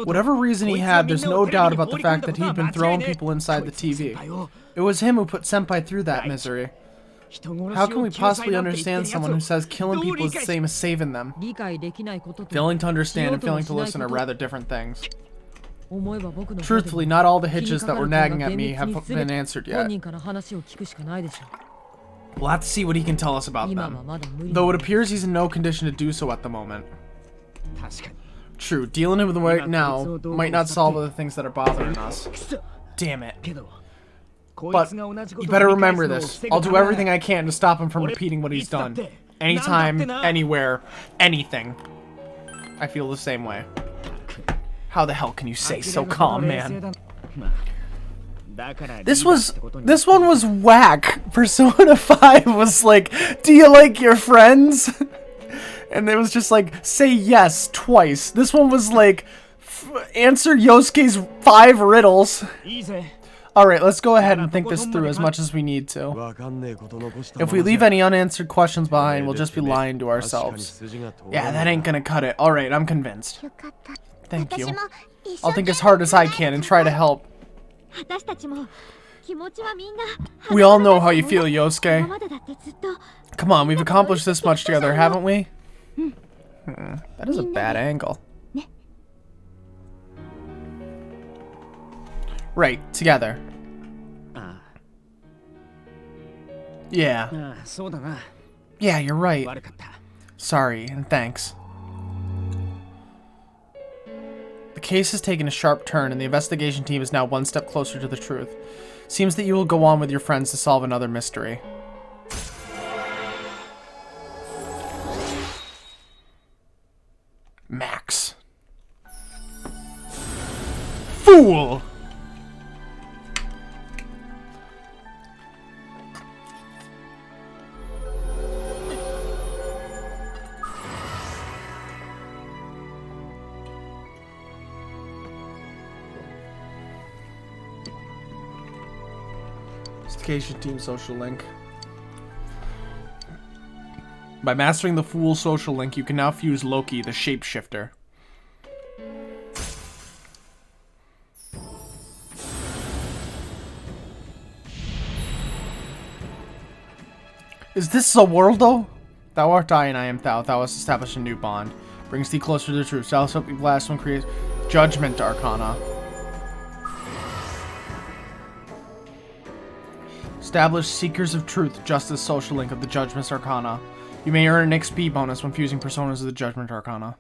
Whatever reason he had, there's no doubt about the fact that he'd been throwing people inside the TV. It was him who put Senpai through that misery. How can we possibly understand someone who says killing people is the same as saving them? 理解できないことと Failing to understand and failing to listen are rather different things. Truthfully, not all the hitches that were nagging at me have been answered 本 yet. 人から話を聞くしかないでしょ We'll have to see what he can tell us about 今は them. まだ無理 Though it appears he's in no condition to do so at the moment. 確かに True, dealing with him right now might not solve the things that are bothering us. Damn it. けどこい But つが同じこ you とを better 繰り返 remember すのを this. 防ぐ I'll た do めなら everything I can to stop him from repeating what he's done. Anytime, anywhere, anything. I feel the same way. How the hell can you say so calm, man? まあだから This リーダー was ってことに this one was whack. Persona 5 was like, do you like your friends? And it was just like, say yes twice. This one was like, answer Yosuke's 5 riddles. いいぜ Alright, let's go ahead and think this through as much as we need to. わかんねえこと残した If we leave any unanswered questions behind, we'll just be lying to 確かに ourselves. 筋が通ら Yeah, ない that ain't gonna cut it. Alright, I'm convinced. よかった Thank you. 私も一 I'll 生 think as hard as I can and try to help. 私たちも気持ちはみんな We all know how you feel, Yosuke. 今までだってずっと Come on, we've accomplished this much together, haven't we? That is a bad angle. Right, together. あ Yeah. あそうだな Yeah, you're right. 悪かった Sorry, and thanks. The case has taken a sharp turn, and the investigation team is now one step closer to the truth. Seems that you will go on with your friends to solve another mystery. Max. Fool! Investigation team social link. By mastering the Fool social link, you can now fuse Loki, the shapeshifter. Is this a worldo? Thou art I and I am thou. Thou hast established a new bond. Brings thee closer to the truth. Thou shalt be last one creates Judgment Arcana. Establish Seekers of Truth Justice social link of the Judgment Arcana. You may earn an XP bonus when fusing personas of the Judgment Arcana.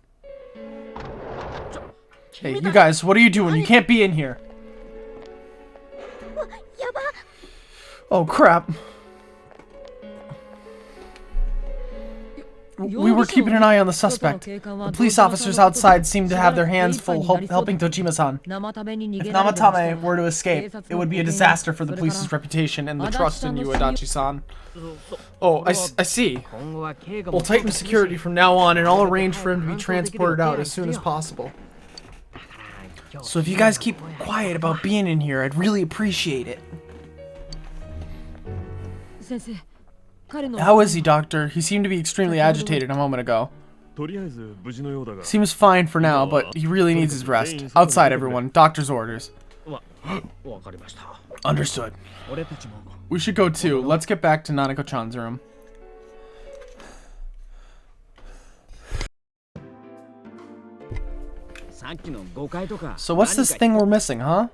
Hey, you guys, what are you doing? You can't be in here. やば Oh, crap. We were keeping an eye on the suspect. The police officers outside seemed to have their hands full helping Tojima-san. If Namatame were to escape, it would be a disaster for the police's reputation and the trust in you, Adachi-san. Oh, I see. 今後は警護 We'll も tighten security from now on, and I'll arrange for him to be transported out as soon as possible. So if you guys keep quiet about being in here, I'd really appreciate it. 先生彼の How is he, Doctor? He seemed to be extremely agitated a moment ago. とりあえず無事のようだが Seems fine for now, but he really needs his rest. Outside, everyone. Doctor's orders. わかりました Understood. 俺たちも We should go too. Let's get back to Nanako-chan's room. So what's this thing we're missing, huh?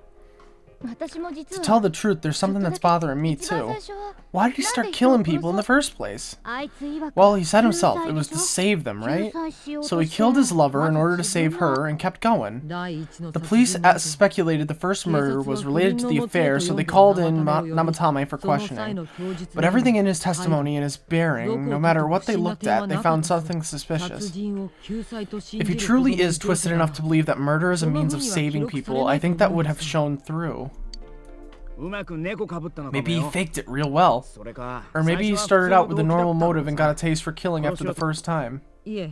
私も実 To は tell the truth, there's something that's bothering me 一番 too. 最初は Why did he start killing people in the first place? あいつ曰く Well, he said himself, 救済 it was to でしょ save them, right? 救済しよう So と he して killed his lover in まず order to save 自分は her and kept going. 第一の The 殺 police 人の時 speculated the first murder was related to the affair, so they called in Namatame for questioning. But everything in his testimony and his bearing, no matter what they looked at, they found something suspicious. If he truly is twisted enough to believe that murder is a means of saving people, I think that would have shown through. うまく猫かぶったのかも Maybe he よ faked it real well. それか Or maybe he started out with a normal motive and got a taste for killing after the first time. いえ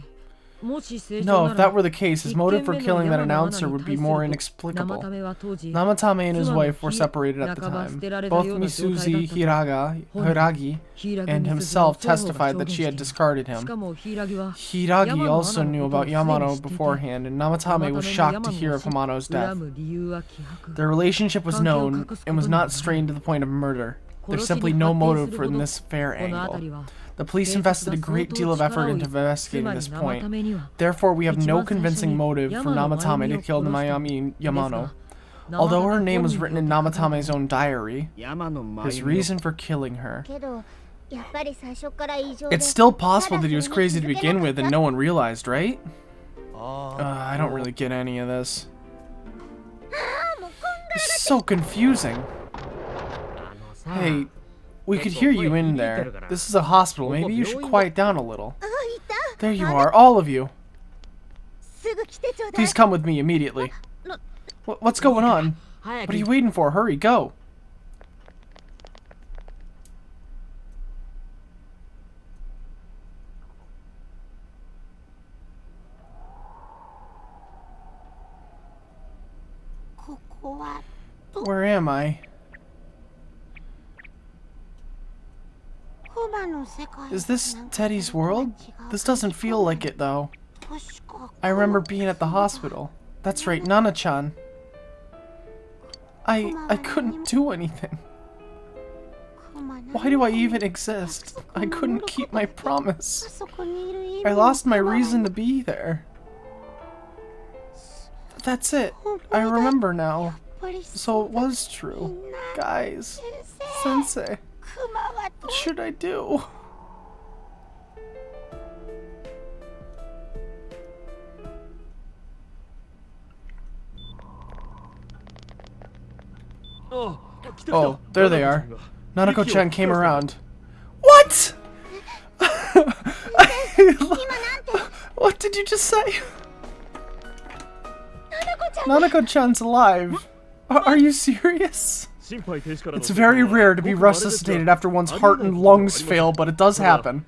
もし正 No, 常 if な that ら were the case, his 一 motive 件 for 目の killing that 山の announcer 罠 would に be 対 more すると inexplicable. 生為は当時 Namatame and his 妻の wife were ひ separated at the 半ば time. 捨てられた Both ような状態だ Misuzi ったと Hiragi 柊 and 美鈴の himself 双方が testified 証 that 言 she し had ている discarded し him. かも柊は Hiragi 山の also 穴の knew ことを about すでに Yamano 知っていて beforehand, and Namatame たま was ため shocked to 山 hear の of 死 Hamano's 恨 death. む理由は希薄 Their relationship was 関係を known 隠すこと and was には not strained to the point of murder. 殺 There's し simply に no 発展 motive する for ほど this fair この angle. 辺りは The police 警察 invested が a 相 great 当 deal of 力 effort を入 into れつ investigating まり this 生 point. 為には Therefore, we have 一 no 番最初 convincing に motive for 山野真 Namatame 由美 to を kill 殺した Mayami です Yamano. が Although 生 her 為 name 本 was 人 written に in よって書かれ Namatame's た own diary, 山の真 his 由美を reason for killing her. けどやっぱり最初から異常で It's still possible ただ that he was それに crazy 気 to づけな begin かっ with た and no one realized, right? あ I don't really get any of this. あーもうこんが It's so confusing. あのさ Hey, we could hear you in there. This is a hospital. Maybe you should quiet down a little. あいた There you are, all of you. すぐ来てちょうだい Please come with me immediately. No. What's going on? 早 What く are you waiting for? Hurry, go. Where am I? Is this Teddy's world? This doesn't feel like it, though. I remember being at the hospital. That's right, Nana-chan. I couldn't do anything. Why do I even exist? I couldn't keep my promise. I lost my reason to be there. That's it. I remember now. So it was true. Guys. Sensei. What should I do? Oh, there they are. Nanako-chan came around. What? What did you just say? Nanako-chan's alive. Are you serious? It's very rare to be resuscitated after one's heart and lungs fail, but it does happen.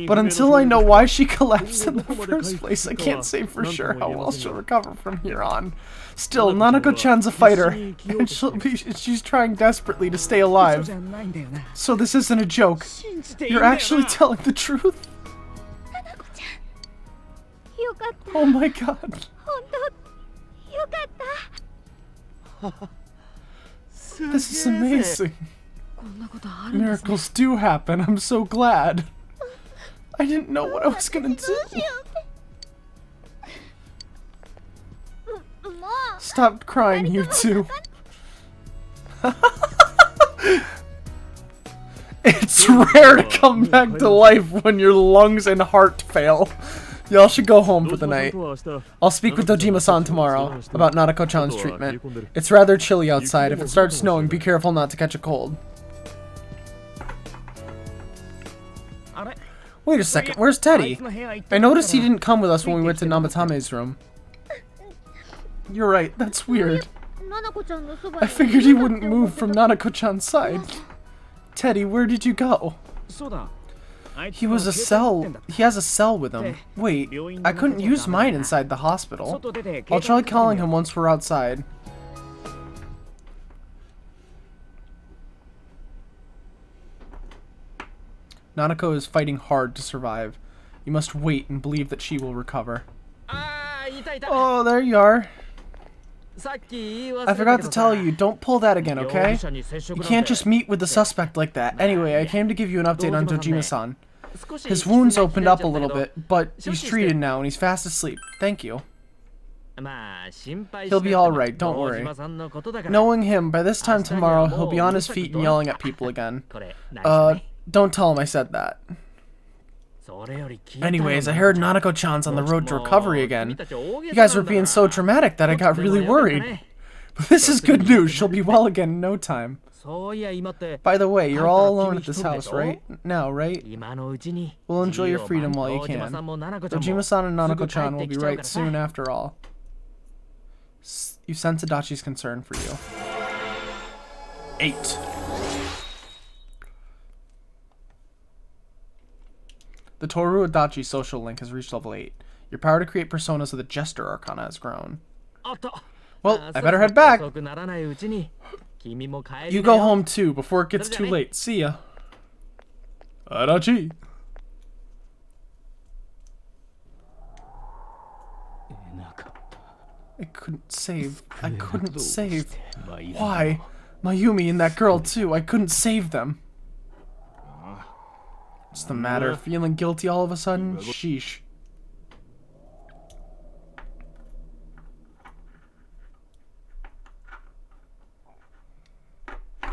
But until I know why she collapsed in the first place, I can't say for sure how well she'll recover from here on. Still, Nanako-chan's a fighter, and she's trying desperately to stay alive. じゃないんだよな So this isn't a joke. 信じていいんだ You're よな actually telling the truth? よかった Oh my god. 本当よかった This is amazing. こんなことあるんですね Miracles do happen. I'm so glad. I didn't know what I was gonna do. どうしようもう Stop crying, you two. It's rare to come back to life when your lungs and heart fail. Y'all should go home for the night. I'll speak with Dojima-san tomorrow about Nanako-chan's treatment. It's rather chilly outside. If it starts snowing, be careful not to catch a cold. あれ Wait a second, where's あい Teddy? つの部屋行って I なかった noticed he ら didn't come with us when we went to Namatame's room. You're right, that's weird. ななこちゃんのそば I に figured he wouldn't move from Nanako-chan's side. Teddy, where did you go? そうだあいつ He was a 携帯持って cell. んだ He has a cell with him. Wait, I couldn't use mine inside the hospital. 外出て I'll 携帯 try 持ってんだ calling よ him once we're outside. Nanako is fighting hard to survive. You must wait and believe that she will recover. あーいたいた Oh, there you are. さっき言い忘れ I た forgot け to どさ tell you, don't pull that again, 容 okay? 疑者に接触 You なん can't て just meet with the suspect like that. Anyway, I came to give you an update on Dojima-san. 少し His wounds 気が opened up a 切れ little ちゃった bit, but he's treated now and he's fast asleep. Thank you. けどまあ心配し He'll なく be ても alright, don't worry. 堂島さんのことだから Knowing him, by this time tomorrow, he'll be on his feet and yelling at people again. これ内緒ね Don't tell him I said that. それより聞いたよ Anyways, I heard Nanako-chan's on the road to recovery again. You guys were being so dramatic that I got really worried. But this is good news. She'll be well again in no time. そういや今って By the way, you're all alone at this house, right? Now, right? 今のうちに We'll enjoy your ジオ freedom も while you 堂島 can. さんも奈々子ちゃんも Dojima-san and すぐ Nanako-chan 帰っ will て be きちゃう right からさ soon after all. You sense Adachi's concern for you. 8. The Toru Adachi social link has reached level 8. Your power to create personas of the Jester Arcana has grown. あった。 Well, I better head back. 遅くならないうちに君も帰りなよ。 You go home too before it gets too late. See ya. Arachi. I couldn't save. I couldn't save. Why? Mayumi and that girl too. I couldn't save them. What's the matter? Feeling guilty all of a sudden? Sheesh.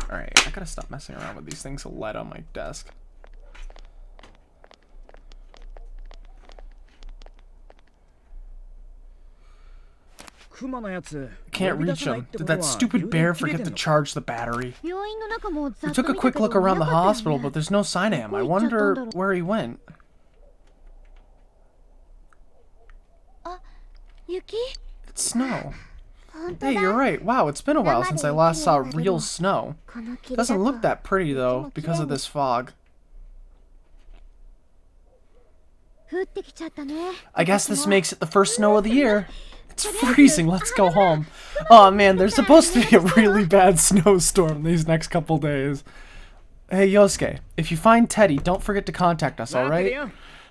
Alright, I gotta stop messing around with these things that light on my desk. Can't reach him. Did that stupid bear forget to charge the battery? 病院の中もざ We っと took a 見た quick けど look around the なかったよ hospital, ね but there's no sign of him. I wonder where he went. 雪 It's snow. 本当 Hey, だ you're right. Wow, it's been a while since I last saw real snow. この霧だ Doesn't と look that pretty though, because of this fog. 降ってきちゃったね I guess this makes it the first snow of the year. It's freezing. Let's go home. Oh man, there's supposed to be a really bad snowstorm these next couple days. Hey Yosuke, if you find Teddy, don't forget to contact us, alright?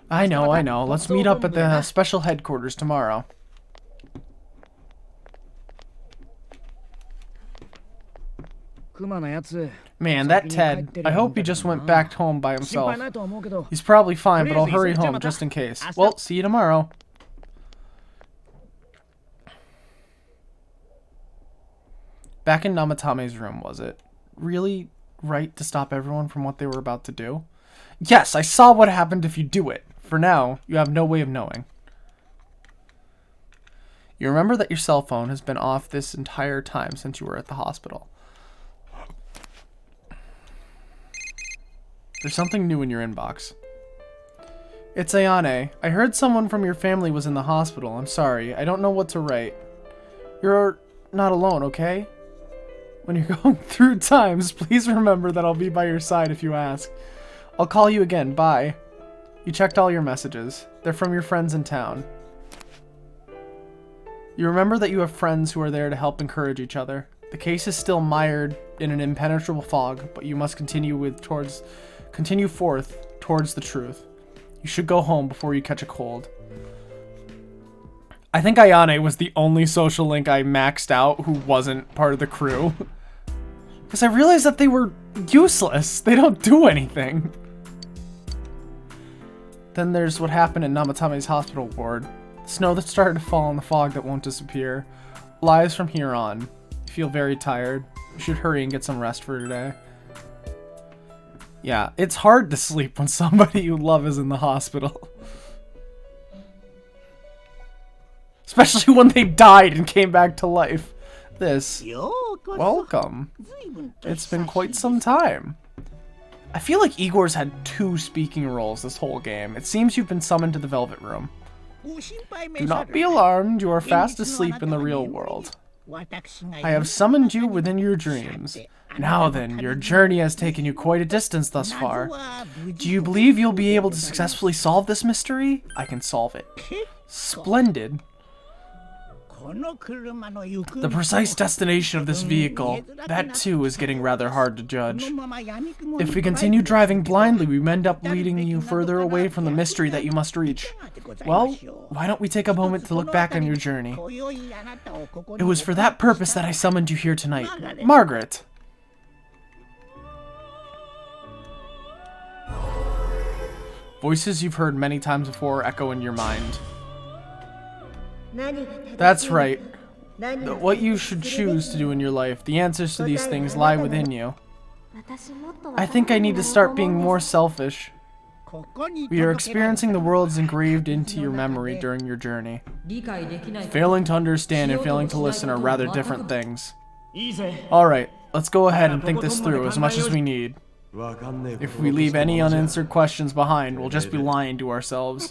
I know. Let's meet up at the special headquarters tomorrow. Man, that Ted, I hope he just went back home by himself. He's probably fine, but I'll hurry home just in case. Well, see you tomorrow. Back in Namatame's room, was it really right to stop everyone from what they were about to do? Yes, I saw what happened if you do it. For now, you have no way of knowing. You remember that your cell phone has been off this entire time since you were at the hospital. There's something new in your inbox. It's Ayane. I heard someone from your family was in the hospital. I'm sorry. I don't know what to write. You're not alone, okay? When you're going through times, please remember that I'll be by your side if you ask. I'll call you again. Bye. You checked all your messages. They're from your friends in town. You remember that you have friends who are there to help encourage each other. The case is still mired in an impenetrable fog, but you must continue forth towards the truth. You should go home before you catch a cold. I think Ayane was the only social link I maxed out who wasn't part of the crew. Because I realized that they were useless. They don't do anything. Then there's what happened in Namatame's hospital ward. Snow that started to fall in the fog that won't disappear. Lives from here on. You feel very tired. You should hurry and get some rest for today. Yeah, it's hard to sleep when somebody you love is in the hospital. Especially when they died and came back to life. Welcome. It's been quite some time. I feel like Igor's had 2 speaking roles this whole game. It seems you've been summoned to the Velvet Room. Do not be alarmed, you are fast asleep in the real world. I have summoned you within your dreams. Now then, your journey has taken you quite a distance thus far. Do you believe you'll be able to successfully solve this mystery? I can solve it. Splendid. The precise destination of this vehicle, that too is getting rather hard to judge. If we continue driving blindly, we end up leading you further away from the mystery that you must reach. Well, why don't we take a moment to look back on your journey? It was for that purpose that I summoned you here tonight. Margaret! Voices you've heard many times before echo in your mind. That's right. What you should choose to do in your life, the answers to these things lie within you. I think I need to start being more selfish. We are experiencing the worlds engraved into your memory during your journey. Failing to understand and failing to listen are rather different things. Alright, let's go ahead and think this through as much as we need. If we leave any unanswered questions behind, we'll just be lying to ourselves.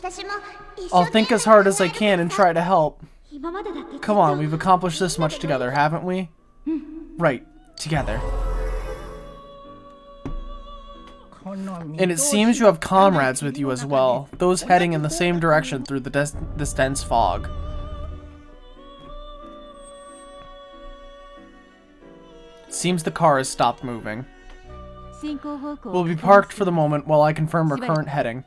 I'll think as hard as I can and try to help. Come on, we've accomplished this much together, haven't we? And it seems you have comrades with you as well, those heading in the same direction through this dense fog. Seems the car has stopped moving. We'll be parked for the moment while I confirm our current heading.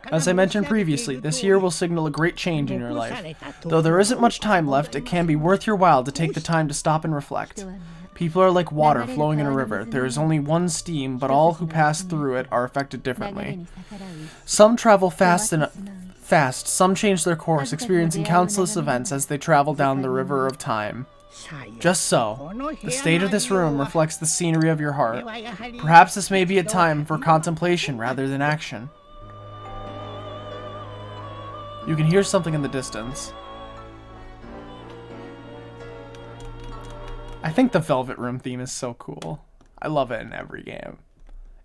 As I mentioned previously, this year will signal a great change in your life. Though there isn't much time left, it can be worth your while to take the time to stop and reflect. People are like water flowing in a river. There is only one stream, but all who pass through it are affected differently. Some travel fast, some change their course, experiencing countless events as they travel down the river of time. Just so, the state of this room reflects the scenery of your heart. Perhaps this may be a time for contemplation rather than action. You can hear something in the distance. I think the Velvet Room theme is so cool. I love it in every game.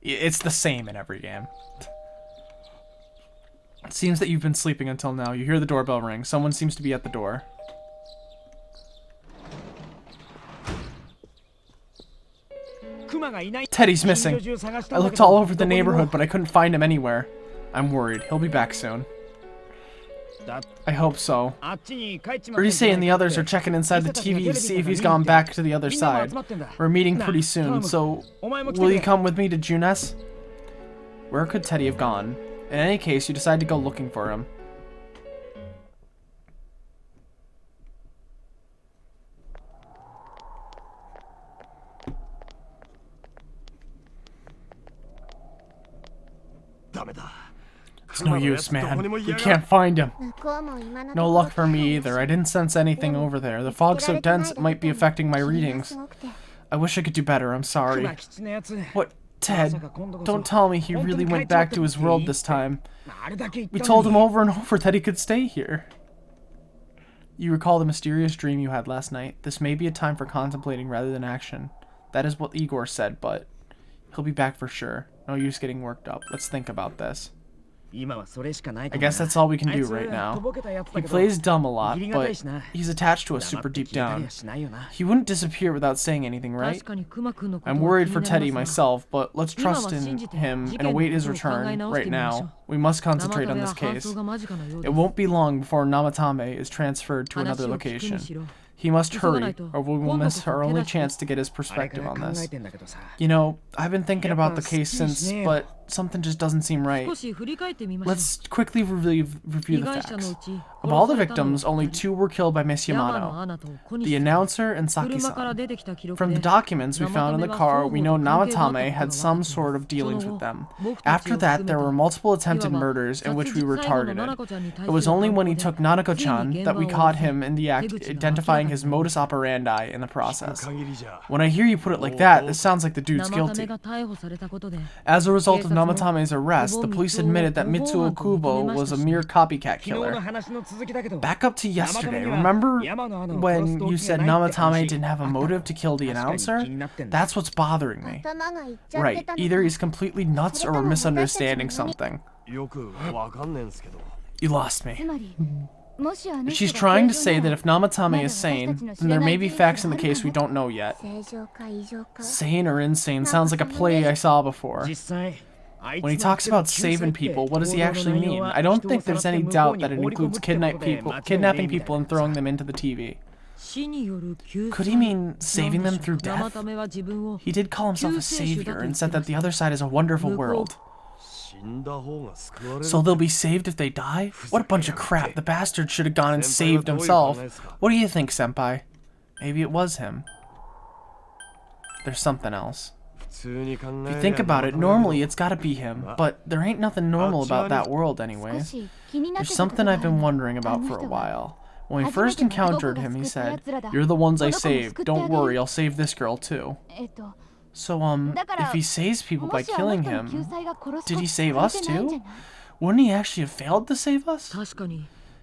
It's the same in every game. It seems that you've been sleeping until now. You hear the doorbell ring. Someone seems to be at the door. Teddy's missing. I looked all over the neighborhood, but I couldn't find him anywhere. I'm worried. He'll be back soon. I hope so. Urise and the others are checking inside the TV to see if he's gone back to the other side. We're meeting pretty soon, so will you come with me to Junes? Where could Teddy have gone? In any case, you decide to go looking for him. It's no use, man. We can't find him. No luck for me either. I didn't sense anything over there. The fog's so dense it might be affecting my readings. I wish I could do better. I'm sorry. What? Ted, don't tell me he really went back to his world this time. We told him over and over that he could stay here. You recall the mysterious dream you had last night. This may be a time for contemplating rather than action. That is what Igor said, but he'll be back for sure. No use getting worked up. Let's think about this. I guess that's all we can do right now. He plays dumb a lot, but he's attached to us super deep down. He wouldn't disappear without saying anything, right? I'm worried for Teddy myself, but let's trust in him and await his return right now. We must concentrate on this case. It won't be long before Namatame is transferred to another location. He must hurry, or we will miss our only chance to get his perspective on this. You know, I've been thinking about the case since, but something just doesn't seem right. Let's quickly review the facts. Of all the victims, only 2 were killed by Miss Yamano, the announcer and Saki-san. From the documents we found in the car, we know Namatame had some sort of dealings with them. After that, there were multiple attempted murders in which we were targeted. It was only when he took Nanako-chan that we caught him in the act, identifying his modus operandi in the process. When I hear you put it like that, this sounds like the dude's guilty. As a result of Namatame's arrest, the police admitted that Mitsuo Kubo was a mere copycat killer. Back up to yesterday, remember when you said Namatame didn't have a motive to kill the announcer? That's what's bothering me. Right, either he's completely nuts or we're misunderstanding something. You lost me. She's trying to say that if Namatame is sane, then there may be facts in the case we don't know yet. Sane or insane sounds like a play I saw before. When he talks about saving people, what does he actually mean? I don't think there's any doubt that it includes kidnapping people and throwing them into the TV. Could he mean saving them through death? He did call himself a savior and said that the other side is a wonderful world. So they'll be saved if they die? What a bunch of crap. The bastard should have gone and saved himself. What do you think, Senpai? Maybe it was him. There's something else. If you think about it, normally it's gotta be him, but there ain't nothing normal about that world anyway. There's something I've been wondering about for a while. When we first encountered him, he said, "You're the ones I saved. Don't worry, I'll save this girl too." So, if he saves people by killing him, did he save us too? Wouldn't he actually have failed to save us?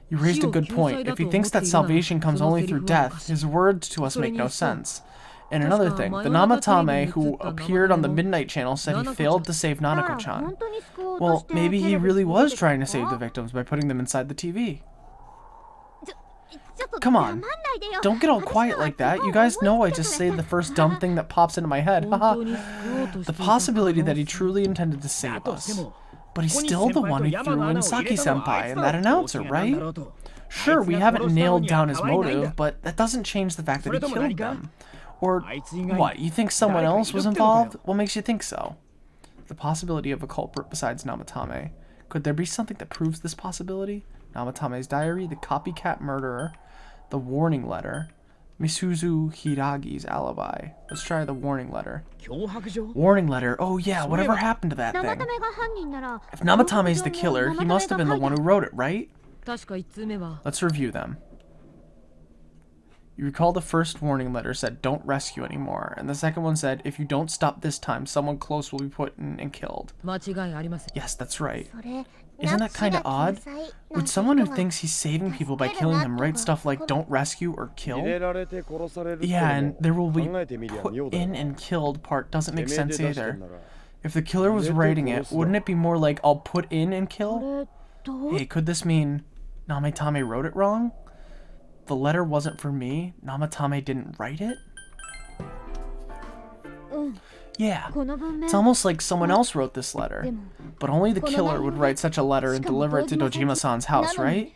You raised a good point. If he thinks that salvation comes only through death, his words to us make no sense. And another thing, the Namatame who appeared on the Midnight Channel said he failed to save Nanako-chan. Well, maybe he really was trying to save the victims by putting them inside the TV. come on. Don't get all quiet like that. You guys know I just say the first dumb thing that pops into my head. Haha. The possibility that he truly intended to save us. But he's still the one who threw in Saki-senpai and that announcer, right? Sure, we haven't nailed down his motive, but that doesn't change the fact that he killed them. Or what, you think someone else was involved? What makes you think so? The possibility of a culprit besides Namatame. Could there be something that proves this possibility? Namatame's diary, the copycat murderer, the warning letter, Misuzu Hiragi's alibi. Let's try the warning letter. Warning letter? Oh yeah, whatever happened to that thing? If Namatame's the killer, he must have been the one who wrote it, right? 確か1通目は Let's review them. You recall the first warning letter said, don't rescue anymore. And the second one said, if you don't stop this time, someone close will be put in and killed. 間違いありません Yes, that's right. Isn't that kind of odd? Would someone who thinks he's saving people by killing them write stuff like don't rescue or kill? Yeah, and there will be put in and killed part doesn't make sense either. If the killer was writing it, wouldn't it be more like I'll put in and kill? Hey, could this mean Namatame wrote it wrong? The letter wasn't for me? Namatame didn't write it? Yeah, it's almost like someone else wrote this letter. But only the killer would write such a letter and deliver it to Dojima-san's house, right?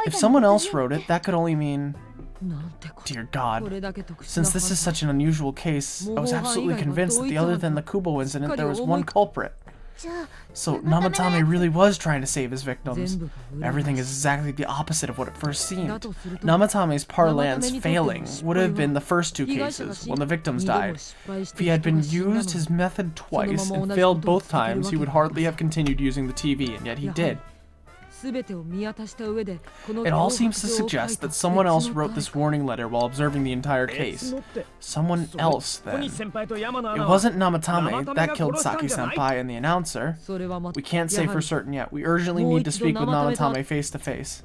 If someone else wrote it, that could only mean... なんてこと Dear こ God. れだけ特殊 Since this is such an unusual case, I was absolutely convinced that the other than the Kubo incident, there was one culprit. So Namatame really was trying to save his victims. Everything is exactly the opposite of what it first seemed. Namatame's parlance failing would have been the first two cases, when the victims died. If he had been used his method twice and failed both times, he would hardly have continued using the TV, and yet he did. 全てを見渡した上でこの It all seems to suggest that someone else wrote this warning letter while observing the entire case. Someone else, then. It wasn't Namatame that killed Saki-senpai and the announcer. それはま We can't say for certain yet. We urgently need to speak with Namatame face to face.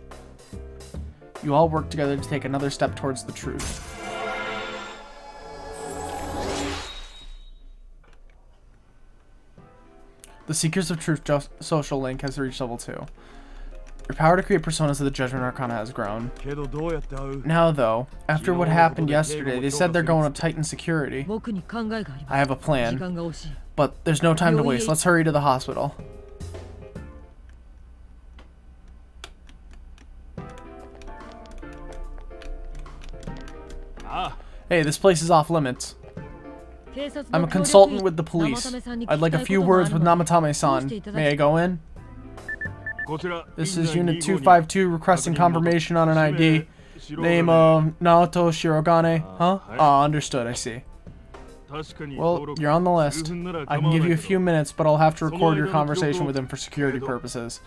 You all work together to take another step towards the truth. The Seekers of Truth social link has reached level 2. Your power to create personas of the Judgment Arcana has grown. Now though, after what happened yesterday, they said they're going to tighten security. 僕に考えがあり I have a 時 plan, 間が惜しい but there's no time to waste. Let's hurry to the hospital. Hey, this place is off limits. 警察 I'm の a 協力 consultant に with the police. 生田さんに I'd 聞 like き a たい few ことがあ words る with ので Namatame-san. 通していただき May I go in? This is Unit 252 requesting confirmation on an ID. Name of Naoto Shirogane. Huh? Ah, understood, I see. Well, you're on the list. I can give you a few minutes, but I'll have to record your conversation with him for security purposes.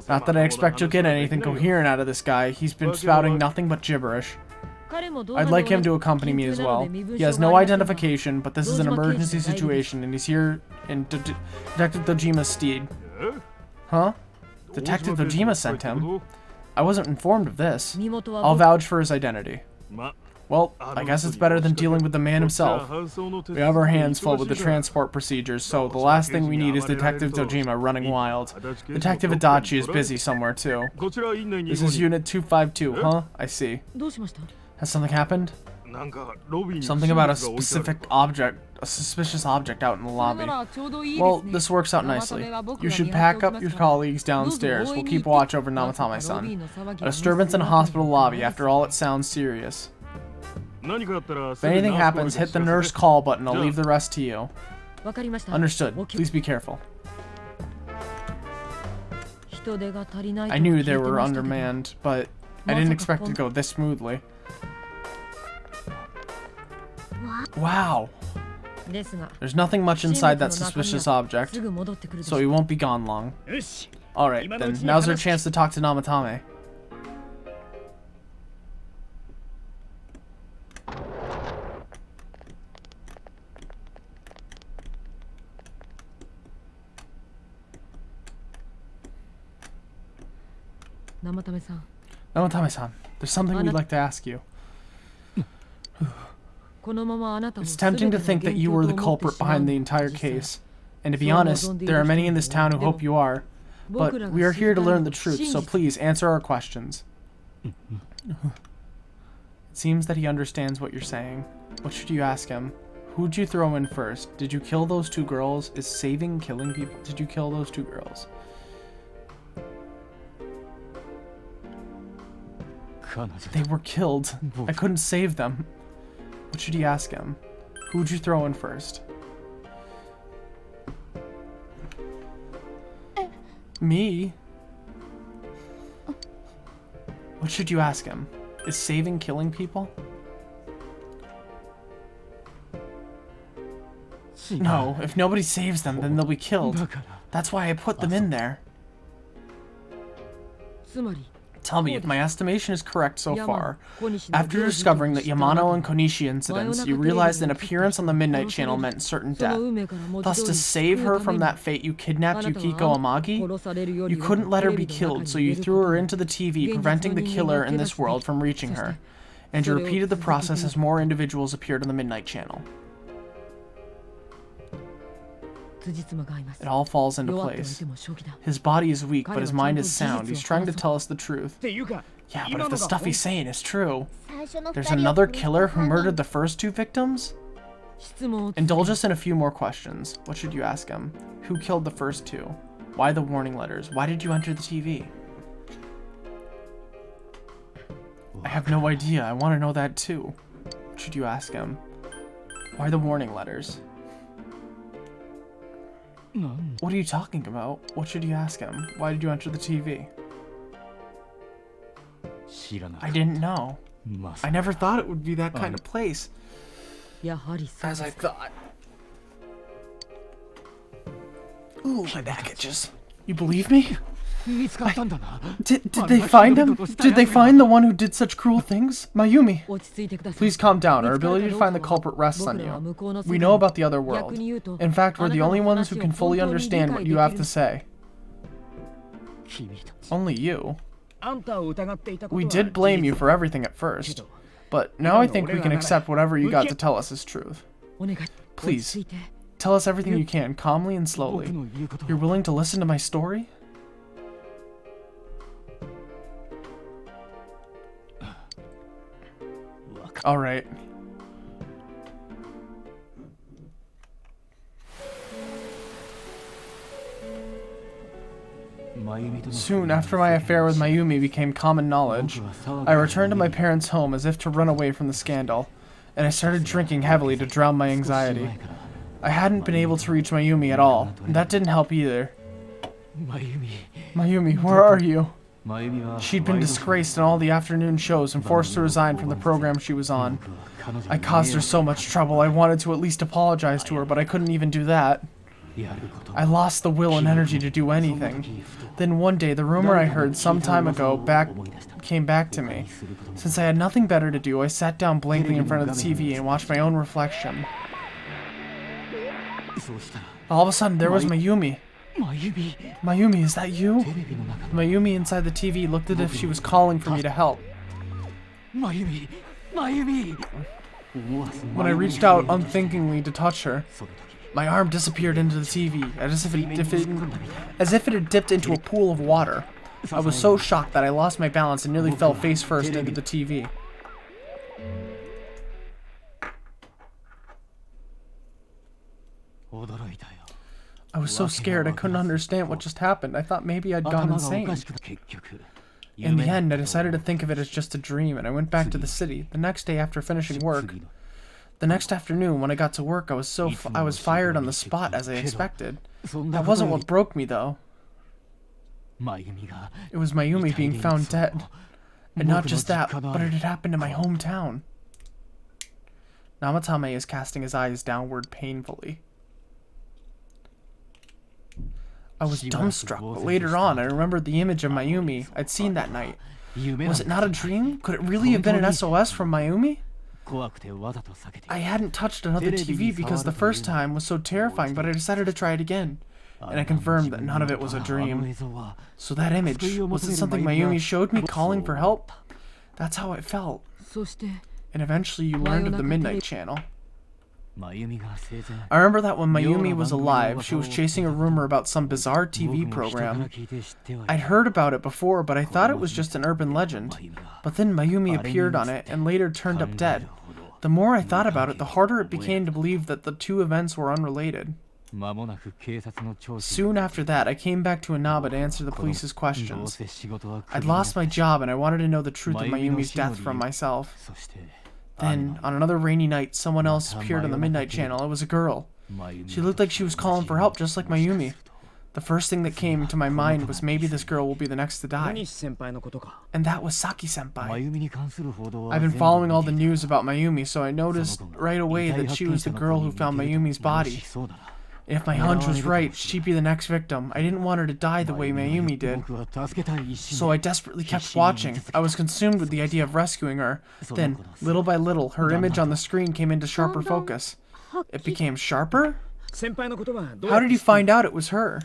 Not that I expect you'll get anything coherent out of this guy. He's been spouting nothing but gibberish. 彼も動画 I'd で like him 同 to じ accompany me as 緊急なの well. で身分 He has 証 no がありませんが identification, but this is an emergency situation, and he's here in Detective Dojima's stead. Huh? Detective Dojima sent him? I wasn't informed of this. 身元は I'll 僕 vouch for his identity. Well, I guess it's better than dealing with the man himself. We have our hands full with the transport procedures, so the last thing we need is Detective Dojima running wild. Detective Adachi is busy somewhere too. This is Unit 252, huh? I see. どうしました Has something happened? Something about a specific object, a suspicious object out in the それ lobby. ならちょうどいいで Well, すね this works out 生 nicely. 田が僕 You ら should にやって pack おき up ま your すから colleagues どうぞ downstairs. 強 We'll 引に keep 行って watch over まさかロビー Namatame-san. の騒ぎ A を disturbance in a 無視するわけ hospital にはいかない lobby. After all, it sounds serious. 何かあったら If anything happens, hit the nurse call button. I'll leave the rest to you. わかりました Understood. お気 Please be careful. 人手が足りないと I 聞 knew いて they ま were したけど undermanned, but I didn't expect it to go this smoothly. Wow. ですが There's nothing much 不審 inside 物 that の中身 suspicious は object, すぐ戻ってくるでし so ょ he う won't be gone long. よし Alright, then. Now's our chance to talk to Namatame. Namatame-san Namatame-san, there's something we'd like to ask you. このままあなたを It's 全て tempting の to think that 元 you 凶 were と the 思って culprit しまう behind の the 実 entire 際 case. And to be honest, there are many in this town who hope you are. 僕 But らが we are 知 here り to たい learn の the は truth, 真 so 実 please answer our questions. It seems that he understands what you're saying. What should you ask him? Who'd you throw in first? Did you kill those two girls? Is saving killing people? Did you kill those two girls? They were killed. I couldn't save them. What should he ask him? Who'd you throw in first? Me? What should you ask him? Is saving killing people? No, if nobody saves them, then they'll be killed. That's why I put them in there. つまり Tell me if my estimation is correct so far. Konishi After discovering that Yamano and Konishi incidents, you realized an appearance on the Midnight Channel meant certain death. Thus, to save her from that fate, you kidnapped Yukiko Amagi? You couldn't let her be killed, so you threw her into the TV, preventing the killer in this world from reaching her. And you repeated the process as more individuals appeared on the Midnight Channel. It all falls into place. His body is weak, but his mind is sound. He's trying to tell us the truth. Yeah, but if the stuff he's saying is true, there's another killer who murdered the first two victims? Indulge us in a few more questions. What should you ask him? Who killed the first two? Why the warning letters? Why did you enter the TV? I have no idea. I want to know that too. What should you ask him? Why the warning letters? What are you talking about? What should you ask him? Why did you enter the TV? I didn't know. I never thought it would be that kind of place. やはりそう As I thought. Ooh, my back itches. You believe me? Did they find him? Did they find the one who did such cruel things? Mayumi, 落ち着いてください please calm down. Our ability to find the culprit rests on you. We know about the other world. In fact, we're the only ones who can fully understand what you have to say. Only you. We did blame you for everything at first, but now I think we can accept whatever you got to tell us is truth. お願い Please, 落ち着いて tell us everything you can, calmly and slowly. You're willing to listen to my story? Alright. Soon after my affair with Mayumi became common knowledge, I returned to my parents' home as if to run away from the scandal, and I started drinking heavily to drown my anxiety. I hadn't been able to reach Mayumi at all, and that didn't help either. Mayumi, where are you? She'd been disgraced in all the afternoon shows and forced to resign from the program she was on. I caused her so much trouble, I wanted to at least apologize to her, but I couldn't even do that. I lost the will and energy to do anything. Then one day, the rumor I heard some time ago came back to me. Since I had nothing better to do, I sat down blankly in front of the TV and watched my own reflection. All of a sudden, there was Mayumi. Mayumi, is that you? Mayumi inside the TV looked as if she was calling for me to help. When I reached out unthinkingly to touch her, my arm disappeared into the TV, as if it had dipped into a pool of water. I was so shocked that I lost my balance and nearly fell face first into the TV. I was so scared I couldn't understand what just happened. I thought maybe I'd gone insane. In the end, I decided to think of it as just a dream, and I went back to the city. The next day after finishing work, the next afternoon when I got to work, I was fired on the spot as I expected. That wasn't what broke me though. It was Mayumi being found dead. And not just that, but it had happened in my hometown. Namatame is casting his eyes downward painfully. I was dumbstruck, but later on I remembered the image of Mayumi I'd seen that night. Was it not a dream? Could it really have been an SOS from Mayumi? I hadn't touched another TV because the first time was so terrifying, but I decided to try it again. And I confirmed that none of it was a dream. So that image, was it something Mayumi showed me calling for help? That's how it felt. そして And eventually you learned of the Midnight Channel. I remember that when Mayumi was alive, she was chasing a rumor about some bizarre TV program. I'd heard about it before, but I thought it was just an urban legend. But then Mayumi appeared on it and later turned up dead. The more I thought about it, the harder it became to believe that the two events were unrelated. Soon after that, I came back to Inaba to answer the police's questions. I'd lost my job and I wanted to know the truth of Mayumi's death from myself. Then, on another rainy night, someone else appeared on the Midnight Channel. It was a girl. She looked like she was calling for help, just like Mayumi. The first thing that came to my mind was maybe this girl will be the next to die. And that was Saki-senpai. I've been following all the news about Mayumi, so I noticed right away that she was the girl who found Mayumi's body. And if my hunch was right, she'd be the next victim. I didn't want her to die the way Mayumi did. So I desperately kept watching. I was consumed with the idea of rescuing her. Then, little by little, her image on the screen came into sharper focus. It became sharper? How did you find out it was her?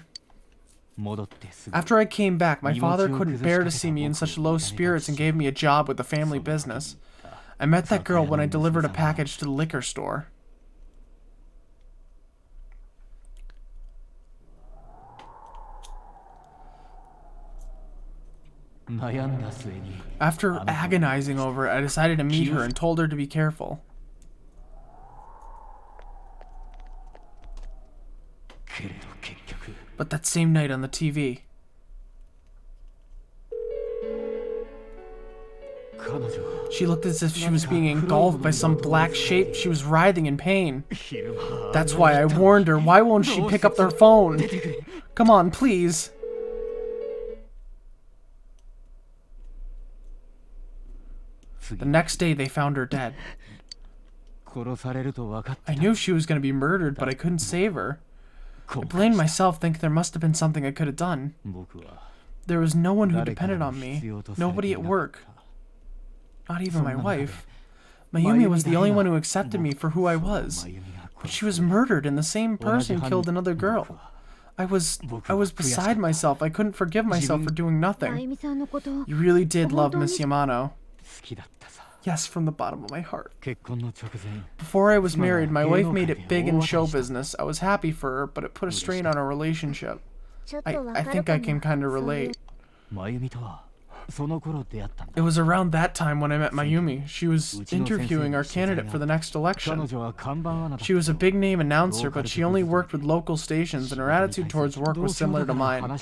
After I came back, my father couldn't bear to see me in such low spirits and gave me a job with the family business. I met that girl when I delivered a package to the liquor store. After agonizing over it, I decided to meet her and told her to be careful. But that same night on the TV, she looked as if she was being engulfed by some black shape. She was writhing in pain. That's why I warned her. Why won't she pick up their phone? Come on, please. The next day, they found her dead. I knew she was going to be murdered, but I couldn't save her. I blamed myself, thinking there must have been something I could have done. There was no one who depended on me. Nobody at work. Not even my wife. Mayumi was the only one who accepted me for who I was. But she was murdered, and the same person killed another girl. I was beside myself. I couldn't forgive myself for doing nothing. You really did love Miss Yamano. Yes, from the bottom of my heart. Before I was married, my wife made it big in show business. I was happy for her, but it put a strain on our relationship. I think I can kind of relate. It was around that time when I met Mayumi. She was interviewing our candidate for the next election. She was a big-name announcer, but she only worked with local stations, and her attitude towards work was similar to mine.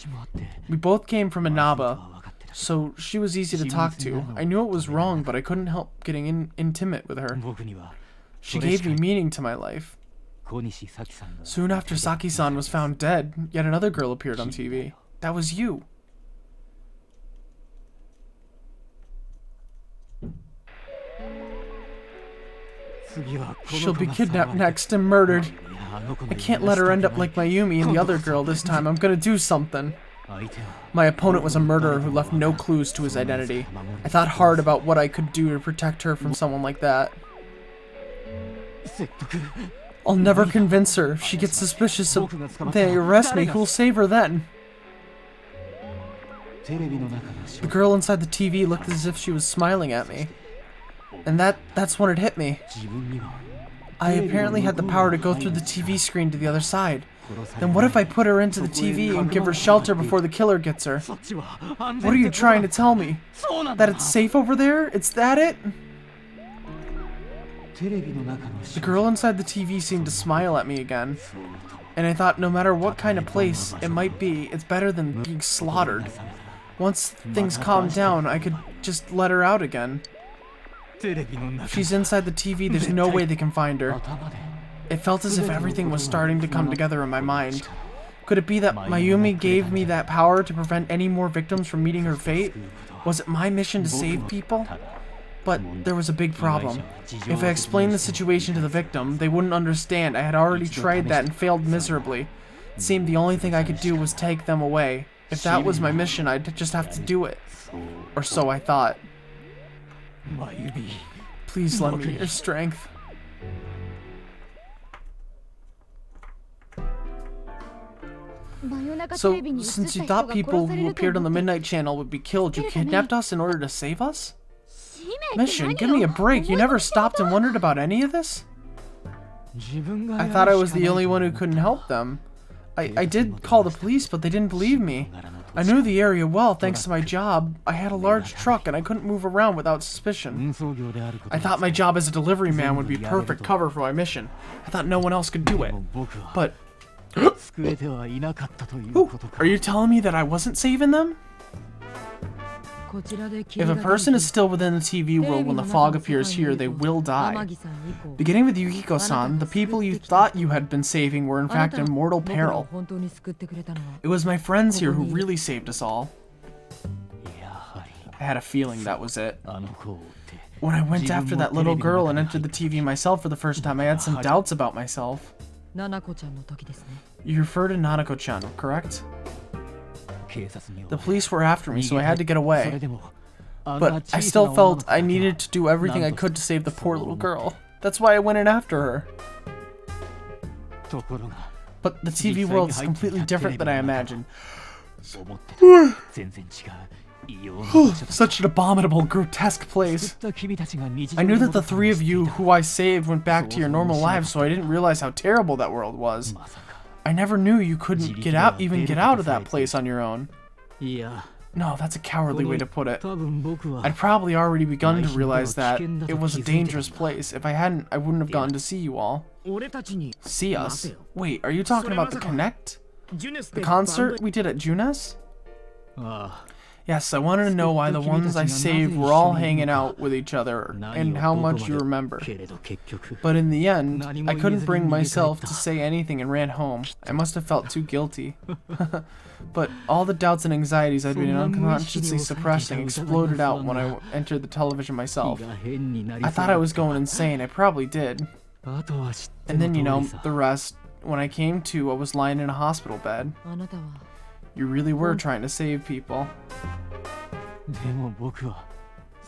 We both came from Inaba, so she was easy to talk to. I knew it was wrong, but I couldn't help getting intimate with her. She gave me meaning to my life. Soon after Saki-san was found dead, yet another girl appeared on TV. That was you. She'll be kidnapped next and murdered. I can't let her end up like Mayumi and the other girl this time. I'm gonna do something. My opponent was a murderer who left no clues to his identity. I thought hard about what I could do to protect her from someone like that. I'll never convince her. If she gets suspicious of they arrest me, who'll save her then? The girl inside the TV looked as if she was smiling at me. And that's when it hit me. I apparently had the power to go through the TV screen to the other side. Then what if I put her into the TV and give her shelter before the killer gets her? What are you trying to tell me? That it's safe over there? It's that it? The girl inside the TV seemed to smile at me again. And I thought no matter what kind of place it might be, it's better than being slaughtered. Once things calmed down, I could just let her out again. If she's inside the TV, there's no way they can find her. It felt as if everything was starting to come together in my mind. Could it be that Mayumi gave me that power to prevent any more victims from meeting her fate? Was it my mission to save people? But there was a big problem. If I explained the situation to the victim, they wouldn't understand. I had already tried that and failed miserably. It seemed the only thing I could do was take them away. If that was my mission, I'd just have to do it. Or so I thought. Please lend me your strength. So, since you thought people who appeared on the Midnight Channel would be killed, you kidnapped us in order to save us? Mission, give me a break. You never stopped and wondered about any of this? I thought I was the only one who couldn't help them. I did call the police, but they didn't believe me. I knew the area well thanks to my job. I had a large truck and I couldn't move around without suspicion. I thought my job as a delivery man would be perfect cover for my mission. I thought no one else could do it. But... Ooh, are you telling me that I wasn't saving them? If a person is still within the TV world when the fog appears here, they will die. Beginning with Yukiko-san, the people you thought you had been saving were in fact in mortal peril. It was my friends here who really saved us all. I had a feeling that was it. When I went after that little girl and entered the TV myself for the first time, I had some doubts about myself. You refer to Nanako-chan, correct? The police were after me, so I had to get away. But I still felt I needed to do everything I could to save the poor little girl. That's why I went in after her. But the TV world is completely different than I imagined. Such an abominable, grotesque place. I knew that the three of you who I saved went back to your normal lives, so I didn't realize how terrible that world was. I never knew you couldn't get out of that place on your own. No, that's a cowardly way to put it. I'd probably already begun to realize that it was a dangerous place. If I hadn't, I wouldn't have gotten to see you all. See us? Wait, are you talking about the Connect? The concert we did at Junes? Yes, I wanted to know why the ones I saved were all hanging out with each other, and how much you remember. But in the end, I couldn't bring myself to say anything and ran home. I must have felt too guilty. But all the doubts and anxieties I'd been unconsciously suppressing exploded out when I entered the television myself. I thought I was going insane, I probably did. And then, you know, the rest. When I came to, I was lying in a hospital bed. You really were trying to save people.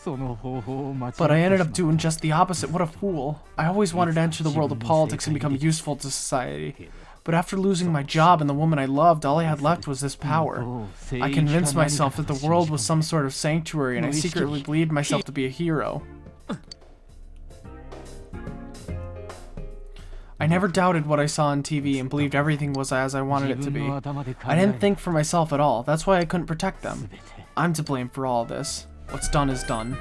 But I ended up doing just the opposite. What a fool. I always wanted to enter the world of politics and become useful to society. But after losing my job and the woman I loved, all I had left was this power. I convinced myself that the world was some sort of sanctuary, and I secretly believed myself to be a hero. I never doubted what I saw on TV and believed everything was as I wanted it to be. I didn't think for myself at all. That's why I couldn't protect them. I'm to blame for all this. What's done is done.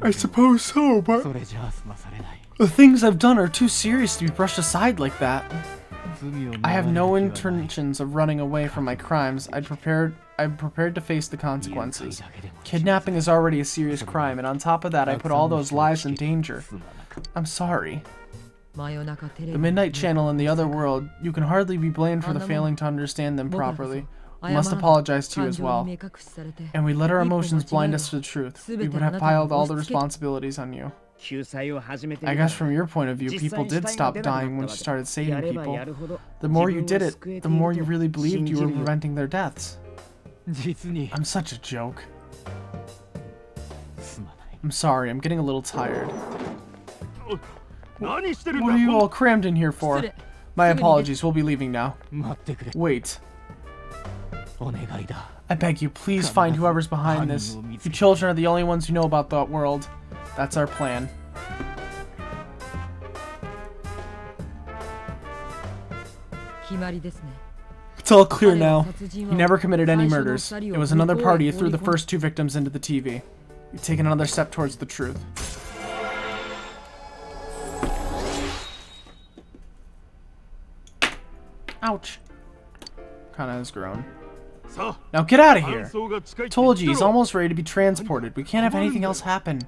I suppose so, but the things I've done are too serious to be brushed aside like that. I have no intentions of running away from my crimes. I'm prepared to face the consequences. Kidnapping is already a serious crime, and on top of that, I put all those lives in danger. I'm sorry. The Midnight Channel and the other world, you can hardly be blamed for the failing to understand them properly. I must apologize to you as well. And we let our emotions blind us to the truth. We would have piled all the responsibilities on you. I guess from your point of view, people did stop dying when you started saving people. The more you did it, the more you really believed you were preventing their deaths. I'm such a joke. I'm sorry, I'm getting a little tired. What are you all crammed in here for? My apologies, we'll be leaving now. Wait. I beg you, please find whoever's behind this. You children are the only ones who know about that world. That's our plan. It's all clear now. He never committed any murders. It was another party who threw the first two victims into the TV. You've taken another step towards the truth. Ouch. Kana has grown. Now get out of here! Told you, he's almost ready to be transported. We can't have anything else happen.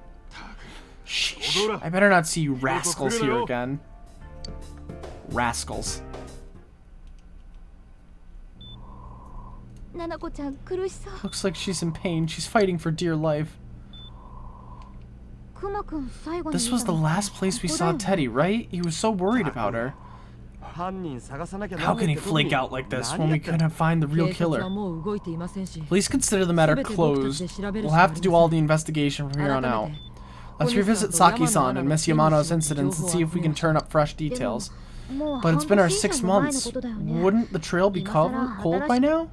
Sheesh. I better not see you rascals here again. Rascals. Looks like she's in pain. She's fighting for dear life. This was the last place we saw Teddy, right? He was so worried about her. How can he flake out like this when we couldn't find the real killer? Please consider the matter closed. We'll have to do all the investigation from here on out. Let's revisit Saki-san and Miss Yamano's incidents and see if we can turn up fresh details. But it's been our 6 months. Wouldn't the trail be cold by now?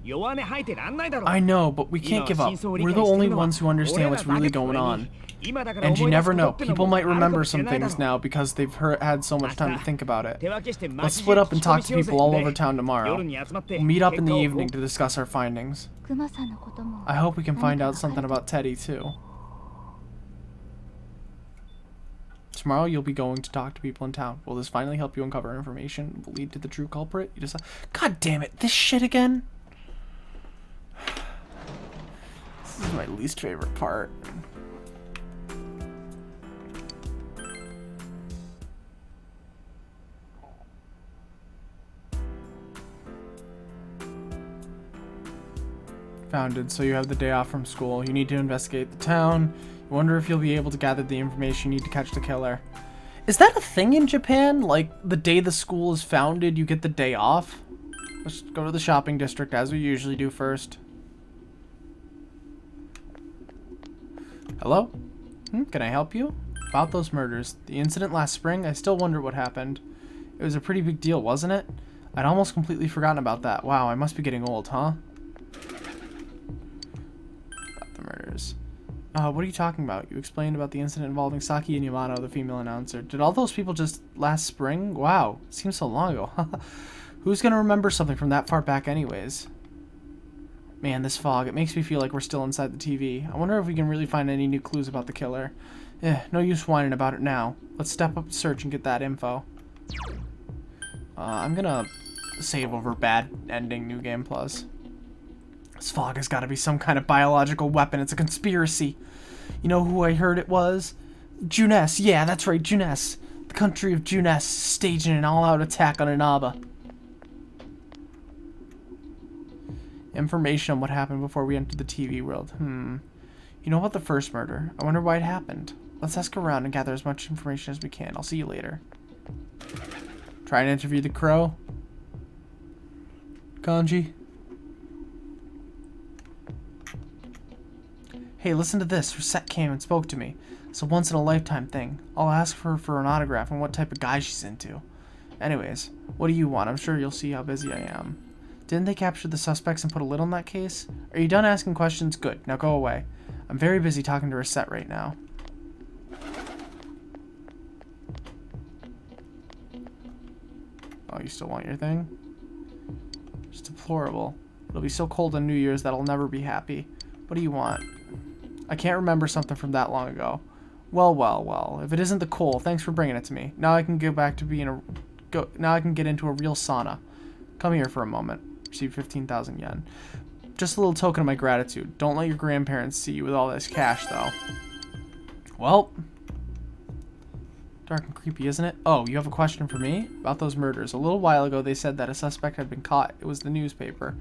弱音吐いてらんないだろ。 I know, but we can't give up. We're the only ones who understand what's really going on. And you never know. People might remember some things now because they've had so much time to think about it. Let's split up and talk to people all over town tomorrow. We'll meet up in the evening to discuss our findings. クマさんのことも I hope we can find out something about Teddy too. Tomorrow you'll be going to talk to people in town. Will this finally help you uncover information? Will lead to the true culprit? You just God damn it, this shit again? This is my least favorite part. Founded, so you have the day off from school. You need to investigate the town. You wonder if you'll be able to gather the information you need to catch the killer. Is that a thing in Japan? Like, the day the school is founded, you get the day off? Let's go to the shopping district as we usually do first. Hello? Can I help you? About those murders. The incident last spring, I still wonder what happened. It was a pretty big deal, wasn't it? I'd almost completely forgotten about that. Wow, I must be getting old, huh? About the murders. What are you talking about? You explained about the incident involving Saki and Yamato, the female announcer. Did all those people just last spring? Wow, seems so long ago. Who's gonna remember something from that far back anyways? Man, this fog, it makes me feel like we're still inside the TV. I wonder if we can really find any new clues about the killer. No use whining about it now. Let's step up the search and get that info. I'm gonna save over bad ending New Game Plus. This fog has got to be some kind of biological weapon. It's a conspiracy. You know who I heard it was? Junes. Yeah, that's right, Junes. The country of Junes staging an all-out attack on Inaba. Information on what happened before we entered the TV world. You know about the first murder? I wonder why it happened. Let's ask around and gather as much information as we can. I'll see you later. Try and interview the crow. Kanji. Hey, listen to this. Rosette came and spoke to me. It's a once-in-a-lifetime thing. I'll ask her for an autograph on what type of guy she's into. Anyways, what do you want? I'm sure you'll see how busy I am. Didn't they capture the suspects and put a lid on that case? Are you done asking questions? Good. Now go away. I'm very busy talking to Rosette right now. Oh, you still want your thing? It's deplorable. It'll be so cold on New Year's that I'll never be happy. What do you want? I can't remember something from that long ago. Well. If it isn't the coal, thanks for bringing it to me. Now I can go back to being now I can get into a real sauna. Come here for a moment. Receive 15,000 yen. Just a little token of my gratitude. Don't let your grandparents see you with all this cash, though. Well. Dark and creepy, isn't it? Oh, you have a question for me? About those murders. A little while ago, they said that a suspect had been caught. It was the newspaper.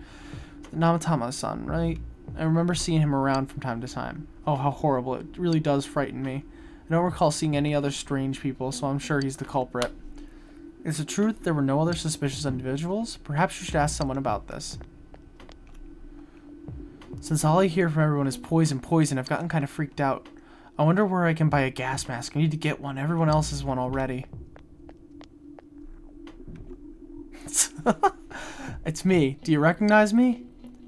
The Namatama's son, right? I remember seeing him around from time to time. Oh, how horrible. It really does frighten me. I don't recall seeing any other strange people, so I'm sure he's the culprit. Is it true that there were no other suspicious individuals? Perhaps you should ask someone about this. Since all I hear from everyone is poison, I've gotten kind of freaked out. I wonder where I can buy a gas mask. I need to get one. Everyone else has one already. It's me. Do you recognize me?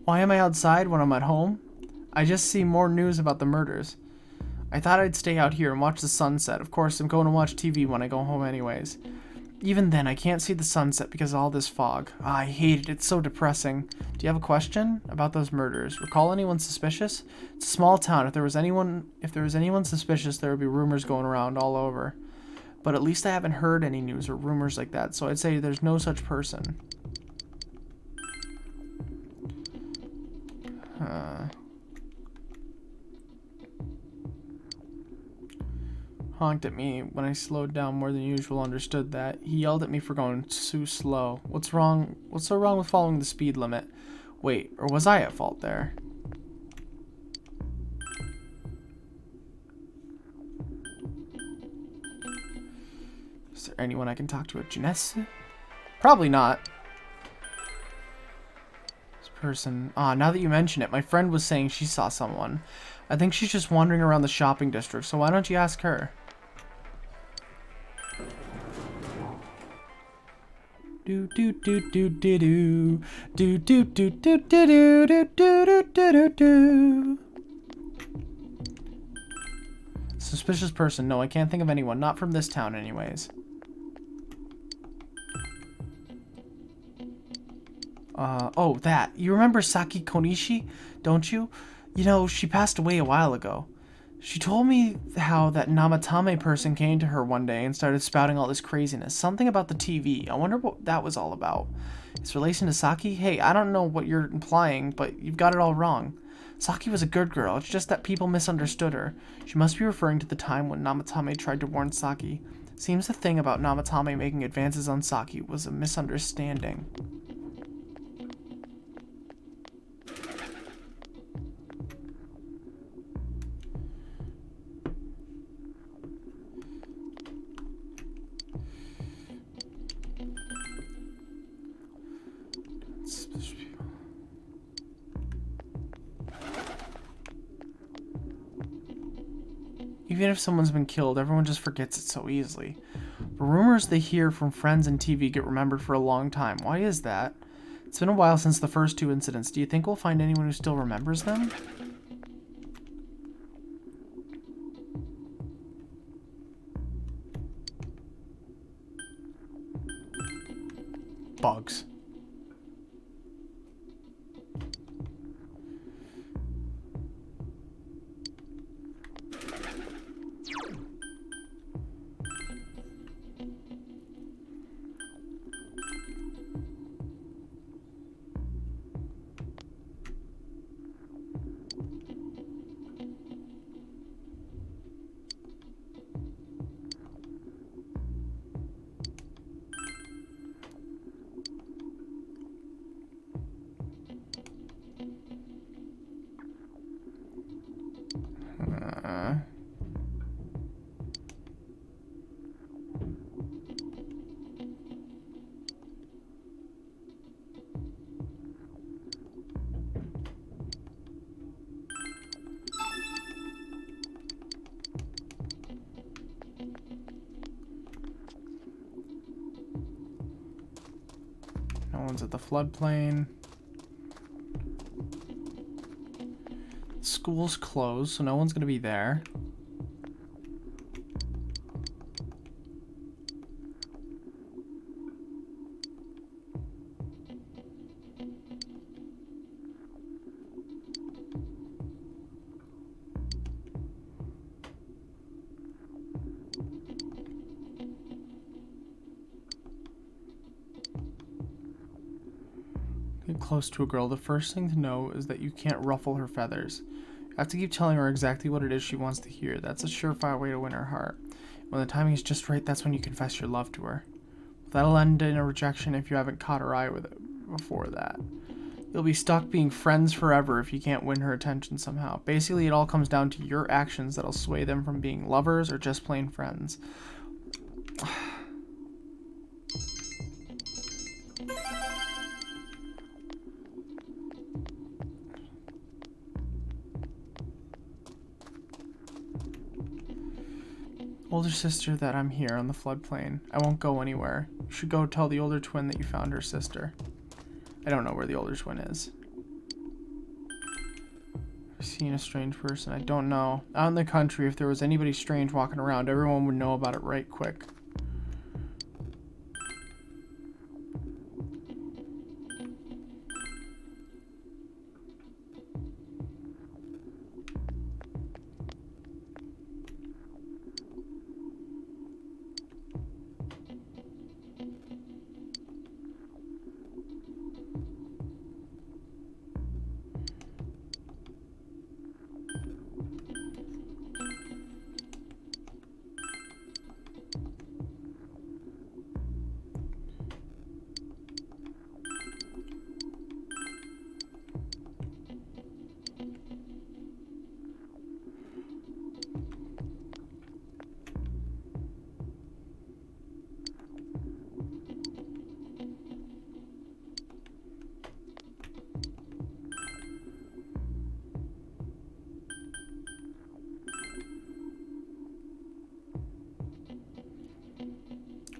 Why am I outside when I'm at home? I just see more news about the murders. I thought I'd stay out here and watch the sunset. Of course, I'm going to watch TV when I go home anyways. Even then, I can't see the sunset because of all this fog. I hate it. It's so depressing. Do you have a question about those murders? Recall anyone suspicious? It's a small town. If there was anyone suspicious, there would be rumors going around all over. But at least I haven't heard any news or rumors like that, so I'd say there's no such person. Honked at me when I slowed down more than usual. Understood that. He yelled at me for going too slow. What's wrong? What's so wrong with following the speed limit? Wait, or was I at fault there? Is there anyone I can talk to at Junes? Probably not. This person. Now that you mention it, my friend was saying she saw someone. I think she's just wandering around the shopping district, so why don't you ask her? Do do do do do do do do do do do do do do do do do. Suspicious person. No, I can't think of anyone. Not from this town, anyways. Oh, that. You remember Saki Konishi, don't you? You know, she passed away a while ago. She told me how that Namatame person came to her one day and started spouting all this craziness. Something about the TV. I wonder what that was all about. Its relation to Saki? Hey, I don't know what you're implying, but you've got it all wrong. Saki was a good girl. It's just that people misunderstood her. She must be referring to the time when Namatame tried to warn Saki. Seems the thing about Namatame making advances on Saki was a misunderstanding. Even if someone's been killed, everyone just forgets it so easily. But rumors they hear from friends and TV get remembered for a long time. Why is that? It's been a while since the first two incidents. Do you think we'll find anyone who still remembers them? Bugs. No one's at the floodplain. School's closed, so no one's gonna be there. Get close to a girl. The first thing to know is that you can't ruffle her feathers. You have to keep telling her exactly what it is she wants to hear. That's a surefire way to win her heart. When the timing is just right, that's when you confess your love to her. That'll end in a rejection if you haven't caught her eye with it before that. You'll be stuck being friends forever if you can't win her attention somehow. Basically, it all comes down to your actions that'll sway them from being lovers or just plain friends. Older sister that I'm here on the floodplain. I won't go anywhere. You should go tell the older twin that you found her sister. I don't know where the older twin is. I've seen a strange person. I don't know. Out in the country, if there was anybody strange walking around, everyone would know about it right quick.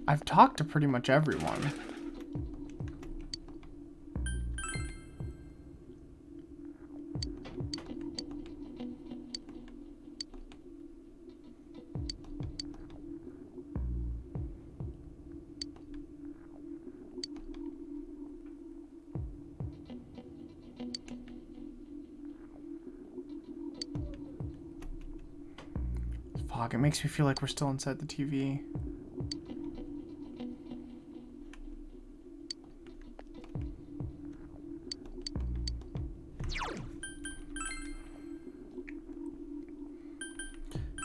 I've talked to pretty much everyone. Fuck, it makes me feel like we're still inside the TV.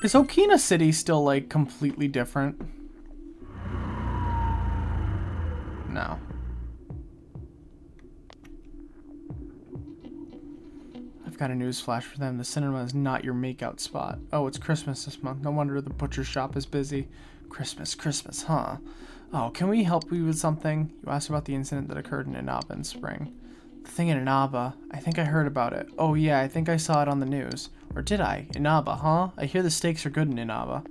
Is Okina City still, like, completely different? No. I've got a news flash for them. The cinema is not your makeout spot. Oh, it's Christmas this month. No wonder the butcher shop is busy. Christmas, huh? Oh, can we help you with something? You asked about the incident that occurred in Inaba in spring. The thing in Inaba. I think I heard about it. Oh yeah, I think I saw it on the news. Or did I? Inaba, huh? I hear the steaks are good in Inaba.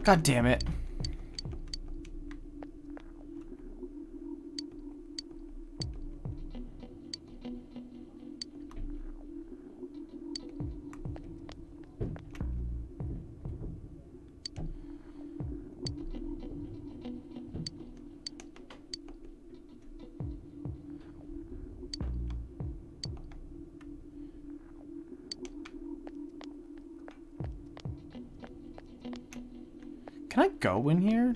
God damn it. Can I go in here?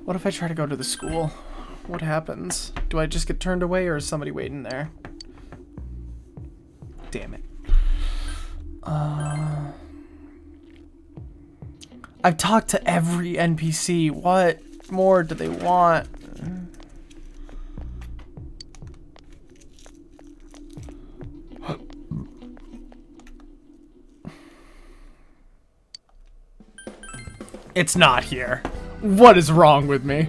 What if I try to go to the school? What happens? Do I just get turned away or is somebody waiting there? Damn it. I've talked to every NPC. What more do they want? It's not here. What is wrong with me?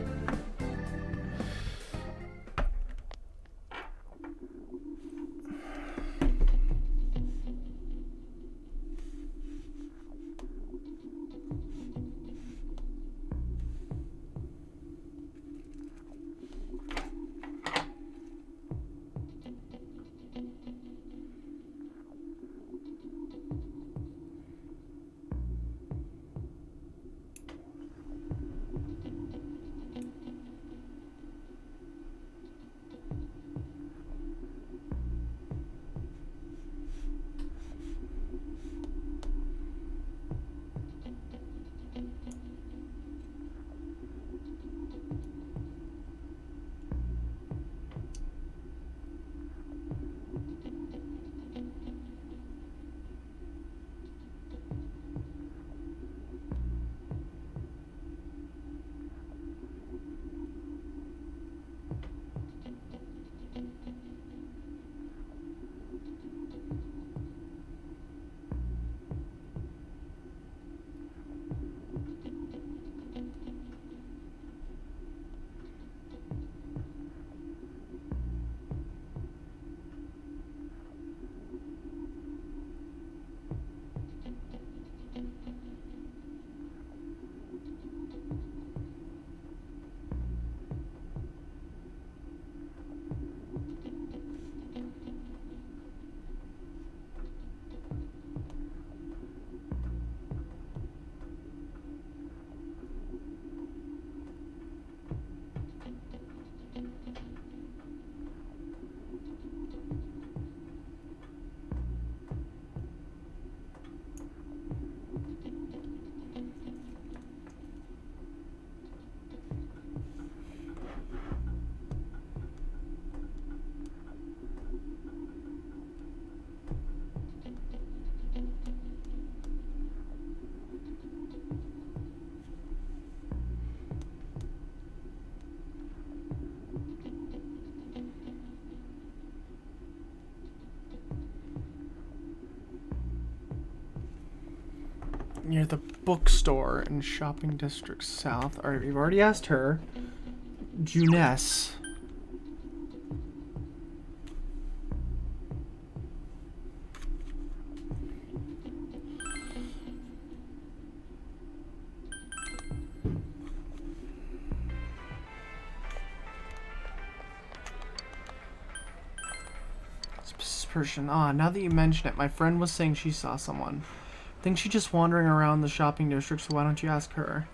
Near the bookstore in shopping district south. Alright, we've already asked her. Juness. Person. Ah, now that you mention it, my friend was saying she saw someone. I think she's just wandering around the shopping district, so why don't you ask her?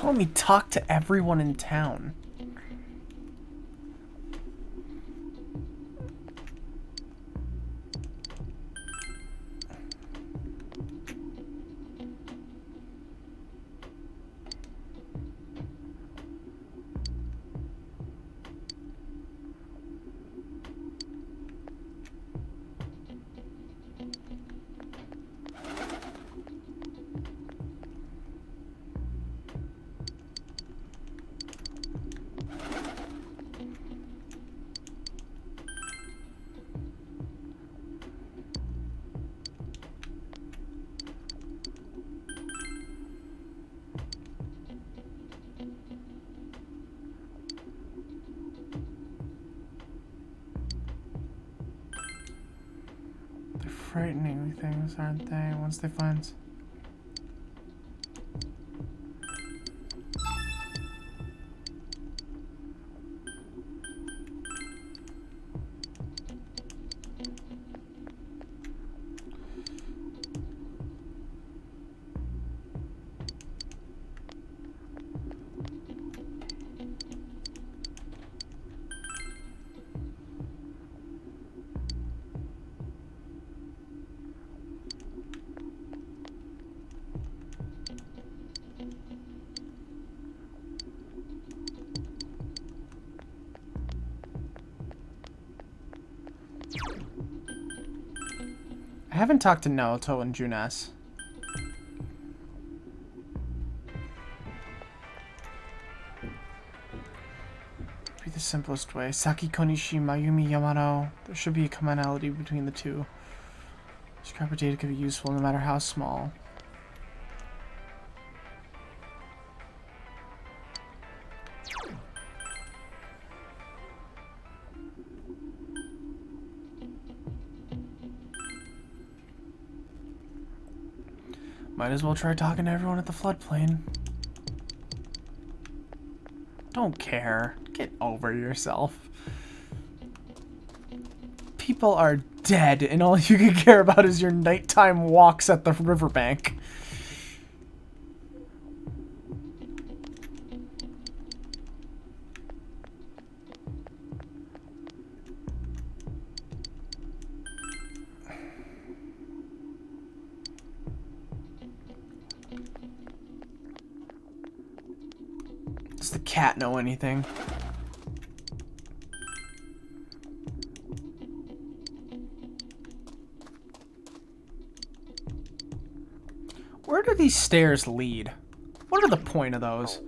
telling me talk to everyone in town. They're frightening things, aren't they? Once they find... I haven't talked to Naoto and Junes. Be the simplest way. Saki Konishi, Mayumi Yamano. There should be a commonality between the two. Scrapper data could be useful no matter how small. Might as well try talking to everyone at the floodplain. Don't care. Get over yourself. People are dead, and all you can care about is your nighttime walks at the riverbank. Does the cat know anything? Where do these stairs lead? What are the point of those?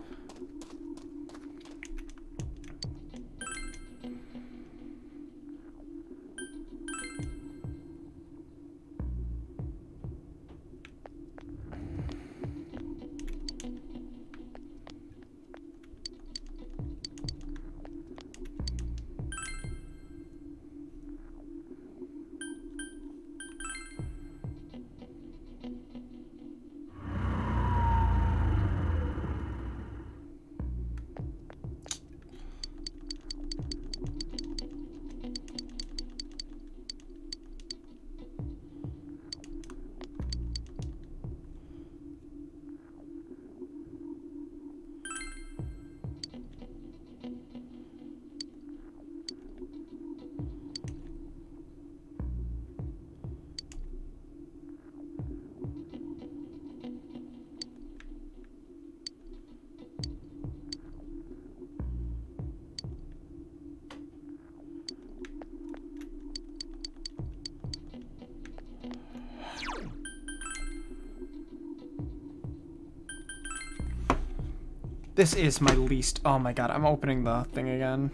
This is my least... Oh my god, I'm opening the thing again.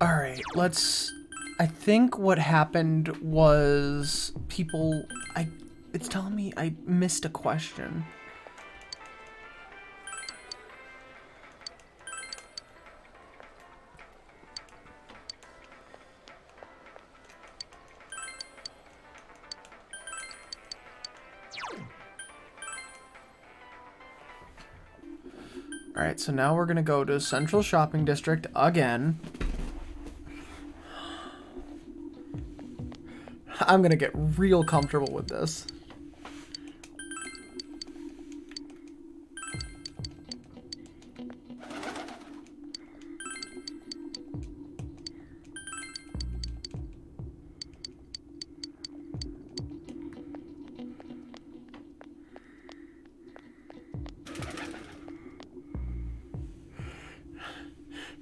Alright, I think what happened was it's telling me I missed a question. Alright, so now we're gonna go to Central Shopping District again. I'm gonna get real comfortable with this.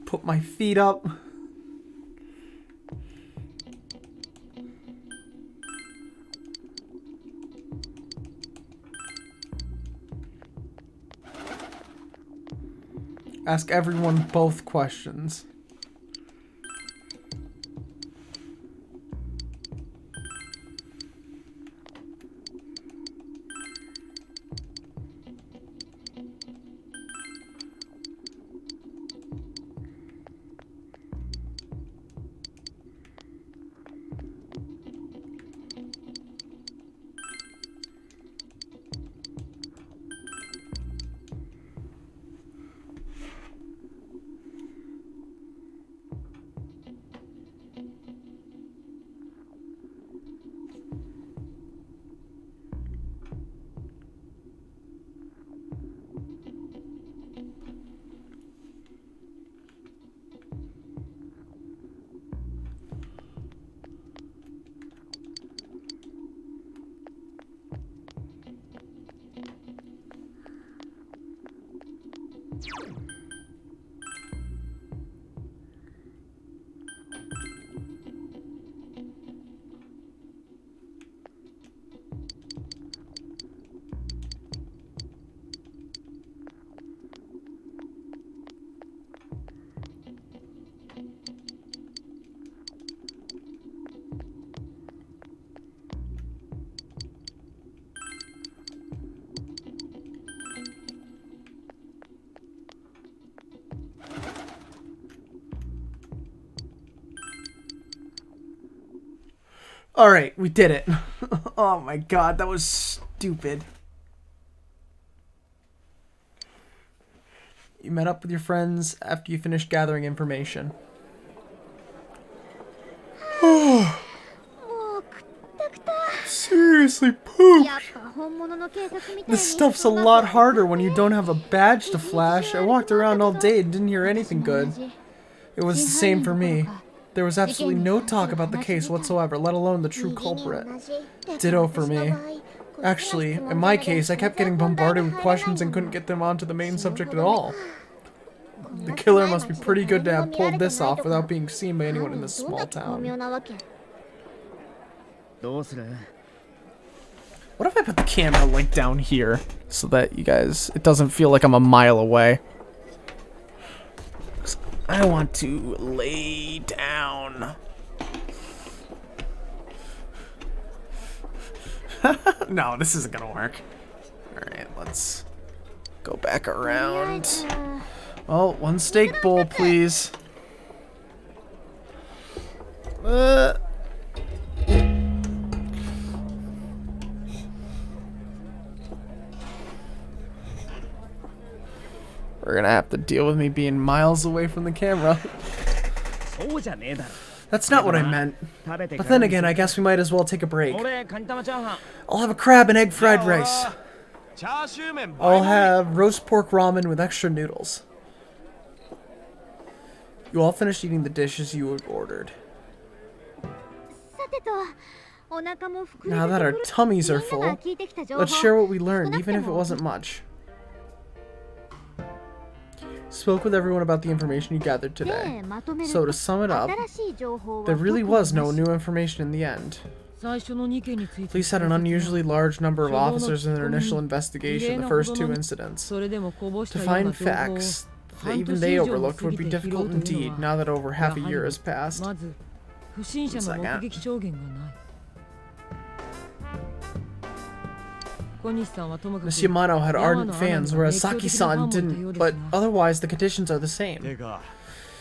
Put my feet up. Ask everyone both questions. Alright, we did it. Oh my god, that was stupid. You met up with your friends after you finished gathering information. Seriously pooped. This stuff's a lot harder when you don't have a badge to flash. I walked around all day and didn't hear anything good. It was the same for me. There was absolutely no talk about the case whatsoever, let alone the true culprit. Ditto for me. Actually, in my case, I kept getting bombarded with questions and couldn't get them onto the main subject at all. The killer must be pretty good to have pulled this off without being seen by anyone in this small town. What if I put the camera like down here so that you guys, it doesn't feel like I'm a mile away? I want to lay down. No, this isn't gonna work. Alright, let's go back around. Oh, one steak bowl, please. We're gonna have to deal with me being miles away from the camera. That's not what I meant. But then again, I guess we might as well take a break. I'll have a crab and egg fried rice. I'll have roast pork ramen with extra noodles. You all finished eating the dishes you had ordered. Now that our tummies are full, let's share what we learned, even if it wasn't much. Spoke with everyone about the information you gathered today. So to sum it up, there really was no new information in the end. Police had an unusually large number of officers in their initial investigation, the first two incidents. To find facts, that even they overlooked would be difficult indeed now that over half a year has passed. まず不審者の目撃証言がない。小西さんはともかく Miss Yamano had ardent fans, whereas Saki-san didn't, but otherwise the conditions are the same. てか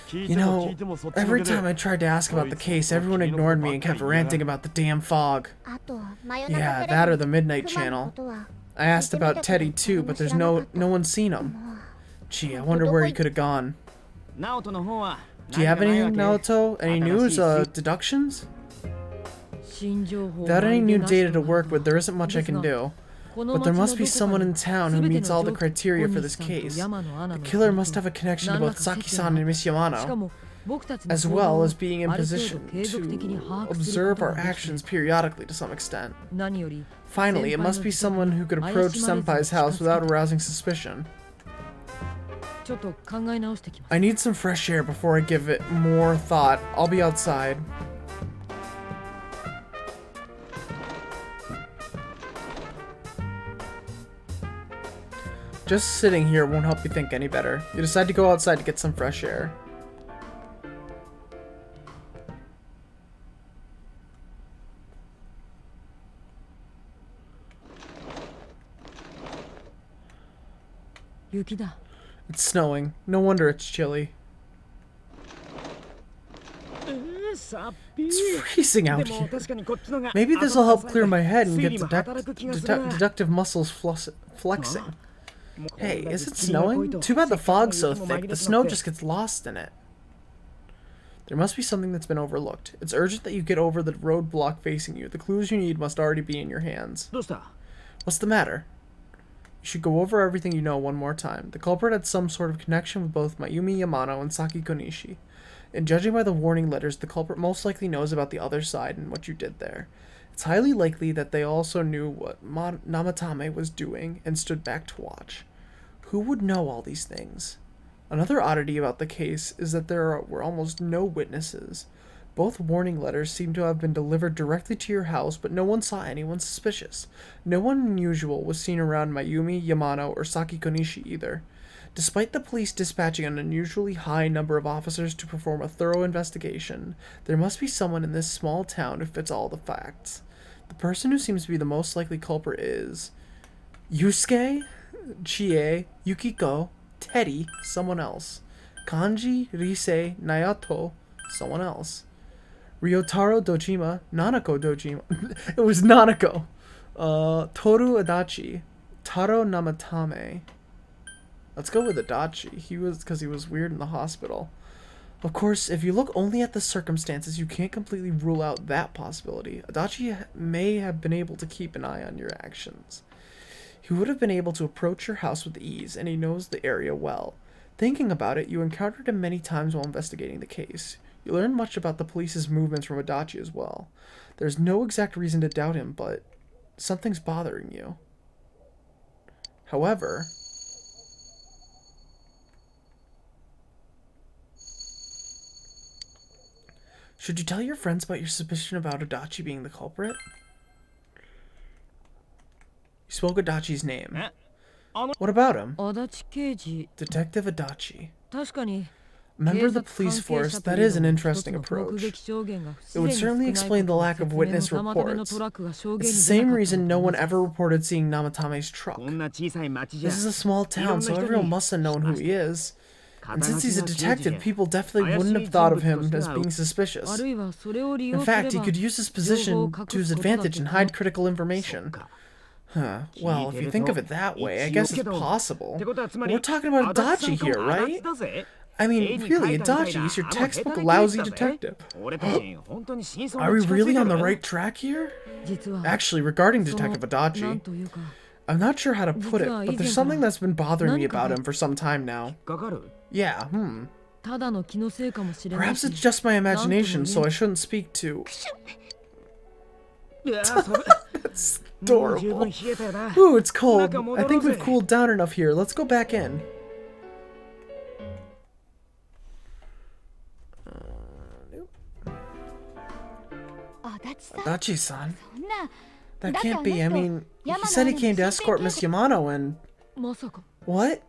聞い You ても know, 聞いてもそっちの every けで time I tried to ask about the case, everyone ignored me and kept ranting about the damn fog. あと真夜中 Yeah, テ that レ or ビ the Midnight 熊のこ Channel. とは I asked about Teddy too, but there's no one's seen him. Gee, I wonder where he could have gone. ナオトの方は Do you have 何 anything, かないわけ Naoto? Any news, deductions? 新情報 Without any new まるで data to なしと work with, there isn't much I can do. この But there 町の must be どこか someone に in town who 全て meets の all the 条 criteria for 小 this 西さんと case. 山野アナ The の killer こと must have a connection to 何ら both か接点 Saki-san が and Miss しか Yamano, も僕たちの as 行動 well を as being in ある程度 position 継続的に to 把握するこ observe と our ができる actions periodically to some extent. 何より Finally, it must be someone who could approach Senpai's house without arousing suspicion. ちょっと考え直してきます I need some fresh air before I give it more thought. I'll be outside. Just sitting here won't help you think any better. You decide to go outside to get some fresh air. Yukiだ It's snowing. No wonder it's chilly. さっぴー It's freezing で out も here. 確かにこっちのが Maybe this will help clear my head and 推 get 理も働く気がするな deductive muscles flexing. もう Hey, こんな is it 頭突きにまこい snowing? と Too bad the せっかくの fog's so 雪も thick, 紛 the れて snow なくて just gets lost in it. There must be something that's been overlooked. It's urgent that you get over the roadblock facing you. The clues you need must already be in your hands. どうした What's the matter? You should go over everything you know one more time. The culprit had some sort of connection with both Mayumi Yamano and Saki Konishi. And judging by the warning letters, the culprit most likely knows about the other side and what you did there. It's highly likely that they also knew what Namatame was doing and stood back to watch. Who would know all these things? Another oddity about the case is that there were almost no witnesses. Both warning letters seem to have been delivered directly to your house, but no one saw anyone suspicious. No one unusual was seen around Mayumi, Yamano, or Saki Konishi either. Despite the police dispatching an unusually high number of officers to perform a thorough investigation, there must be someone in this small town who fits all the facts. The person who seems to be the most likely culprit is Yusuke, Chie, Yukiko, Teddy, someone else. Kanji, Rise, Naoto, someone else. Ryotaro Dojima, Nanako Dojima. It was Nanako. Toru Adachi, Taro Namatame. Let's go with Adachi. Because he was weird in the hospital. Of course, if you look only at the circumstances, you can't completely rule out that possibility. Adachi may have been able to keep an eye on your actions. He would have been able to approach your house with ease, and he knows the area well. Thinking about it, you encountered him many times while investigating the case. You learned much about the police's movements from Adachi as well. There's no exact reason to doubt him, but something's bothering you. However, should you tell your friends about your suspicion about Adachi being the culprit? You spoke Adachi's name. What about him? 足立刑事 Detective Adachi. 確かに Member of the police force, that is an interesting approach. It would certainly explain the lack of witness reports. It's the same reason no one ever reported seeing Namatame's truck. こんな小さい町じゃ This is a small town, so everyone must have known who he is. And since he's a detective, people definitely wouldn't have thought of him as being suspicious. あるいはそれを利用 In すれ fact, he ば could use his position to his advantage and hide critical information. Huh. Well, if you think of it that way, I guess it's possible. ってことはつまり We're talking about 足 Adachi 立さん here, と right? 足立だぜ I 絵 mean, に really, 描いたみたい Adachi, な he's your あの textbook 下手な lousy 刑事だぜ detective. 俺たち本当に真相 Are に we 近づい really た on the ぞ right track here? 実は Actually, regarding その Detective なん Adachi, というか I'm not sure how to put it, but there's something that's been bothering me about 何かが him for some time now. かかる Yeah, ただの気のせいかもしれない Perhaps し it's just my imagination, so I なんとも言え shouldn't speak to... いやそれ That's もう十分 adorable. 冷えたよな Ooh, it's cold. Naka I think we've modorou-ze. cooled down enough here. Let's go back in. Nope. 足立さん Adachi-san. そんな That だって can't be. I あの人 mean, he 山野 said he の came to 身辺 escort 警 Miss 察 Yamano and... まさか What?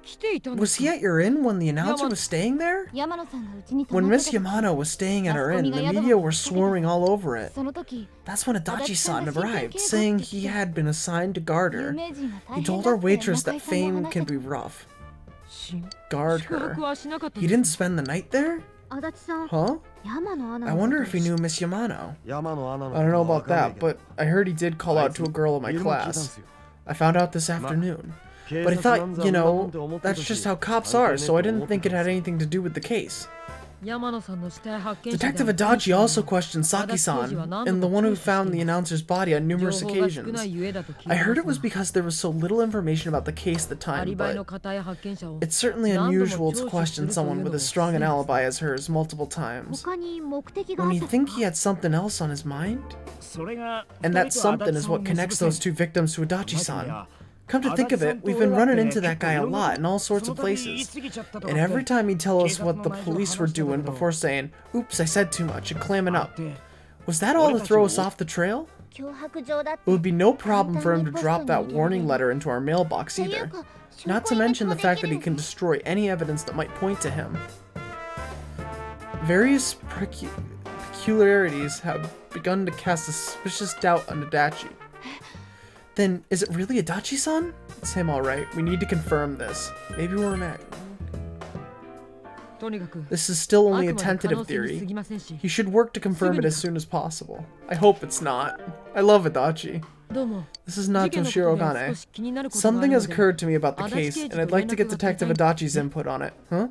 来ていたんで Was す he か at your inn when the announcer was staying there? 山野さんがうちに泊 When まった Miss 時 Yamano was staying at our inn, the media were swarming all over it. その時 That's when Adachi-san arrived, saying he had been assigned to guard 有 her. 名人が He 大変 told だ our って waitress 中 that 井さん fame に話 can して be rough. し Guard 宿泊 her. はしなかった He で didn't す spend the night there? 足立さん Huh? 山野アナ I の wonder こと if he knew Miss Yamano. 山野アナの I don't know ことは about 分かんない that, けど but I heard he did call out to a girl in my 昼も聞いたん class. すよ I found out this afternoon. 警 But I 察なん thought, ざ you んなもん know, って思ってた that's し just how cops 関係 are, ねえ so と I 思 didn't って think it た had んす anything to do with the case. 山野さんの死体発見者で Detective ある Adachi also questioned Saki-san, and the one who found the announcer's body on 情 numerous 報が少 occasions. ないゆえだと聞い I て heard it ま was すが because there was so little information about the case at the ア time, リバイの but 固い発見者を it's certainly 何度も unusual 聴 to 取す question るという someone の with も as strong an 失礼です alibi as hers multiple times. 他に目的があ When っ you たと think か he had something else on his mind? それが And that something is what connects those two victims to Adachi-san. Come to think of it, we've been running into that guy a lot in all sorts of places. And every time he'd tell us what the police were doing before saying, oops, I said too much, and clamming up. Was that all to throw us off the trail? 脅迫状だって It would be no problem for him to drop that warning letter into our mailbox っていう either. か Not to mention the fact that he can destroy any evidence that might point to him. Various peculiarities have begun to cast a suspicious doubt on Adachi. Then, is it really Adachi-san? It's him, alright. We need to confirm this. Maybe we're mad. とにかく This is still あ only a くまで可 tentative 能性に theory. 過ぎませんし You should work to confirm it as soon as possible. I hope it's not. I love Adachi. どうも This is 事 Nato 件のことで Shirogane. 少し気になることがあ Something るの has で occurred to me about the Adachi case, Cage and I'd like to get と連絡 Detective が取りたい。 Adachi's input on it. Huh?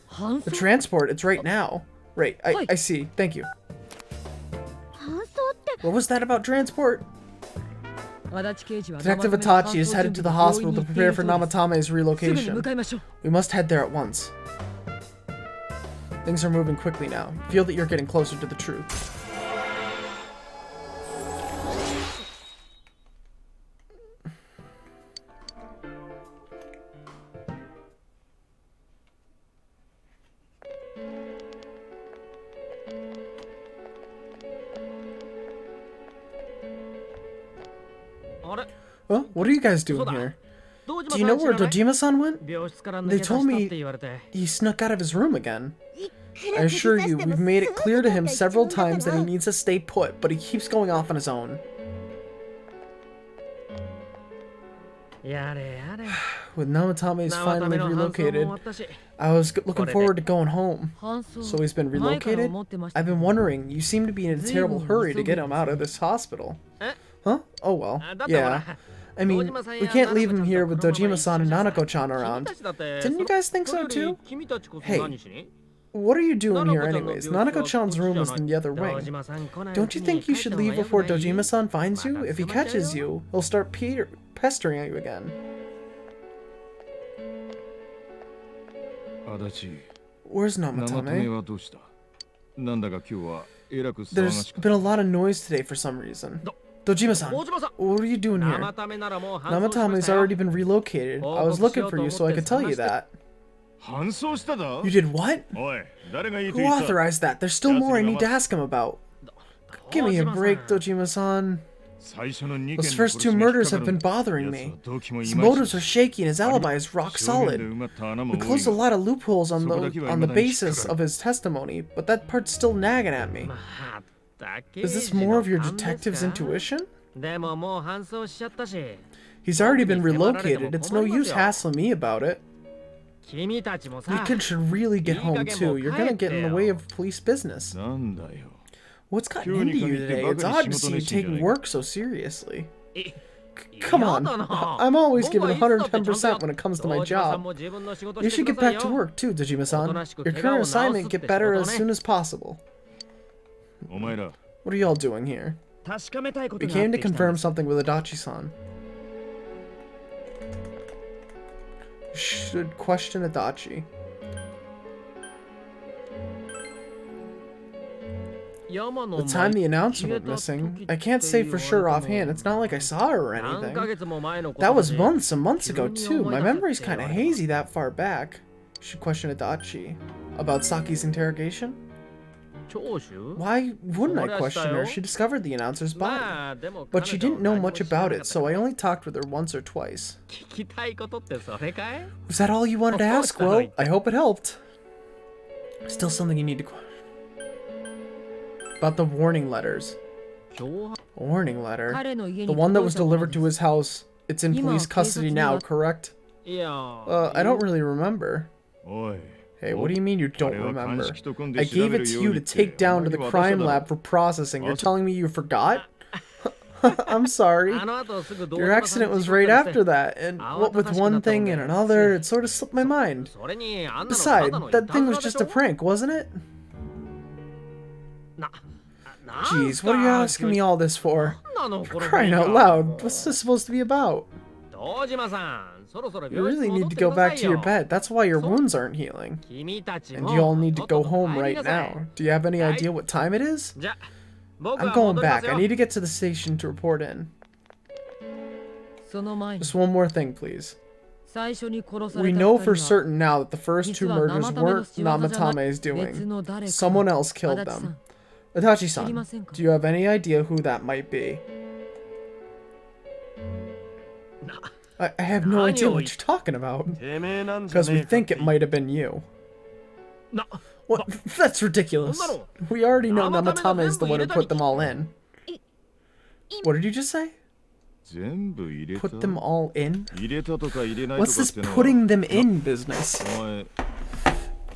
搬 The 送 transport, it's right now. Right, I see. Thank you. 搬送って What was that about transport? 足立刑事は Detective 生爪の Itachi is 搬送 headed to 準 the 備 hospital に to 病院に行ってい prepare る for そうです Namatame's すぐに向 relocation. かいましょう We must head there at once. Things are moving quickly now. Feel that you're getting closer to the truth. Huh? What are you guys doing here? Do you know where Dojima-san went? 病室から抜 They け出し told たっ me て言われて he snuck out of his room again. いく I ら assure 釘 you, 刺しても we've made it すぐ clear to どっ him か行っちゃ several うんだから times that he needs to stay put, but he keeps going off on his own. やれやれ With Namatame's 生溜 finally の搬送も終 relocated, わったし I was looking forward to going home. 搬送 So he's been 前から relocated? 思ってました I've けど been wondering, you seem to be in a terrible hurry to get him out of this hospital. Huh? Oh well. Yeah. I mean, we can't leave him here with Dojima-san and Nanako-chan around. Didn't you guys think so too? Hey, what are you doing here anyways? Nanako-chan's room is in the other wing. Don't you think you should leave before Dojima-san finds you? If he catches you, he'll start pestering you again. 足立 Where's 生爪 Namatame? はどうしたなんだか今日はえらく騒が There's しかっ been a lot of noise today for some reason. Dojima-san, 大島さん what are you doing here? 生ためならもう搬送しま Namatame's したよ already been relocated. I was looking for you so I could tell you that. た搬送しただ You did what? おい誰が言いと Who 言った authorized that? There's still more I need to ask him about. Give me a break, Dojima-san. 最初の2件 Those の first two 殺しが引っ murders か have かる been bothering 奴 me. は動機もい His まいち motives are shaky and his alibi is rock 証言で solid. 埋まった穴も We 多い closed a が lot of loopholes on そこだけは the 未だに引っかかる basis of his testimony, but that part's still nagging at me. また Is this 刑事 more の of your 勘ですか detective's intuition? でももう搬送しちゃったし He's already been relocated. It's no use hassling me about it. 君たちも You さ kids should really get home too. You're gonna get in the way of police business. なんだよ What's gotten into you today? It's odd to see you taking work so seriously. Come on. I'm always giving 110% when it comes to my job. You should get back to work too, Dojima-san. Your current assignment get better as soon as possible. お前ら What are y'all doing here? 確かめたいこと We があっ came て to きたんで confirm す something with Adachi-san. You should question Adachi. 山野 The time the announcer went missing, I can't say for sure offhand. It's not like I saw her or 何ヶ anything. 月も前のこと That was で months and months ago too. My急に思い出せって memory's kind of 言われた。 hazy that far back. You should question Adachi. About Saki's interrogation? 聴取 Why wouldn't I question her? She discovered the announcer's body. まあでも But she 彼 didn't 女 know は何も much 知らな about か it, った so I only talked with her once or twice. 聞きたいことってそれかい Was that all you wanted to ask? Well, I hope it helped. Still something you need to question. About the warning letters. 脅迫 A warning letter? 彼の家 The に one that 届 was いたもの delivered で to す his house. It's in 今は police custody 警察に now, は correct? いや I don't really remember. おい Hey, what do you mean you don't 彼は remember? 鑑識と組んで I 調べ gave る it よ to う you に to って take down to the お前に渡した crime だろ lab for processing. You're あ、そう。 telling me you forgot? I'm sorry. あの後すぐ道 Your 島さん accident に was 事故 right ったりして after that, and what with one thing and another, it sort of slipped my mind. それにあんなのた Besides, だのい that た thing ず was らで just し a ょ prank, wasn't it? な Jeez, what are you asking me all this for? なんなのこの Crying 雰囲 out 気 loud, what's this supposed to be about? 道島さんそろそろ You 病室 really 戻 need っ to て go くださ back い to your よ bed. That's why your wounds aren't healing. 君たち And も you all need to とっと go と home 帰り right なさい now. Do you have any idea what time it is? じゃ僕 I'm は going 戻ります back. I よ need to get to the station to report in. その前に Just one more thing, please. 最初に殺さ We れた know 二 for 人は certain now that the first two 実は murders 生為の weren't 仕業じゃない Namatame's 別 doing. の誰か Someone else killed 足立さ them. ん Itachi-san, 知りませんか？ do you have any idea who that might be? I have no idea what you're talking about. てめえなんじゃ Because ね we えか think it might have been you. な What? That's ridiculous. そんなの We already know Namatame Namatame is the one who 全部 put them all in. What did you just say? 全部入れた Put them all in? 入れたとか入れないと What's かっ this てのは putting them in business? お前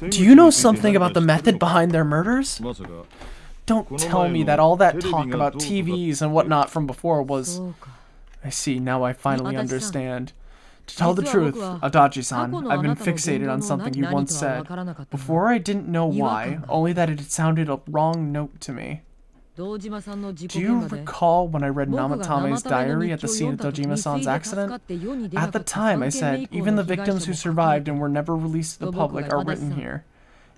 Do you know something about the method behind their murders? まさか Don't tell me that all that talk about TVs and whatnot from before was... そうか I see, now I finally Adachi-san. understand. To tell the truth, Adachi-san, I've been fixated on something you once said. Before I didn't know why, only that it had sounded a wrong note to me. 道島さんの事 Do 故 you 現場で recall when I read 僕が Namatame's 生為の diary 日 at the 記を scene 読 of んだ時に Dojima-san's 水で助か accident? って世に出な At か the った time, I 3件目 said, 以降 even の the 被害者 victims who も survived 含 and were never released to the と僕 public が are written 正しさ here.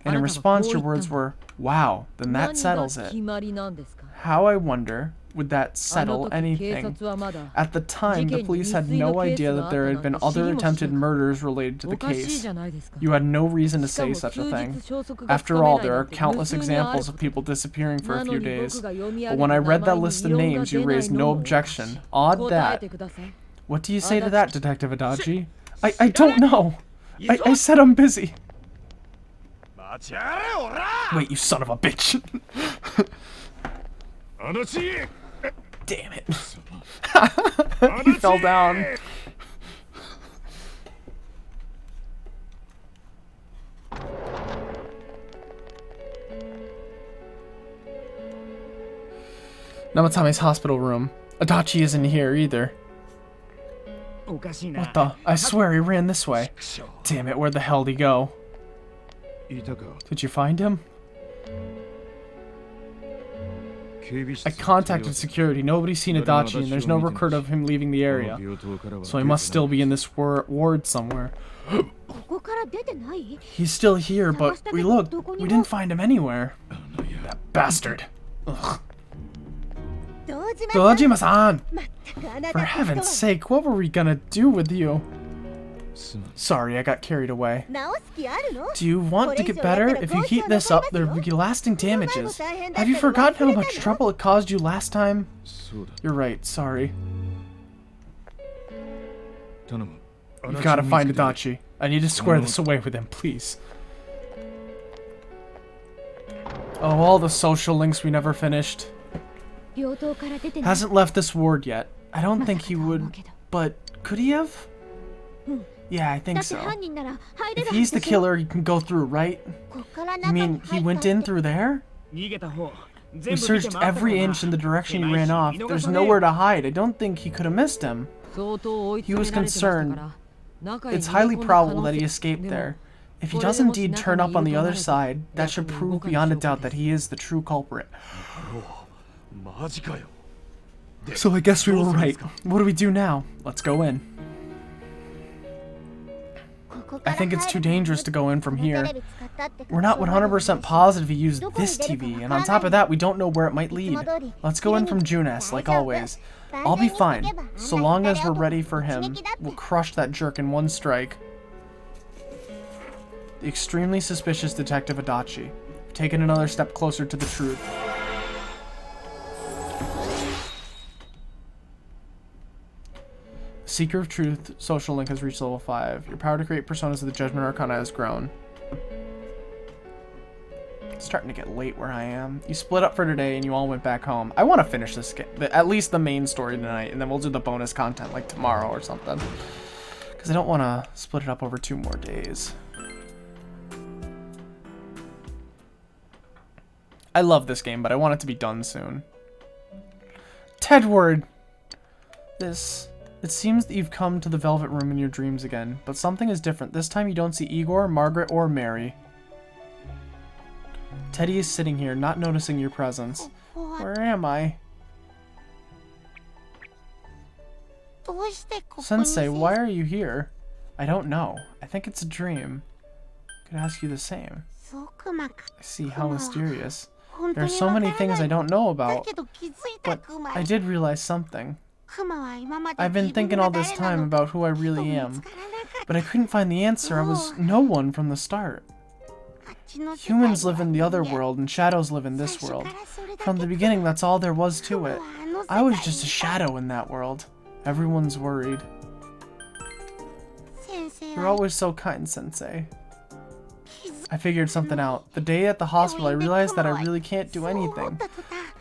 あ And in なたは response, こ your う言った words の were, wow, then 何 that が settles 決 it. まりなんですか？ How, I wonder, would that あの settle 時警 anything? 察はまだ At the time, the police had no idea that there had been other attempted murders related to the おかしい case. じゃないですか。 You had no reason to しか say も such 数 a 日 thing. 消息がつ After かめ all, ない there な are んて countless 無数にある examples of people disappearing for な a の few に days. 僕が読み上 But げ when I た read 名 that 前に list 異 of 論が names, you 出ない raised の no も objection. Odd 答え that. てください。 What do you say to that, Detective Adachi? I don't know. I said I'm busy. 待ちやがれおら Wait, you son of a bitch. あのち Damn it. He fell down. Namatame's hospital room. Adachi isn't here either. おかしいな What the? I swear he ran this way. Damn it, where the hell did he go? いたか Did you find him? 警備室 I contacted security. Nobody's seen Adachi, and there's no record of him leaving the area. So he must still be in this ward somewhere. ここから出てない？ He's still here, but we looked. We didn't find him anywhere. That bastard. Ugh. 道島さん Dojima-san! まったくあな For た heaven's とは sake, what were we gonna do with you? すまん Sorry, I got carried away. 直す気あるの？ Do you want to get better? If you heat this up, there will be lasting damages. Have you forgotten how much trouble it caused you last time? そうだ You're right, sorry. 頼む You've got to find Adachi. I need to square this away with him, please. Oh, all the social links we never finished. 病棟から出てない。 Hasn't left this ward yet. I don't think he would, but could he have? Yeah, I だ think って so. 犯人なら入れ If るは he's ず the でしょ。 killer, he can go through, right? こっから You 中に mean 入 he った went in って through there? 逃げた方 We 全部見て searched 回った every からな inch in the direction he 狭いし ran off. 見逃 There's さねえ nowhere to hide. I don't think he could have missed him. 相当追い He 詰め was られてましたか concerned. ら中へ It's 逃げ highly 込んだ可 probable 能 that he 性 escaped でも there. If he これで does もし indeed 中 turn に up on い the るとな other れば side, that should 中に prove 動かぬ beyond a 証拠 doubt で that す he is the true culprit. マジかよ So I guess we were right. What do we do now? Let's go in. ここか I ら think it's 入 too る dangerous to go in from このテ here. レビ使ったって We're not 100% positive he used どこに this 出るか TV, わ and から on top of ない that, we don't know where it might いつ lead. も通り Let's go in from Junes, like 大丈夫 always. I'll 万 be 全にしと fine. けばあんな So long as we're 二人 ready を for 一 him, 撃だって we'll crush that jerk in one strike. The extremely suspicious Detective Adachi. taken another step closer to the truth. Seeker of Truth social link has reached level 5. Your power to create personas of the Judgment Arcana has grown. It's starting to get late where I am. You split up for today and you all went back home. I want to finish this game, at least the main story tonight, and then we'll do the bonus content like tomorrow or something. Because I don't want to split it up over 2 more days. I love this game, but I want it to be done soon. Tedward! It seems that you've come to the Velvet Room in your dreams again, but something is different. This time you don't see Igor, Margaret, or Mary. Teddy is sitting here, not noticing your presence. Where am I? Sensei, why are you here? I don't know. I think it's a dream. Could ask you the same. I see, how mysterious. There are so many things I don't know about, but I did realize something. I've been thinking all this time about who I really am, but I couldn't find the answer. I was no one from the start. Humans live in the other world, and shadows live in this world. From the beginning, that's all there was to it. I was just a shadow in that world. Everyone's worried. You're always so kind, Sensei. I figured something out. The day at the hospital, I realized that I really can't do anything.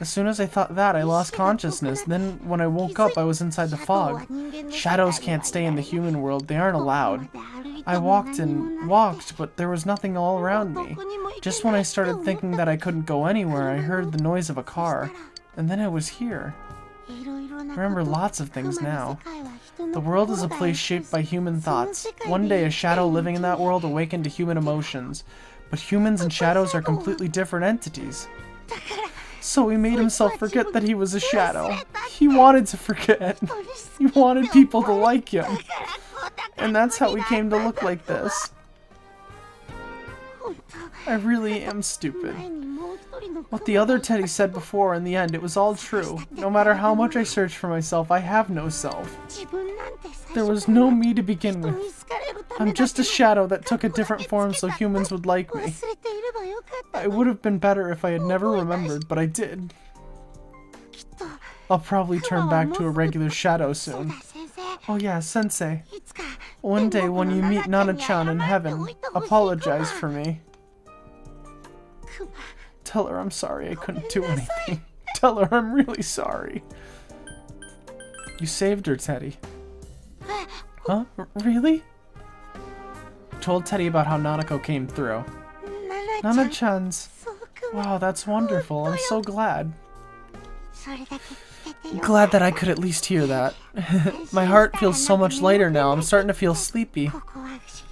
As soon as I thought that, I lost consciousness. Then, when I woke up, I was inside the fog. Shadows can't stay in the human world. They aren't allowed. I walked and walked, but there was nothing all around me. Just when I started thinking that I couldn't go anywhere, I heard the noise of a car. And then I was here. I remember lots of things now. The world is a place shaped by human thoughts. One day, a shadow living in that world awakened to human emotions. But humans and shadows are completely different entities. So he made himself forget that he was a shadow. He wanted to forget. He wanted people to like him. And that's how he came to look like this. I really am stupid. What the other Teddy said before, in the end, it was all true. No matter how much I search for myself, I have no self. There was no me to begin with. I'm just a shadow that took a different form so humans would like me. It would have been better if I had never remembered, but I did. I'll probably turn back to a regular shadow soon. Oh yeah, Sensei. One day when you meet Nana-chan in heaven, apologize for me. Tell her I'm sorry I couldn't do anything. Tell her I'm really sorry. You saved her, Teddy. Huh? Really? Told Teddy about how Nanako came through. Nana-chan's... Wow, that's wonderful. I'm so glad. Glad that I could at least hear that. My heart feels so much lighter now. I'm starting to feel sleepy.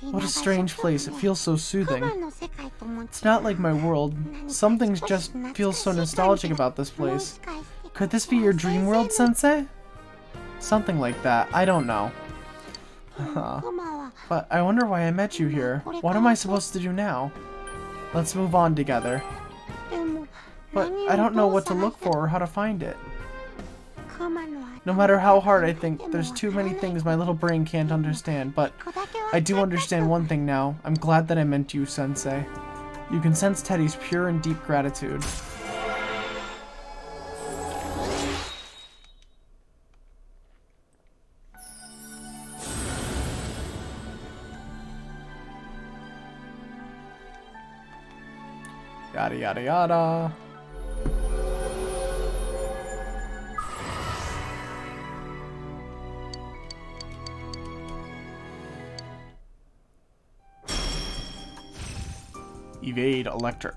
What a strange place. It feels so soothing. It's not like my world. Some things just feel so nostalgic about this place. Could this be your dream world, Sensei? Something like that. I don't know. But I wonder why I met you here. What am I supposed to do now? Let's move on together. But I don't know what to look for or how to find it. No matter how hard I think, there's too many things my little brain can't understand, but I do understand one thing now. I'm glad that I met you, Sensei. You can sense Teddy's pure and deep gratitude. Yada yada yada. Evade electric.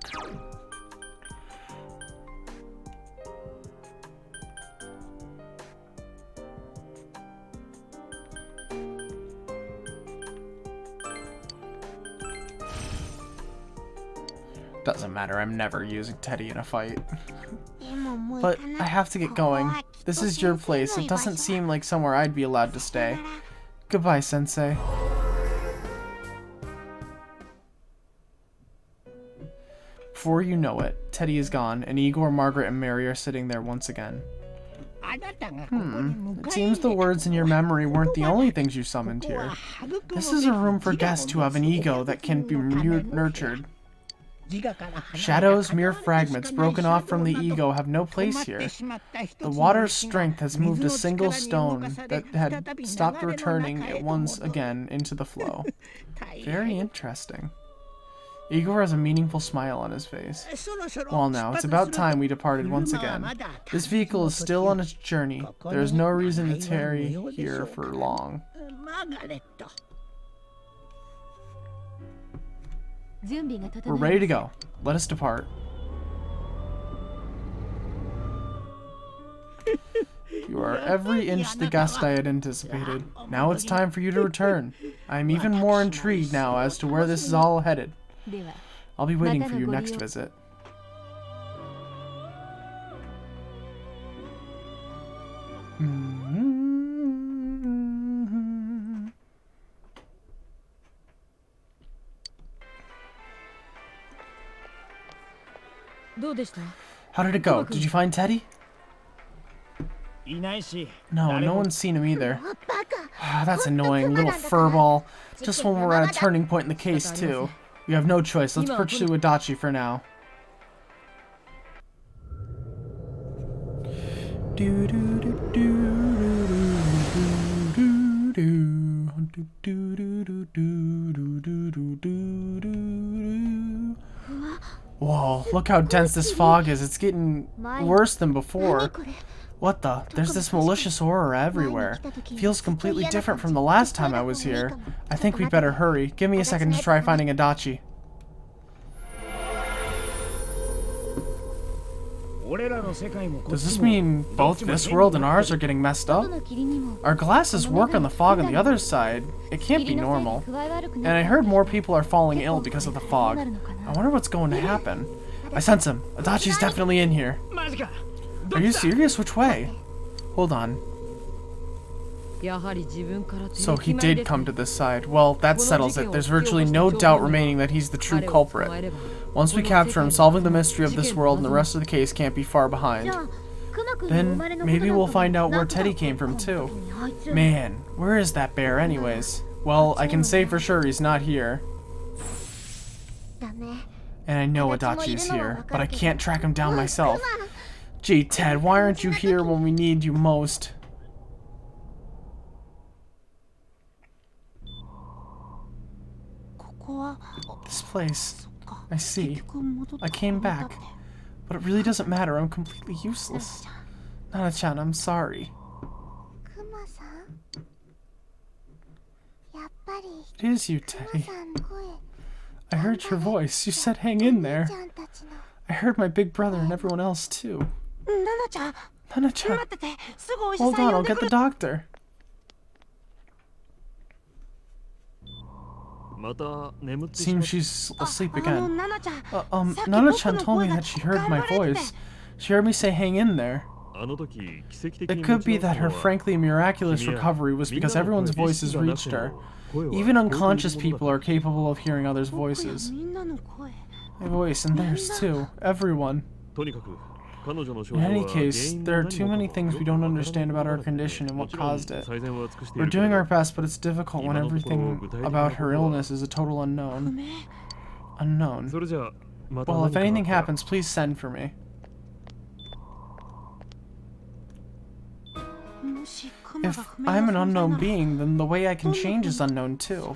Doesn't matter, I'm never using Teddy in a fight. But I have to get going. This is your place. It doesn't seem like somewhere I'd be allowed to stay. Goodbye, Sensei. Before you know it, Teddy is gone, and Igor, Margaret, and Mary are sitting there once again. It seems the words in your memory weren't the only things you summoned here. This is a room for guests who have an ego that can be nurtured. Shadows, mere fragments broken off from the ego, have no place here. The water's strength has moved a single stone that had stopped returning it once again into the flow. Very interesting. Igor has a meaningful smile on his face. Well now, it's about time we departed once again. This vehicle is still on its journey. There is no reason to tarry here for long. We're ready to go. Let us depart. You are every inch the guest I had anticipated. Now it's time for you to return. I am even more intrigued now as to where this is all headed. I'll be waiting for your next visit. How did it go? Did you find Teddy? No, no one's seen him either. That's annoying, little furball. Just when we're at a turning point in the case, too. We have no choice. Let's pursue Adachi for now. Whoa, look how dense this fog is. It's getting worse than before. What the? There's this malicious aura everywhere. Feels completely different from the last time I was here. I think we better hurry. Give me a second to try finding Adachi. Does this mean both this world and ours are getting messed up? Our glasses work on the fog on the other side. It can't be normal. And I heard more people are falling ill because of the fog. I wonder what's going to happen. I sense him. Adachi's definitely in here. Are you serious? Which way? Hold on. So he did come to this side. Well, that settles it. There's virtually no doubt remaining that he's the true culprit. Once we capture him, solving the mystery of this world and the rest of the case can't be far behind. Then maybe we'll find out where Teddy came from too. Man, where is that bear anyways? Well, I can say for sure he's not here. And I know Adachi's here, but I can't track him down myself. Gee, Ted, why aren't you here when we need you most? This place. I see. I came back. But it really doesn't matter. I'm completely useless. Nana-chan, I'm sorry. It is you, Teddy. I heard your voice. You said hang in there. I heard my big brother and everyone else too. Nana-chan. Hold on, I'll get the doctor. Seems she's asleep again. Nana-chan told me that she heard my voice. She heard me say hang in there. It could be that her frankly miraculous recovery was because everyone's voices reached her. Even unconscious people are capable of hearing others' voices. My voice and theirs too. Everyone. In any case, there are too many things we don't understand about her condition and what caused it. We're doing our best, but it's difficult when everything about her illness is a total unknown. Well, if anything happens, please send for me. If I'm an unknown being, then the way I can change is unknown too.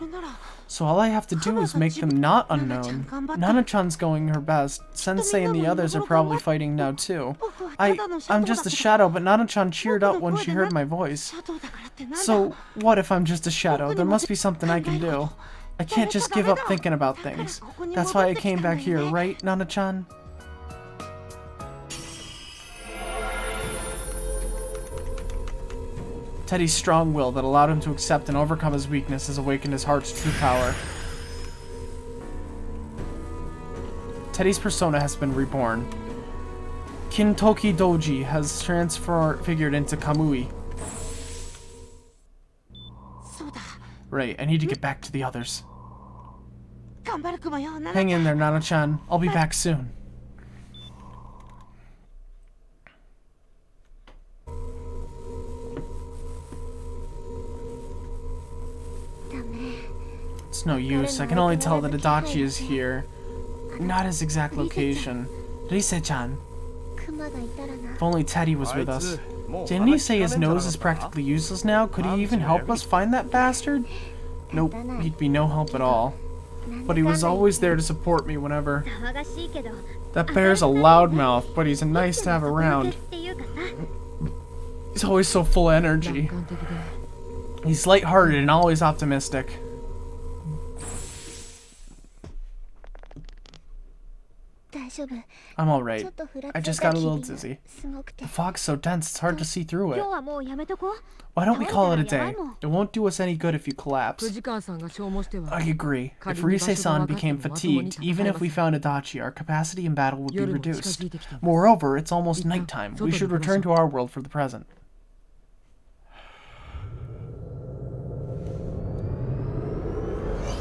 So all I have to do is make them not unknown. Nana-chan's going her best. Sensei and the others are probably fighting now too. I'm just a shadow, but Nana-chan cheered up when she heard my voice. So what if I'm just a shadow? There must be something I can do. I can't just give up thinking about things. That's why I came back here, right, Nana-chan? Teddy's strong will that allowed him to accept and overcome his weakness has awakened his heart's true power. Teddy's persona has been reborn. Kintoki Doji has transfigured into Kamui. Right, I need to get back to the others. Hang in there, Nana-chan. I'll be back soon. It's no use. I can only tell that Adachi is here. Not his exact location. Rise-chan. クマがいたらな。 If only Teddy was with us. Didn't he say his nose is practically useless now? Could he even help us find that bastard? Nope, he'd be no help at all. But he was always there to support me whenever. 騒がしいけど。 That bear's a loudmouth, but he's nice to have around. っていうかさ。 He's always so full of energy. 感的で He's lighthearted and always optimistic. 大丈夫。 I'm ちょ alright. っとふらつ I いた just got a 気 little が dizzy. すごくて。 The fog's so dense, it's hard to see through 今 it. 日はもうやめとこう。 Why don't we call it a day? It won't do us any good if you collapse. 藤川さんが消耗しては I agree. If Rise-san became fatigued, even if we found Adachi, our capacity in battle would be 夜も近づ reduced. いてきた Moreover, it's almost nighttime. We should return to our world for the present.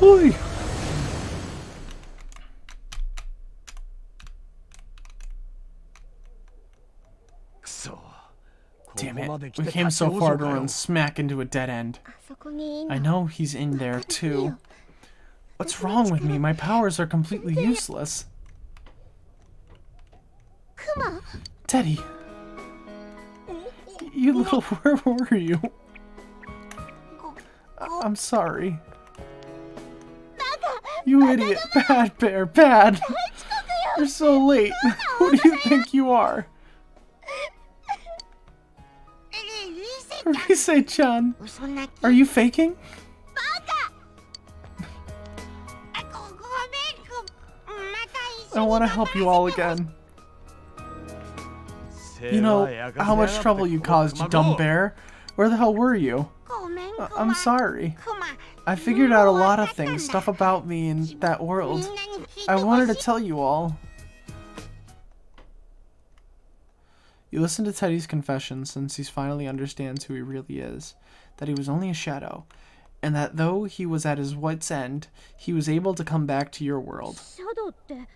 Oi! Damn it. We came so far to run smack into a dead end. あそこにいん I の。 know he's in there too. What's wrong with me? My powers are completely useless. クマ。 Teddy! You little, where were you? I'm sorry. You idiot. Bad bear, bad. You're so late. Who do you think you are? Rise-chan, そんな。 are you faking? ごめん。また I want to help you all again. You know how much trouble you caused, you dumb bear. Where the hell were you? ごめん。 I'm sorry. クマ。 I figured out a lot of things, stuff about me and that world. I wanted to tell you all. You listen to Teddy's confession since he finally understands who he really is, that he was only a shadow, and that though he was at his wit's end, he was able to come back to your world. シャドウって。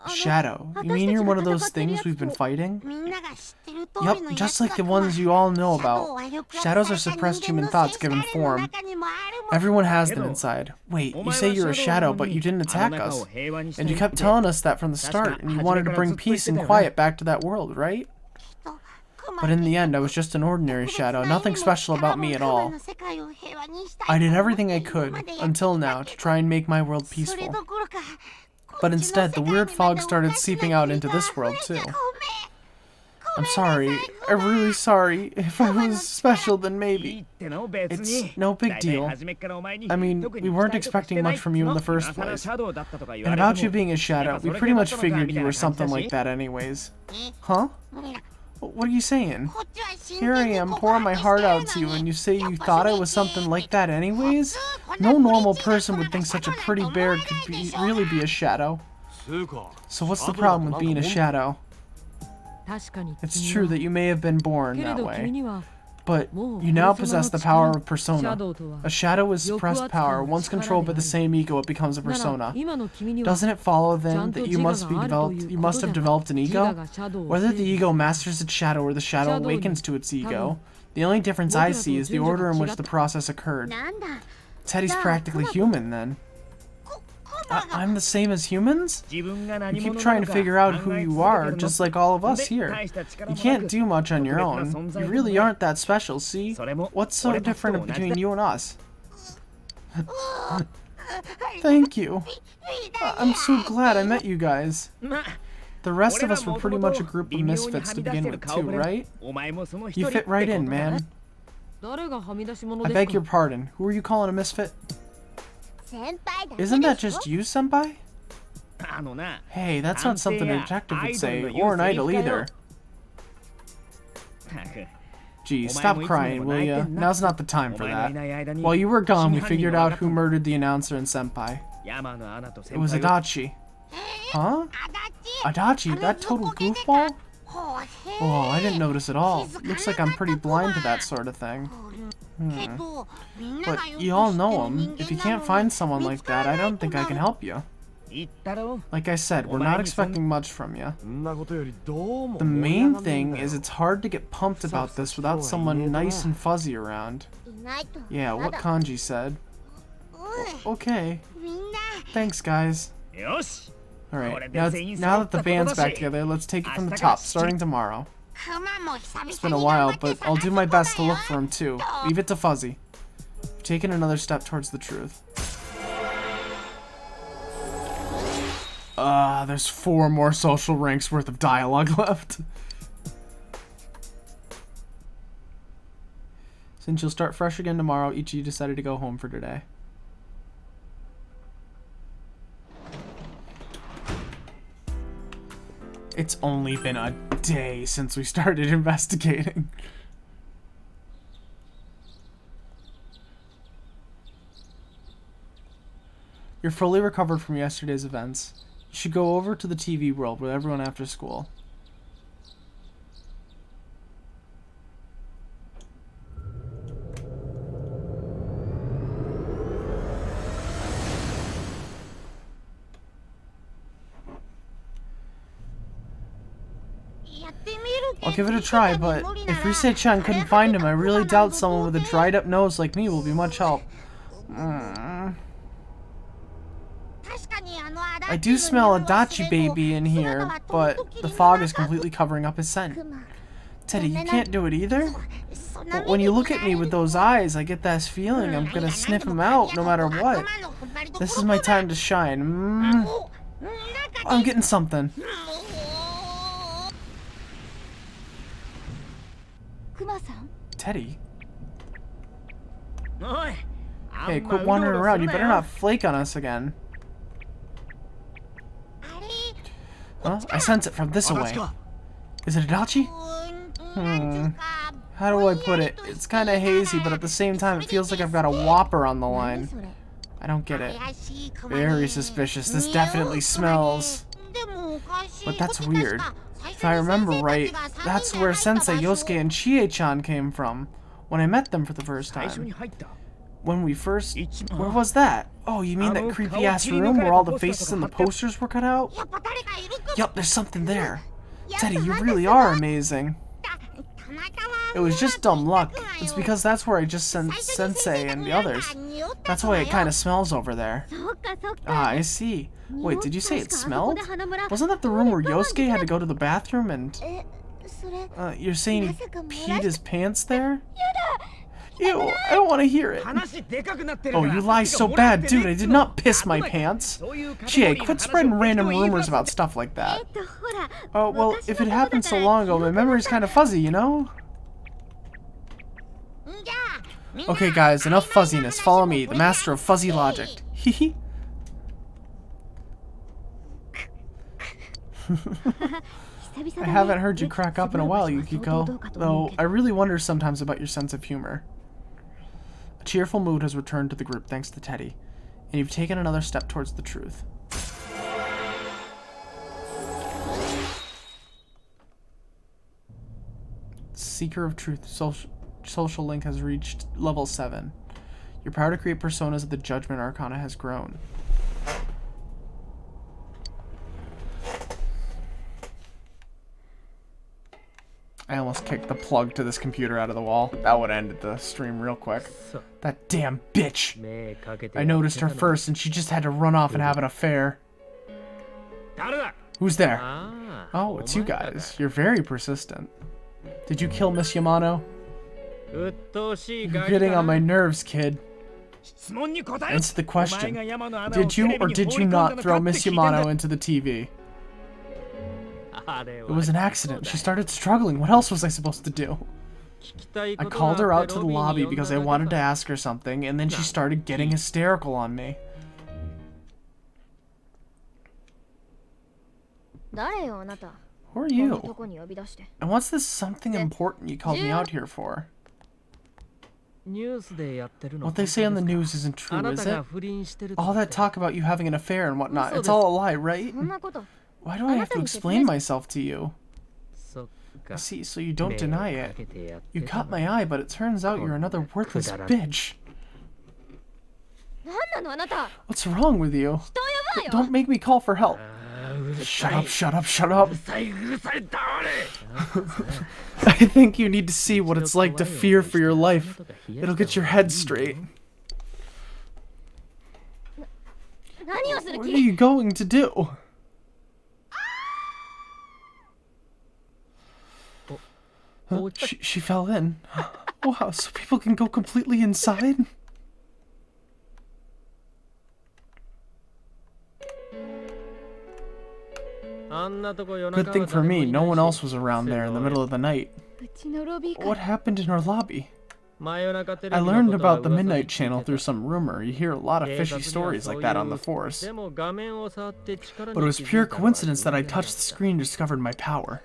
Shadow? You mean you're one of those things we've been fighting? みんなが知ってる通りの Yup, や just つ like the だクマ。 ones you all know シャドウ about. は抑圧 Shadows さ are れた suppressed 人間 human の thoughts 性 given 質がある form. 中にもあるもん。 Everyone has them inside. Wait, you say you're a shadow, but you didn't attack us. And you kept telling us that from the start, and you wanted to bring peace and quiet back to that world, right? But in the end, I was just an ordinary shadow, nothing special about me at all. I did everything I could, until now, to try and make my world peaceful. But instead, the weird fog started seeping out into this world, too. I'm sorry. I'm really sorry. If I was special, then maybe. It's no big deal. I mean, we weren't expecting much from you in the first place. And about you being a shadow, we pretty much figured you were something like that anyways. Huh? What are you saying? Here I am pouring my heart out to you and you say you thought I was something like that anyways? No normal person would think such a pretty bear could really be a shadow. So what's the problem with being a shadow? 確かに It's true that you may have been born けれ that ど君 way, には but you now possess the power of persona. A shadow is suppressed power. Once controlled by the same ego, it becomes a なら persona. 今の君には Doesn't it follow ちゃ then んと that 自我があるという you こと must じゃ have ない developed an 自我 ego? がシャドウを Whether 制 the 御 ego masters its shadow or the shadow Shadow awakens to its ego, Shadow. the only difference I see is the Shadow. order in which the process occurred. なんだ。 Teddy's practically human then. I'm the same as humans? You keep trying to figure out who you are, just like all of us here. You can't do much on your own. You really aren't that special, see? What's so different between you and us? Thank you. I'm so glad I met you guys. The rest of us were pretty much a group of misfits to begin with too, right? You fit right in, man. 誰がはみ出し者 I です beg か your pardon. Who are you calling a misfit? 先輩だけ Isn't that でしょ just you, senpai? あのな Hey, that's not something a detective would say, Idol or an no idol youth either. たく Gee, stop crying, will ya? Now's not the time for that. While you were gone, we figured out who murdered the announcer and senpai. 山のアナと It 先 was 輩は Adachi. Huh? あだち Adachi, that total goofball? ほうへ Oh, I didn't notice at all. Looks like I'm pretty blind to that sort of thing. けどみんな But がよく you all 知って know る him. 人 If you 間な can't の find に someone like that, I don't think I can help you. 言ったろ Like I said, we're not expecting much from you. そんなことよりどうも The main thing is it's hard to get pumped about this without someone nice and fuzzy around. いないと Yeah, ま what だ Kanji said. う Okay. みんな Thanks, guys. よし Alright, now that the band's back together, let's take it from the top, starting tomorrow. It's been a while, but I'll do my best to look for him too. Leave it to Fuzzy. You've taken another step towards the truth. There's 4 more social ranks worth of dialogue left. Since you'll start fresh again tomorrow, each of you decided to go home for today. It's only been a day since we started investigating. You're fully recovered from yesterday's events. You should go over to the TV world with everyone after school. I'll give it a try, but if Rise-chan couldn't find him, I really doubt someone with a dried up nose like me will be much help. I do smell a Adachi baby in here, but the fog is completely covering up his scent. Teddy, you can't do it either? But when you look at me with those eyes, I get that feeling I'm gonna sniff him out no matter what. This is my time to shine. I'm getting something. Teddy? Hey, quit wandering around. You better not flake on us again. Huh? I sense it from this away. Is it Adachi? How do I put it? It's kind of hazy, but at the same time, it feels like I've got a Whopper on the line. I don't get it. Very suspicious. This definitely smells. But that's weird. If I remember right, that's where Sensei Yosuke and Chie-chan came from, when I met them for the first time. When we first... Where was that? Oh, you mean that creepy-ass room where all the faces and the posters were cut out? Yup, there's something there. Teddy, you really are amazing. It was just dumb luck. It's because that's where I just sent Sensei and the others. That's why it kind of smells over there. Ah, I see. Wait, did you say it smelled? Wasn't that the room where Yosuke had to go to the bathroom and... you're saying he peed his pants there? Ew, I don't want to hear it. Oh, you lie so bad, dude. I did not piss my pants. Chie, quit spreading random rumors about stuff like that. Oh, well, if it happened so long ago, my memory's kind of fuzzy, you know? Okay, guys, enough fuzziness. Follow me, the master of fuzzy logic. Hehe. I haven't heard you crack up in a while, Yukiko, though I really wonder sometimes about your sense of humor. A cheerful mood has returned to the group thanks to Teddy, and you've taken another step towards the truth. Seeker of Truth social link has reached level 7. Your power to create personas of the Judgment Arcana has grown. I almost kicked the plug to this computer out of the wall. That would have ended the stream real quick. That damn bitch! I noticed her first and she just had to run off and have an affair. Who's there? Oh, it's you guys. You're very persistent. Did you kill Miss Yamano? You're getting on my nerves, kid. Answer the question. Did you or did you not throw Miss Yamano into the TV? It was an accident. She started struggling. What else was I supposed to do? I called her out to the lobby because I wanted to ask her something, and then she started getting hysterical on me. Who are you? And what's this something important you called me out here for? What they say on the news isn't true, is it? All that talk about you having an affair and whatnot, it's all a lie, right? Why do I have to explain myself to you? I see, so you don't deny it. You caught my eye, but it turns out you're another worthless bitch. What's wrong with you? Don't make me call for help. Shut up, shut up, shut up. I think you need to see what it's like to fear for your life. It'll get your head straight. What are you going to do? Huh? She fell in. Wow, so people can go completely inside? Good thing for me, no one else was around there in the middle of the night. うちのロビーか What happened in our lobby? 真夜中テレ I ビの learned ことは about the 噂に Midnight 聞い Channel てた through some rumor. You hear a lot of 警 fishy 察には stories そう like いう that on the force. でも画面を触って力に But it was 気づ pure いたのは coincidence that I 有名だった touched the screen and discovered my power.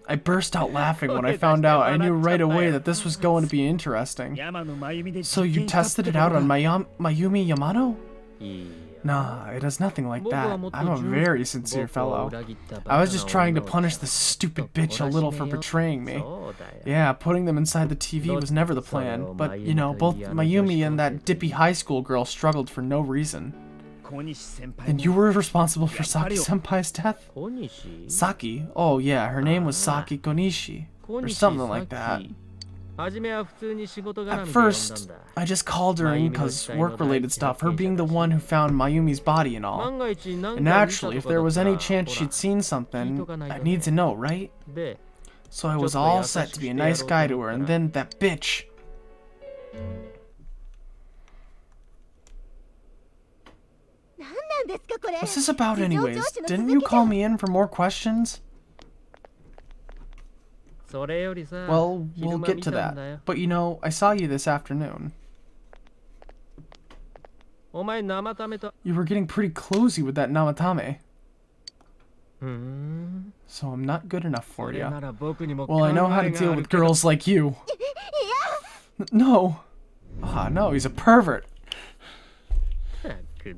I burst out laughing when I found out. I knew right away that this was going to be interesting. 山野真由美で So you 実験した tested って it こと out on か Mayumi Yamano? いい Nah, it has nothing like 僕は that. もっと I'm a 純 very sincere 僕を fellow. 裏切ったバ I カ was な just trying to 女を punish this stupid bitch a little for betraying me. そうだよ Yeah, putting them inside the TV was never the plan. But, you know, both Mayumi and that dippy high school girl struggled for no reason. 小西先輩 And you were responsible for Saki Senpai's death? 小西 Saki? Oh, yeah, her name was Saki Konishi. 小 Or 西 something like さっ that. き初めは普通に仕事絡 At みで呼んだん first, だ I just called her in because work-related stuff, her being the one who found Mayumi's body and all. 万が一何か And 見た naturally, と if there かだ was ったら any chance ほら she'd seen something, 聞いとかないと I'd ね need to know, right? で So I was ちょっと all 優し set く to be a してやろう nice guy と to 思 her, った and ら then that bitch. What's this about anyways? Didn't you call me in for more questions? それよりさ Well, 昼 we'll 間 get 見 to たんだよ that. But you know, I saw you this afternoon. お前生ためと You were getting pretty closey with that Namatame. うーん So I'm not good enough そ for れ you. なら僕にも Well, I know how to 考え deal がある with けど girls like you. No. Ah, no, he's a pervert.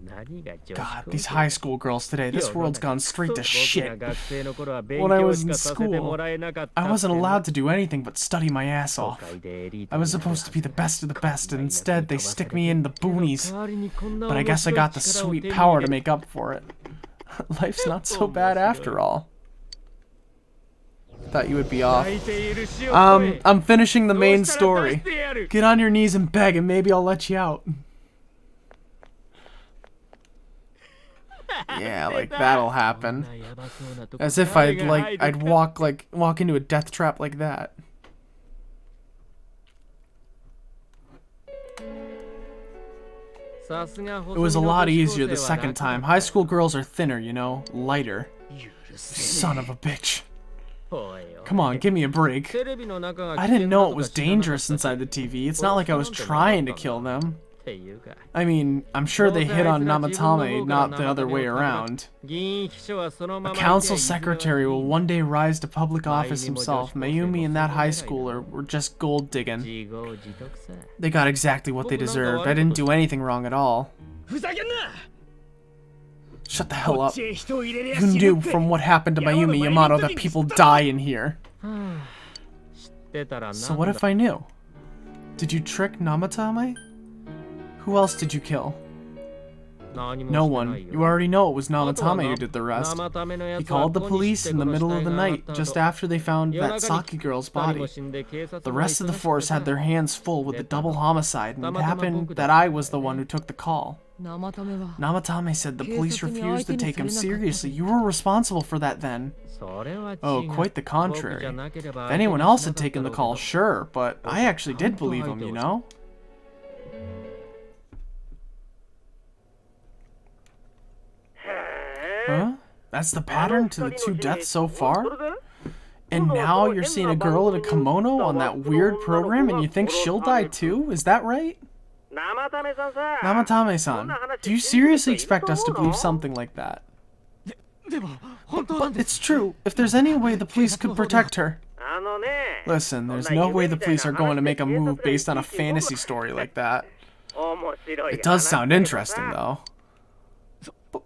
何が女子 God, 高 these 生 high school girls today, this world's gone straight to 僕が shit. 学生の頃は勉 When I 強 was し in かさせて school, もらえなかった I wasn't allowed to do anything but study my ass 都 off. 会でエリート I に was なる supposed to be the best of the best, and みんなに instead they 飛ばさ stick れて me in the でも boonies. 代わりにこんな But I 面 guess I 白い got the 力を手 sweet に power 入 to れ make up for it. Life's not so bad after all. Thought you would be off. 泣いている死を超え I'm finishing the どう main したら出 story. してやる Get on your knees and beg, and maybe I'll let you out. Yeah, like that'll happen. こんなヤバそうなとこ As if 誰 I'd が like 入る I'd か walk into a death trap like that. It was a lot easier the second time. High school girls are thinner, you know, lighter. Son of a bitch. Come on, give me a break. I didn't know it was dangerous inside the TV. It's not like I was trying to kill them. I mean, I'm sure they hit on Namatame, not the other way around. A council secretary will one day rise to public office himself. Mayumi and that high schooler were just gold digging. They got exactly what they deserved. I didn't do anything wrong at all. ふざけんな Shut the hell こっ up. ちへ人を入れりゃ You 死ぬっ knew て from what happened to Mayumi Yamato that people die in here. 知ってたら So what if I knew? Did you trick Namatame? Who else did you kill? No one. You already know it was Namatame who did the rest. He called the police in the middle of the night, just after they found that Saki girl's body. The rest of the force had their hands full with the double homicide, and it happened that I was the one who took the call. 生ためは Namatame said the police refused to take him seriously. You were responsible for that then. Oh, quite the contrary. If anyone else had taken the call, sure, but I actually did believe him, you know? Huh? That's the pattern to the two deaths so far? And now you're seeing a girl in a kimono on that weird program and you think she'll die too? Is that right? Namatame-san, do you seriously expect us to believe something like that? But it's true. If there's any way the police could protect her. Listen, there's no way the police are going to make a move based on a fantasy story like that. It does sound interesting, though.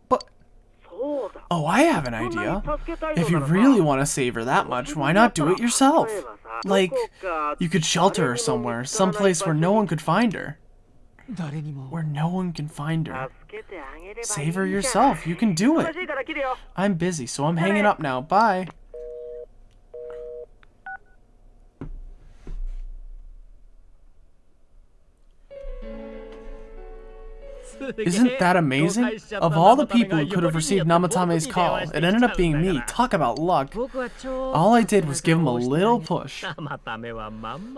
But oh, I have an idea. If you really want to save her that much, why not do it yourself? Like, you could shelter her somewhere, someplace where no one could find her. Where no one can find her. Save her yourself. You can do it. I'm busy, so I'm hanging up now. Bye. Isn't that amazing? Of all the people who could have received Namatame's call, it ended up being me. Talk about luck. All I did was give him a little push,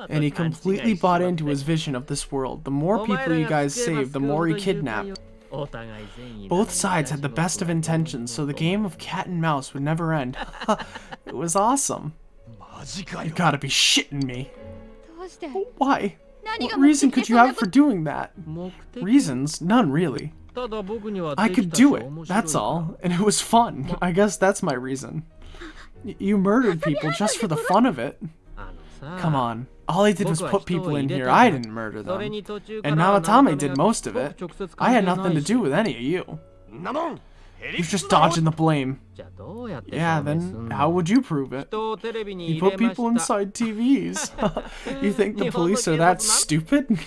and he completely bought into his vision of this world. The more people you guys saved, the more he kidnapped. Both sides had the best of intentions, so the game of cat and mouse would never end. It was awesome. You gotta be shitting me. Why? What reason could you have for doing that? Reasons? None, really. I could do it, that's all. And it was fun. I guess that's my reason. You murdered people just for the fun of it. Come on. All I did was put people in here. I didn't murder them. And Namatame did most of it. I had nothing to do with any of you. You're just dodging the blame. Yeah, then how would you prove it? You put people inside TVs. You think the police are that stupid?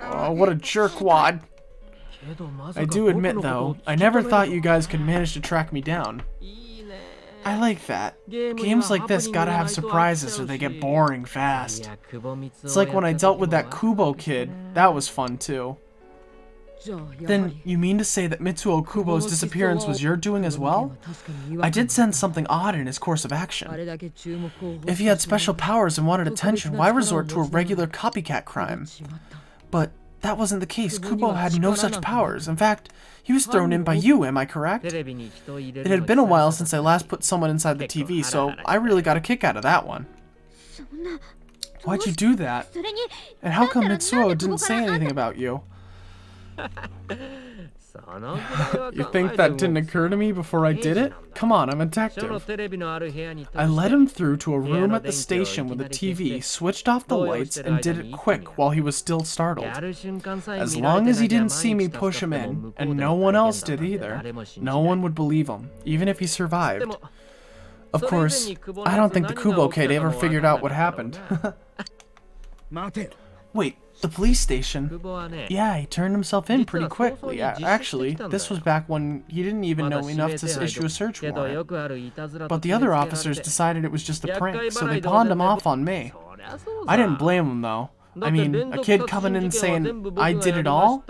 Oh, what a jerkwad. I do admit, though, I never thought you guys could manage to track me down. I like that. Games like this gotta have surprises or they get boring fast. It's like when I dealt with that Kubo kid. That was fun, too. Then, you mean to say that Mitsuo Kubo's disappearance was your doing as well? I did sense something odd in his course of action. If he had special powers and wanted attention, why resort to a regular copycat crime? But that wasn't the case. Kubo had no such powers. In fact, he was thrown in by you, am I correct? It had been a while since I last put someone inside the TV, so I really got a kick out of that one. Why'd you do that? And how come Mitsuo didn't say anything about you? You think that didn't occur to me before I did it? Come on, I'm a detective. I led him through to a room at the station with a TV, switched off the lights, and did it quick while he was still startled. As long as he didn't see me push him in, and no one else did either, no one would believe him, even if he survived. Of course, I don't think the Kubo kid ever figured out what happened. Wait, the police station? Yeah, he turned himself in pretty quickly. Actually, this was back when he didn't even know enough to issue a search warrant. But the other officers decided it was just a prank, so they pawned him off on me. I didn't blame him, though. I mean, a kid coming in saying, I did it all?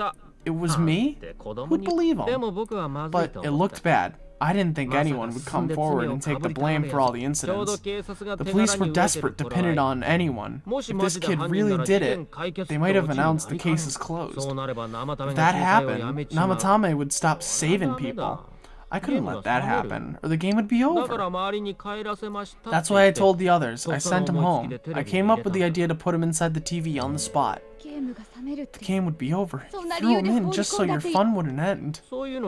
It was me? Who'd believe him? But it looked bad. I didn't think anyone would come forward and take the blame for all the incidents. The police were desperate to pin it on anyone. If this kid really did it, they might have announced the case is closed. If that happened, Namatame would stop saving people. I couldn't let that happen, or the game would be over. That's why I told the others. I sent him home. I came up with the idea to put him inside the TV on the spot. The game would be over. You threw him in just so your fun wouldn't end. You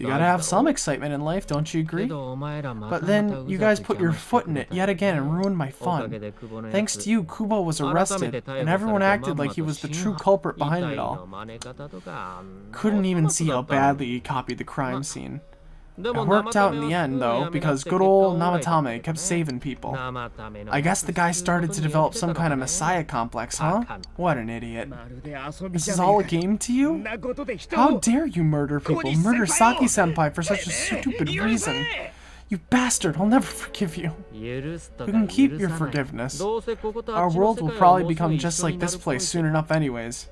gotta have some excitement in life, don't you agree? But then, you guys put your foot in it yet again and ruined my fun. Thanks to you, Kubo was arrested, and everyone acted like he was the true culprit behind it all. Couldn't even see how badly he copied the crime scene. It worked out in the end, though, because good old Namatame kept saving people. I guess the guy started to develop some kind of messiah complex, huh? What an idiot. This is all a game to you? How dare you murder people? Murder Saki-senpai for such a stupid reason. You bastard, I'll never forgive you. You can keep your forgiveness. Our world will probably become just like this place soon enough anyways.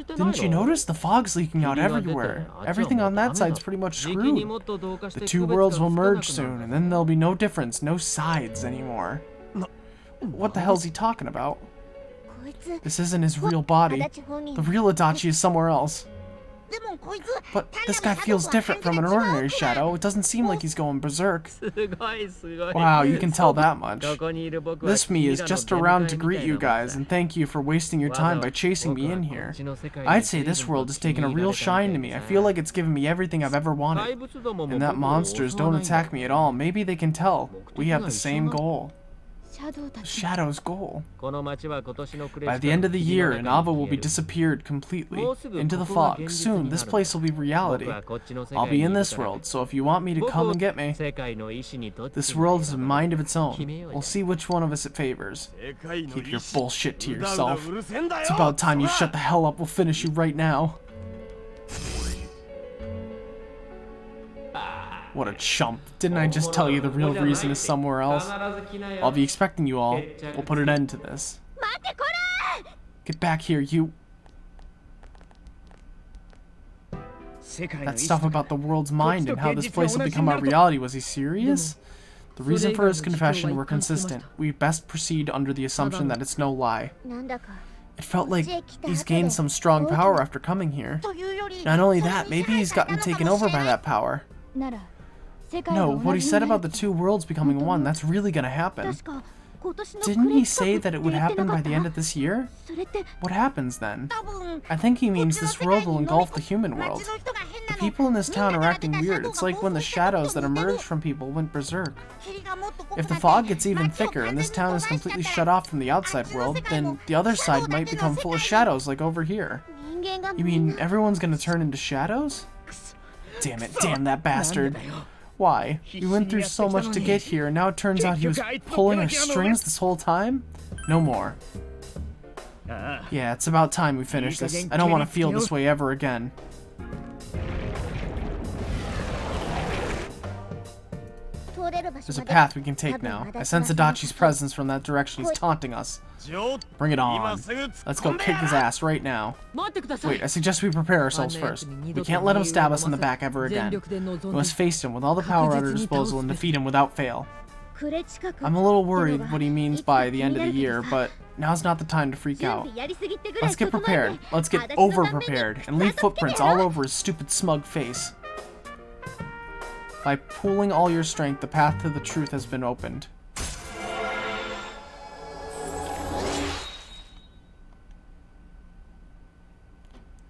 Didn't you notice? The fog's leaking out everywhere. Everything on that side's pretty much screwed. The two worlds will merge soon, and then there'll be no difference, no sides anymore. What the hell's he talking about? This isn't his real body. The real Adachi is somewhere else. But this guy feels different from an ordinary shadow. It doesn't seem like he's going berserk. Wow, you can tell that much. This me is just around to greet you guys and thank you for wasting your time by chasing me in here. I'd say this world has taken a real shine to me. I feel like it's given me everything I've ever wanted. And that monsters don't attack me at all. Maybe they can tell. We have the same goal. Shadow's goal. By the end of the year, Inaba will be disappeared completely into the fog. Soon, this place will be reality. I'll be in this world, so if you want me to come and get me, this world has a mind of its own. We'll see which one of us it favors. Keep your bullshit to yourself. It's about time you shut the hell up. We'll finish you right now. What a chump. Didn't I just tell you the real reason is somewhere else? I'll be expecting you all. We'll put an end to this. Get back here, you... That stuff about the world's mind and how this place will become our reality, was he serious? The reason for his confession were consistent. We best proceed under the assumption that it's no lie. なんだか It felt like he's gained some strong power after coming here. というより Not only that, maybe he's gotten taken over by that power. なら世界 No, が what 同 he じ said にな about the two worlds becoming one, that's really gonna happen. 確か今年の Didn't クレ he ジカ say ップ that it would って言って happen なか by った the end of this year? それって What happens then? 多分 I think he means this world will engulf the human 街 world. の人が変 The なの people in this town are acting みんな weird. が It's like when the 暴走した時 shadows that に似てる emerged from people went berserk. 霧がもっと濃くなって If the fog gets even 街を thicker and this town is 完全に completely 閉 shut ざしたら off from the outside world, then the other side might become full of shadows like over here. 人間が You みん mean な everyone's gonna turn into shadows? Damn it, damn that bastard. Why? We went through so much to get here, and now it turns out he was pulling our strings this whole time? No more. ああ Yeah, it's about time we finish this. I don't want to feel this way ever again. 通れる場所 There's a まで path we can take now. I sense Adachi's presence from that direction. He's taunting us. Bring it on. Let's go kick his ass right now. 待ってください Wait, I suggest we prepare ourselves first. We can't let him stab us in the back ever again. We must face him with all the power at our disposal and defeat him without fail. クレ近く I'm a little worried what he means by the end of the year, but now's not the time to freak 準 out. 備やりすぎってぐらい Let's get 整えて prepared. Let's get 私の over ために prepared and leave 飾って footprints みろ all over his stupid smug face. By pooling all your strength, the path to the truth has been opened.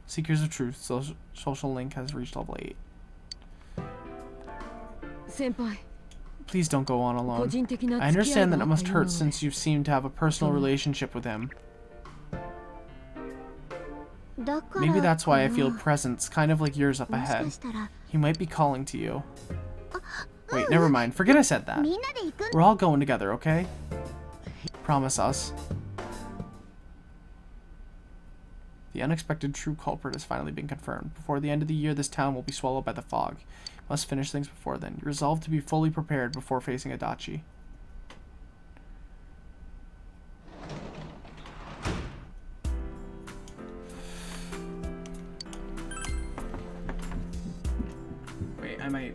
Seekers of Truth, social link has reached level 8. 先輩 Please don't go on 個 alone. 人的な I 付き合い understand that が it あっ must たよう hurt なので since you seem to have a personal relationship with him. だから Maybe that's why I か feel な presence, kind of like yours up もしか ahead. したら He might be calling to you. Wait, never mind. Forget I said that. みんなで行くん We're all going together, okay? Promise us. The unexpected true culprit has finally been confirmed. Before the end of the year, this town will be swallowed by the fog. Must finish things before then. You resolve to be fully prepared before facing Adachi. Wait, I might...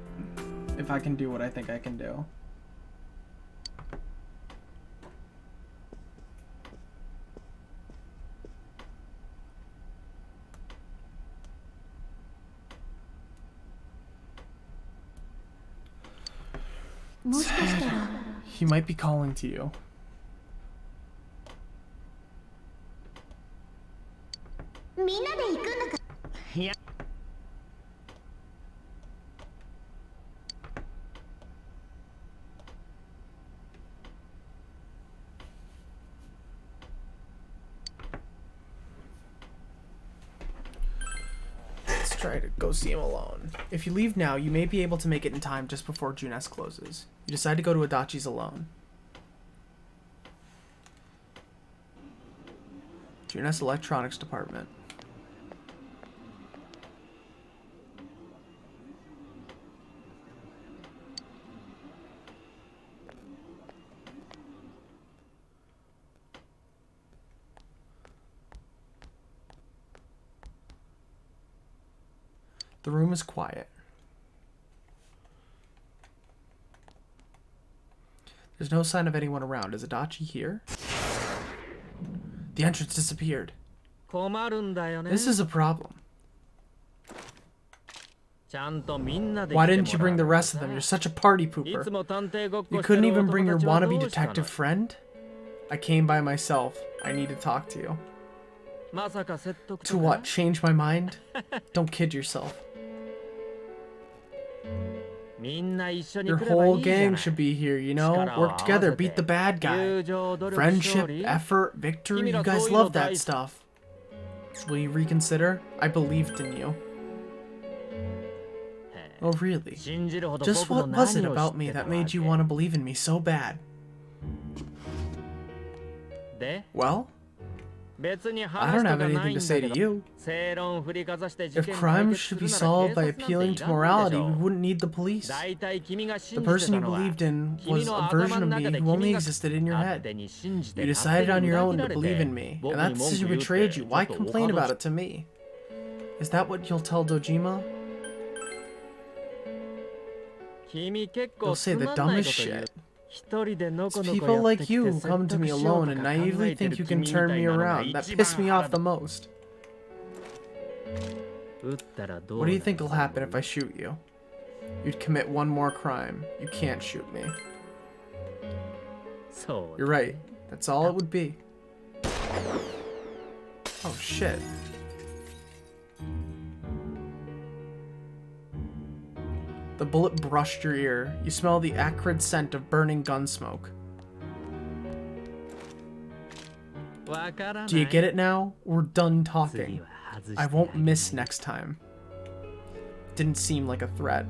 If I can do what I think I can do. He might be calling to you. みんなで行くんだかいや Let's try to go see him alone. If you leave now, you may be able to make it in time just before Junes closes. You decide to go to Adachi's alone. Junes Electronics Department. The room is quiet. There's no sign of anyone around. Is Adachi here? The entrance disappeared. 困るんだよね This is a problem. ちゃんとみんなで Why 来て didn't you もら bring う the から rest of さ them? You're such a party いつ pooper. も探偵ごっ You こして couldn't る even bring your お友達は wannabe どうしたの detective friend? I came by myself. I need to talk to you. まさか説得 To とか what? Change my mind? Don't kid yourself. みんな一緒に Your 来ればい whole いじゃない gang should be here, you know? Work together, beat the bad guy. 友情努力 Friendship, 勝利 effort, victory, you guys love that stuff. Will you reconsider? I believed in you. Oh, really? 信じるほど Just 僕 what の was 何 it を知 about って me た that わ made け you want to believe in me so bad? で Well, 別に I 話 don't と have かない anything ん to だ say け to ど you. 正論振りかざして事 If 件 crimes 解 should 決 be するなら solved by 警察なんて appealing い to らんで morality, しょ we wouldn't need the police. 大体君が The 信じて person た you のは believed in 君 was の a 頭 version の of 中 me で who only 君が existed in your 勝 head. 手に信じて You 勝手 decided に on your 裏 own 切 to られ believe て in me, 僕 and に that's 文 because 句 you 言うって betrayed you. ちょ Why っと complain お門 about it to me? Is that what you'll tell Dojima? 君結 They'll 構 say つ the まんない dumbest こと言う shit. 一人での It's このこ people やって like きて you 説 who come to 得 me しよう alone と and か考 naively えて think る you 君 can み turn た me いなのが around. That 一 piss 番 me 腹 off the 立 most. つ撃ったらどう What な do you る think will happen if I shoot you? You'd commit one more crime. You can't shoot me. そう You're right. That's all it would be. Oh shit. The bullet brushed your ear. You smell the acrid scent of burning gun smoke. わからない Do you get it now? We're done 次 talking. は外して I won't miss next time. Didn't seem like a threat.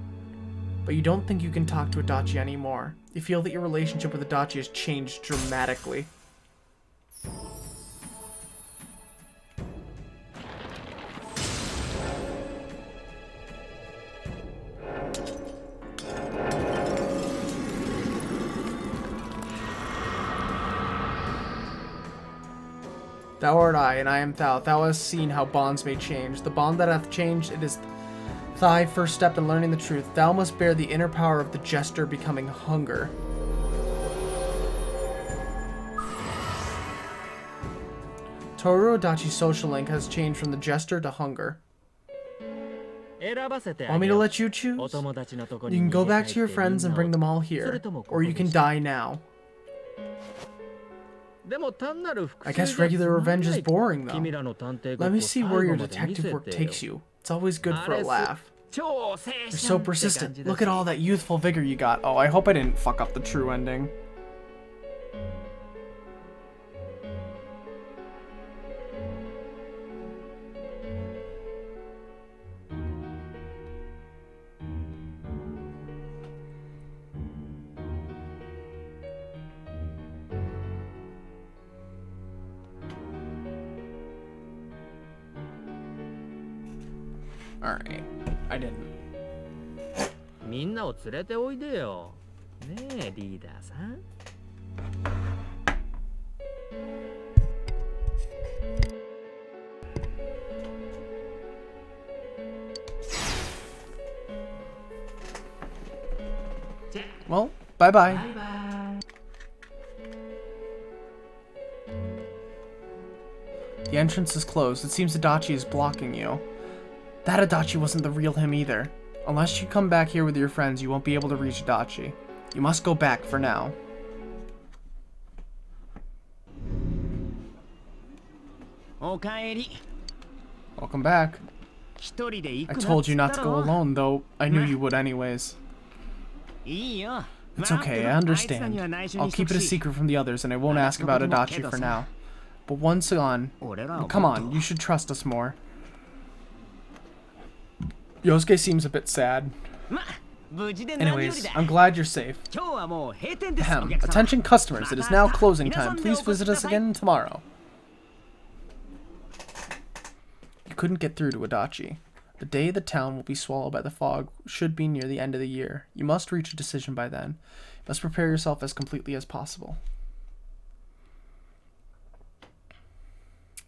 But you don't think you can talk to Adachi anymore. You feel that your relationship with Adachi has changed dramatically. Thou art I, and I am thou. Thou hast seen how bonds may change. The bond that hath changed, it is thy first step in learning the truth. Thou must bear the inner power of the jester becoming hunger. Toru Adachi's social link has changed from the jester to hunger. 選ばせてあ Want me げ to よう let you choose? お友達のとこ You に can go 逃げ back 帰 to your って friends and み bring んな them を all そ here. れとも Or you ここ can で die now. でも単なる復 I 讐 guess じゃつ regular まん revenge な is い boring 君 though. らの探偵ご Let っ me こ see 最 where 後 your まで見せ detective work てよ takes you. It's always good for a あれす laugh. 超青春 You're って so 感 persistent. じだ Look at し all that youthful vigor you got. Oh, I hope I didn't fuck up the true ending. Alright. I didn't. みんなを連れておいでよねえリーダーさん Well, bye-bye. The entrance is closed. It seems Adachi is blocking you. That Adachi wasn't the real him either. Unless you come back here with your friends, you won't be able to reach Adachi. You must go back for now. Welcome back. I told you not to go alone, though I knew you would anyways. It's okay, I understand. I'll keep it a secret from the others, and I won't ask about Adachi for now. But once gone, come on, you should trust us more. Yosuke seems a bit sad. Anyways, I'm glad you're safe. Ahem. Attention customers, it is now closing time. Please visit us again tomorrow. You couldn't get through to Adachi. The day the town will be swallowed by the fog should be near the end of the year. You must reach a decision by then. You must prepare yourself as completely as possible.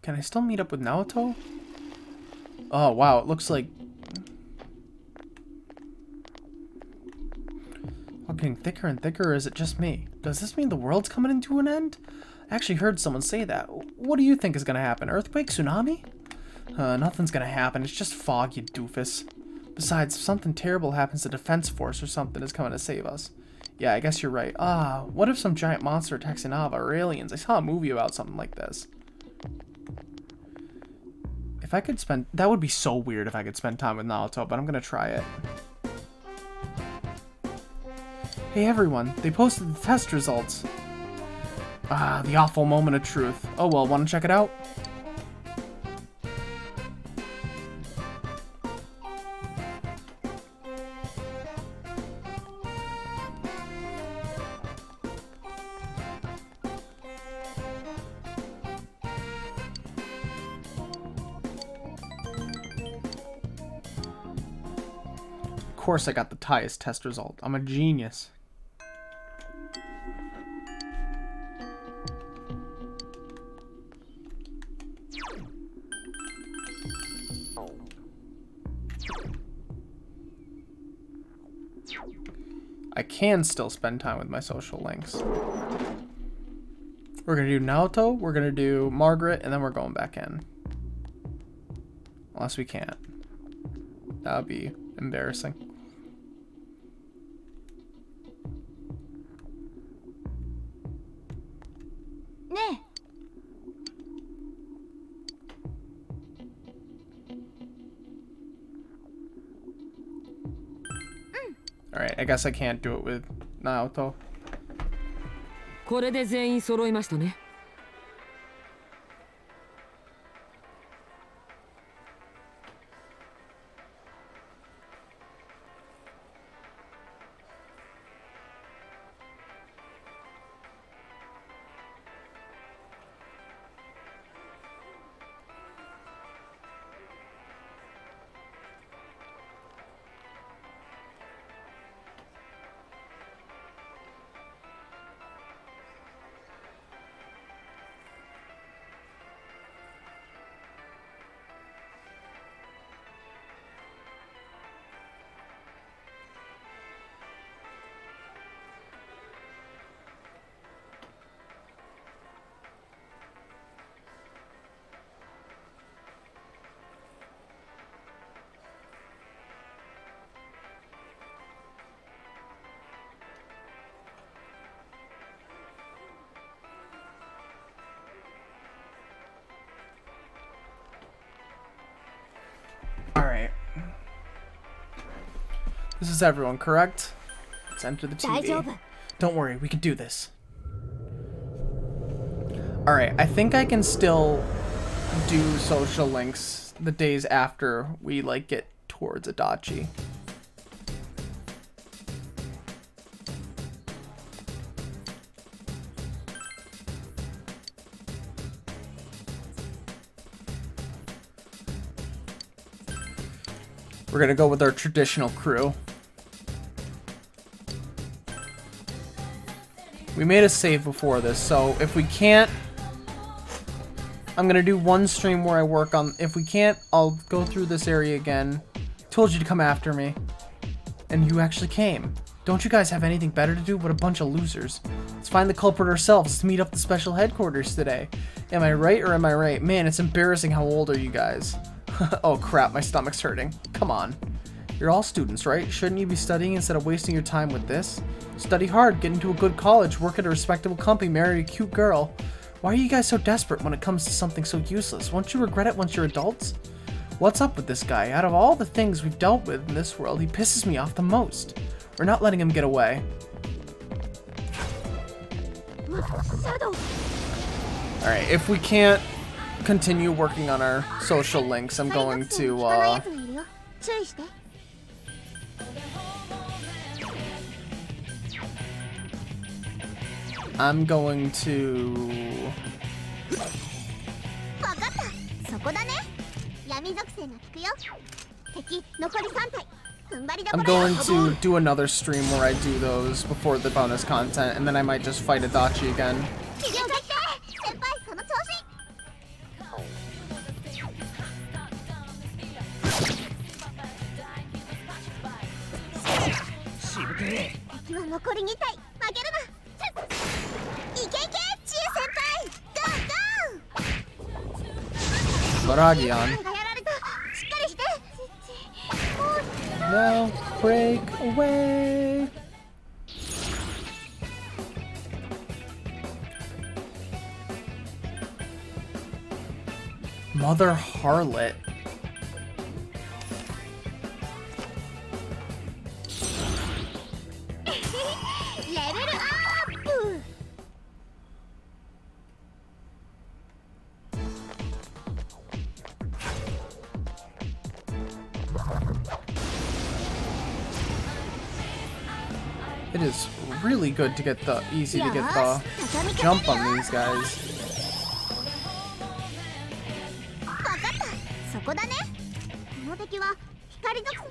Can I still meet up with Naoto? Oh, wow, it looks like... getting thicker and thicker, or is it just me? Does this mean the world's coming into an end? I actually heard someone say that. What do you think is gonna happen? Earthquake? Tsunami? Nothing's gonna happen. It's just fog, you doofus. Besides, if something terrible happens, the Defense Force or something is coming to save us. Yeah, I guess you're right. What if some giant monster attacks Inaba or aliens? I saw a movie about something like this. If I could spend... That would be so weird if I could spend time with Naoto, but I'm gonna try it. Hey everyone, they posted the test results. The awful moment of truth. Oh well, wanna check it out? Of course I got the highest test result. I'm a genius. I can still spend time with my social links. We're gonna do Naoto, we're gonna do Margaret, and then we're going back in. Unless we can't. That would be embarrassing. Ne. Alright, I guess I can't do it with Naoto. これで全員揃いましたね。Alright. This is everyone, correct? Let's enter the TV. 大丈夫。 Don't worry, we can do this. Alright, I think I can still do social links the days after we, like, get towards Adachi. We're gonna go with our traditional crew. We made a save before this, so if we can't, I'm gonna do one stream where I work on. If we can't, I'll go through this area again. Told you to come after me, and you actually came. Don't you guys have anything better to do? What a bunch of losers. Let's find the culprit ourselves. Let's meet up at the special headquarters today. Am I right or am I right? Man, it's embarrassing. How old are you guys? Oh crap, my stomach's hurting. Come on. You're all students, right? Shouldn't you be studying instead of wasting your time with this? Study hard, get into a good college, work at a respectable company, marry a cute girl. Why are you guys so desperate when it comes to something so useless? Won't you regret it once you're adults? What's up with this guy? Out of all the things we've dealt with in this world, he pisses me off the most. We're not letting him get away. Alright, if we can't continue working on our social links, I'm going to, 注意して。 I'm going to... わかった。そこだね。闇属性が効くよ。敵残り3体。踏ん張りどこ I'm ろよ。 going to do another stream where I do those before the bonus content, and then I might just fight Adachi again. 治療決定。先輩その調子。 しぶてえ。敵は残り2体。負けるな。いけいけ、チエ先輩。ゴーゴー。 Baragian. がやられた。しっかりして。 Now break away. Mother Harlot. Level up! It is really good to get the easy to get the jump on these guys. わかった。そこだね。この敵は光属性。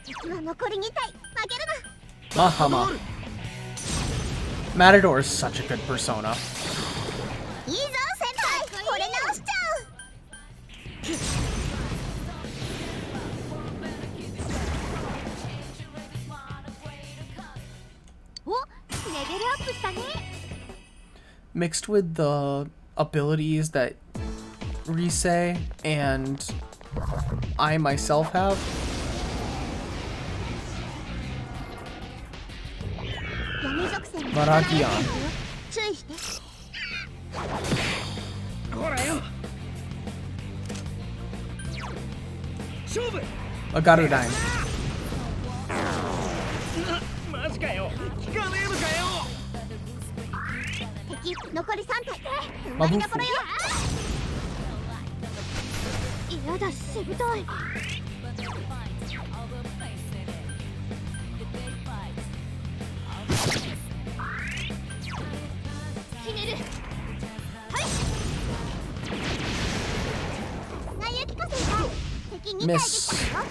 敵は残り2体。負けるな。 Mahama. Matador is such a good persona. いいぞ先輩。これ直しちゃう。 Alright, レベルアップしたね。 Mixed with the abilities that Rise and I myself have. 闇属性のバラギアン注意して。ほらよ、勝負。 A Garudine. マジかよ、聞かねえのかよ。敵残り3体。踏んマブフ張りどころよ。嫌だ、しぶとい。ひねる。はい。内野機構成が敵2体出たよ。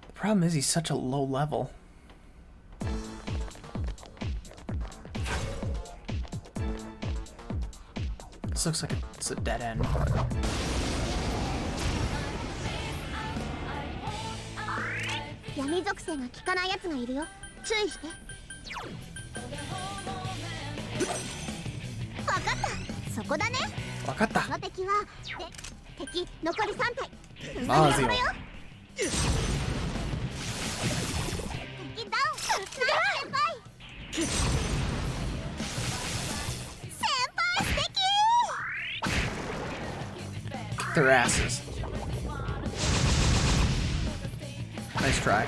The problem is he's such a low level. This looks like it's a dead end. 闇属性が効かないやつがいるよ。注意して。わかった。そこだね。わかった。この敵は敵残り3体。マーゼよ。敵ダウン。ナイス先輩。先輩素敵。 Kick their asses. Nice try.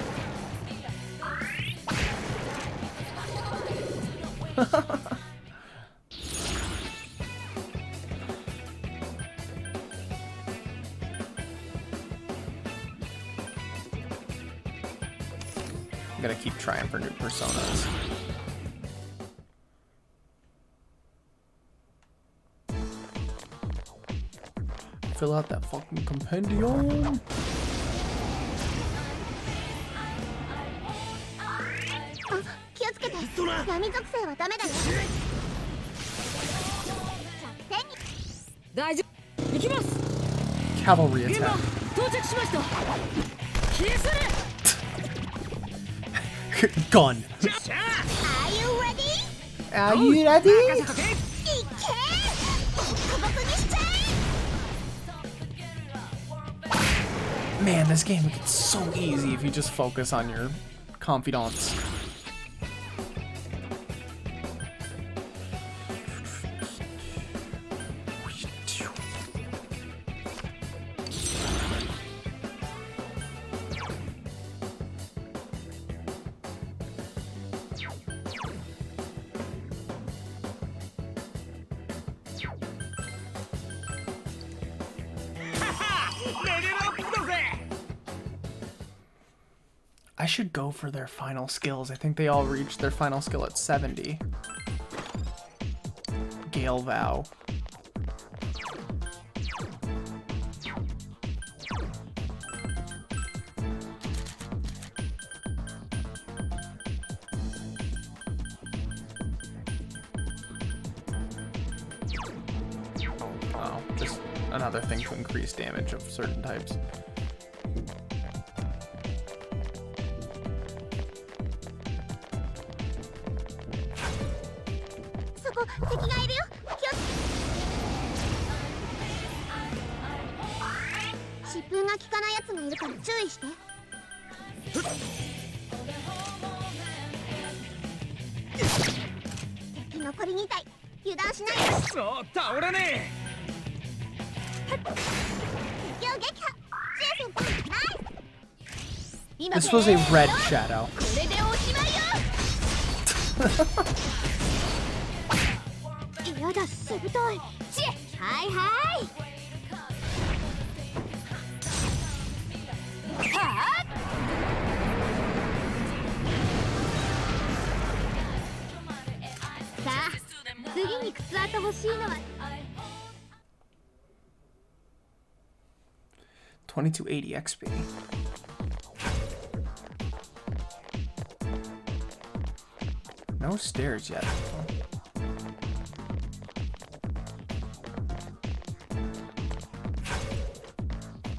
I'm gonna keep trying for new personas. Fill out that fucking compendium. あ、気をつけて。闇属性はダメだよ。100点に。大丈夫。行きます。 Cavalry 現場 attack. 到着しました。消え去れ。 Gun. Are you ready? Are you ready? いけ。ボコボコにしちゃえ。 Man, this game gets so easy if you just focus on your confidants. I should go for their final skills. I think they all reached their final skill at 70. Gale Vow. Oh, just another thing to increase damage of certain types. This was a red shadow. $2280 XP. No stairs yet.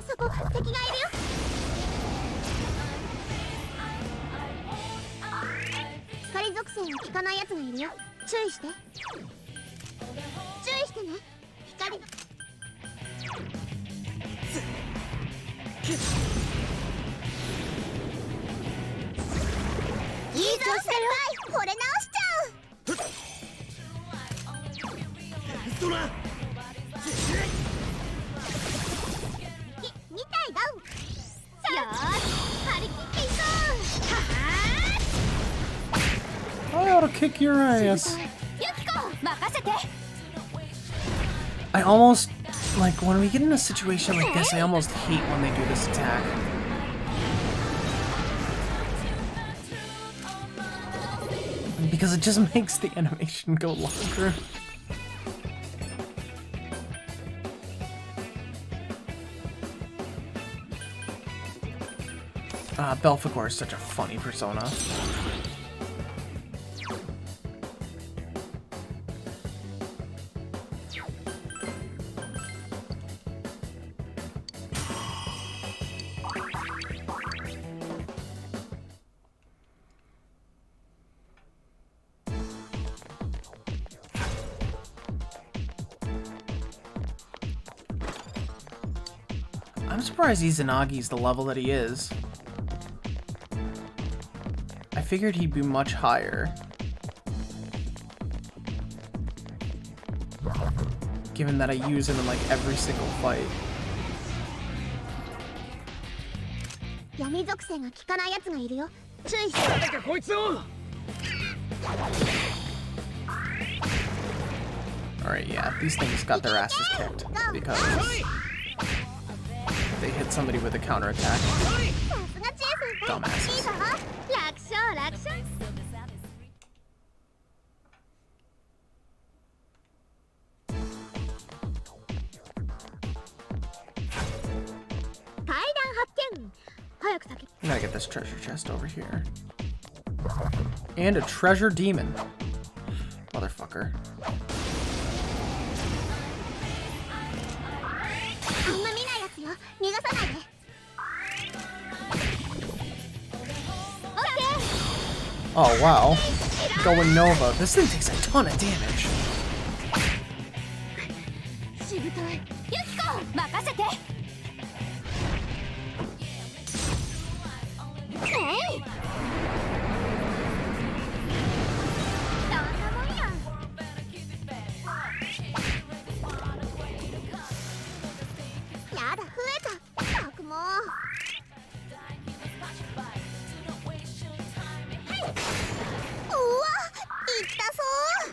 そこ敵がいるよ。光属性が効かないやつがいるよ。注意して。注意してね。光。いいぞ先輩、惚れ直しちゃう。そらみたいだ。よーし、張り切っていこう。 I ought to kick your ass. ユキコ、任せて。 I almost, like, when we get in a situation like this, I almost hate when they do this attack. Because it just makes the animation go longer. Belphegor is such a funny persona. I'm surprised Izanagi's the level that he is. I figured he'd be much higher. Given that I use him in like every single fight. 闇属性が効かないやつがいるよ。注意して。誰かこいつを。 Alright, yeah, these things got their asses kicked because they hit somebody with a counterattack. さすがチェイ先輩。 Dumbasses. いいぞ。楽勝楽勝。 階段発見。早く先。 I gotta get this treasure chest over here. And a treasure demon. Motherfucker. あんま見ないやつよ。逃がさないで。オッケー。 Oh, wow. Going Nova. This thing takes a ton of damage. しぶとい。ユキコ、任せて。えい。どんなもんや。やだ、増えた。たくもう。うわ、いったそう。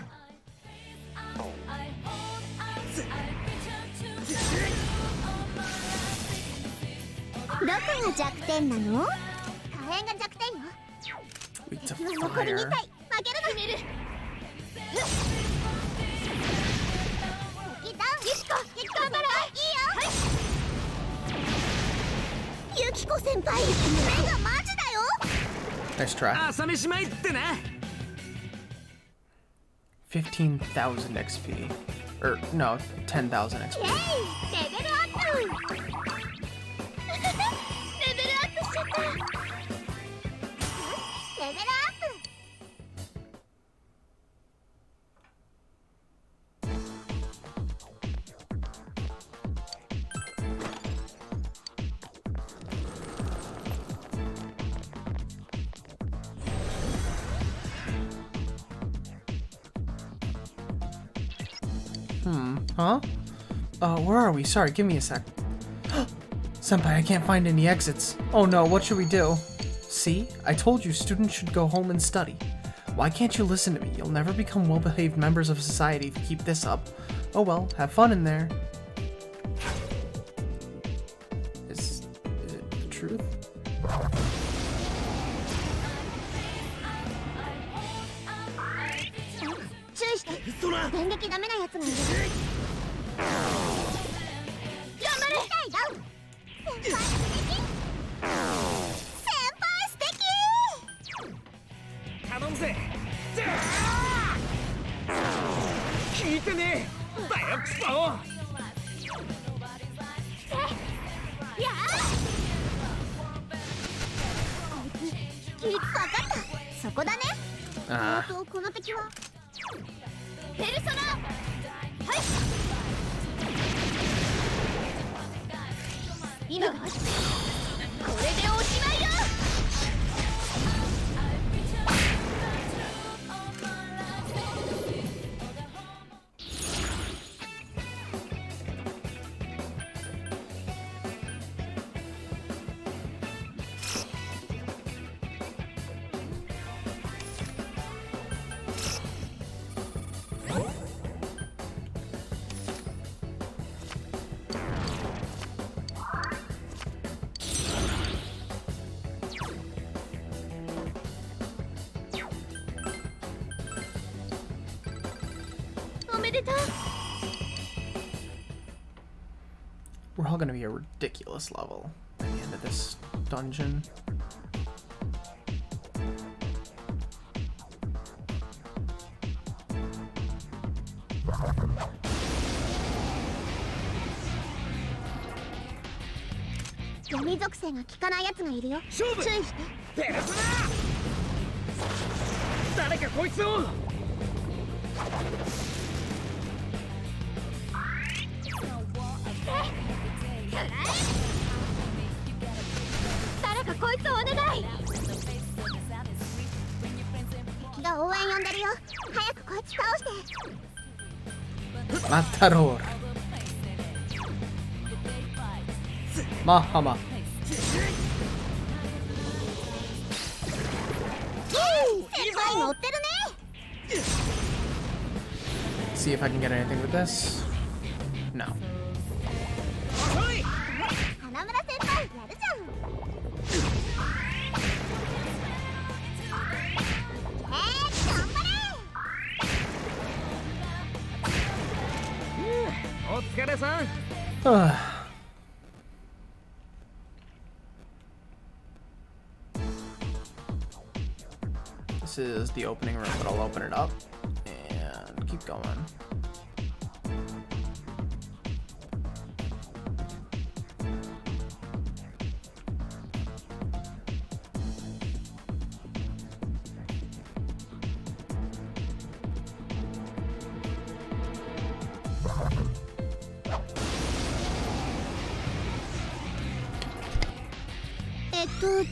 どこが弱点なの？火炎が弱点よ。 Weak to 敵の残り2 fire. 体、負けるな。敵ダウン。ユキコ、頑張ろう。いいよ。ユキコ先輩、目がマジだよ。 Nice try. 朝飯前ってな。 15,000 XP. Or, no, 10,000 XP. イェイ、レベルアップ。レベルアップしちゃった。レベルアップ。 Huh? Where are we? Sorry, give me a sec. Senpai, I can't find any exits. Oh no, what should we do? See? I told you students should go home and study. Why can't you listen to me? You'll never become well-behaved members of society if you keep this up. Oh well, have fun in there. Is it the truth? 注意して。電撃ダメなやつがいる。頑張れ。ダウン。先輩素敵。先輩素敵。頼むぜ。ねえだよクソ。や分かったそこだね。あこの敵はペルソナ。はい今これでおしまいよ。おめでとう。 We're all gonna be a ridiculous level at the end of this dungeon.闇属性が効かないやつがいるよ。勝負注意して。ペルソナ。誰かこいつを。誰かこいつをお願い。敵が応援呼んでるよ。早くこいつ倒して。 Matador. Mahama. 先輩乗ってるね。 See if I can get anything with this. No. 花村先輩やるじゃん。頑張れ。お疲れさん。 This is the opening room, but I'll open it up and keep going.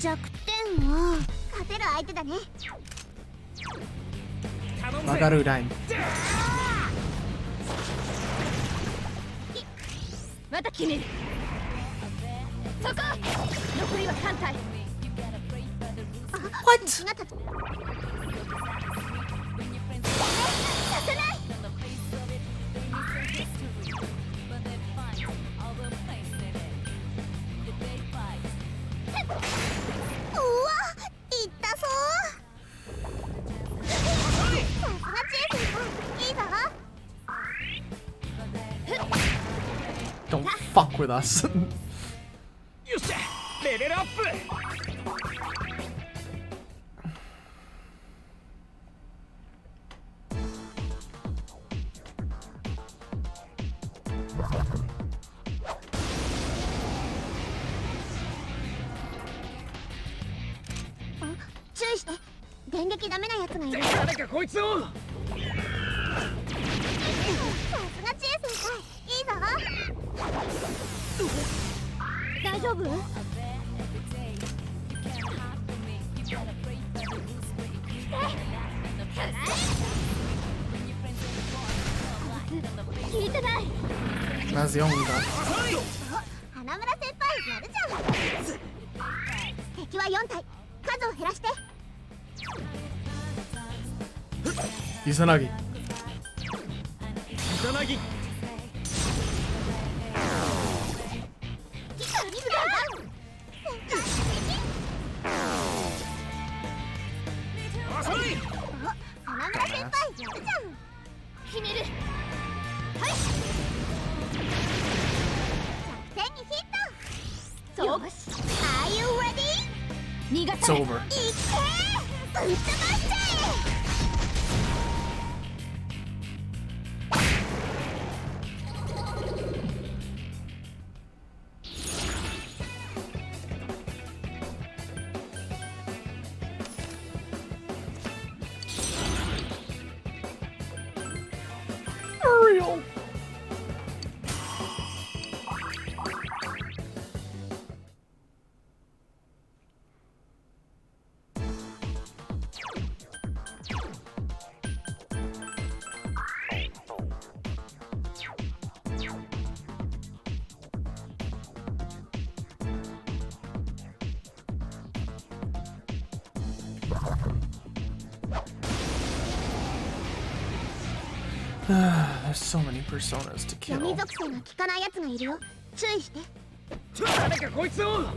弱点は勝てる相手だね。 Magaru time. また決める。そこ。残りは3体。 What? させない。うわ、いったぞ。さすがチーフいいぞ。 Don't fuck with us. よっしゃレベルアップ。 注意して。電撃ダメなやつがいる。誰かこいつを。 さすがチーフいいぞ。 大丈夫？聞いてない。 That's the only guy. 花村先輩やるじゃん。敵は4体。数を減らして。 Izanagi. 草薙。 花村先輩やるじゃん。決める。はい。100点にヒット。よし。 Are you ready? 逃が It's さない。 over. いってぶっ飛ばしちゃえ。cereal! There's so many personas to 闇 kill. 属性が効かないやつがいるよ。注意して。誰かこいつを。あ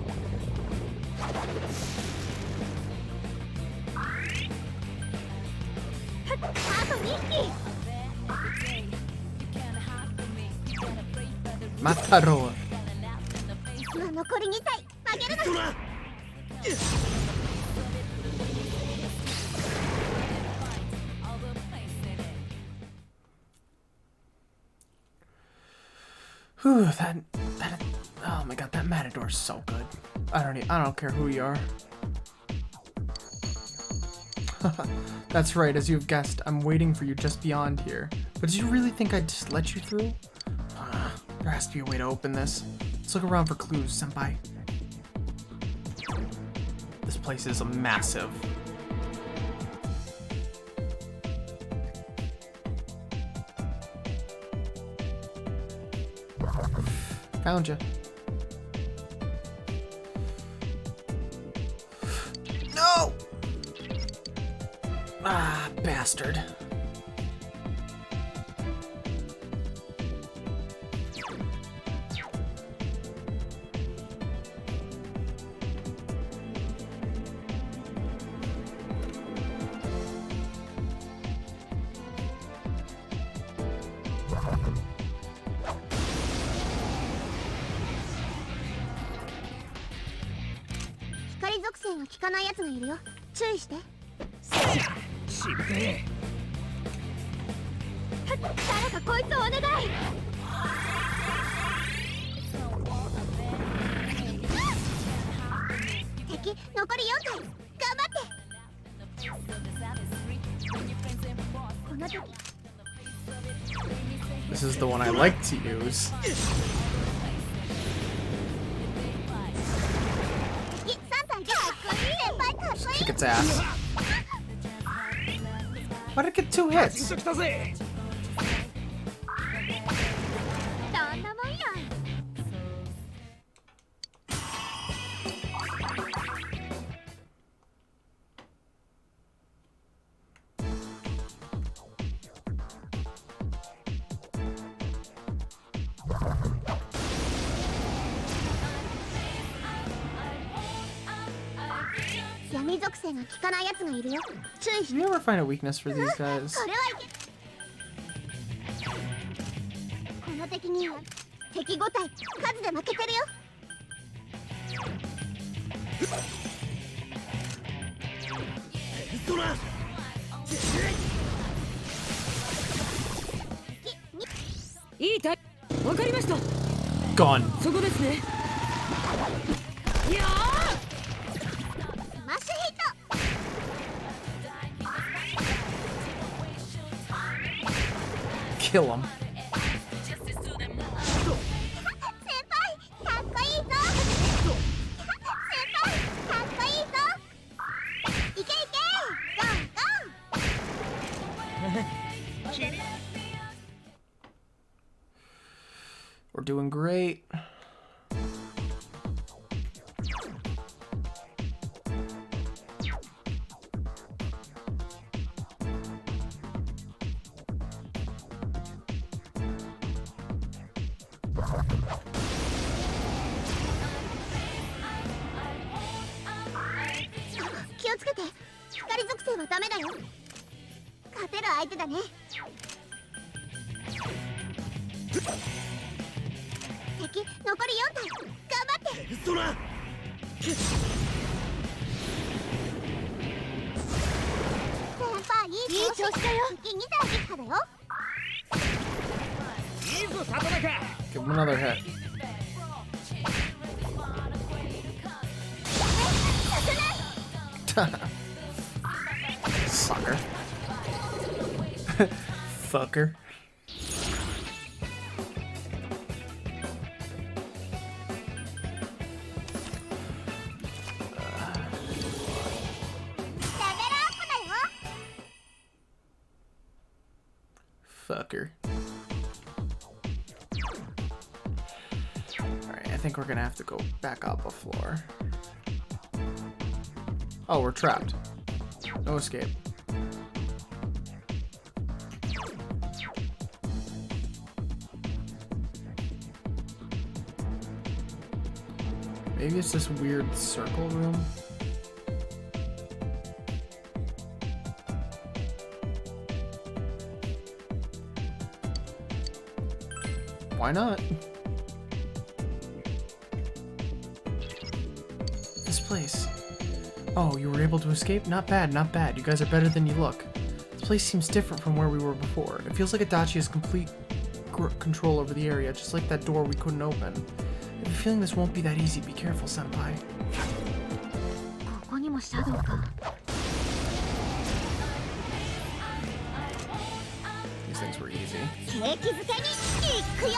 と2匹。 Mataroa. 残り2体。あげるな。 Whew, that, oh my god, that Matador's so good. I don't care who you are. That's right, as you've guessed, I'm waiting for you just beyond here. But did you really think I'd just let you through? There has to be a way to open this. Let's look around for clues, senpai. This place is massive. Found you. No! Ah, bastard. Hikari 属性が効かないやつがいるよ。注意して。しぶてえ。誰かこいつをお願い。敵残り4体。頑張って。この時。 This is the one I like to use. 敵3体でかっこいい。先輩かっこいい。 Kick its ass. Why did it get 2 hits? 来たぜ。どんなもんや。 闇属性が効かないやつがいるよ。注意し Do て。 you ever find a weakness for these guys? これはいけ。この敵には敵5体数で負けてるよ。ドラいいタイわかりました。 Gone. そこですね。いやスマッシュヒット。 Kill him. 先輩かっこいいぞ。先輩かっこいいぞ。いけいけ。ゴーゴー。 We're doing great. Q 気をつけて。光属性はダメだよ。勝てる相手だね。敵残り4体。頑張って。ドラ先輩いい調子だよ。敵2体撃破だよ。いいぞ里中。 Give him another hit. Sucker. Fucker. Fucker. Alright, I think we're gonna have to go back up a floor. Oh, we're trapped. No escape. Maybe it's this weird circle room. Why not? This place. Oh, you were able to escape? Not bad, not bad. You guys are better than you look. This place seems different from where we were before. It feels like Adachi has complete control over the area, just like that door we couldn't open. I have a feeling this won't be that easy. Be careful, senpai. ここにもシャドウか。 These things were easy. 景気づけに行くよ。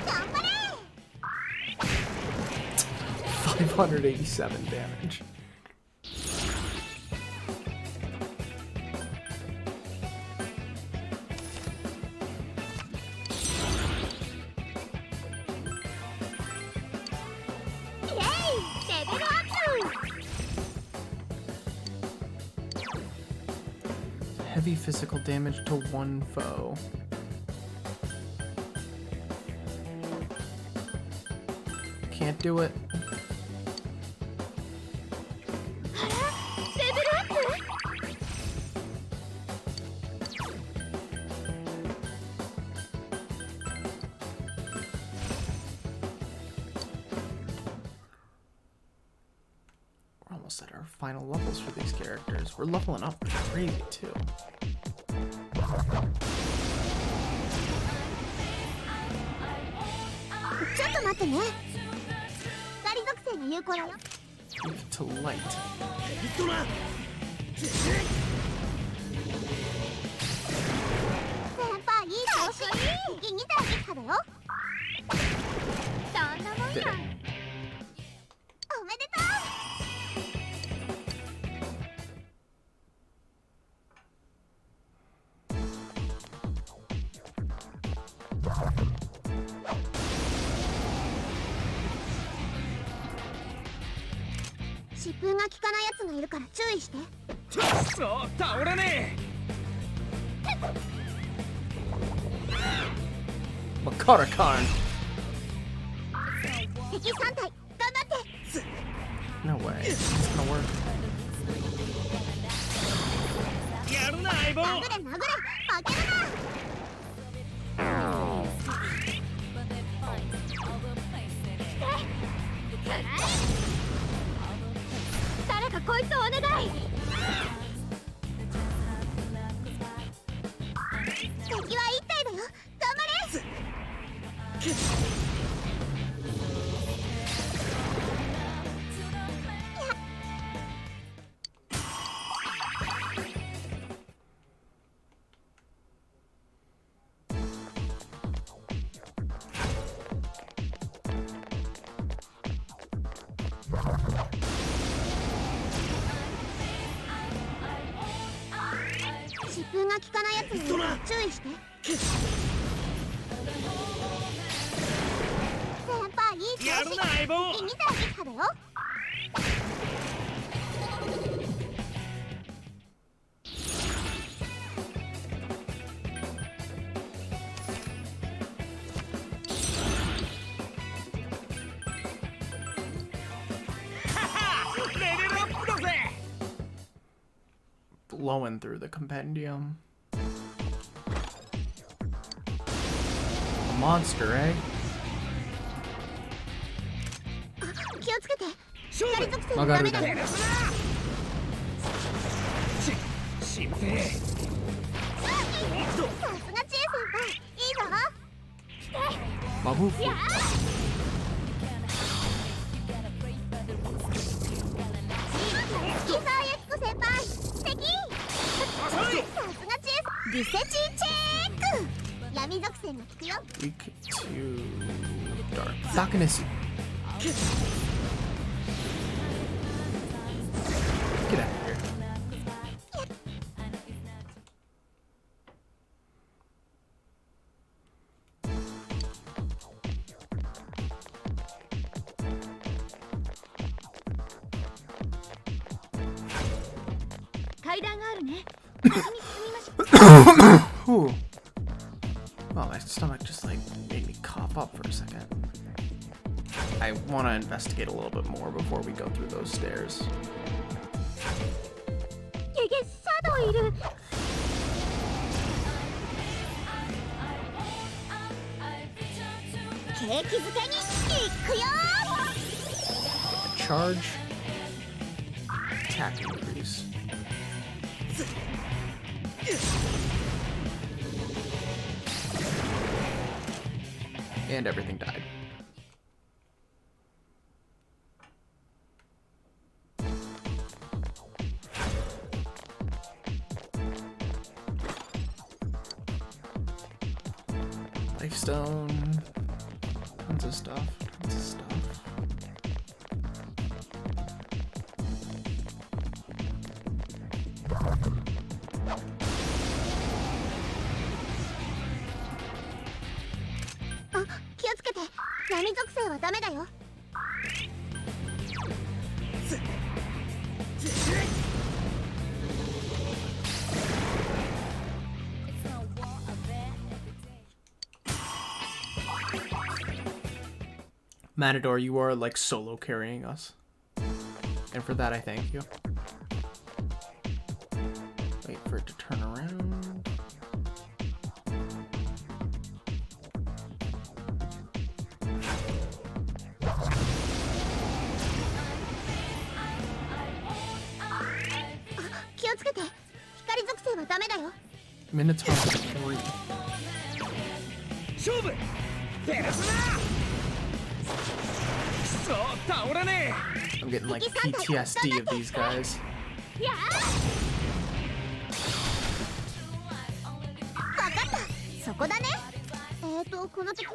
頑張れ。 587 damage. Heavy physical damage to one foe. Can't do it. We're almost at our final levels for these characters. We're leveling up crazy too. Give to light. 先輩いい調子。敵2体撃破だよ。そんなもんや。おめでとう。疾風が効かないやつがいるから注意して。そう倒れね Makara-kan! 敵3体頑張って。 No way. It's gonna work. えやるな相棒殴れ殴れ負けるな。誰かこいつをお願い。敵は1体だよ。頑張れ。疾風が効かないやつがいるから注意して。先輩いい調子。やるな相棒敵2体撃破だよ。レベルアップだぜ Blowing through the compendium. A monster, eh? 気をつけて。光属性のダメだよ。しぶてえさすが知恵先輩。いいぞ。 Mabufu. 伊沢由紀子先輩素敵。さすが知恵。リセチチェック。闇属性が効くよ。 Weak to dark. Darkness. Get out of here. ね。先に進みましょう。Ooh. Well, my stomach just like made me cough up for a second. I want to investigate a little bit more before we go through those stairs. ゲゲシャドウいる。景気づけに行くよ。 Charge. Attack increase. And everything died. Lifestone. Tons of stuff. Tons of stuff.あ、気をつけて。闇属性はダメだよ。Matador, you are like solo carrying us. And for that, I thank you. Wait for it to turn around. Minotaur 3. 勝負照らすなそう倒れね I'm getting like PTSD of these guys. やあ分かったそこだねこの敵は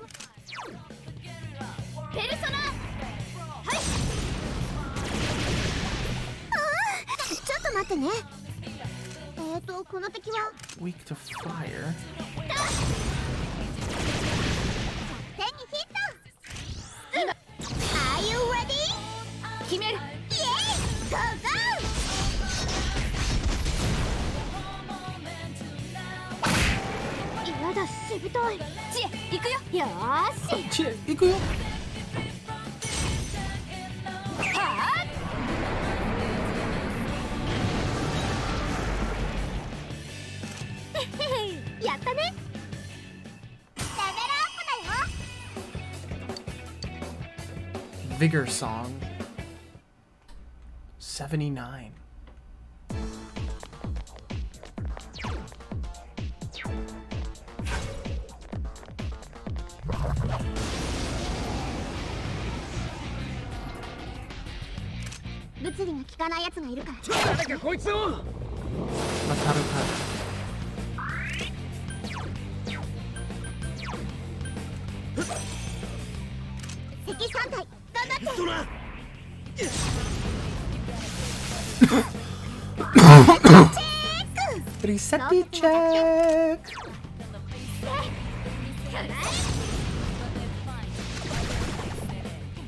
ペルソナはいちょっと待ってねこの敵は Weak to fire. 手にヒット Are you ready? 決めるイエーイ Go go やだしぶといチエ行くよよーしチエ行くよはーやったねレベルアップだよ Vigor Song 79.物理が効かないやつがいるから誰かこいつを Mataru Kata. 敵3体頑張ってドラ Reset check.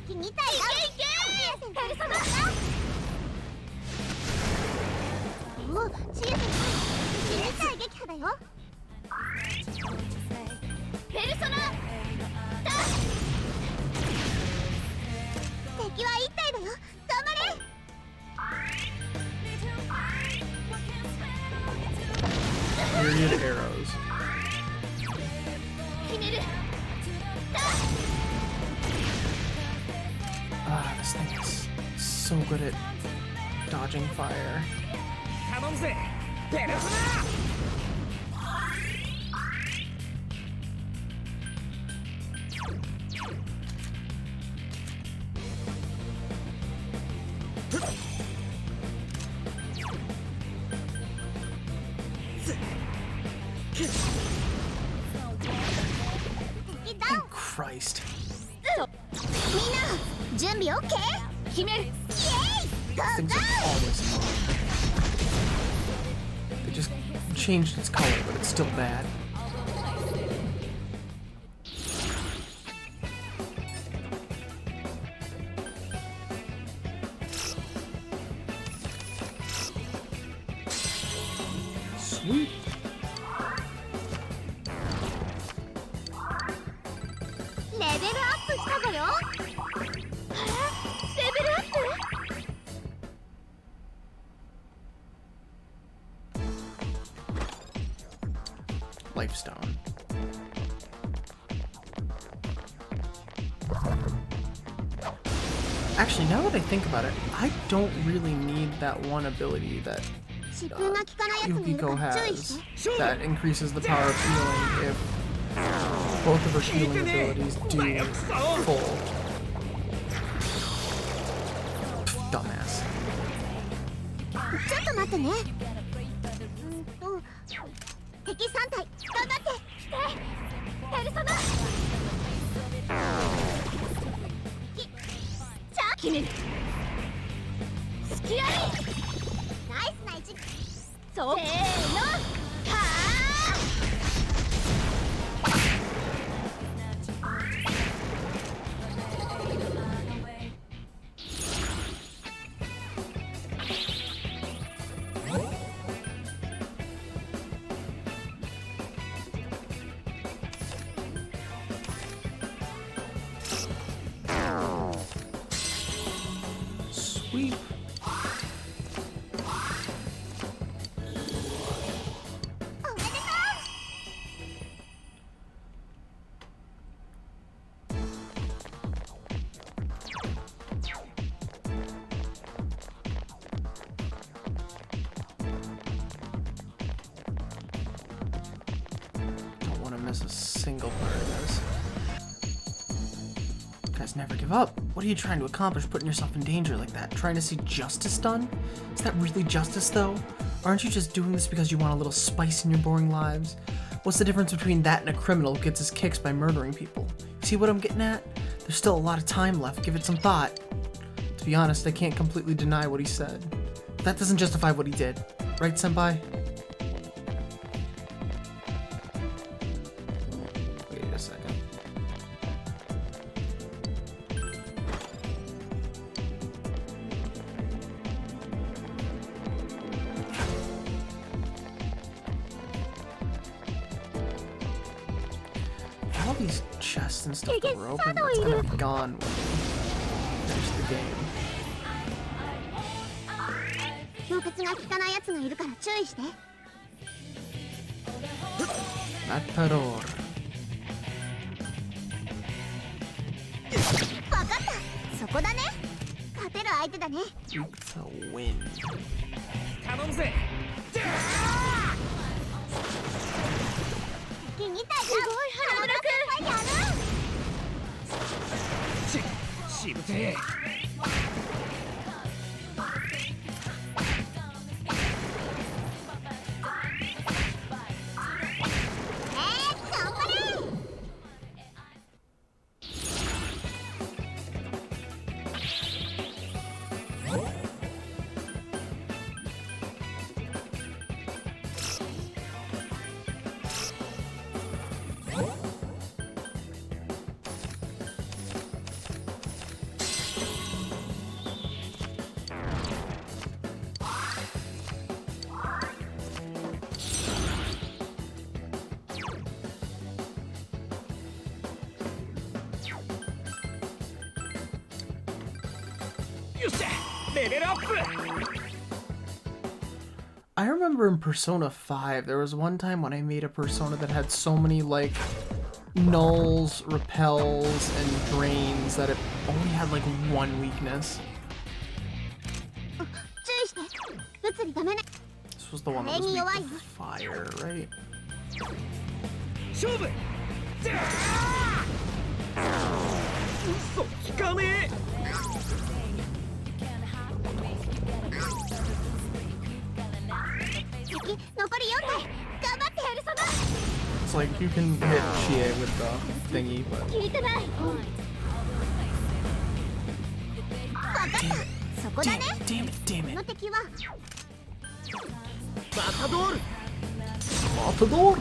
敵2体がペルソナおチーズ2体撃破だよペルソナ敵は1体だよ頑張れ Myriad arrows. 決める Ah, this thing is so good at dodging fire. 頼むぜペルソナ 敵ダウン Christ. みんな準備 OK? 決めるイエーイ These things Go are always annoying. They just changed its color, but it's still bad. Sweet. レベルアップしたぞよ。レベルアップ。 Lifestone. Actually, now that I think about it, I don't really need that one ability that 疾風が効かないやつもいる Yukiko から注意し has て。 that increases the power of healing if both of her healing abilities do full. Dumbass. ちょっと待ってね。敵3体頑張って。ペルソナ。じゃあ決める。隙あり。ナイスな位置。そう。せーの。はあ。 Sweet. Don't want to miss a single part of this. Guys, never give up. What are you trying to accomplish putting yourself in danger like that? Trying to see justice done? Is that really justice though? Aren't you just doing this because you want a little spice in your boring lives? What's the difference between that and a criminal who gets his kicks by murdering people? See what I'm getting at? There's still a lot of time left, give it some thought. To be honest, I can't completely deny what he said. But that doesn't justify what he did. Right, senpai? Wait a second. All these chests and stuff that were open, that's kind of gone when we finish the game. 氷結が効かないやつがいるから注意して。 Matador. わかったそこだね勝てる相手だね It's a win. 頼むぜ。敵2体すごい花村くんやるしぶてえ。頑張れ よっしゃ。レベルアップ。 I remember in Persona 5, there was one time when I made a persona that had so many, like, nulls, repels, and drains that it only had, like, one weakness. 注意して物理ダメね This was the one that was weak to fire, right? 勝負。嘘効かねえ。 敵残り4体頑張ってペルソナ It's like you can hit Chie with the thingy, but 効いてないわかったそこだね damn it, damn こ it. の敵は マタドール。 Matador!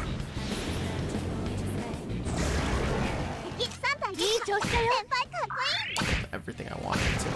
敵3体いい調子だよ先輩かっこいい Everything I wanted to.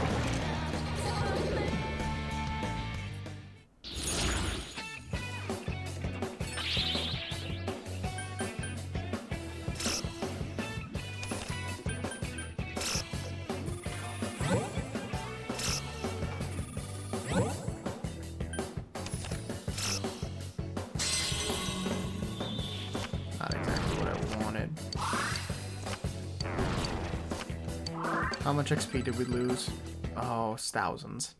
How much XP did we lose? Oh, it's thousands.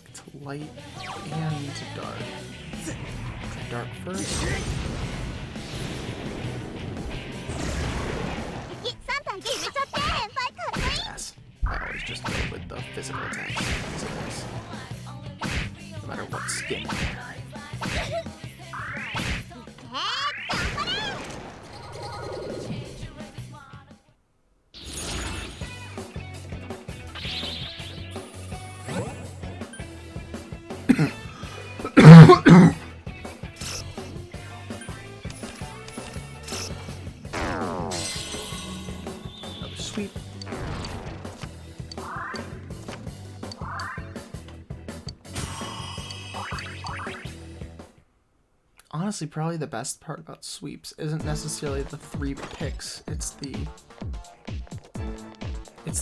It's light and dark. Dark first. Yes. I always just go with the physical attack. No matter what skin. Another sweep. Honestly, probably the best part about sweeps isn't necessarily the 3 picks, it's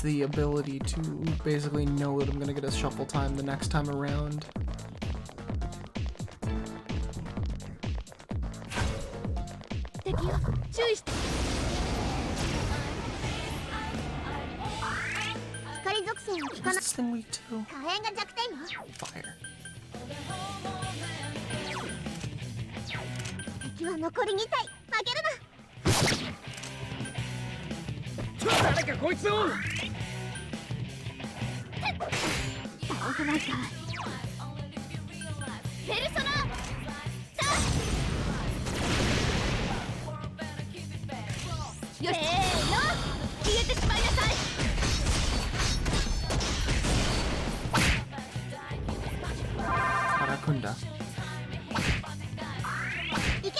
the ability to basically know that I'm gonna get a shuffle time the next time around. What's this thing weak to? Fire. 敵は残り2体負けるな。誰かこいつを。倒せないか。ペルソナ。よし。せーの。消えてしまいなさい。Karakunda. いけいけ。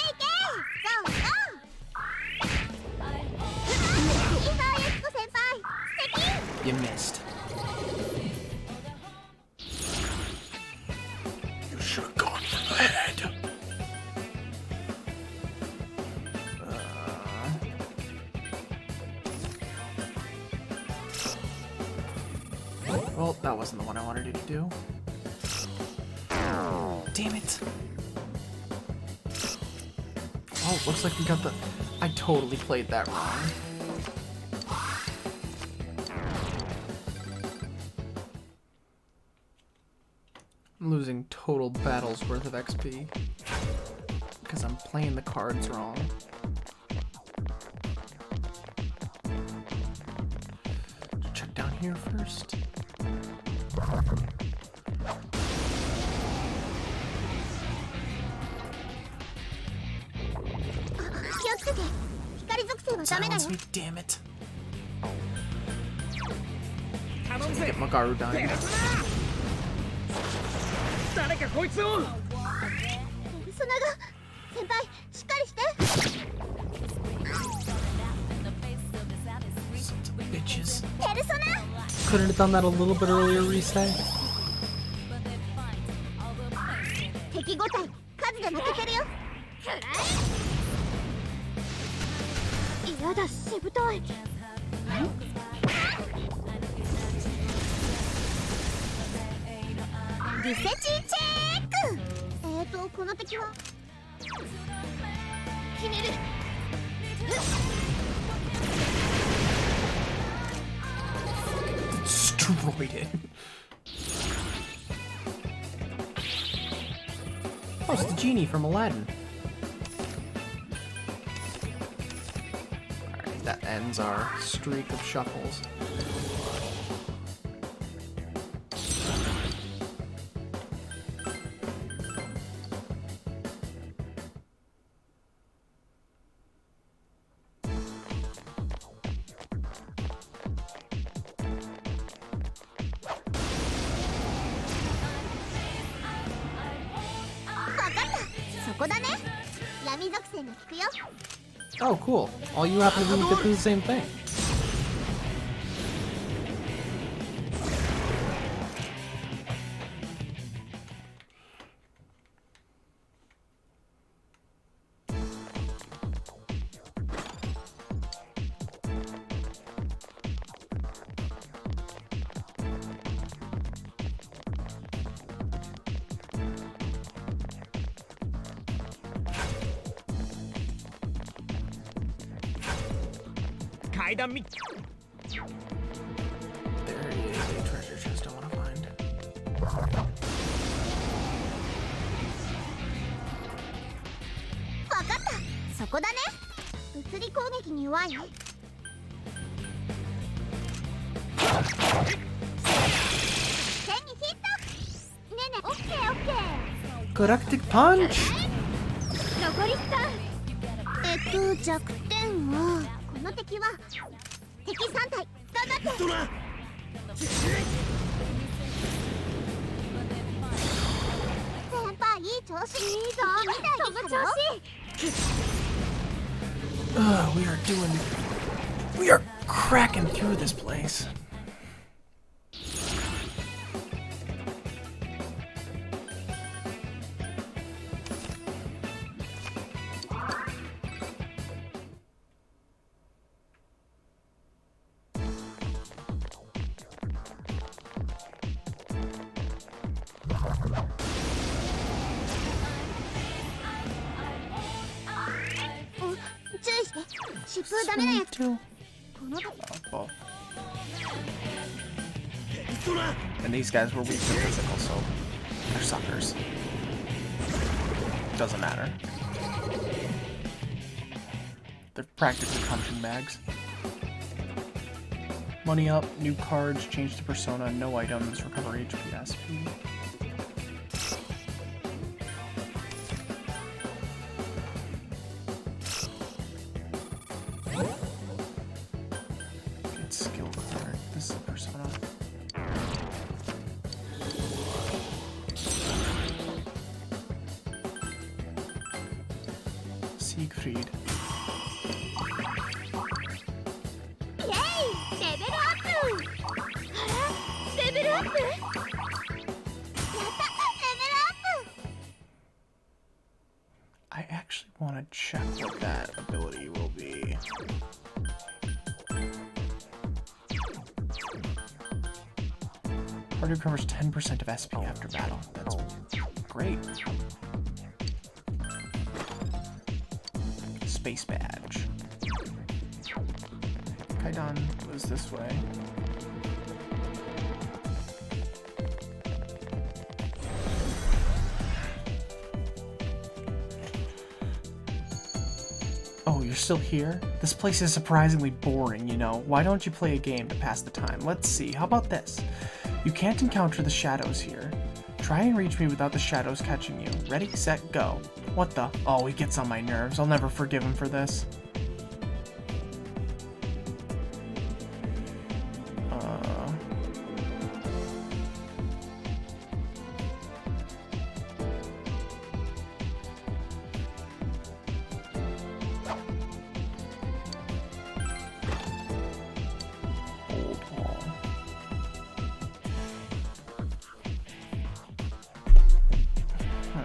そうそう。いいぞ、ユキコ先輩。 You missed. You should have gone for the head. Well, that wasn't the one I wanted you to do. Damn it. Oh, looks like we got the... I totally played that wrong. I'm losing total battles worth of XP. Because I'm playing the cards wrong. Check down here first. Silence me, damn it. Get Magaru dying. 誰かこいつを。ペルソナが先輩しっかりして。 Sons of bitches. ペルソナ。 Couldn't have done that a little bit earlier, Risei. 敵5体数で負けてるよ。やだ、しぶとい。リセチチェック。この敵はひねる。 Destroyed it. Oh, it's the genie from Aladdin. Alright, that ends our streak of shuffles. Oh, cool. All you happen to do is get through the same thing. 階段み There is a treasure chest I want to find. わかったそこだね物理攻撃に弱い手にヒットねえねえオッケーオッケー Galactic Punch! 残り3弱点はこの敵は敵3体頑張ってドラ 先輩いい調子いいぞ見たいその調子 We are cracking through this place. Too. Oh. And these guys were weak to physical, so they're suckers. Doesn't matter. They're practically punching bags. Money up, new cards, change to persona, no items, recover HP, SP. Get skill card. This is a persona. Siegfried. イエイレベルアップレベルアップ I actually want to check what that ability will be. Party recovers 10% of SP after battle. That's great. Space badge. Kaidan goes this way. Oh, you're still here? This place is surprisingly boring, you know. Why don't you play a game to pass the time? Let's see. How about this? You can't encounter the shadows here. Try and reach me without the shadows catching you. Ready, set, go. What the? Oh, he gets on my nerves. I'll never forgive him for this. Old wall. Huh.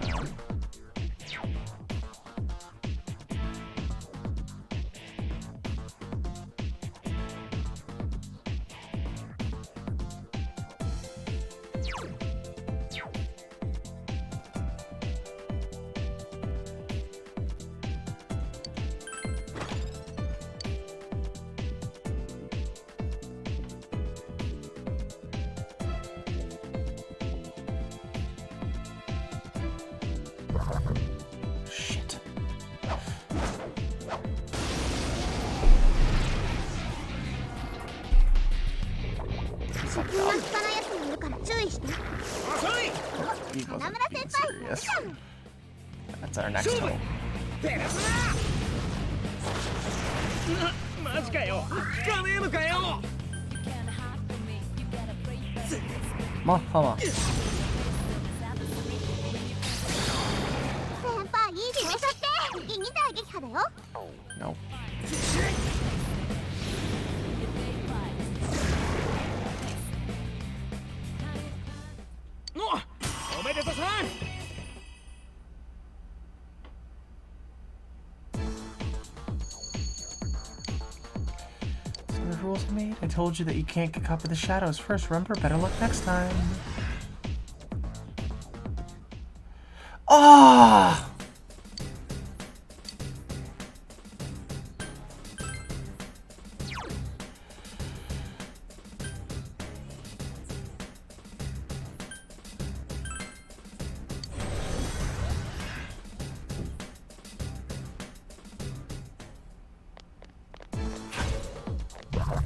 Shit. He wasn't being serious. That's our next hope. マジかよ聞かねえのかよ Mahama. 先輩いい調子って2体撃破だよ No. おめでとうさん So the rules I made. I told you that you can't get caught by the shadows first. Remember, better luck next time. Ah!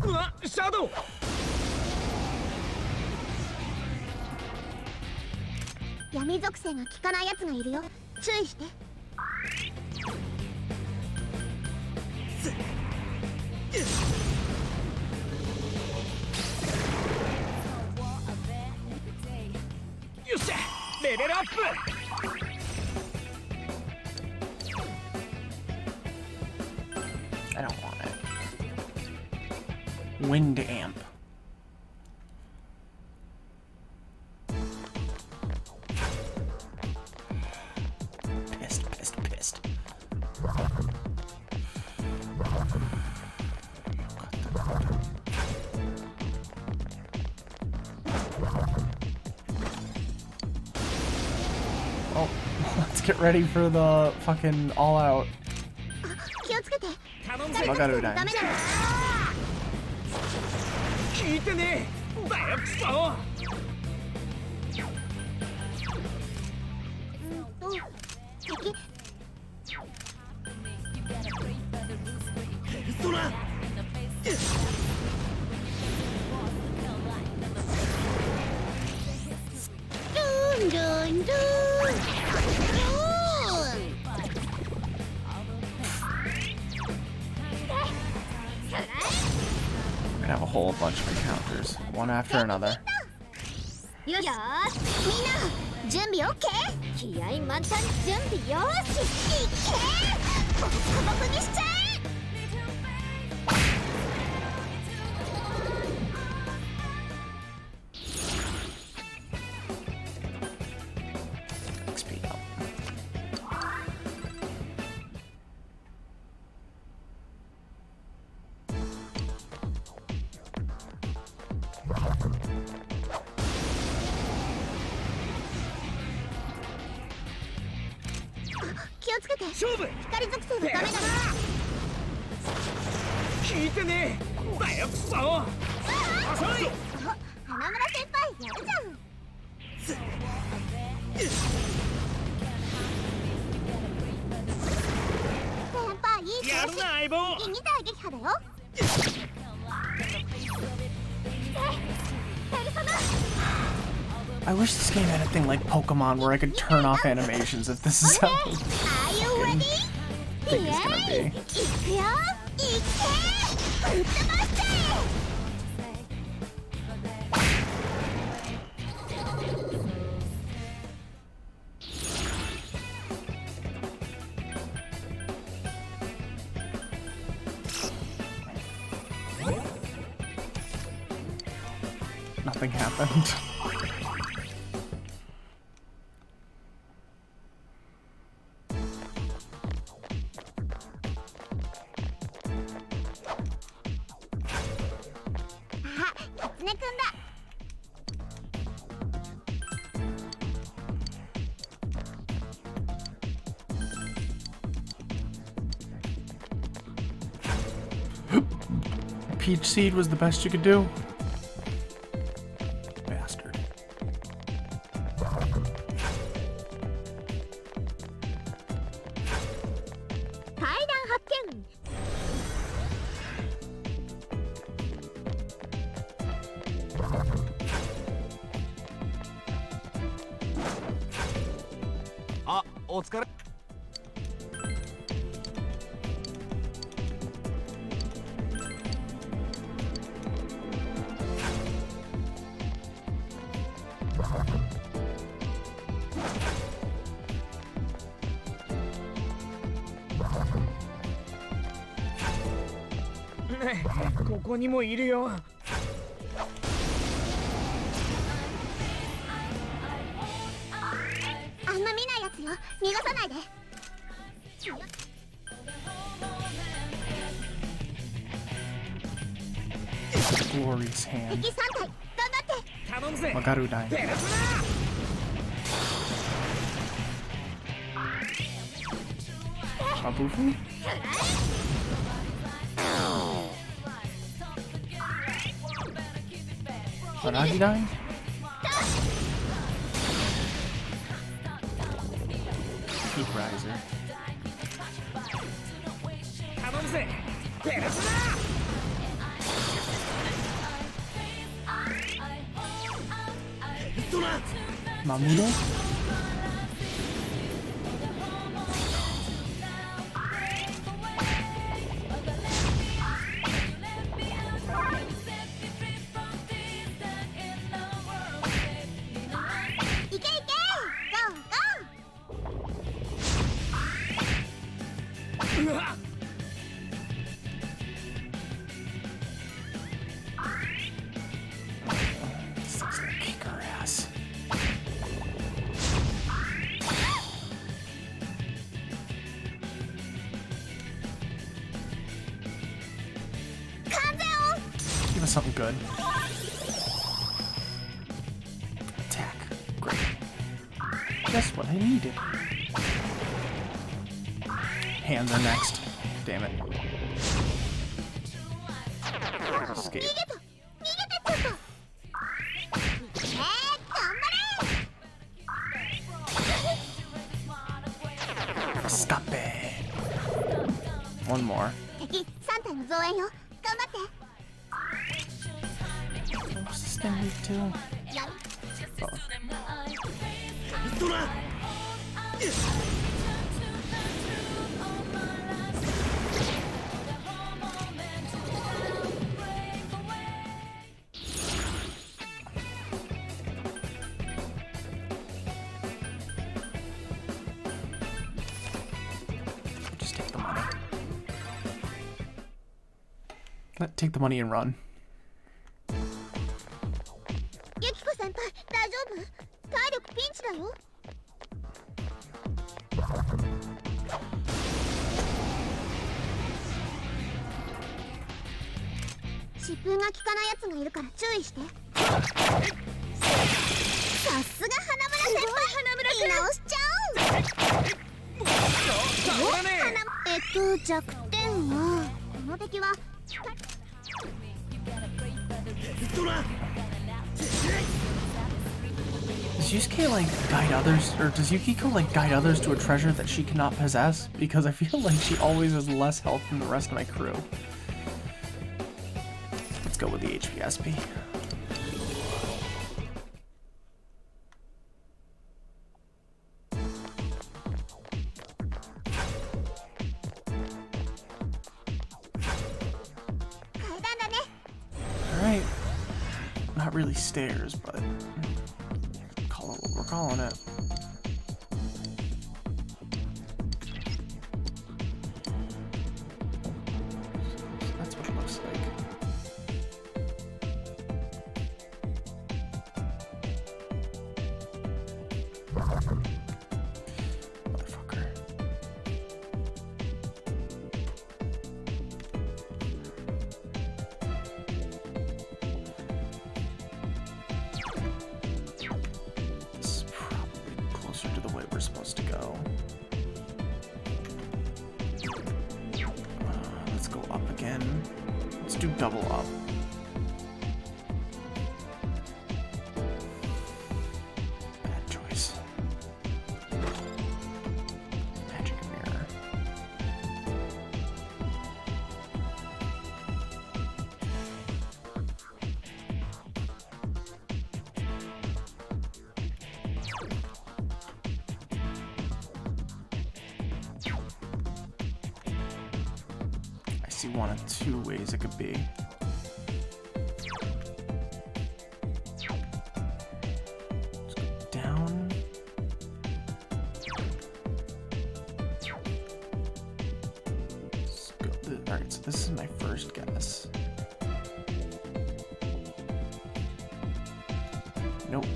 うわシャドウ。闇属性が効かないやつがいるよ。注意して。よっしゃレベルアップ。 I don't want it. Wind amp. Pissed. Oh, let's get ready for the fucking all out. 気をつけて。頼むぜ。わかるだダメだよ。聞いてねえ。だよクソ。敵。そらドゥンドゥンドゥン。ドゥン。 We're gonna have a whole bunch of encounters, one after another. よし、みんな準備 OK？ 気合満タン準備よし、いけ！ボコボコにしちゃえ！ Speed up.勝負。光属性はダメだな。聞いてねえ。だよクソ。遅い。花村先輩やるじゃん。先輩いいやるな相棒。次2体撃破だよ。ペルソナ。 I wish this game had a thing like Pokemon where I could turn off animations if this is how I Are you ready? think it's gonna be. いくよ。いけ。ぶっ飛ばして。 Nothing happened. Peach Seed was the best you could do? Bastard. Ah, お疲れ。 ここにもいるよ。あんま見ないやつよ。逃がさないで。 Glorious hand. 敵3体頑張って。頼むぜ。 Magarudai. ペルソナ。 Mabufu? Aragidai? Peak Riser. 頼むぜ。ペルソナ。Mamudo? This thing's gonna kick her ass. Give us something good. Attack. Great. Just what I needed. Hands are next. Damn it. Escape. Stop it. One more. 敵3体の増援よ。頑張って。 What's this thing move to? Oh. Just take the money. Take the money and run. ユキコ先輩、大丈夫？体力ピンチだよ。疾風が効かないやつがいるから注意して。さすが花村先輩、言い直しちゃう。弱点はこの敵は。 Does Yusuke like guide others, or does Yukiko like guide others to a treasure that she cannot possess? Because I feel like she always has less health than the rest of my crew. Let's go with the HPSP. Alright. Not really stairs, but call it what we're calling it. That's what it looks like. Motherfucker. This is probably closer to the way we're supposed to go. Let's go up again. Let's do double up. Bad choice. Magic mirror. I see one of two ways it could be. Let's go down. Let's go alright, so this is my first guess. Nope.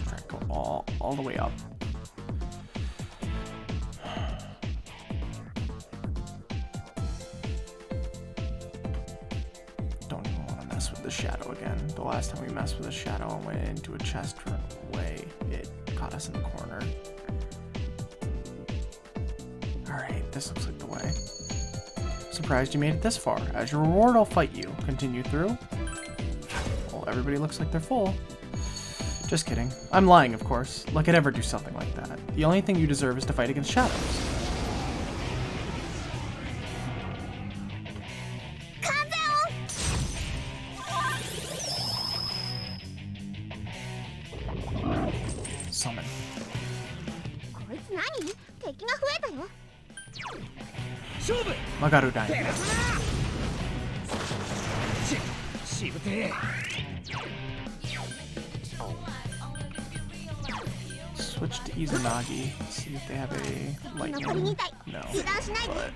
Try to go all the way up. Don't even want to mess mess with the shadow again. The last time we messed with the shadow and went into a chest way, it caught us in the corner. Alright, this looks like the way. Surprised you made it this far. As your reward, I'll fight you. Continue through. Well, everybody looks like they're full. Just kidding. I'm lying, of course. Like I'd ever do something like that. The only thing you deserve is to fight against shadows. Summon. こいつ何？敵が増えたよ。 Magarudan. しぶてえ Switch to Izanagi. See if they have a 残り lightning. 2体。 No. 油断しないで。 But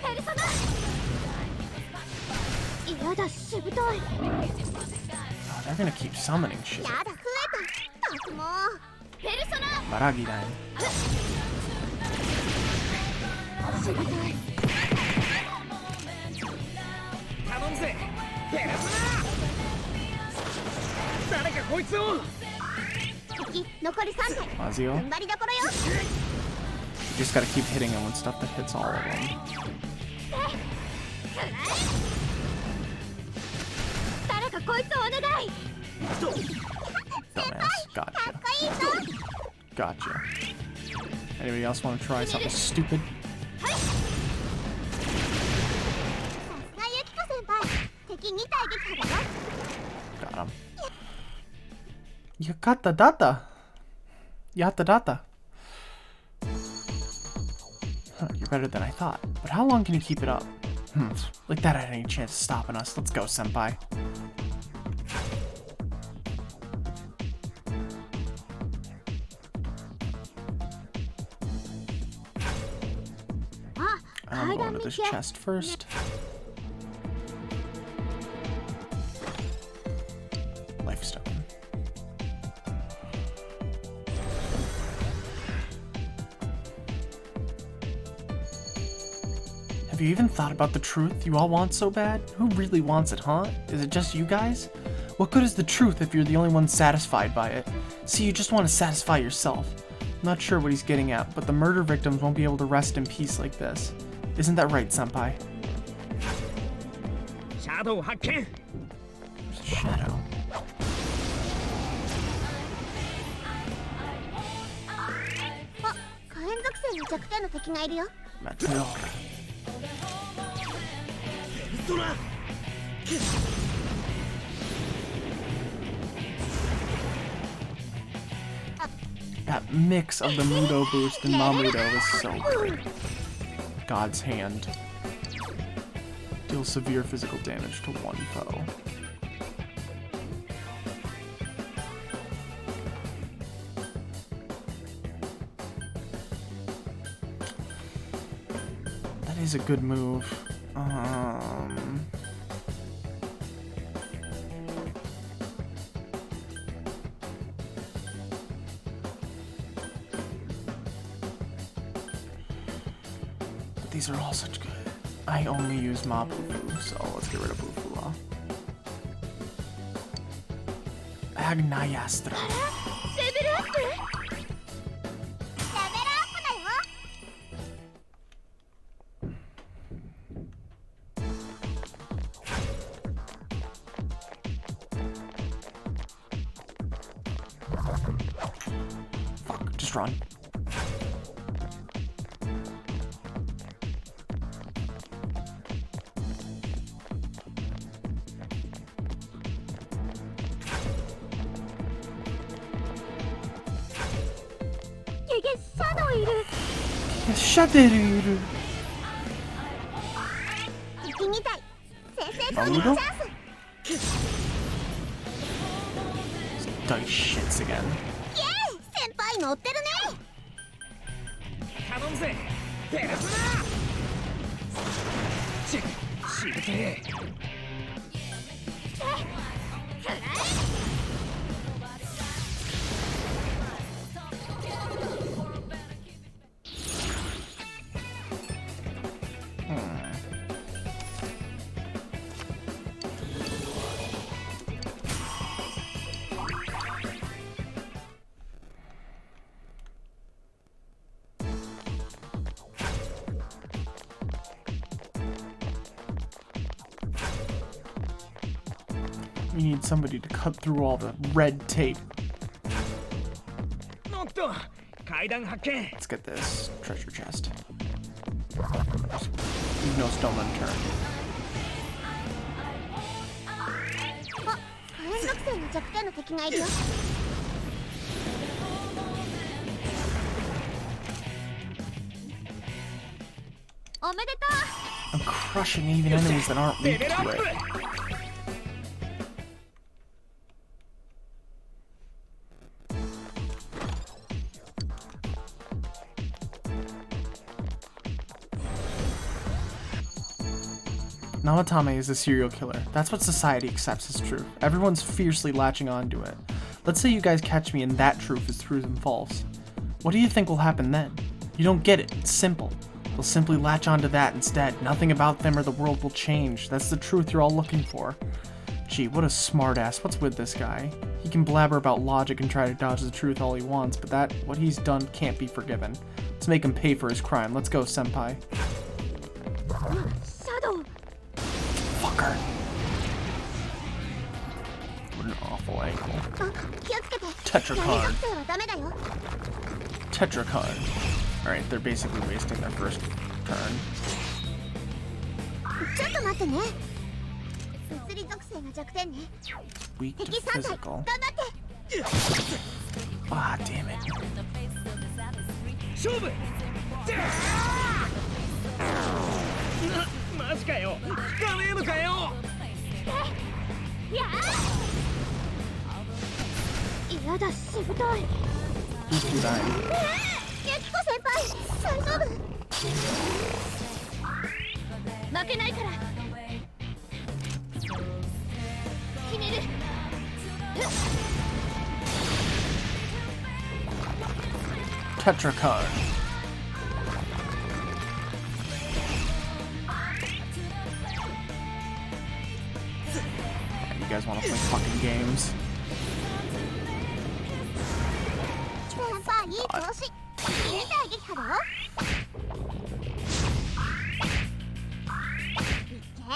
ペルソナ。やだ、しぶとい。 oh, they're gonna keep summoning shit. やだ、増えた。たくもう。ペルソナ。 Maragidan. しぶとい。頼むぜペルソナ誰かこいつを敵、残り3体。 Mazio. 踏ん張りどころよ。 You just gotta keep hitting him with stuff that hits all of them. 誰かこいつをお願い。 Dumbass. か Gotcha. っこいいぞ。 Gotcha. Anybody else want to try something stupid? さすがユキコ先輩。敵2体撃破だよ。 Got him. Yakata data. Yata data. Huh, you're better than I thought. But how long can you keep it up? Like that had any chance of stopping us. Let's go, senpai. I'm going to this chest first. Lifestone. Have you even thought about the truth you all want so bad? Who really wants it, huh? Is it just you guys? What good is the truth if you're the only one satisfied by it? See, you just want to satisfy yourself. I'm not sure what he's getting at, but the murder victims won't be able to rest in peace like this. Isn't that right, senpai? シャドウ発見 There's a shadow. あ、火炎属性に弱点の敵がいるよ。 Meteor. ドラ That mix of the Mudo boost and Mamudo is so great. God's Hand. Deal severe physical damage to one foe. That is a good move. But these are all such good. I only use Mabufu, so let's get rid of Bufula. Agnayastra. レベルアップ？レベルアップだよ。 Fuck, just run. Shaderu. 敵2体。先制攻撃 Mamudo? チャンス。 Dice shits again. イエーイ、先輩乗ってるね。頼むぜペルソナしぶてえ Got You need somebody to cut through all the red tape. おっと階段発見 Let's get this treasure chest. Leave no stone unturned. あ、火炎属性の弱点の敵がいるよ。おめでと I'm crushing even enemies that aren't レ weak ベルア to ッ it. プ Namatame is a serial killer. That's what society accepts as true. Everyone's fiercely latching onto it. Let's say you guys catch me and that truth is true and false. What do you think will happen then? You don't get it. It's simple. They'll simply latch onto that instead. Nothing about them or the world will change. That's the truth you're all looking for. Gee, what a smartass. What's with this guy? He can blabber about logic and try to dodge the truth all he wants, but what he's done can't be forgiven. Let's make him pay for his crime. Let's go, senpai. う。シャドウ。 Fucker. What an awful angle. あ、気をつけて。 Tetra 火炎 card. 属性はダメだよ。 Tetra card. Alright, they're basically wasting their first turn. ちょっと待ってね。物理属性が弱点ね。 Weak to 敵3体、頑 physical. 張って。 Ah, damn it. 勝負マジかよ聞かねえのかよやだ、しぶとい。 Who's too dying? ユキコ先輩、大丈夫？負けないから。決める。 Tetra card. You guys want to play fucking games? 先輩、いい調子。入れたい撃破だよ。いけ、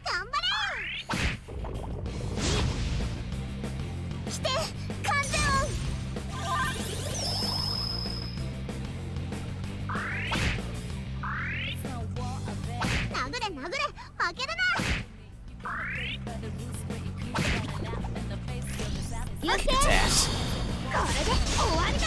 頑張れ。して、完全音。殴れ殴れ、負けるな。よし、これで終わりだ。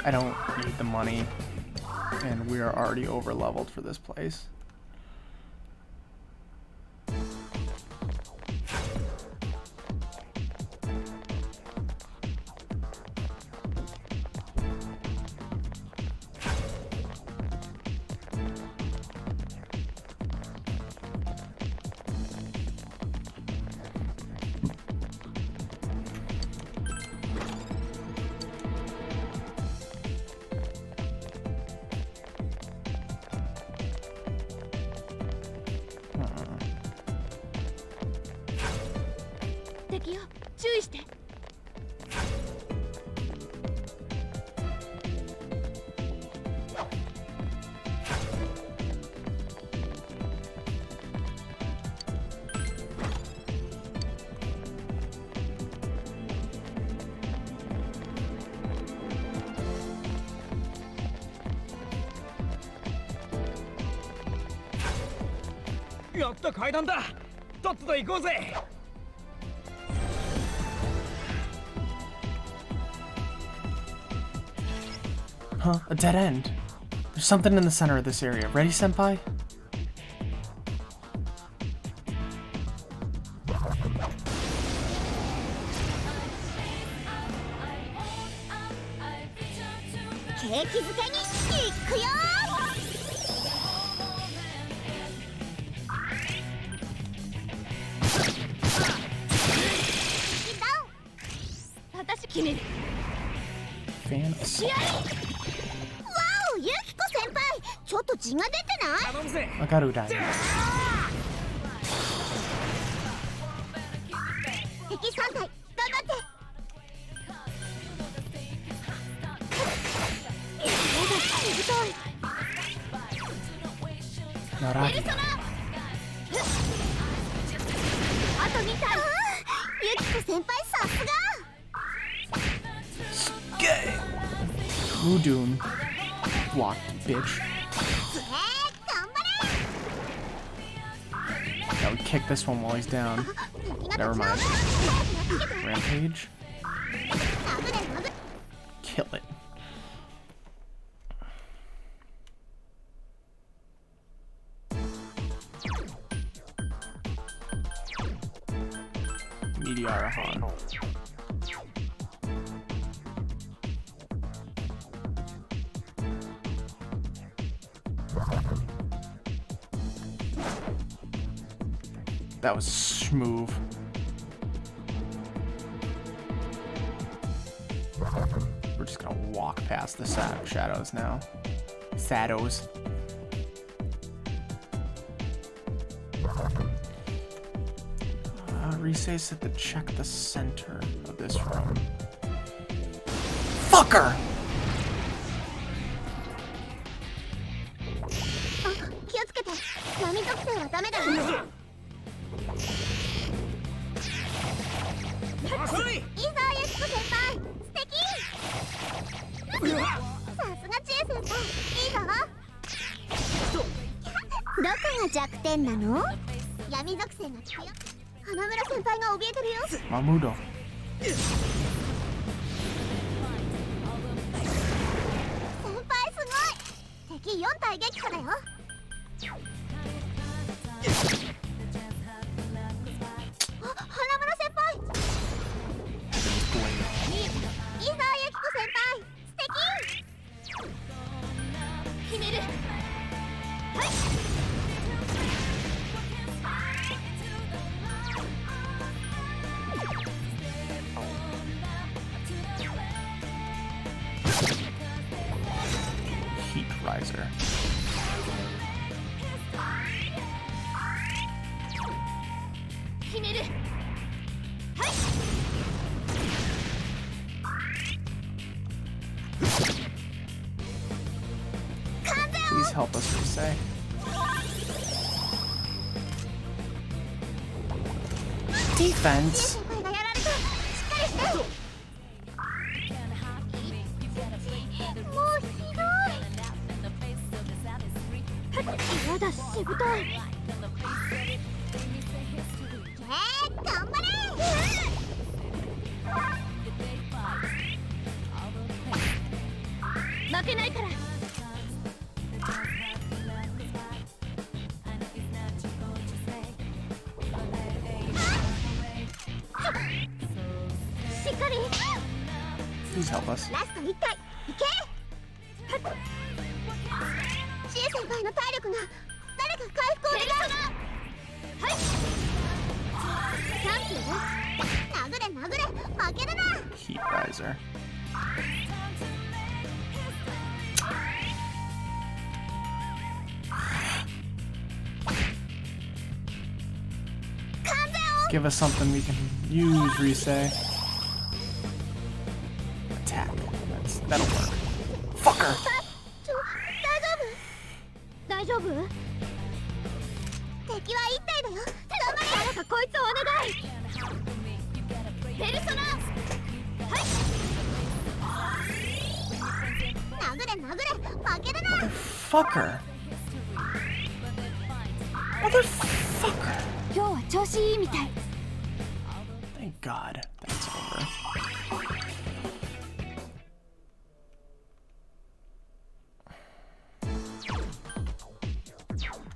I don't need the money, and we are already over leveled for this place. Hmm. 敵よ、注意して。 やった階段だとっとと行こうぜ Huh? A dead end. There's something in the center of this area. Ready, senpai? Fan assault. わお、ユキコ先輩、ちょっと血が出てない？ 頼むぜ Wakaru died. 敵3体頑張ってやだしぶといナラギ。あと2体ユキコ先輩さすがUdoon. Blocked, bitch. 頑張 Yeah, we kick this one while he's down. れ Never mind. 早く Rampage. 殴れ殴れ Kill it. Meteorohan. That was smooth. We're just gonna walk past the shadows now. Shadows. Risei said to check the center of this room. Fucker! 気をつけて闇属性はダメだよいいぞユキコ先輩素敵さすがチエ先輩いいぞどこが弱点なの闇属性が強い花村先輩が怯えてるよ Mamudo. 先輩すごい敵4体撃破だよあ花村先輩いいぞユキコ先輩素敵決めるはい Heat Riser. Please help us, Risei. Defense. 先輩がやられたしっかりしてもうひどいやだしぶとい頑張れ負けないからしっかり Please help us. ラスト1体いけシエ先輩の体力が誰か回復を願うはいキャンピー殴れ負けるな Heat Riser. Give us something we can use, Risei. Attack. That'll work. Fucker! 大丈夫敵は1体だよ頑張れ誰かこいつをお願いペルソナはい殴れ負けるな Motherfucker! Motherfucker! 今日は調子いいみたい Thank God that's over.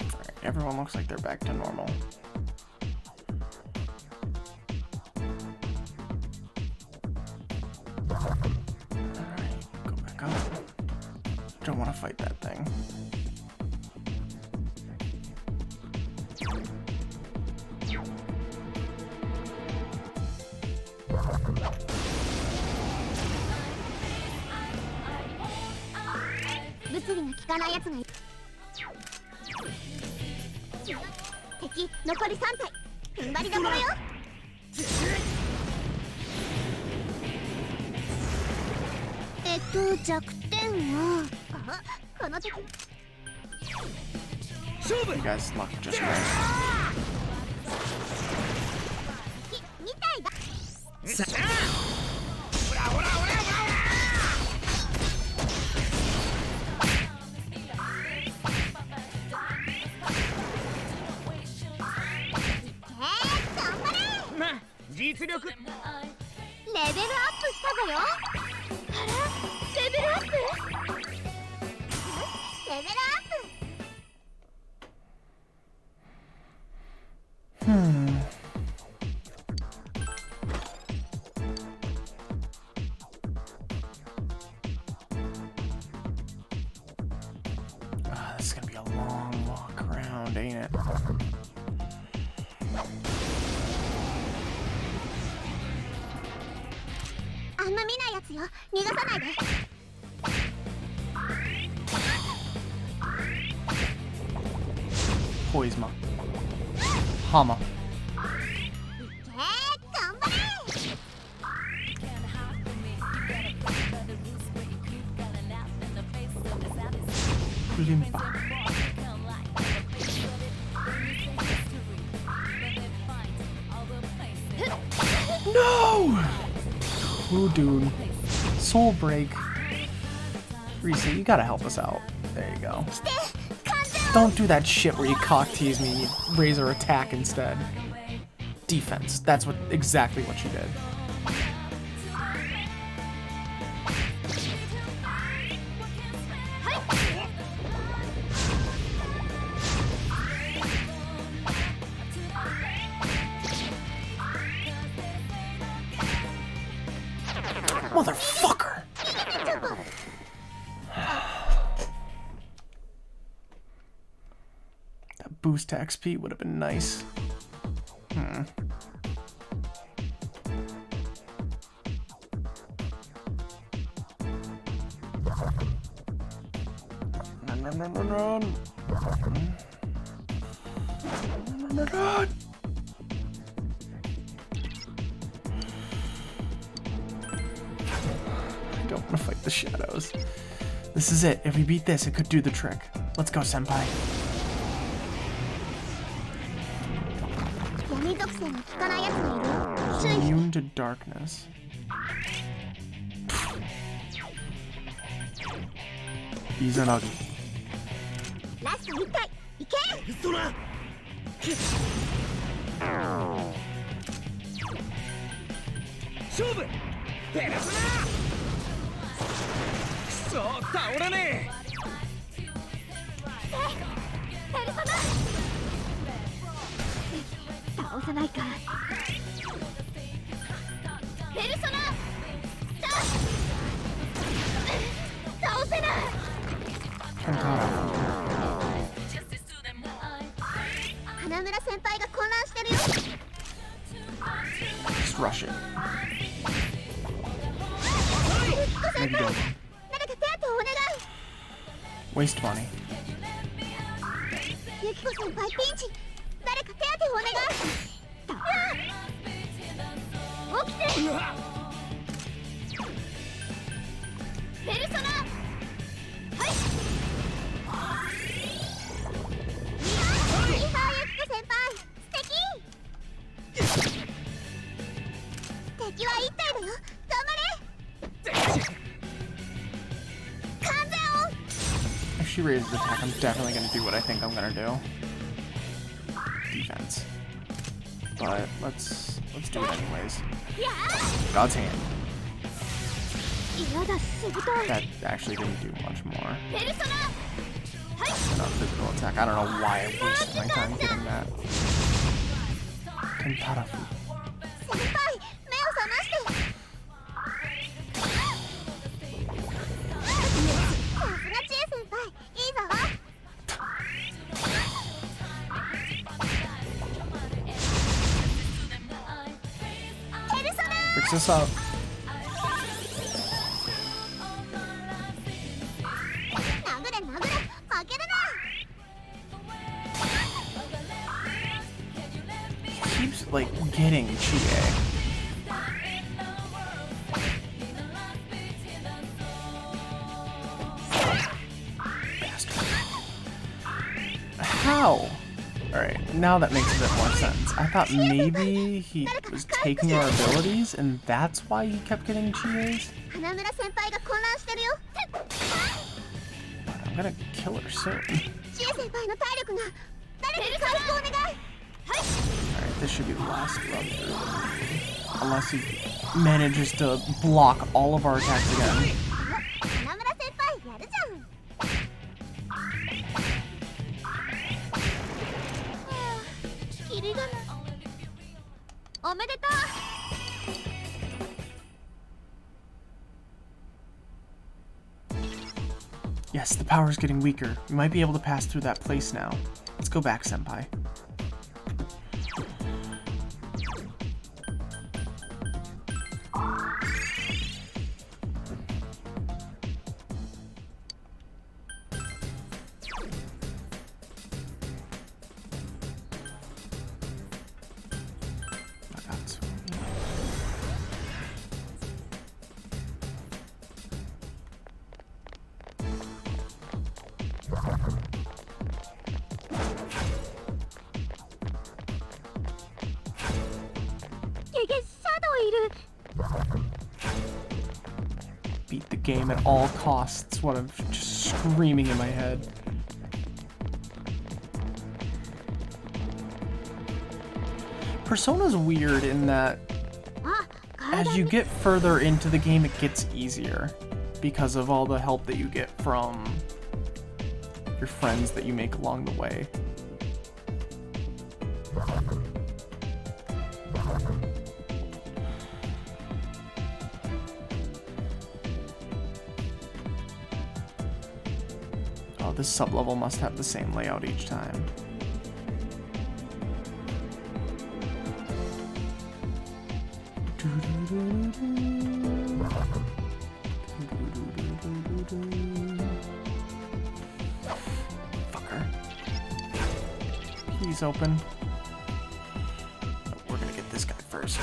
Alright, everyone looks like they're back to normal. Alright, go back up. Don't want to fight that thing.効かないやつがいる敵残り3体踏ん張りどころよ弱点はこの時 You guys luck just right. みたいだ。まあ実力レベルアップしたぞよ。あら、レベルアップ。レベルアップ。 This is gonna be a long walk around, ain't it? あんま見ないやつよ。逃がさないで。 Poisma. Hama. 頑張れ。 Limpa. No! Hoodoo. Soul Break. Risa, you gotta help us out. There you go. Don't do that shit where you cock tease me and you raise her attack instead. Defense. That's exactly what you did. Motherfucker! That boost to XP would have been nice. Run. I don't want to fight the shadows. This is it. If we beat this, it could do the trick. Let's go, senpai. 闇属性の効かないやつがいる。注意。 Immune to darkness. Izanagi. ラスト1体。いけ。そら勝負ペルソナくそ倒れねペルソナ。倒せないか。ペルソナ。倒せない。 花村先輩が混乱してるよ。 Just rush it. 先 Maybe 輩 don't. 誰か手当てをお願い。 Waste money. ユキコ先輩ピンチ。誰か手当てをお願い。起きて。ペルソナ。はい。いいハーユキコ先輩。素敵。敵は1体だよ。頑張れ。完全オン。 If she raises attack, I'm definitely gonna do what I think I'm gonna do. Defense. But let's do it anyways. God's hand. 嫌だ、しぶとい。 That actually didn't do much more. ペルソナ。 Not physical attack. I don't know why I wasted my time getting that. Kentarafu. 先輩、目を覚まして。さすが知恵先輩、いいぞ。ペルソナ。 Fix this up. 殴れ殴れ、負けるな。 Keeps like getting Chie. Ow! Alright, now that makes a bit more sense. I thought maybe he was taking our abilities, and that's why he kept getting GAs? 花村先輩が混乱してるよ。 I'm gonna kill her soon. シエ先輩の体力が誰か回復お願い。 Alright, this should be the last run through. Unless he manages to block all of our attacks again. 花村先輩やるじゃん。キリがない。おめでとう。 Yes, the power's getting weaker. We might be able to pass through that place now. Let's go back, Senpai. Magatsu. Beat the game at all costs. What I'm just screaming in my head. Persona's weird in that as you get further into the game, it gets easier because of all the help that you get from your friends that you make along the way. Oh, this sub-level must have the same layout each time. Fucker. He's open. We're gonna get this guy first.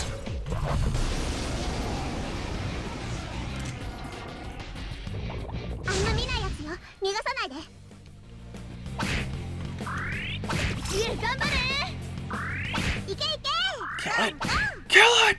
あんま見ないやつよ。逃がさないで。いえ、頑張れ。いけいけ。 Kill it! Kill it!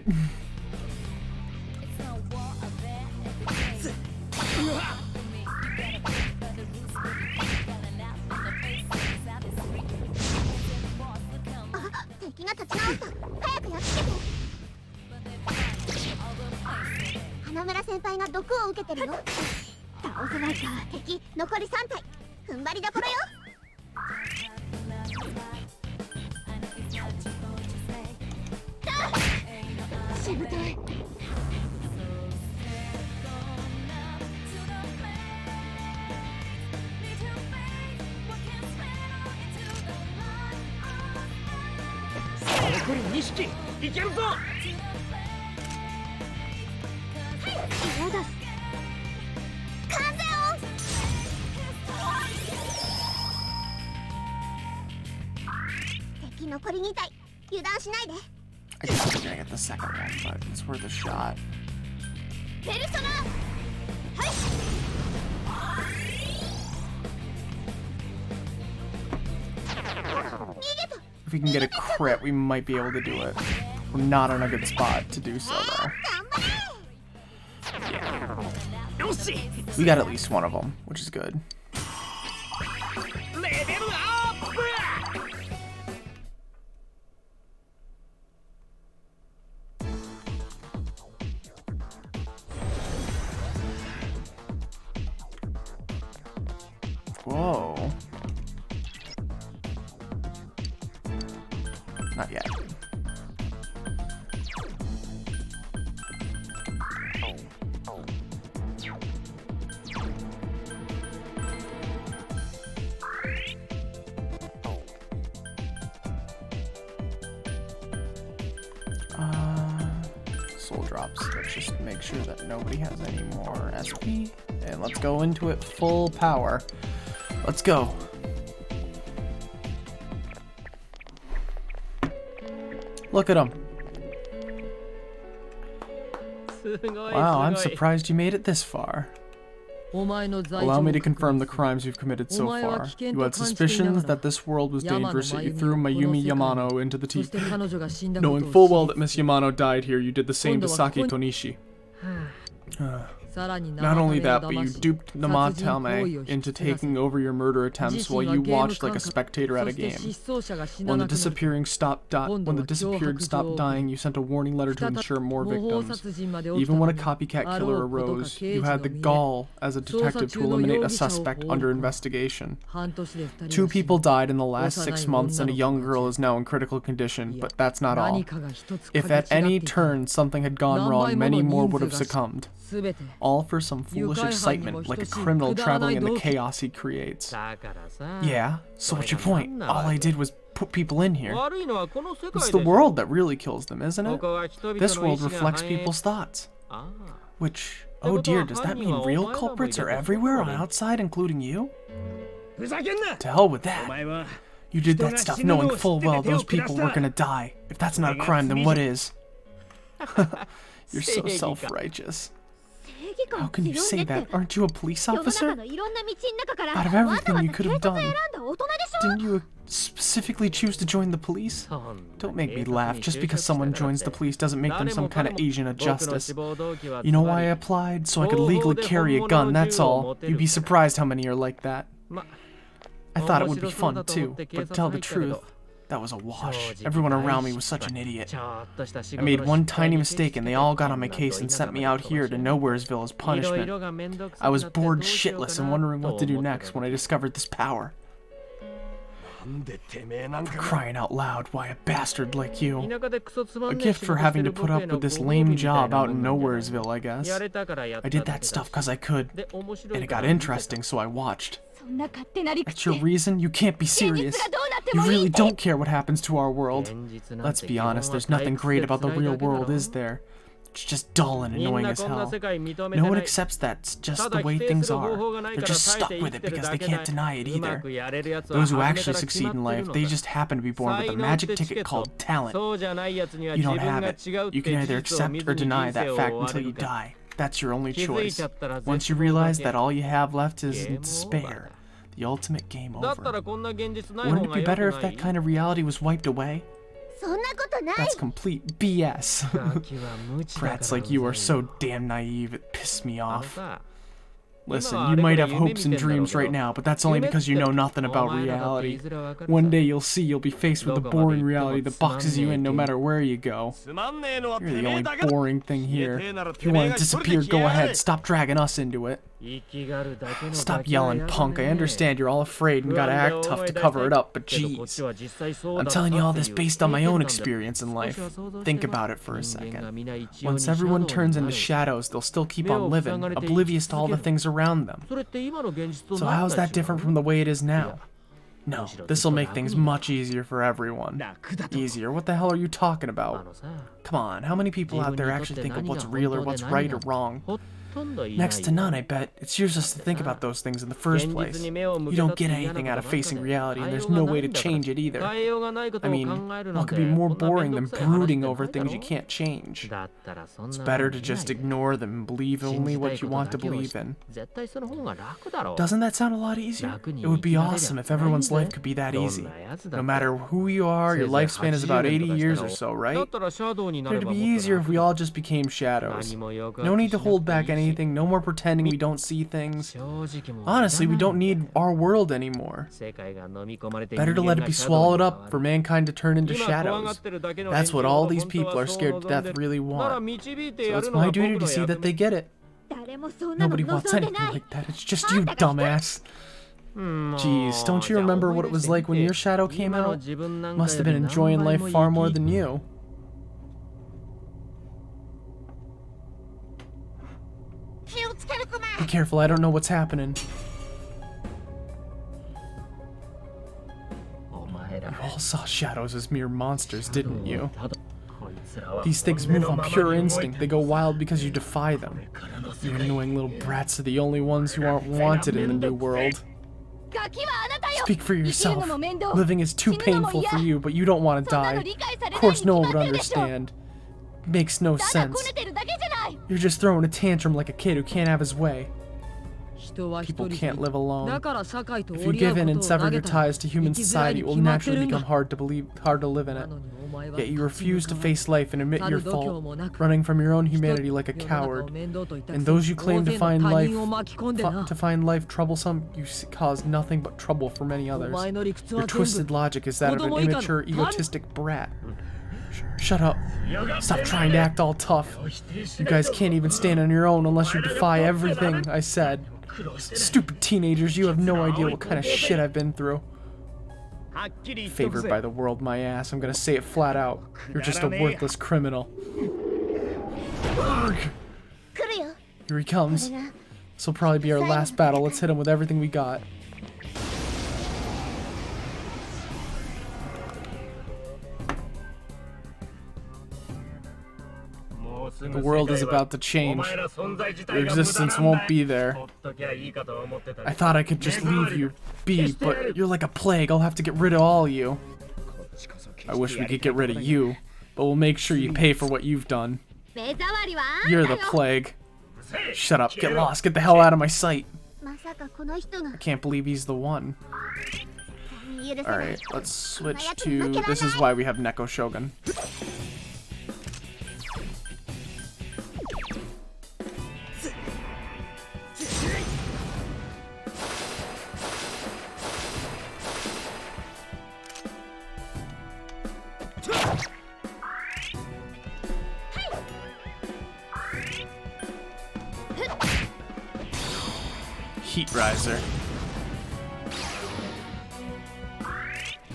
敵残り3体踏ん張りどころよ。しぶとい。残り2匹いけるぞ。やだ。完全オン。敵残り2体油断しないで。I guess we're gonna get the second one, but it's worth a shot. ペルソナ。はい。 If we can get a crit, we might be able to do it. We're not in a good spot to do so, though. We got at least one of them, which is good. Whoa. Not yet. Soul drops. Let's just make sure that nobody has any more SP. And let's go into it full power. Let's go. Look at him. Wow, I'm surprised you made it this far. Allow me to confirm the crimes you've committed so far. You had suspicions that this world was dangerous, yet you threw Mayumi Yamano into the teeth. Knowing full well that Miss Yamano died here, you did the same to Saki Tonishi. Not only that, but you duped Namatame into taking over your murder attempts while you watched like a spectator at a game. When the disappeared stopped dying, you sent a warning letter to ensure more victims. Even when a copycat killer arose, you had the gall as a detective to eliminate a suspect under investigation. 2 people died in the last 6 months and a young girl is now in critical condition, but that's not all. If at any turn something had gone wrong, many more would have succumbed. All for some foolish excitement, like a criminal traveling in the chaos he creates. Yeah, so what's your point? All I did was put people in here. It's the world that really kills them, isn't it? This world reflects people's thoughts. Which, oh dear, does that mean real culprits are everywhere on outside, including you? To hell with that. You did that stuff knowing full well those people were gonna die. If that's not a crime, then what is? You're so self-righteous. How can you say that? Aren't you a police officer? Out of everything you could have done, didn't you specifically choose to join the police? Don't make me laugh. Just because someone joins the police doesn't make them some kind of agent of justice. You know why I applied? So I could legally carry a gun, that's all. You'd be surprised how many are like that. I thought it would be fun too, but to tell the truth, that was a wash. Everyone around me was such an idiot. I made one tiny mistake and they all got on my case and sent me out here to Nowheresville as punishment. I was bored shitless and wondering what to do next when I discovered this power. For crying out loud, why a bastard like you? A gift for having to put up with this lame job out in Nowheresville, I guess. I did that stuff because I could, and it got interesting, so I watched. That's your reason? You can't be serious. You really don't care what happens to our world. Let's be honest, there's nothing great about the real world, is there? It's just dull and annoying as hell. No one accepts that's just the way things are. They're just stuck with it because they can't deny it either. Those who actually succeed in life, they just happen to be born with a magic ticket called talent. You don't have it. You can either accept or deny that fact until you die. That's your only choice. Once you realize that all you have left is despair, the ultimate game over. Wouldn't it be better if that kind of reality was wiped away? That's complete BS. Brats like you are so damn naive, it pissed me off. Listen, you might have hopes and dreams right now, but that's only because you know nothing about reality. One day you'll see you'll be faced with the boring reality that boxes you in no matter where you go. You're the only boring thing here. If you want to disappear, go ahead. Stop dragging us into it. Stop yelling, punk. I understand you're all afraid and gotta act tough to cover it up, but geez. I'm telling you all this based on my own experience in life. Think about it for a second. Once everyone turns into shadows, they'll still keep on living, oblivious to all the things around them. So how's that different from the way it is now? No, this'll make things much easier for everyone. Easier? What the hell are you talking about? Come on, how many people out there actually think of what's real or what's right or wrong? Next to none, I bet. It's useless to think about those things in the first place. You don't get anything out of facing reality, and there's no way to change it either. I mean, what could be more boring than brooding over things you can't change? It's better to just ignore them and believe only what you want to believe in. Doesn't that sound a lot easier? It would be awesome if everyone's life could be that easy. No matter who you are, your lifespan is about 80 years or so, right? It'd be easier if we all just became shadows. No need to hold back anything, no more pretending we don't see things. Honestly, we don't need our world anymore. Better to let it be swallowed up for mankind to turn into shadows. That's what all these people are scared to death really want. So it's my duty to see that they get it. Nobody wants anything like that. It's just you, dumbass. Jeez, don't you remember what it was like when your shadow came out? Must have been enjoying life far more than you. Be careful, I don't know what's happening. You all saw shadows as mere monsters, didn't you? These things move on pure instinct. They go wild because you defy them. You annoying little brats are the only ones who aren't wanted in the new world. Speak for yourself. Living is too painful for you, but you don't want to die. Of course no one would understand. Makes no sense. You're just throwing a tantrum like a kid who can't have his way. People can't live alone. だから社会と If you 折り合う give こ in と and を投 sever げ your たら ties to human 生きづらい society, に it will 決まって naturally るんだ become hard to live in な it. のにお前は Yet you 立ち向 refuse か to わない face life and admit 去 your る度胸 fault, もなく running from your own 人 humanity like a 世の中を coward. 面倒と言ったく And せに those you claim 大 to 勢の find 他 life 人を巻き込んでな to find life troublesome, you cause nothing but trouble for many お others. 前の理屈 Your は全 twisted 部 logic is that of an 子供以下の immature, パン egotistic brat. Shut up. Stop trying to act all tough. You guys can't even stand on your own unless you defy everything I said. Stupid teenagers, you have no idea what kind of shit I've been through. はっきり言っとく Favored ぜ by the world, my ass. I'm gonna say it flat out. You're just a worthless criminal. 来るよ Here he こ comes. れが This will probably be our last battle. Let's hit him with everything we got. The world is about to change. Your existence won't be there. I thought I could just leave you be, but you're like a plague. I'll have to get rid of all you. こっちこそ決 I して wish we やり could たい get こ rid と of だ you, but we'll make sure you pay for what you've done. 目障りはあんた You're よ the plague. Shut up. Get lost. Get the hell out of my sight. まさかこの人が I can't believe he's the one. 許せない Alright, let's switch to... This is why we have Neko Shogun. Heat Riser.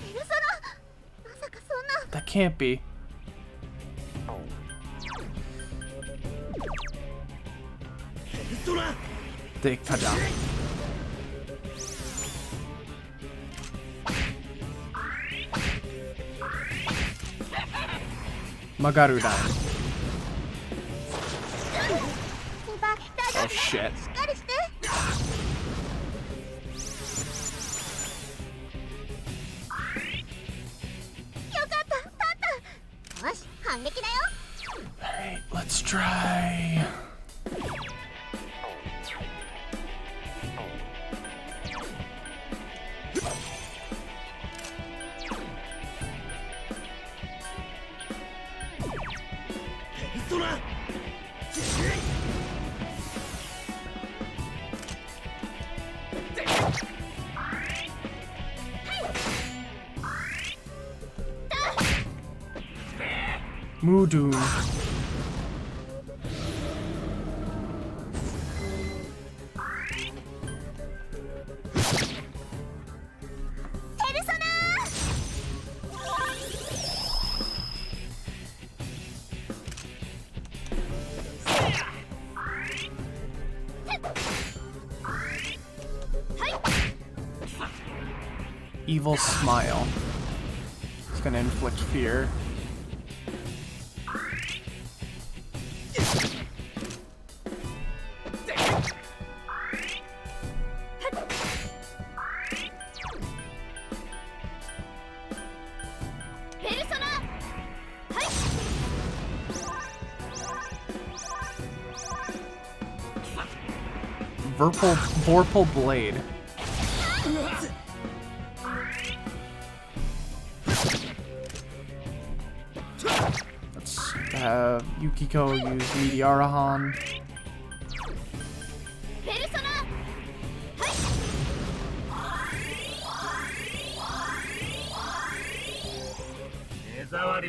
ペルソナまさかそんな That can't be. Dekkaja. Magarudan. 先輩大丈 Oh 夫 shit. しっかりしてよかった立ったよし反撃だよ Alright, let's try. Mudu. ペルソナ Evil Smile. It's gonna inflict fear. Vorpal Blade. Let's have Yukiko use Meteorahan. ペルソナ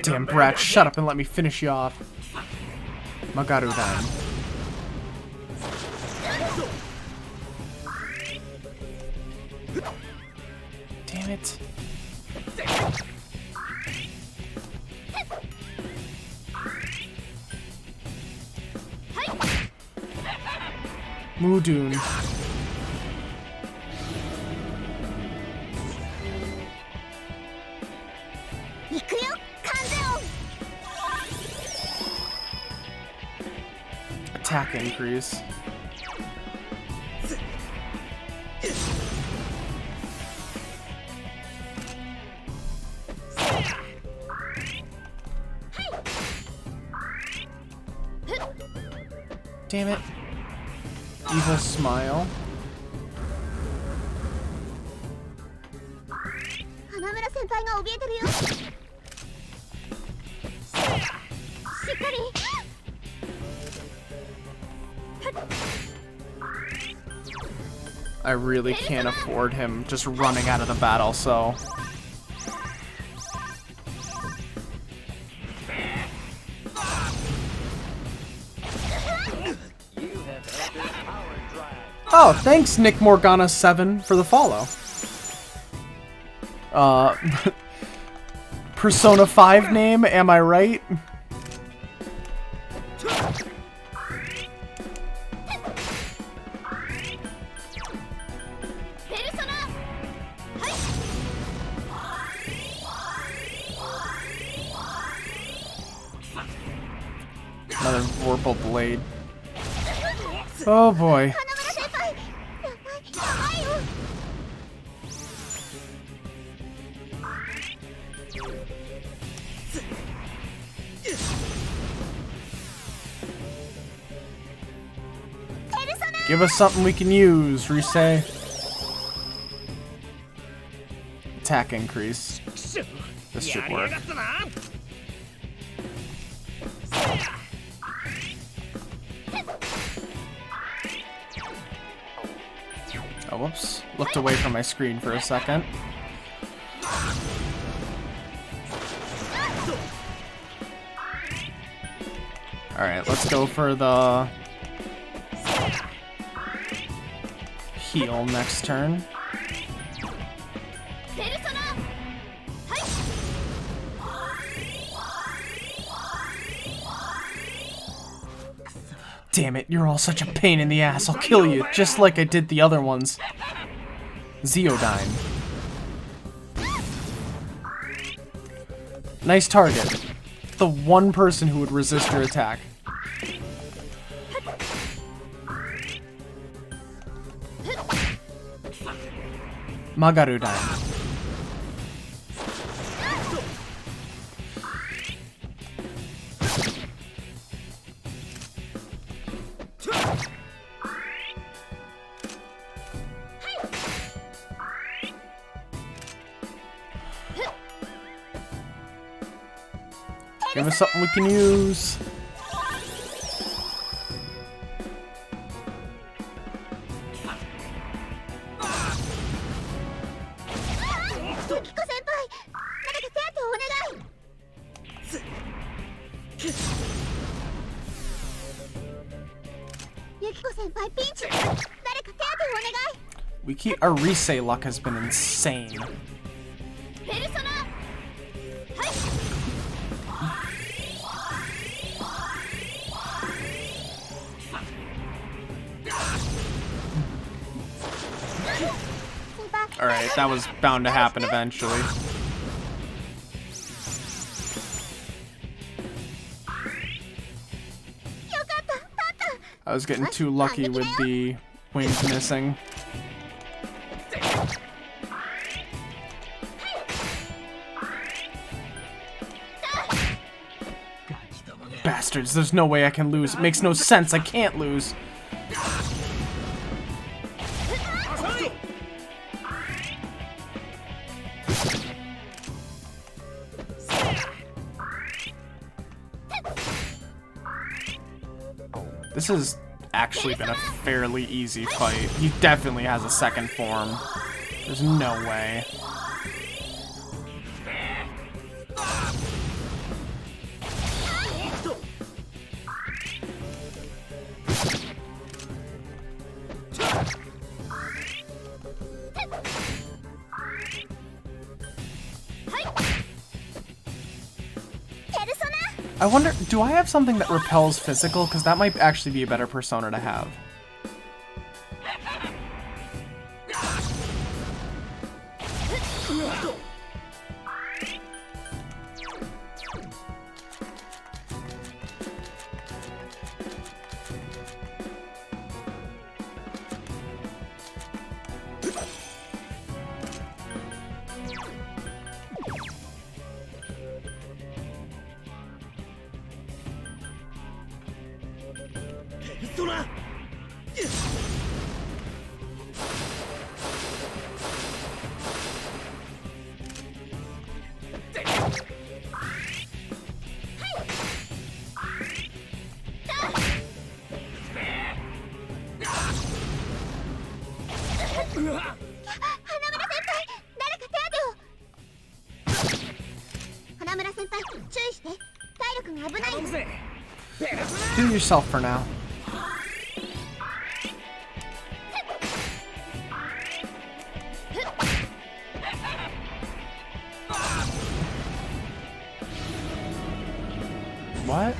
Damn brat, shut up and let me finish you off. Magarudan. Damn it. Mudun. 行くよ完全音 Attack increase. Damn it. Evil Smile. 花村先輩が怯えてるよ。しっかり。 I really can't afford him just running out of the battle, so... Oh, thanks, Nick Morgana 7 for the follow. Persona 5 name, am I right? Another Vorpal Blade. Oh boy. 花村先輩。やばいよ。 Give us something we can use, Risei. Attack increase. This should work. Oh, whoops. Looked away from my screen for a second. Alright, let's go for the heal next turn. Damn it, you're all such a pain in the ass. I'll kill you, just like I did the other ones. Zeodyne. Nice target. The one person who would resist your attack. Magarudyne. Give us something we can use. We keep our Risei luck has been insane. Alright, that was bound to happen eventually. I was getting too lucky with the wings missing. Bastards, there's no way I can lose. It makes no sense, I can't lose. This has actually been a fairly easy fight. He definitely has a second form. There's no way. I wonder, do I have something that repels physical? Because that might actually be a better persona to have. 誰か手当てを。花村先輩、注意して。体力が危ないよ。 Do yourself for now. What?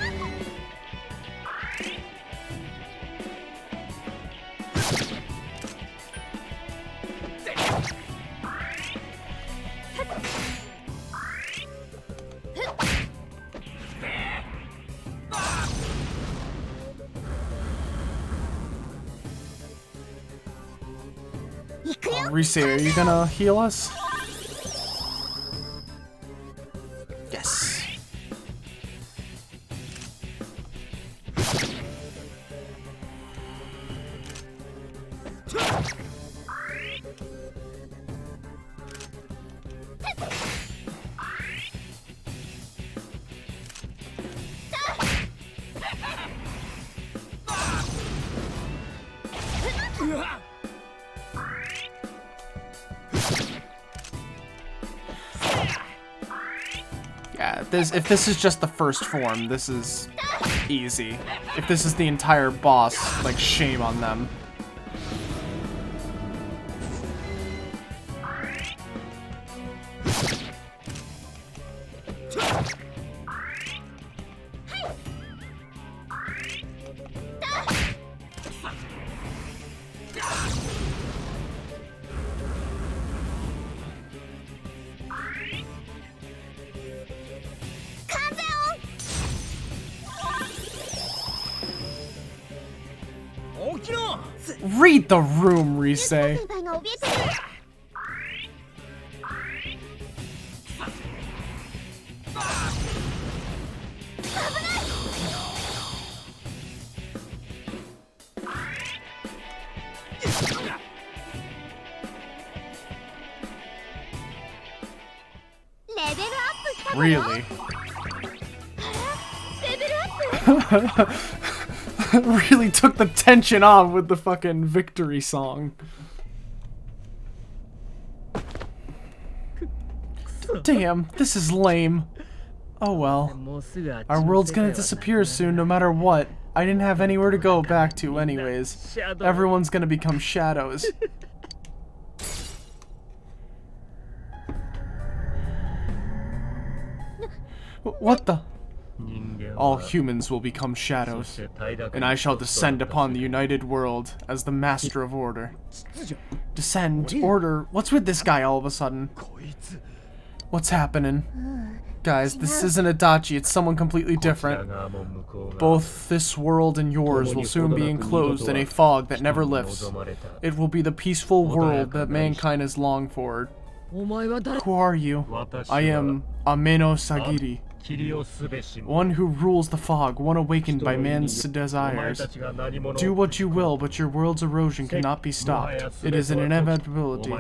Rise, are you gonna heal us? Yes. Yeah, if this is just the first form, this is easy. If this is the entire boss, like, shame on them. Read the room, Rise. 先輩が怯えてる。 Really? レベルアップ Really took the tension off with the fucking victory song. Damn, this is lame. Oh well. Our world's gonna disappear soon no matter what. I didn't have anywhere to go back to anyways. Everyone's gonna become shadows. What the? All humans will become shadows, and I shall descend upon the united world as the master of order. Descend? Order? What's with this guy all of a sudden? What's happening? Guys, this isn't Adachi, it's someone completely different. Both this world and yours will soon be enclosed in a fog that never lifts. It will be the peaceful world that mankind has longed for. Who are you? I am Ameno Sagiri. One who rules the fog, one awakened by man's desires. Do what you will, but your world's erosion cannot be stopped. It is an inevitability.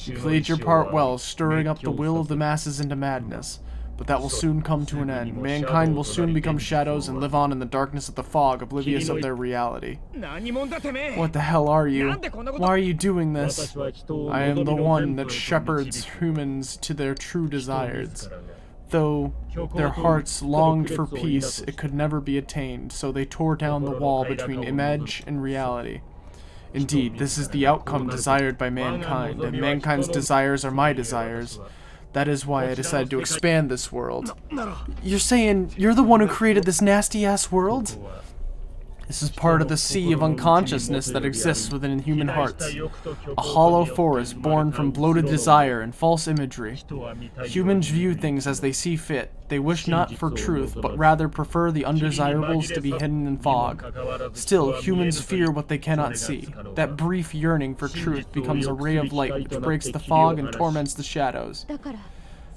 You played your part well, stirring up the will of the masses into madness. But that will soon come to an end. Mankind will soon become shadows and live on in the darkness of the fog, oblivious of their reality. What the hell are you? Why are you doing this? I am the one that shepherds humans to their true desires. Though their hearts longed for peace, it could never be attained, so they tore down the wall between image and reality. Indeed, this is the outcome desired by mankind, and mankind's desires are my desires. That is why I decided to expand this world. You're saying you're the one who created this nasty-ass world? This is part of the sea of unconsciousness that exists within human hearts. A hollow forest born from bloated desire and false imagery. Humans view things as they see fit. They wish not for truth, but rather prefer the undesirables to be hidden in fog. Still, humans fear what they cannot see. That brief yearning for truth becomes a ray of light which breaks the fog and torments the shadows.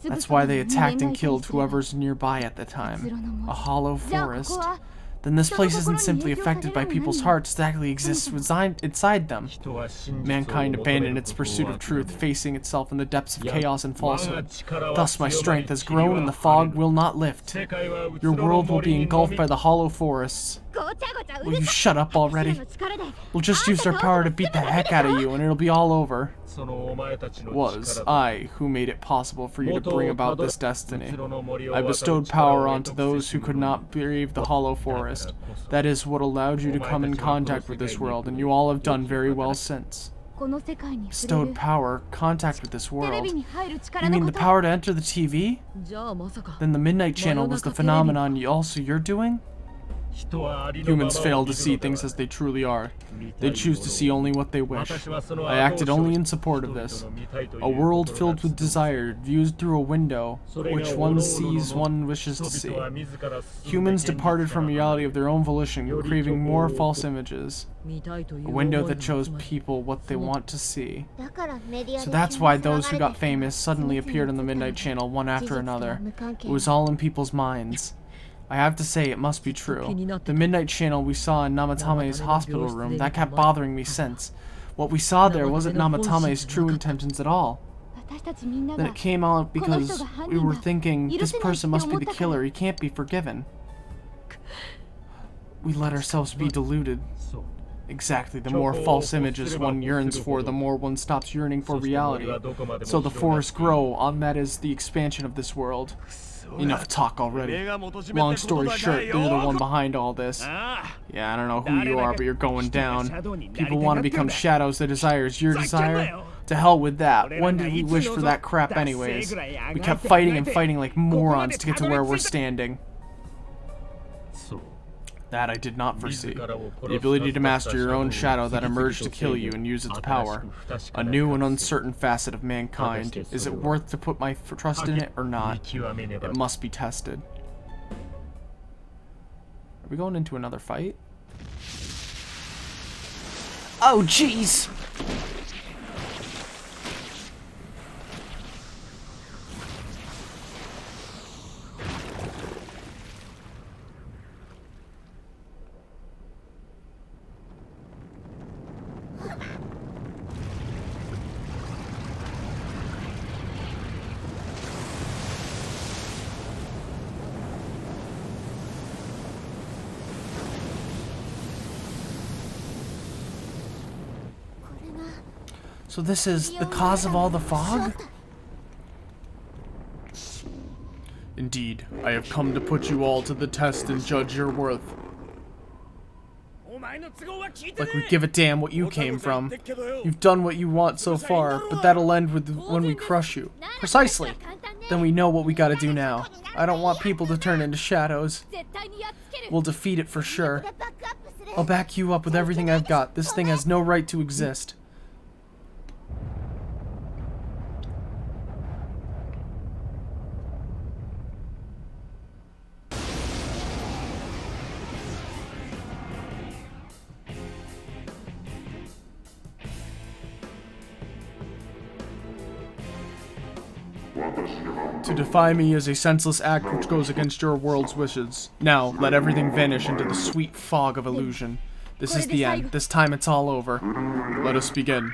That's why they attacked and killed whoever's nearby at the time. A hollow forest. Then this place isn't simply affected by people's hearts, it actually exists inside them. Mankind abandoned its pursuit of truth, facing itself in the depths of chaos and falsehood. Thus my strength has grown and the fog will not lift. Your world will be engulfed by the hollow forests. Will you shut up already? We'll just use our power to beat the heck out of you and it'll be all over. Was I who made it possible for you to bring about this destiny. I bestowed power onto those who could not brave the Hollow Forest. That is what allowed you to come in contact with this world, and you all have done very well since. Bestowed power, contact with this world. You mean the power to enter the TV? Then the Midnight Channel was the phenomenon you're doing? Humans fail to see things as they truly are. They choose to see only what they wish. I acted only in support of this. A world filled with desire, viewed through a window, which one sees one wishes to see. Humans departed from reality of their own volition, craving more false images. A window that shows people what they want to see. So that's why those who got famous suddenly appeared on the Midnight Channel one after another. It was all in people's minds. I have to say, it must be true. The Midnight Channel we saw in Namatame's hospital room, that kept bothering me since. What we saw there wasn't Namatame's true intentions at all. Then it came out because we were thinking, this person must be the killer, he can't be forgiven. We let ourselves be deluded. Exactly, the more false images one yearns for, the more one stops yearning for reality. So the forests grow, on that is the expansion of this world. Enough talk already. Long story short, you're the one behind all this. Yeah, I don't know who you are, but you're going down. People want to become shadows, their desires, your desire? To hell with that. When did we wish for that crap anyways? We kept fighting and fighting like morons to get to where we're standing. That I did not foresee. The ability to master your own shadow that emerged to kill you and use its power. A new and uncertain facet of mankind. Is it worth to put my trust in it or not? It must be tested. Are we going into another fight? Oh, jeez! So this is the cause of all the fog? Indeed, I have come to put you all to the test and judge your worth. Like we give a damn what you came from. You've done what you want so far, but that'll end with when we crush you. Precisely. Then we know what we gotta do now. I don't want people to turn into shadows. We'll defeat it for sure. I'll back you up with everything I've got. This thing has no right to exist. To defy me is a senseless act which goes against your world's wishes. Now, let everything vanish into the sweet fog of illusion. This is the end. This time it's all over. Let us begin.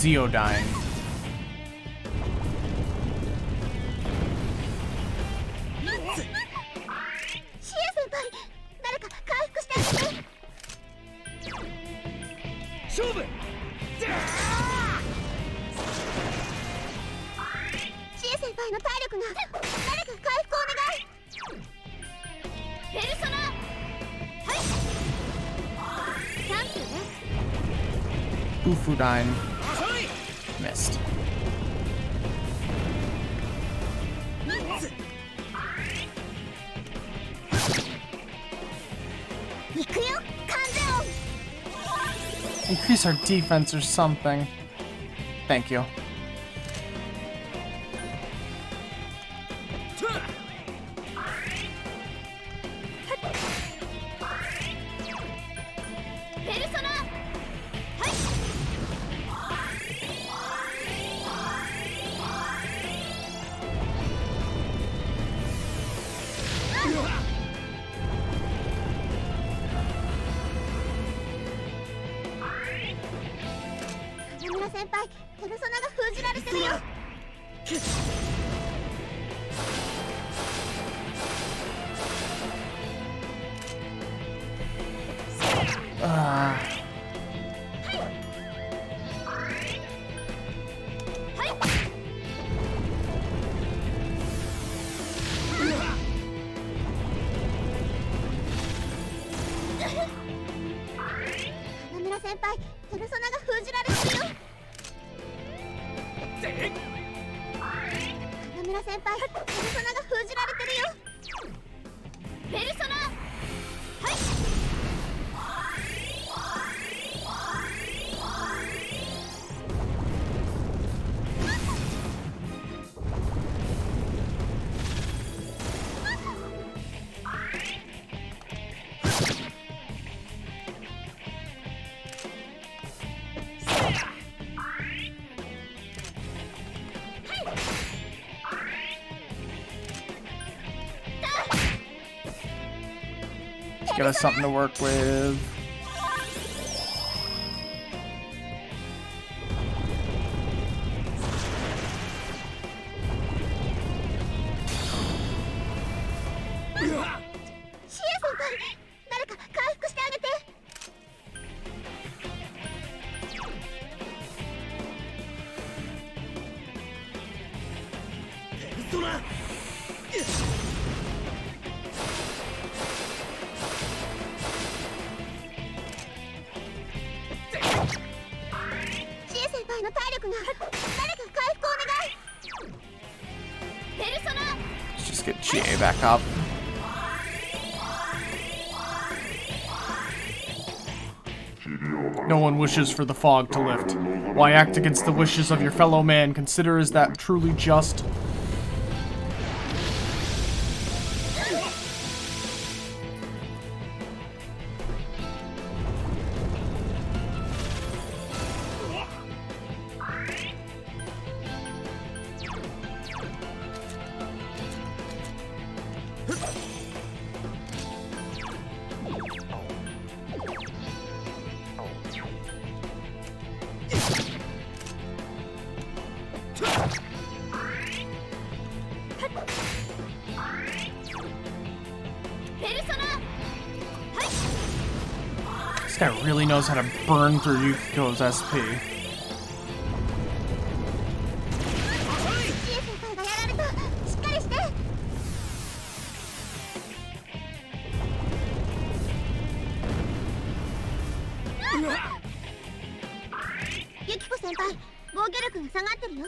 Zeodyne. シエ先輩、誰か回復してあげて。勝負。シエ先輩の体力が、誰か回復お願い。ペルソナ、はい。キャンプね。 Ufudyne. Missed. 行くよ、完全音。 Increase our defense or something. Thank you. ペルソナ、はい。 花村先輩、ペルソナが封じられてるよ。花村先輩、ペルソナが封じられてるよ。花村先輩、ペルソナが封じられてるよ。ペルソナ、はい。 Get us something to work with. Let's just get GA back up. No one wishes for the fog to lift. Why act against the wishes of your fellow man? Consider is that truly just? This guy really knows how to burn through Yukiko's SP. Yukiko senpai, 防御力が下がってるよ。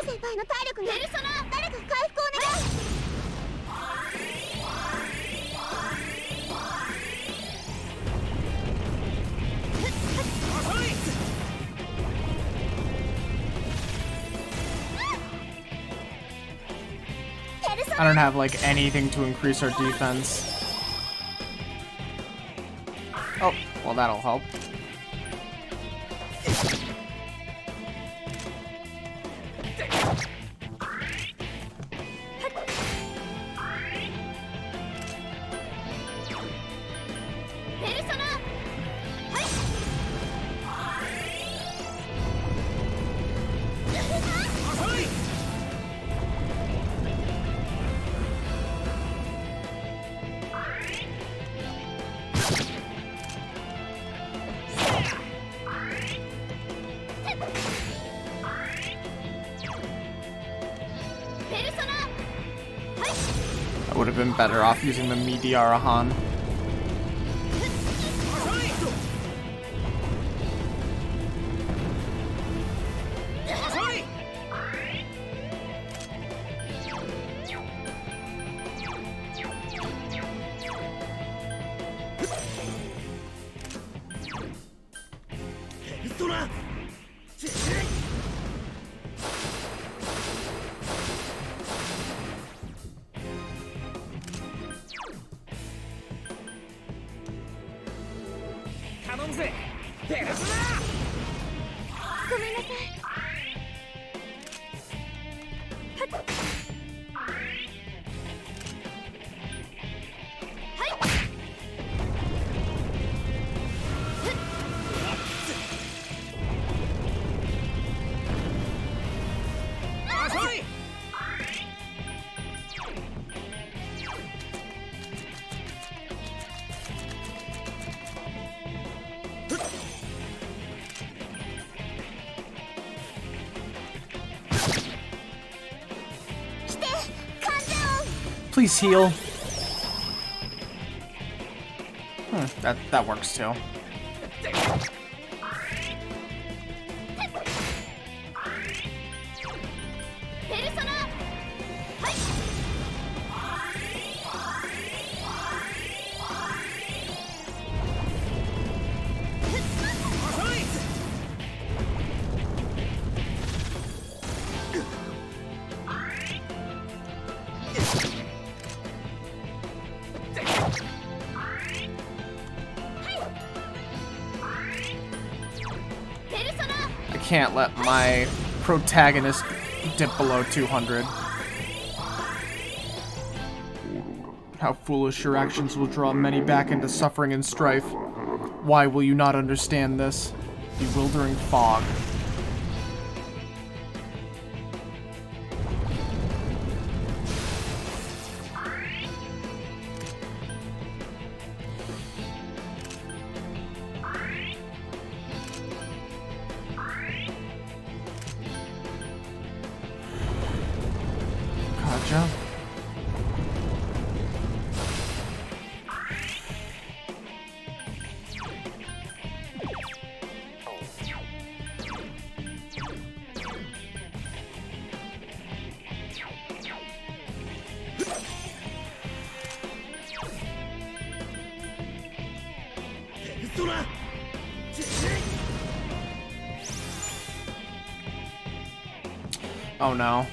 先輩の体力が、誰か回復お願い。I don't have like anything to increase our defense. Oh. Well, that'll help. I would have been better off using the Midiarahan. Please heal. That works too. I can't let my protagonist dip below 200. How foolish your actions will draw many back into suffering and strife. Why will you not understand this? Bewildering fog. Gotcha. Oh no.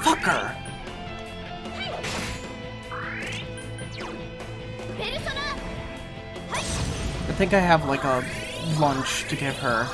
Fucker! I think I have like a lunch to give her.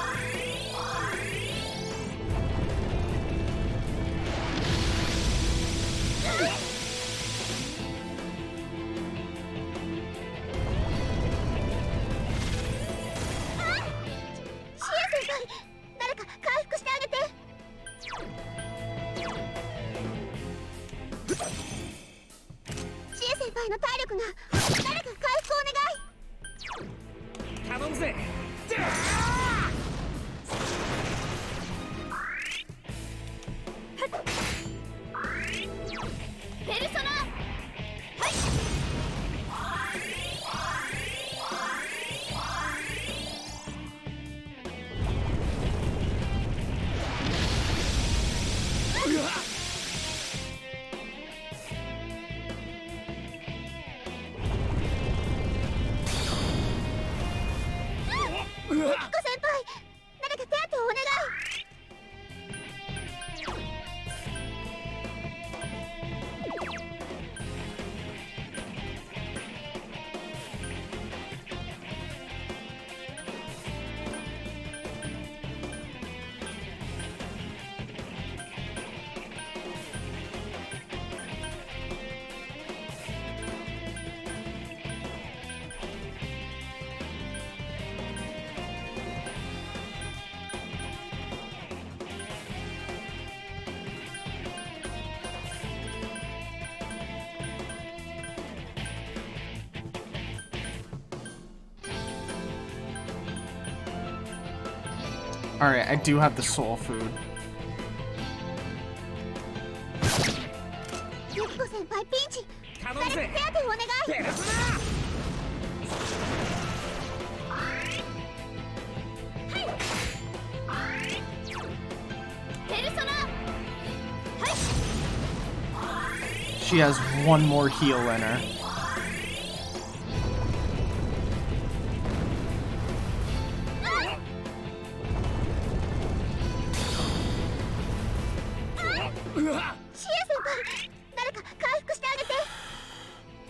輩の体力が。誰か回復お願い。頼むぜ。ペルソナ。キコ先輩、誰か手当てをお願い。Alright, I do have the soul food. ユキコ先輩ピンチ。頼むぜ。誰か手当てをお願い。ペルソペルソナ。 She has one more heal in her.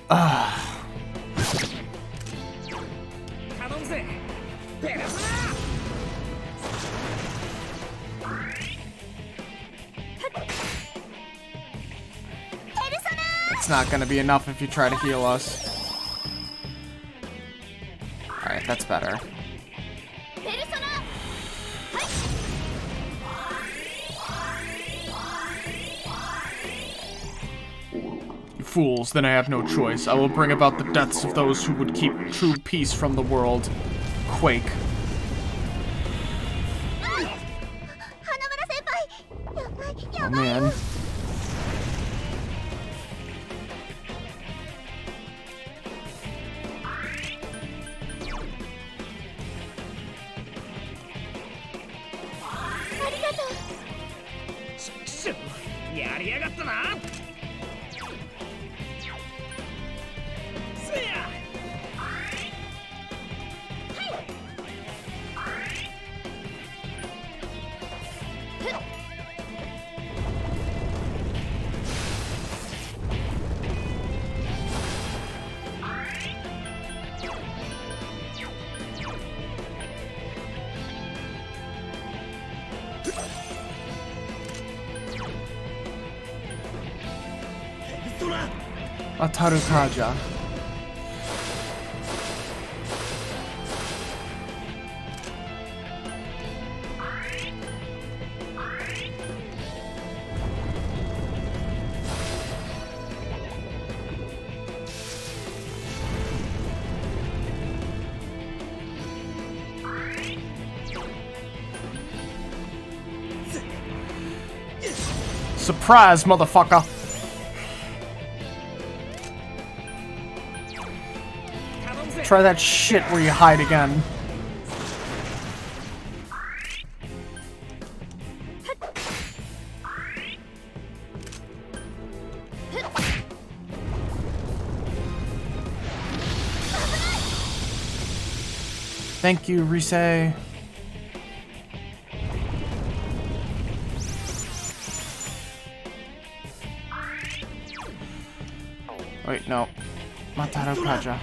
Ah. 頼むぜ。ペルソナ。 It's not gonna be enough if you try to heal us. Alright, that's better. ペルソナ。 You fools, then I have no choice. I will bring about the deaths of those who would keep true peace from the world. Quake. 花村先輩、やばい Oh やばいよ。 man. Ataru Kaja. Surprise, motherfucker! Try that shit where you hide again. Thank you, Rise. Wait, no. Mataru Kaja.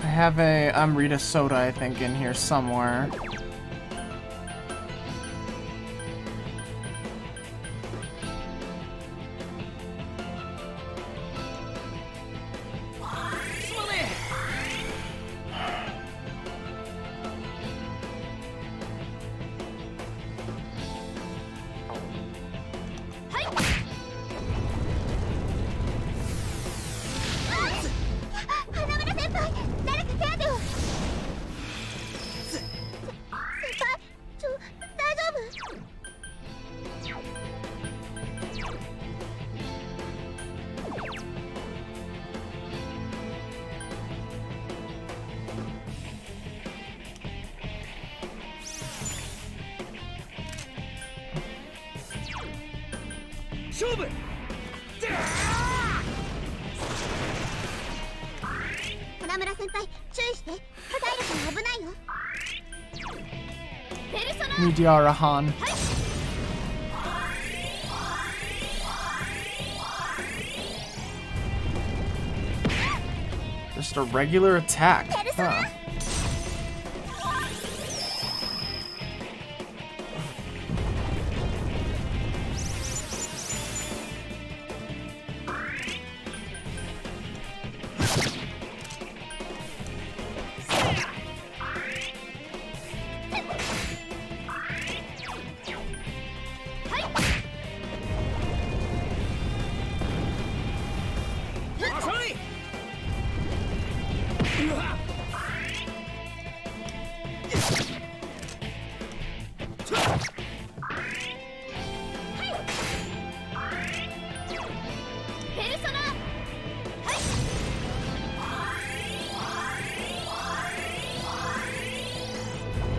I have a Amrita soda, I think, in here somewhere. Nidyarahan. Just a regular attack. Huh.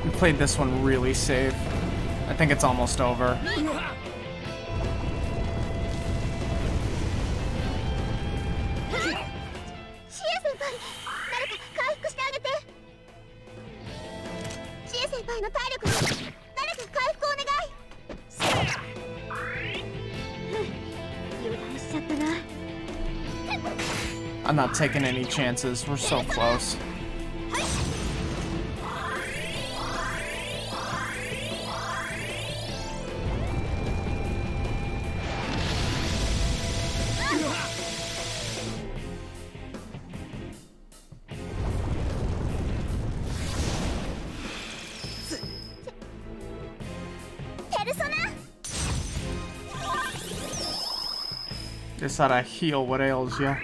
We played this one really safe. I think it's almost over. I'm not taking any chances. We're so close. Just thought I heal what ails ya.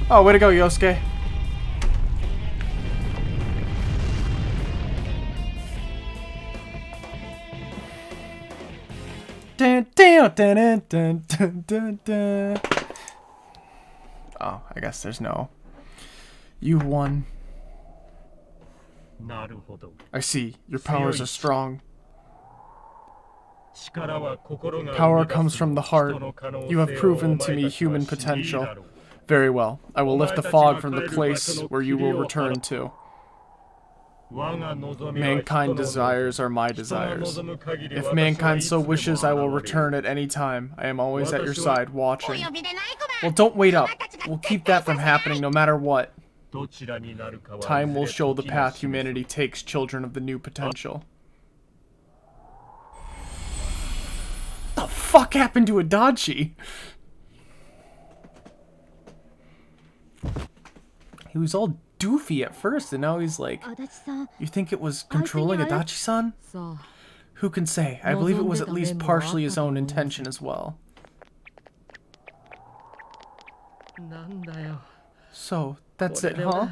Oh, way to go, Yosuke. Dun, dun, dun, dun, dun, dun, dun. Oh, I guess there's no. You won. I see. Your powers are strong. Power comes from the heart. You have proven to me human potential. Very well. I will lift the fog from the place where you will return to. Mankind desires are my desires. If mankind so wishes, I will return at any time. I am always at your side, watching. Well, don't wait up. We'll keep that from happening no matter what. Time will show the path humanity takes, children of the new potential. What the fuck happened to Adachi? He was all doofy at first, and now he's like, you think it was controlling Adachi-san? Who can say? I believe it was at least partially his own intention as well. So, that's it, huh?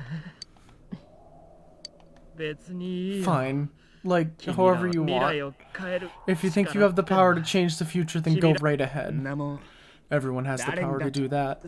Fine. Like, however you want. If you think you have the power to change the future, then go right ahead. Everyone has the power to do that.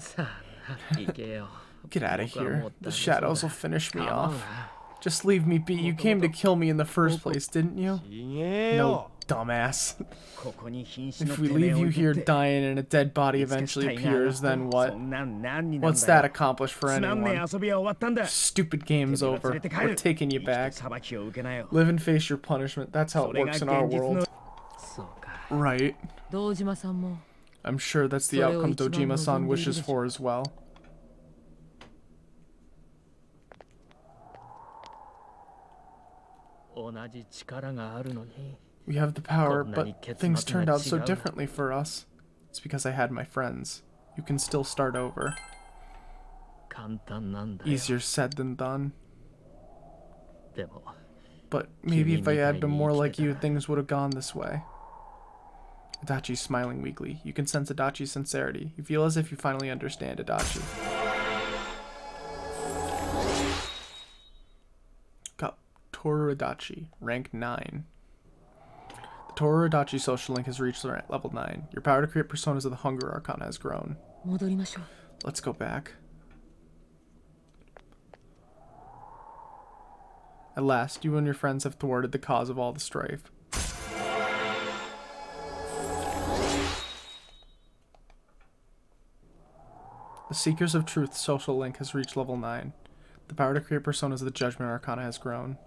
Get out of here. The shadows will finish me 構う off. な Just leave me be. You came to kill me in the first place, didn't you? ちげえ No, よ dumbass. ここに瀕死の If て we めえ leave を you 置い here てって dying and a dead body いつか eventually 死体が appears, then そ what? んなん何になん What's だ that よ accomplish for つまんねえ anyone? 遊びは終わったんだ Stupid game's てめえは over. 連れて帰 We're る taking you 生きて back. 裁きを受けなよ Live and face your punishment. That's how そ it れが works in our 現実の world. そうか Right. 堂島さんも I'm sure that's the それを outcome 一番 Dojima-san 望んでいる wishes でしょう。 for as well. 同じ力があるのに We have the power, こんなに but 結 things 末が turned out so 違う。 differently for us. It's because I had my friends. You can still start over. 簡単なんだよ Easier said than done. でも But maybe if I had been more like you, 君みたいに生きてたら。 things would have gone this way. Adachi's smiling weakly. You can sense Adachi's sincerity. You feel as if you finally understand Adachi. Got Toru Adachi, rank 9. The Toru Adachi social link has reached level 9. Your power to create personas of the Hunger Arcana has grown. 戻りましょう Let's go back. At last, you and your friends have thwarted the cause of all the strife. The Seekers of Truth social link has reached level 9. The power to create personas of the Judgment Arcana has grown.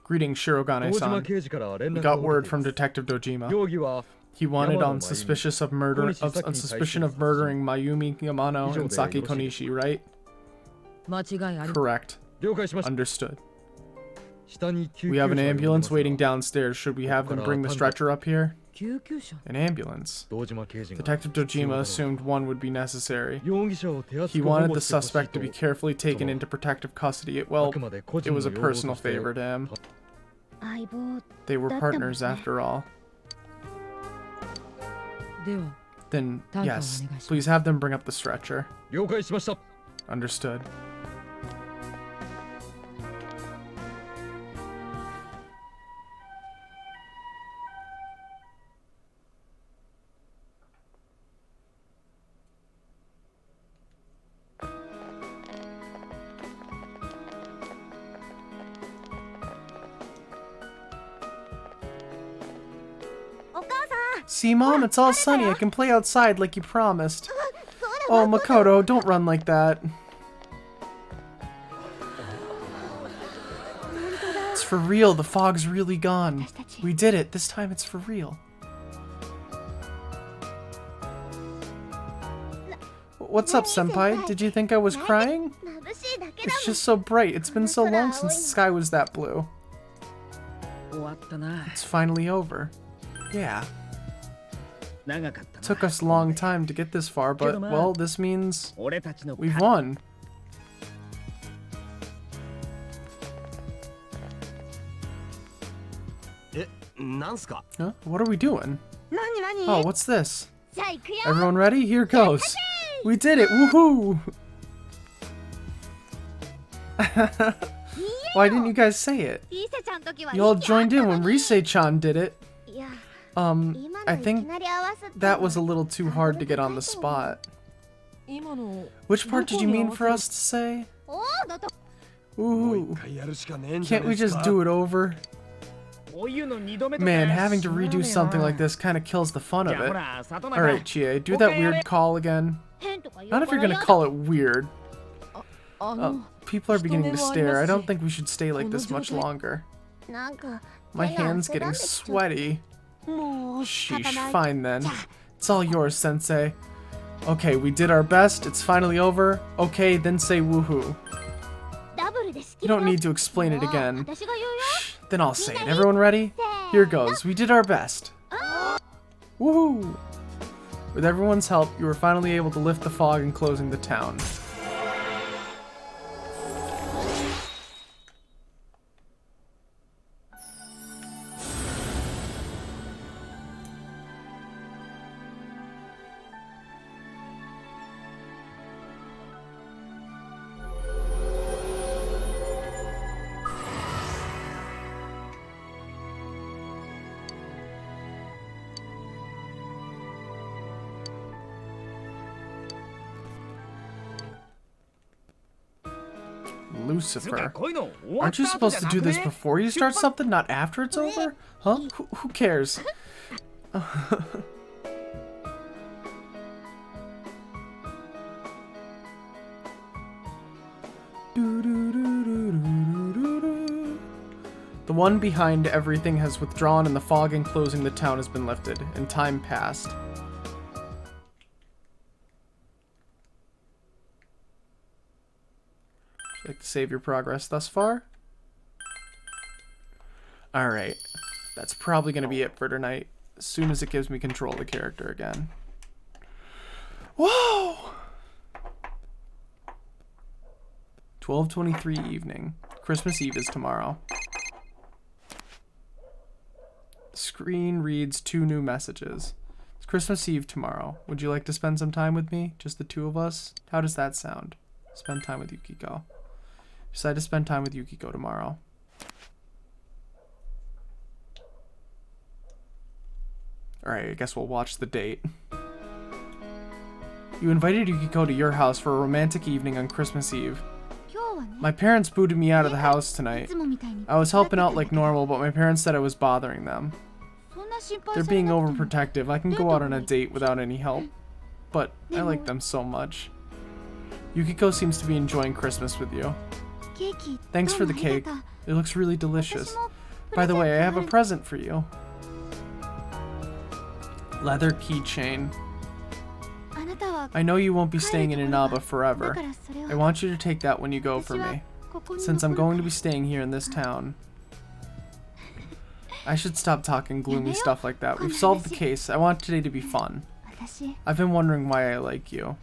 Greetings, Shirogane-san. We got word from Detective Dojima. He wanted on suspicious of murder, on suspicion of murdering Mayumi Yamano and Saki Konishi, right? 間違いあり Correct. Understood. We have an ambulance waiting downstairs. Should we have them bring the stretcher up here? 救急車 An ambulance. Detective Dojima assumed one would be necessary. He wanted the suspect to be carefully taken into protective custody. Well, it was a personal favor to him. 相棒 They were partners after all. では Then, Tanka yes, onegaishimasu. please have them bring up the stretcher. Understood. See, Mom, it's all sunny. I can play outside like you promised. Oh, Makoto, don't run like that. It's for real. The fog's really gone. We did it. This time it's for real. What's up, Senpai? Did you think I was crying? 眩しいだけだ It's just so bright. It's been so long since the sky was that blue. 終わったな It's finally over. Yeah. 長かったな Took us a long time to get this far, but, well, this means 俺たちの we've won. Huh? What are we doing? 何何 Oh, what's this? じゃあ行くよ Everyone ready? Here goes. We did it! Woohoo! Why didn't you guys say it? リーセちゃん時は You all 息あっ joined た in の when に Rise-chan did it. いや I 今のいき think なり合わすって that was a little too hard to get on the spot. 今の Which part did you mean for us to say? おおだと Ooh. やるしかねえんじゃ Can't ね we えっす just か do it over? こういうの二度目とか Man, having to redo 知らねえ something な like this kind of kills the fun じ of ゃあほ it. ら里中 Alright, Chie, do that weird call again. 変とか言う Not if か you're ら gonna やだ call it weird. あの People are beginning to stare. I don't 人目 think we should stay like this much longer. なんか My 手が hand's 汗ばん getting できちゃった sweaty. もう仕方 Sheesh, ない fine then. It's all yours, Sensei. Okay, we did our best. It's finally over. Okay, then say woohoo. ダブルで仕切 You り don't ます need to explain it もう again. 私が言うよ Then I'll say it. Everyone ready? Here goes. We did our best. Woohoo! With everyone's help, you were finally able to lift the fog enclosing the town. Lucifer. こういうの終わっ Aren't た you 後 supposed じゃ to な do く this ね before you start something, not after it's over? Huh? Who cares? The one behind everything has withdrawn and the fog enclosing the town has been lifted, and time passed. Would you like to save your progress thus far? Alright. That's probably going to be it for tonight, as soon as it gives me control of the character again. Whoa! 12:23 evening. Christmas Eve is tomorrow. Screen reads 2 new messages. It's Christmas Eve tomorrow. Would you like to spend some time with me? Just the 2 of us? How does that sound? Spend time with Yukiko. Decide to spend time with Yukiko tomorrow. Alright, I guess we'll watch the date. You invited Yukiko to your house for a romantic evening on Christmas Eve. 今日はね My parents booted me out of the house い tonight. つもみたいに I was helping out like normal, but my parents said I was bothering them. そんな心配 They're され being なくても overprotective. I can go out on a date without any help. But I like them so much. Yukiko seems to be enjoying Christmas with you. ケーキ Thanks ど for う the もあり cake. がとう It looks really delicious. 私も By the way, I have a プレゼン present for you. Leather keychain. トあなたは I know you won't be 帰 staying る in ところが Inaba だ forever. からそれを I want you to take that when you go for 私は me. ここに Since I'm 残る going to be staying here in this town. I should stop talking gloomy stuff like that. We've solved the case. I want today to be fun. 私 I've been wondering why I like you.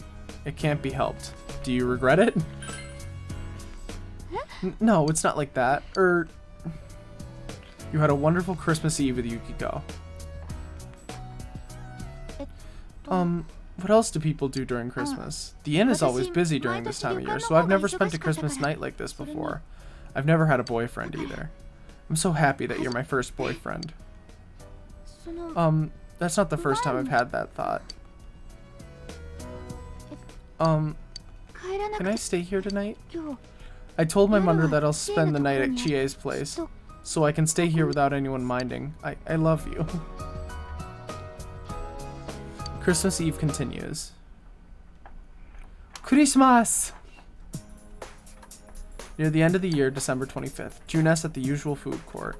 It can't be helped. Do you regret it? No, it's not like that. You had a wonderful Christmas Eve with Yukiko. What else do people do during Christmas? The inn is always busy during this time of year, so I've never spent a Christmas night like this before. I've never had a boyfriend either. I'm so happy that you're my first boyfriend. その That's not the first time I've had that thought. 帰らな Can く I て stay here tonight? 今日 I told my mother that I'll spend the night at Chie's place, と so I can stay here without anyone minding. I love you. Christmas Eve continues. Christmas! Near the end of the year, December 25th, Junes at the usual food court.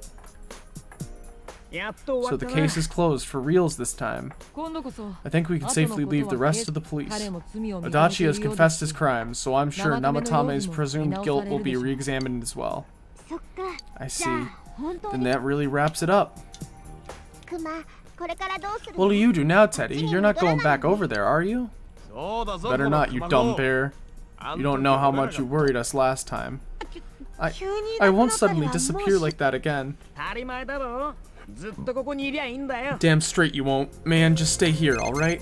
やっと終わ So っ the たな case is closed for reals this time. 今度こそ I think we can 後の safely こと leave は the rest 彼 of the police. 彼も罪を認めて Adachi い has るよう confessed です his crimes, so I'm sure Namatome no Namatame's Yogi mo presumed guilt will be 見直されるでしょう。 re-examined as well. そっか I じゃ see. あ本当 Then に that really wraps it up. クマこれからどうする What do you do now, Teddy? You're not going back over there, are you? そうだぞ Better not, you dumb bear. あん You た don't know how much you worried us last time. 急に I いなくな won't ったり suddenly はもう disappear like that again. 当たり前だろずっとここにいりゃいいんだよ Damn straight you won't. Man, just stay here, alright?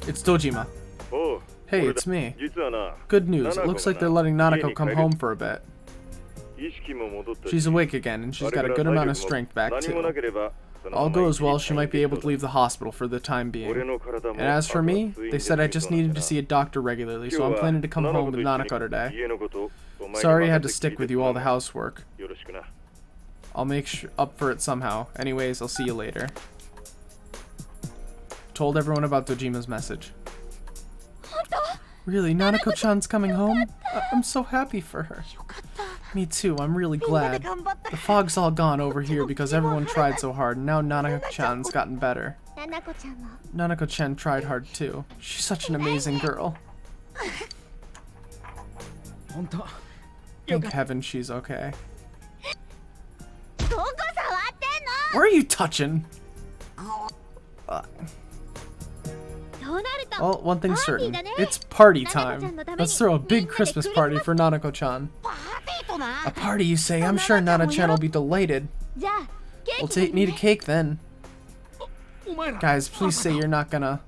It's Dojima. おう Hey, it's me. 実はな Good news. It looks like they're letting Nanako come home for a bit. 意識も戻ったし She's awake again, and she's got a good amount of strength back 何もな too. ければその All まま goes well, 生き she て might be able to leave the hospital for the time 俺 being. の体も And as for me, あとは they said I just needed to see a doctor regularly, so I'm planning to come home with Nanako today. 家のことお前に Sorry I had 任 to せて stick with you all the housework. よろしくな I'll make up for it somehow. Anyways, I'll see you later. Told everyone about Dojima's message. Really, Nanako-chan's coming home? I'm so happy for her. Me too, I'm really みんなで glad. 頑張った The fog's all gone over here because everyone tried so hard, and now Nanako-chan's gotten better. ななこちゃんも Nanako-chan tried hard too. She's such an amazing girl. 本当 Thank heaven she's okay. どこ触ってん Where are you touching? のどうなると Well, one thing's certain. Party It's party Nanako-chan time. のために Let's throw a big みんなで Christmas party for Nanako-chan. パーティーとな A party, you say? I'm sure Nana-chan will be delighted. じゃあケー We'll キ need a cake then. お前ら Guys, please say you're not gonna...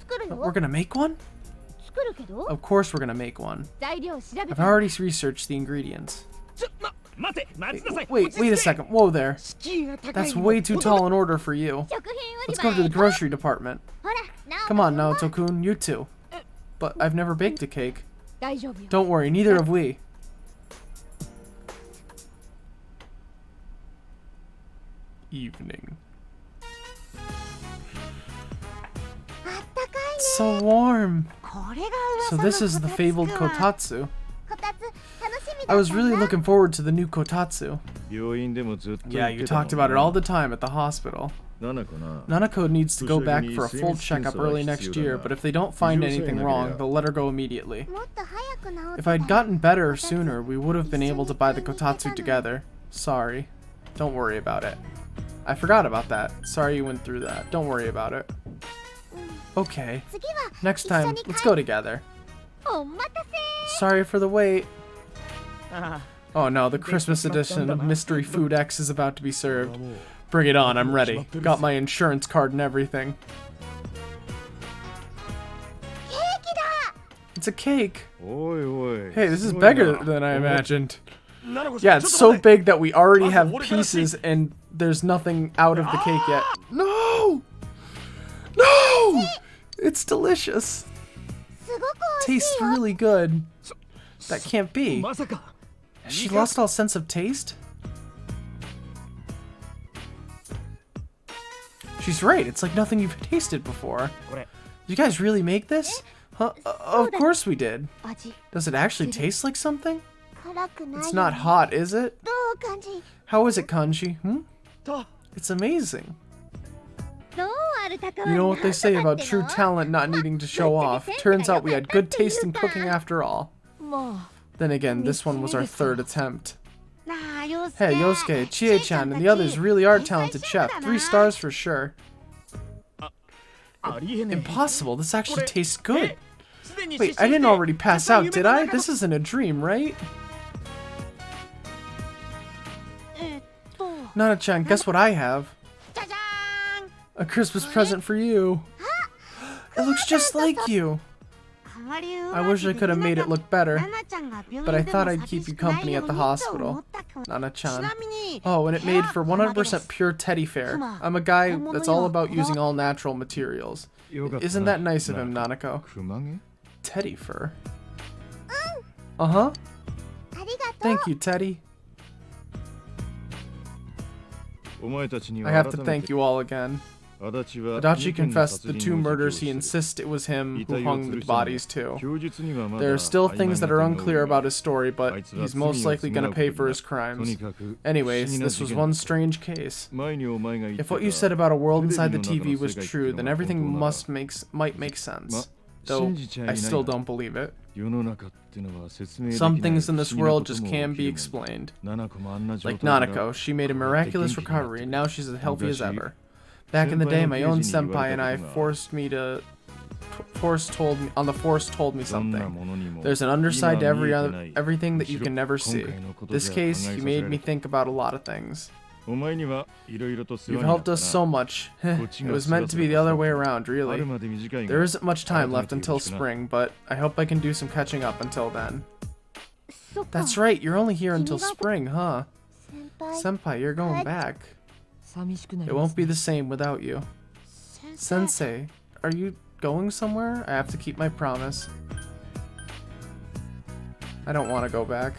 作る We're よ gonna make one? 作るけど Of course we're gonna make one. 材料調べ I've て already researched the ingredients. 待て待ちなさい Wait a second. Whoa there. 敷居が高い That's way too tall an order for you. 食品売り Let's 場 go to へ the grocery department. ほらなお Come on, Naoto-kun, you too. but I've never baked a cake. 大丈夫よ。 Don't worry, neither have we. Evening. あったかいね。 It's so warm. これが So 噂の this is the こたつ fabled か。 kotatsu. こたつ楽しみだったんだ。 I was really looking forward to the new kotatsu. 病院でもずっと Yeah, you talked about it all the time at the hospital. 7個な Nanako needs to go back for a full checkup early next year, but if they don't find anything wrong, they'll let her go immediately. もっと早く治って If I'd gotten better sooner, we would have been able to buy the kotatsu together. Sorry. Don't worry about it. I forgot about that. Sorry you went through that. Don't worry about it. Okay. 次は Next 一緒 time, に let's 帰 go together. お待たせ。 Sorry for the wait. あ Oh no, the Christmas edition of Mystery Food X is about to be served. Bring it on, I'm ready. Got my insurance card and everything. ケーキだ。 It's a cake. おいおい Hey, this is すごいな bigger than I imagined. ななこさん Yeah, ちょ it's っと so 待って big that we already have what about pieces and there's nothing out of the cake yet. No! No! It's delicious. すごく美味し Tastes いよ。 really good. That can't be. まさか Has she lost all sense of taste? She's right. It's like nothing you've tasted before. これ You guys really make this? Huh? Of course we did. 味 Does it actually taste like something? 辛くないよ。 It's not hot, is it? どう感じ？ How is it, Kanji? Hmm? と It's amazing. どうあるたか You know what they say about true talent not needing to show off. Turns out we had good taste in cooking after all. も Then again, this one was our third attempt. う。なあ、ヨスケ。 Hey, Yosuke, Chie-chan, and the others really are talented chef. 3 stars for sure. ありえねえ Impossible, this actually tastes good. すでに Wait, I didn't already pass out, did I? This isn't a dream, right? と Nana-chan, guess what I have? じゃじゃーん。 A Christmas present for you. It looks just like you. I wish I could have made it look better, but I thought I'd keep you company at the hospital. Nana-chan. Oh, and it made for 100% pure teddy fare. I'm a guy that's all about using all natural materials. よかったな Isn't that nice of him, Nanako? 熊毛 Teddy fur. Uh-huh. ありがとう。 Thank you, Teddy. お前たちには I have to 改め thank て you all again. 足立は Adachi 二件の confessed 殺 the 人 two を自供 murders. す He る insists it was him 遺 who 体を hung 吊 the るしたのは bodies too. 供述にはまだ There are still 曖昧 things な that are 点が多い unclear が about his story, あ but いつは he's 罪を most likely 償 gonna う pay べき for だ his と crimes. にかく不思 Anyways, 議な this 事 was 件 one だ strange case. 前にお前が言って If た what you said about a world inside the テレビの中の TV was 世界って true, いうの then が everything 本当なら might make sense. ま Though 信じちゃいな I い still が don't believe it. 世の中ってのは説明でき Some ない things in 不 this 思議な world こと just も can't 起き be るもん explained. ナナコもあんな状 Like 態から Nanako, she made a miraculous recovery, and now she's as healthy as ever. Back in the day, my own senpai and I force told me どんな something. ものにも There's an underside to 今見えてない everything that you can never むし see. ろ今回のこと This で case, 考え you させられ made me る think about a lot of things. お前にはいろいろと世 You've 話になっ helped た us な so much. こっち It が was meant to be the other way around, 春 really. まで短いが There isn't much time 改め left てよ until ろしくな spring, but I hope I can do some catching up until then. そっか。 That's right, you're only here until spring, huh? 先輩。 Senpai, you're going back. 寂しくなり It ま won't す be the same without you. Sensei, are you going somewhere? I have to keep my promise. I don't want to go back.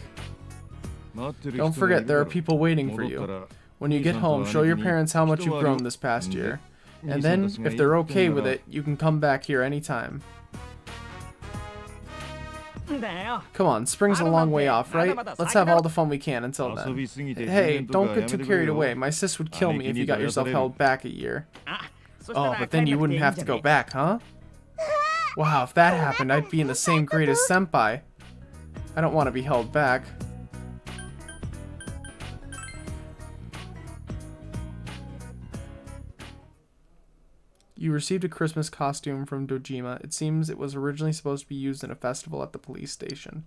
待ってる Don't 人がい forget, る there だ are ろ people waiting for 戻った you. ら When you get home, show your parents how much you've grown this past year. And then, if they're okay with it, you can come back here anytime. だよ。 Come on, spring's a long way off, right? Let's have all the fun we can until 遊 then. びすぎて Hey, 人間とか don't や get め too てくれ carried よ away. My sis would kill me if you got yourself held back a year. あ、そした Oh, ら but then you 帰んなくて wouldn't いいん have じ to ゃ go ね back, huh? Wow, if that happened, I'd be in the same grade as Senpai. I don't want to be held back. You received a Christmas costume from Dojima. It seems it was originally supposed to be used in a festival at the police station.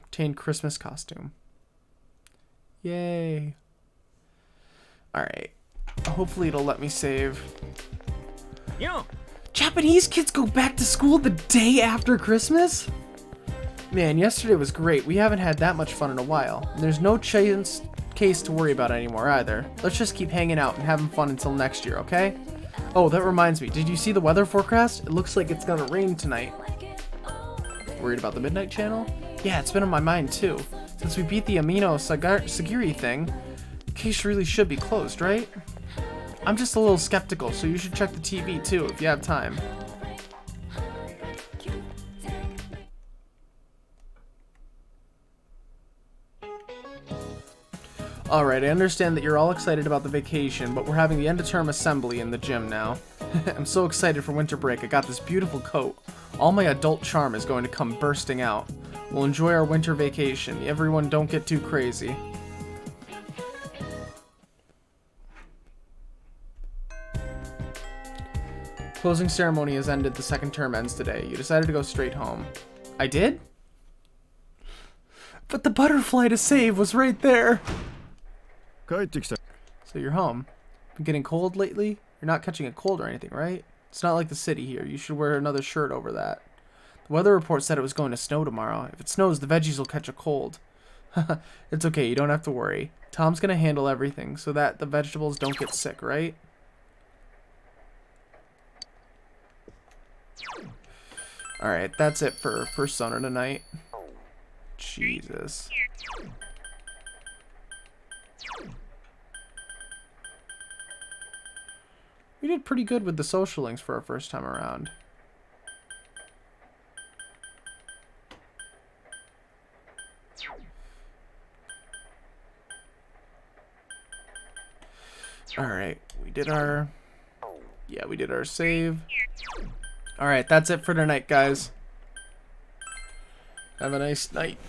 Obtained Christmas costume. Yay. Alright. Hopefully it'll let me save. よ。 Japanese kids go back to school the day after Christmas? Man, yesterday was great. We haven't had that much fun in a while. And there's no case to worry about anymore either. Let's just keep hanging out and having fun until next year, okay? Oh, that reminds me. Did you see the weather forecast? It looks like it's gonna rain tonight. Worried about the Midnight Channel? Yeah, it's been on my mind too. Since we beat the Amino Sagiri thing, case really should be closed, right? I'm just a little skeptical, so you should check the TV too if you have time. Alright, I understand that you're all excited about the vacation, but we're having the end-of-term assembly in the gym now. I'm so excited for winter break. I got this beautiful coat. All my adult charm is going to come bursting out. We'll enjoy our winter vacation. Everyone don't get too crazy. Closing ceremony has ended. The second term ends today. You decided to go straight home. I did? But the butterfly to save was right there. 帰ってきた。 So you're home. Been getting cold lately? You're not catching a cold or anything, right? It's not like the city here. You should wear another shirt over that. The weather report said it was going to snow tomorrow. If it snows, the veggies will catch a cold. It's okay. You don't have to worry. Tom's going to handle everything so that the vegetables don't get sick, right? Alright, that's it for Persona tonight. Jesus. We did pretty good with the social links for our first time around. Alright, we did our... Yeah, we did our save. Alright, that's it for tonight, guys. Have a nice night.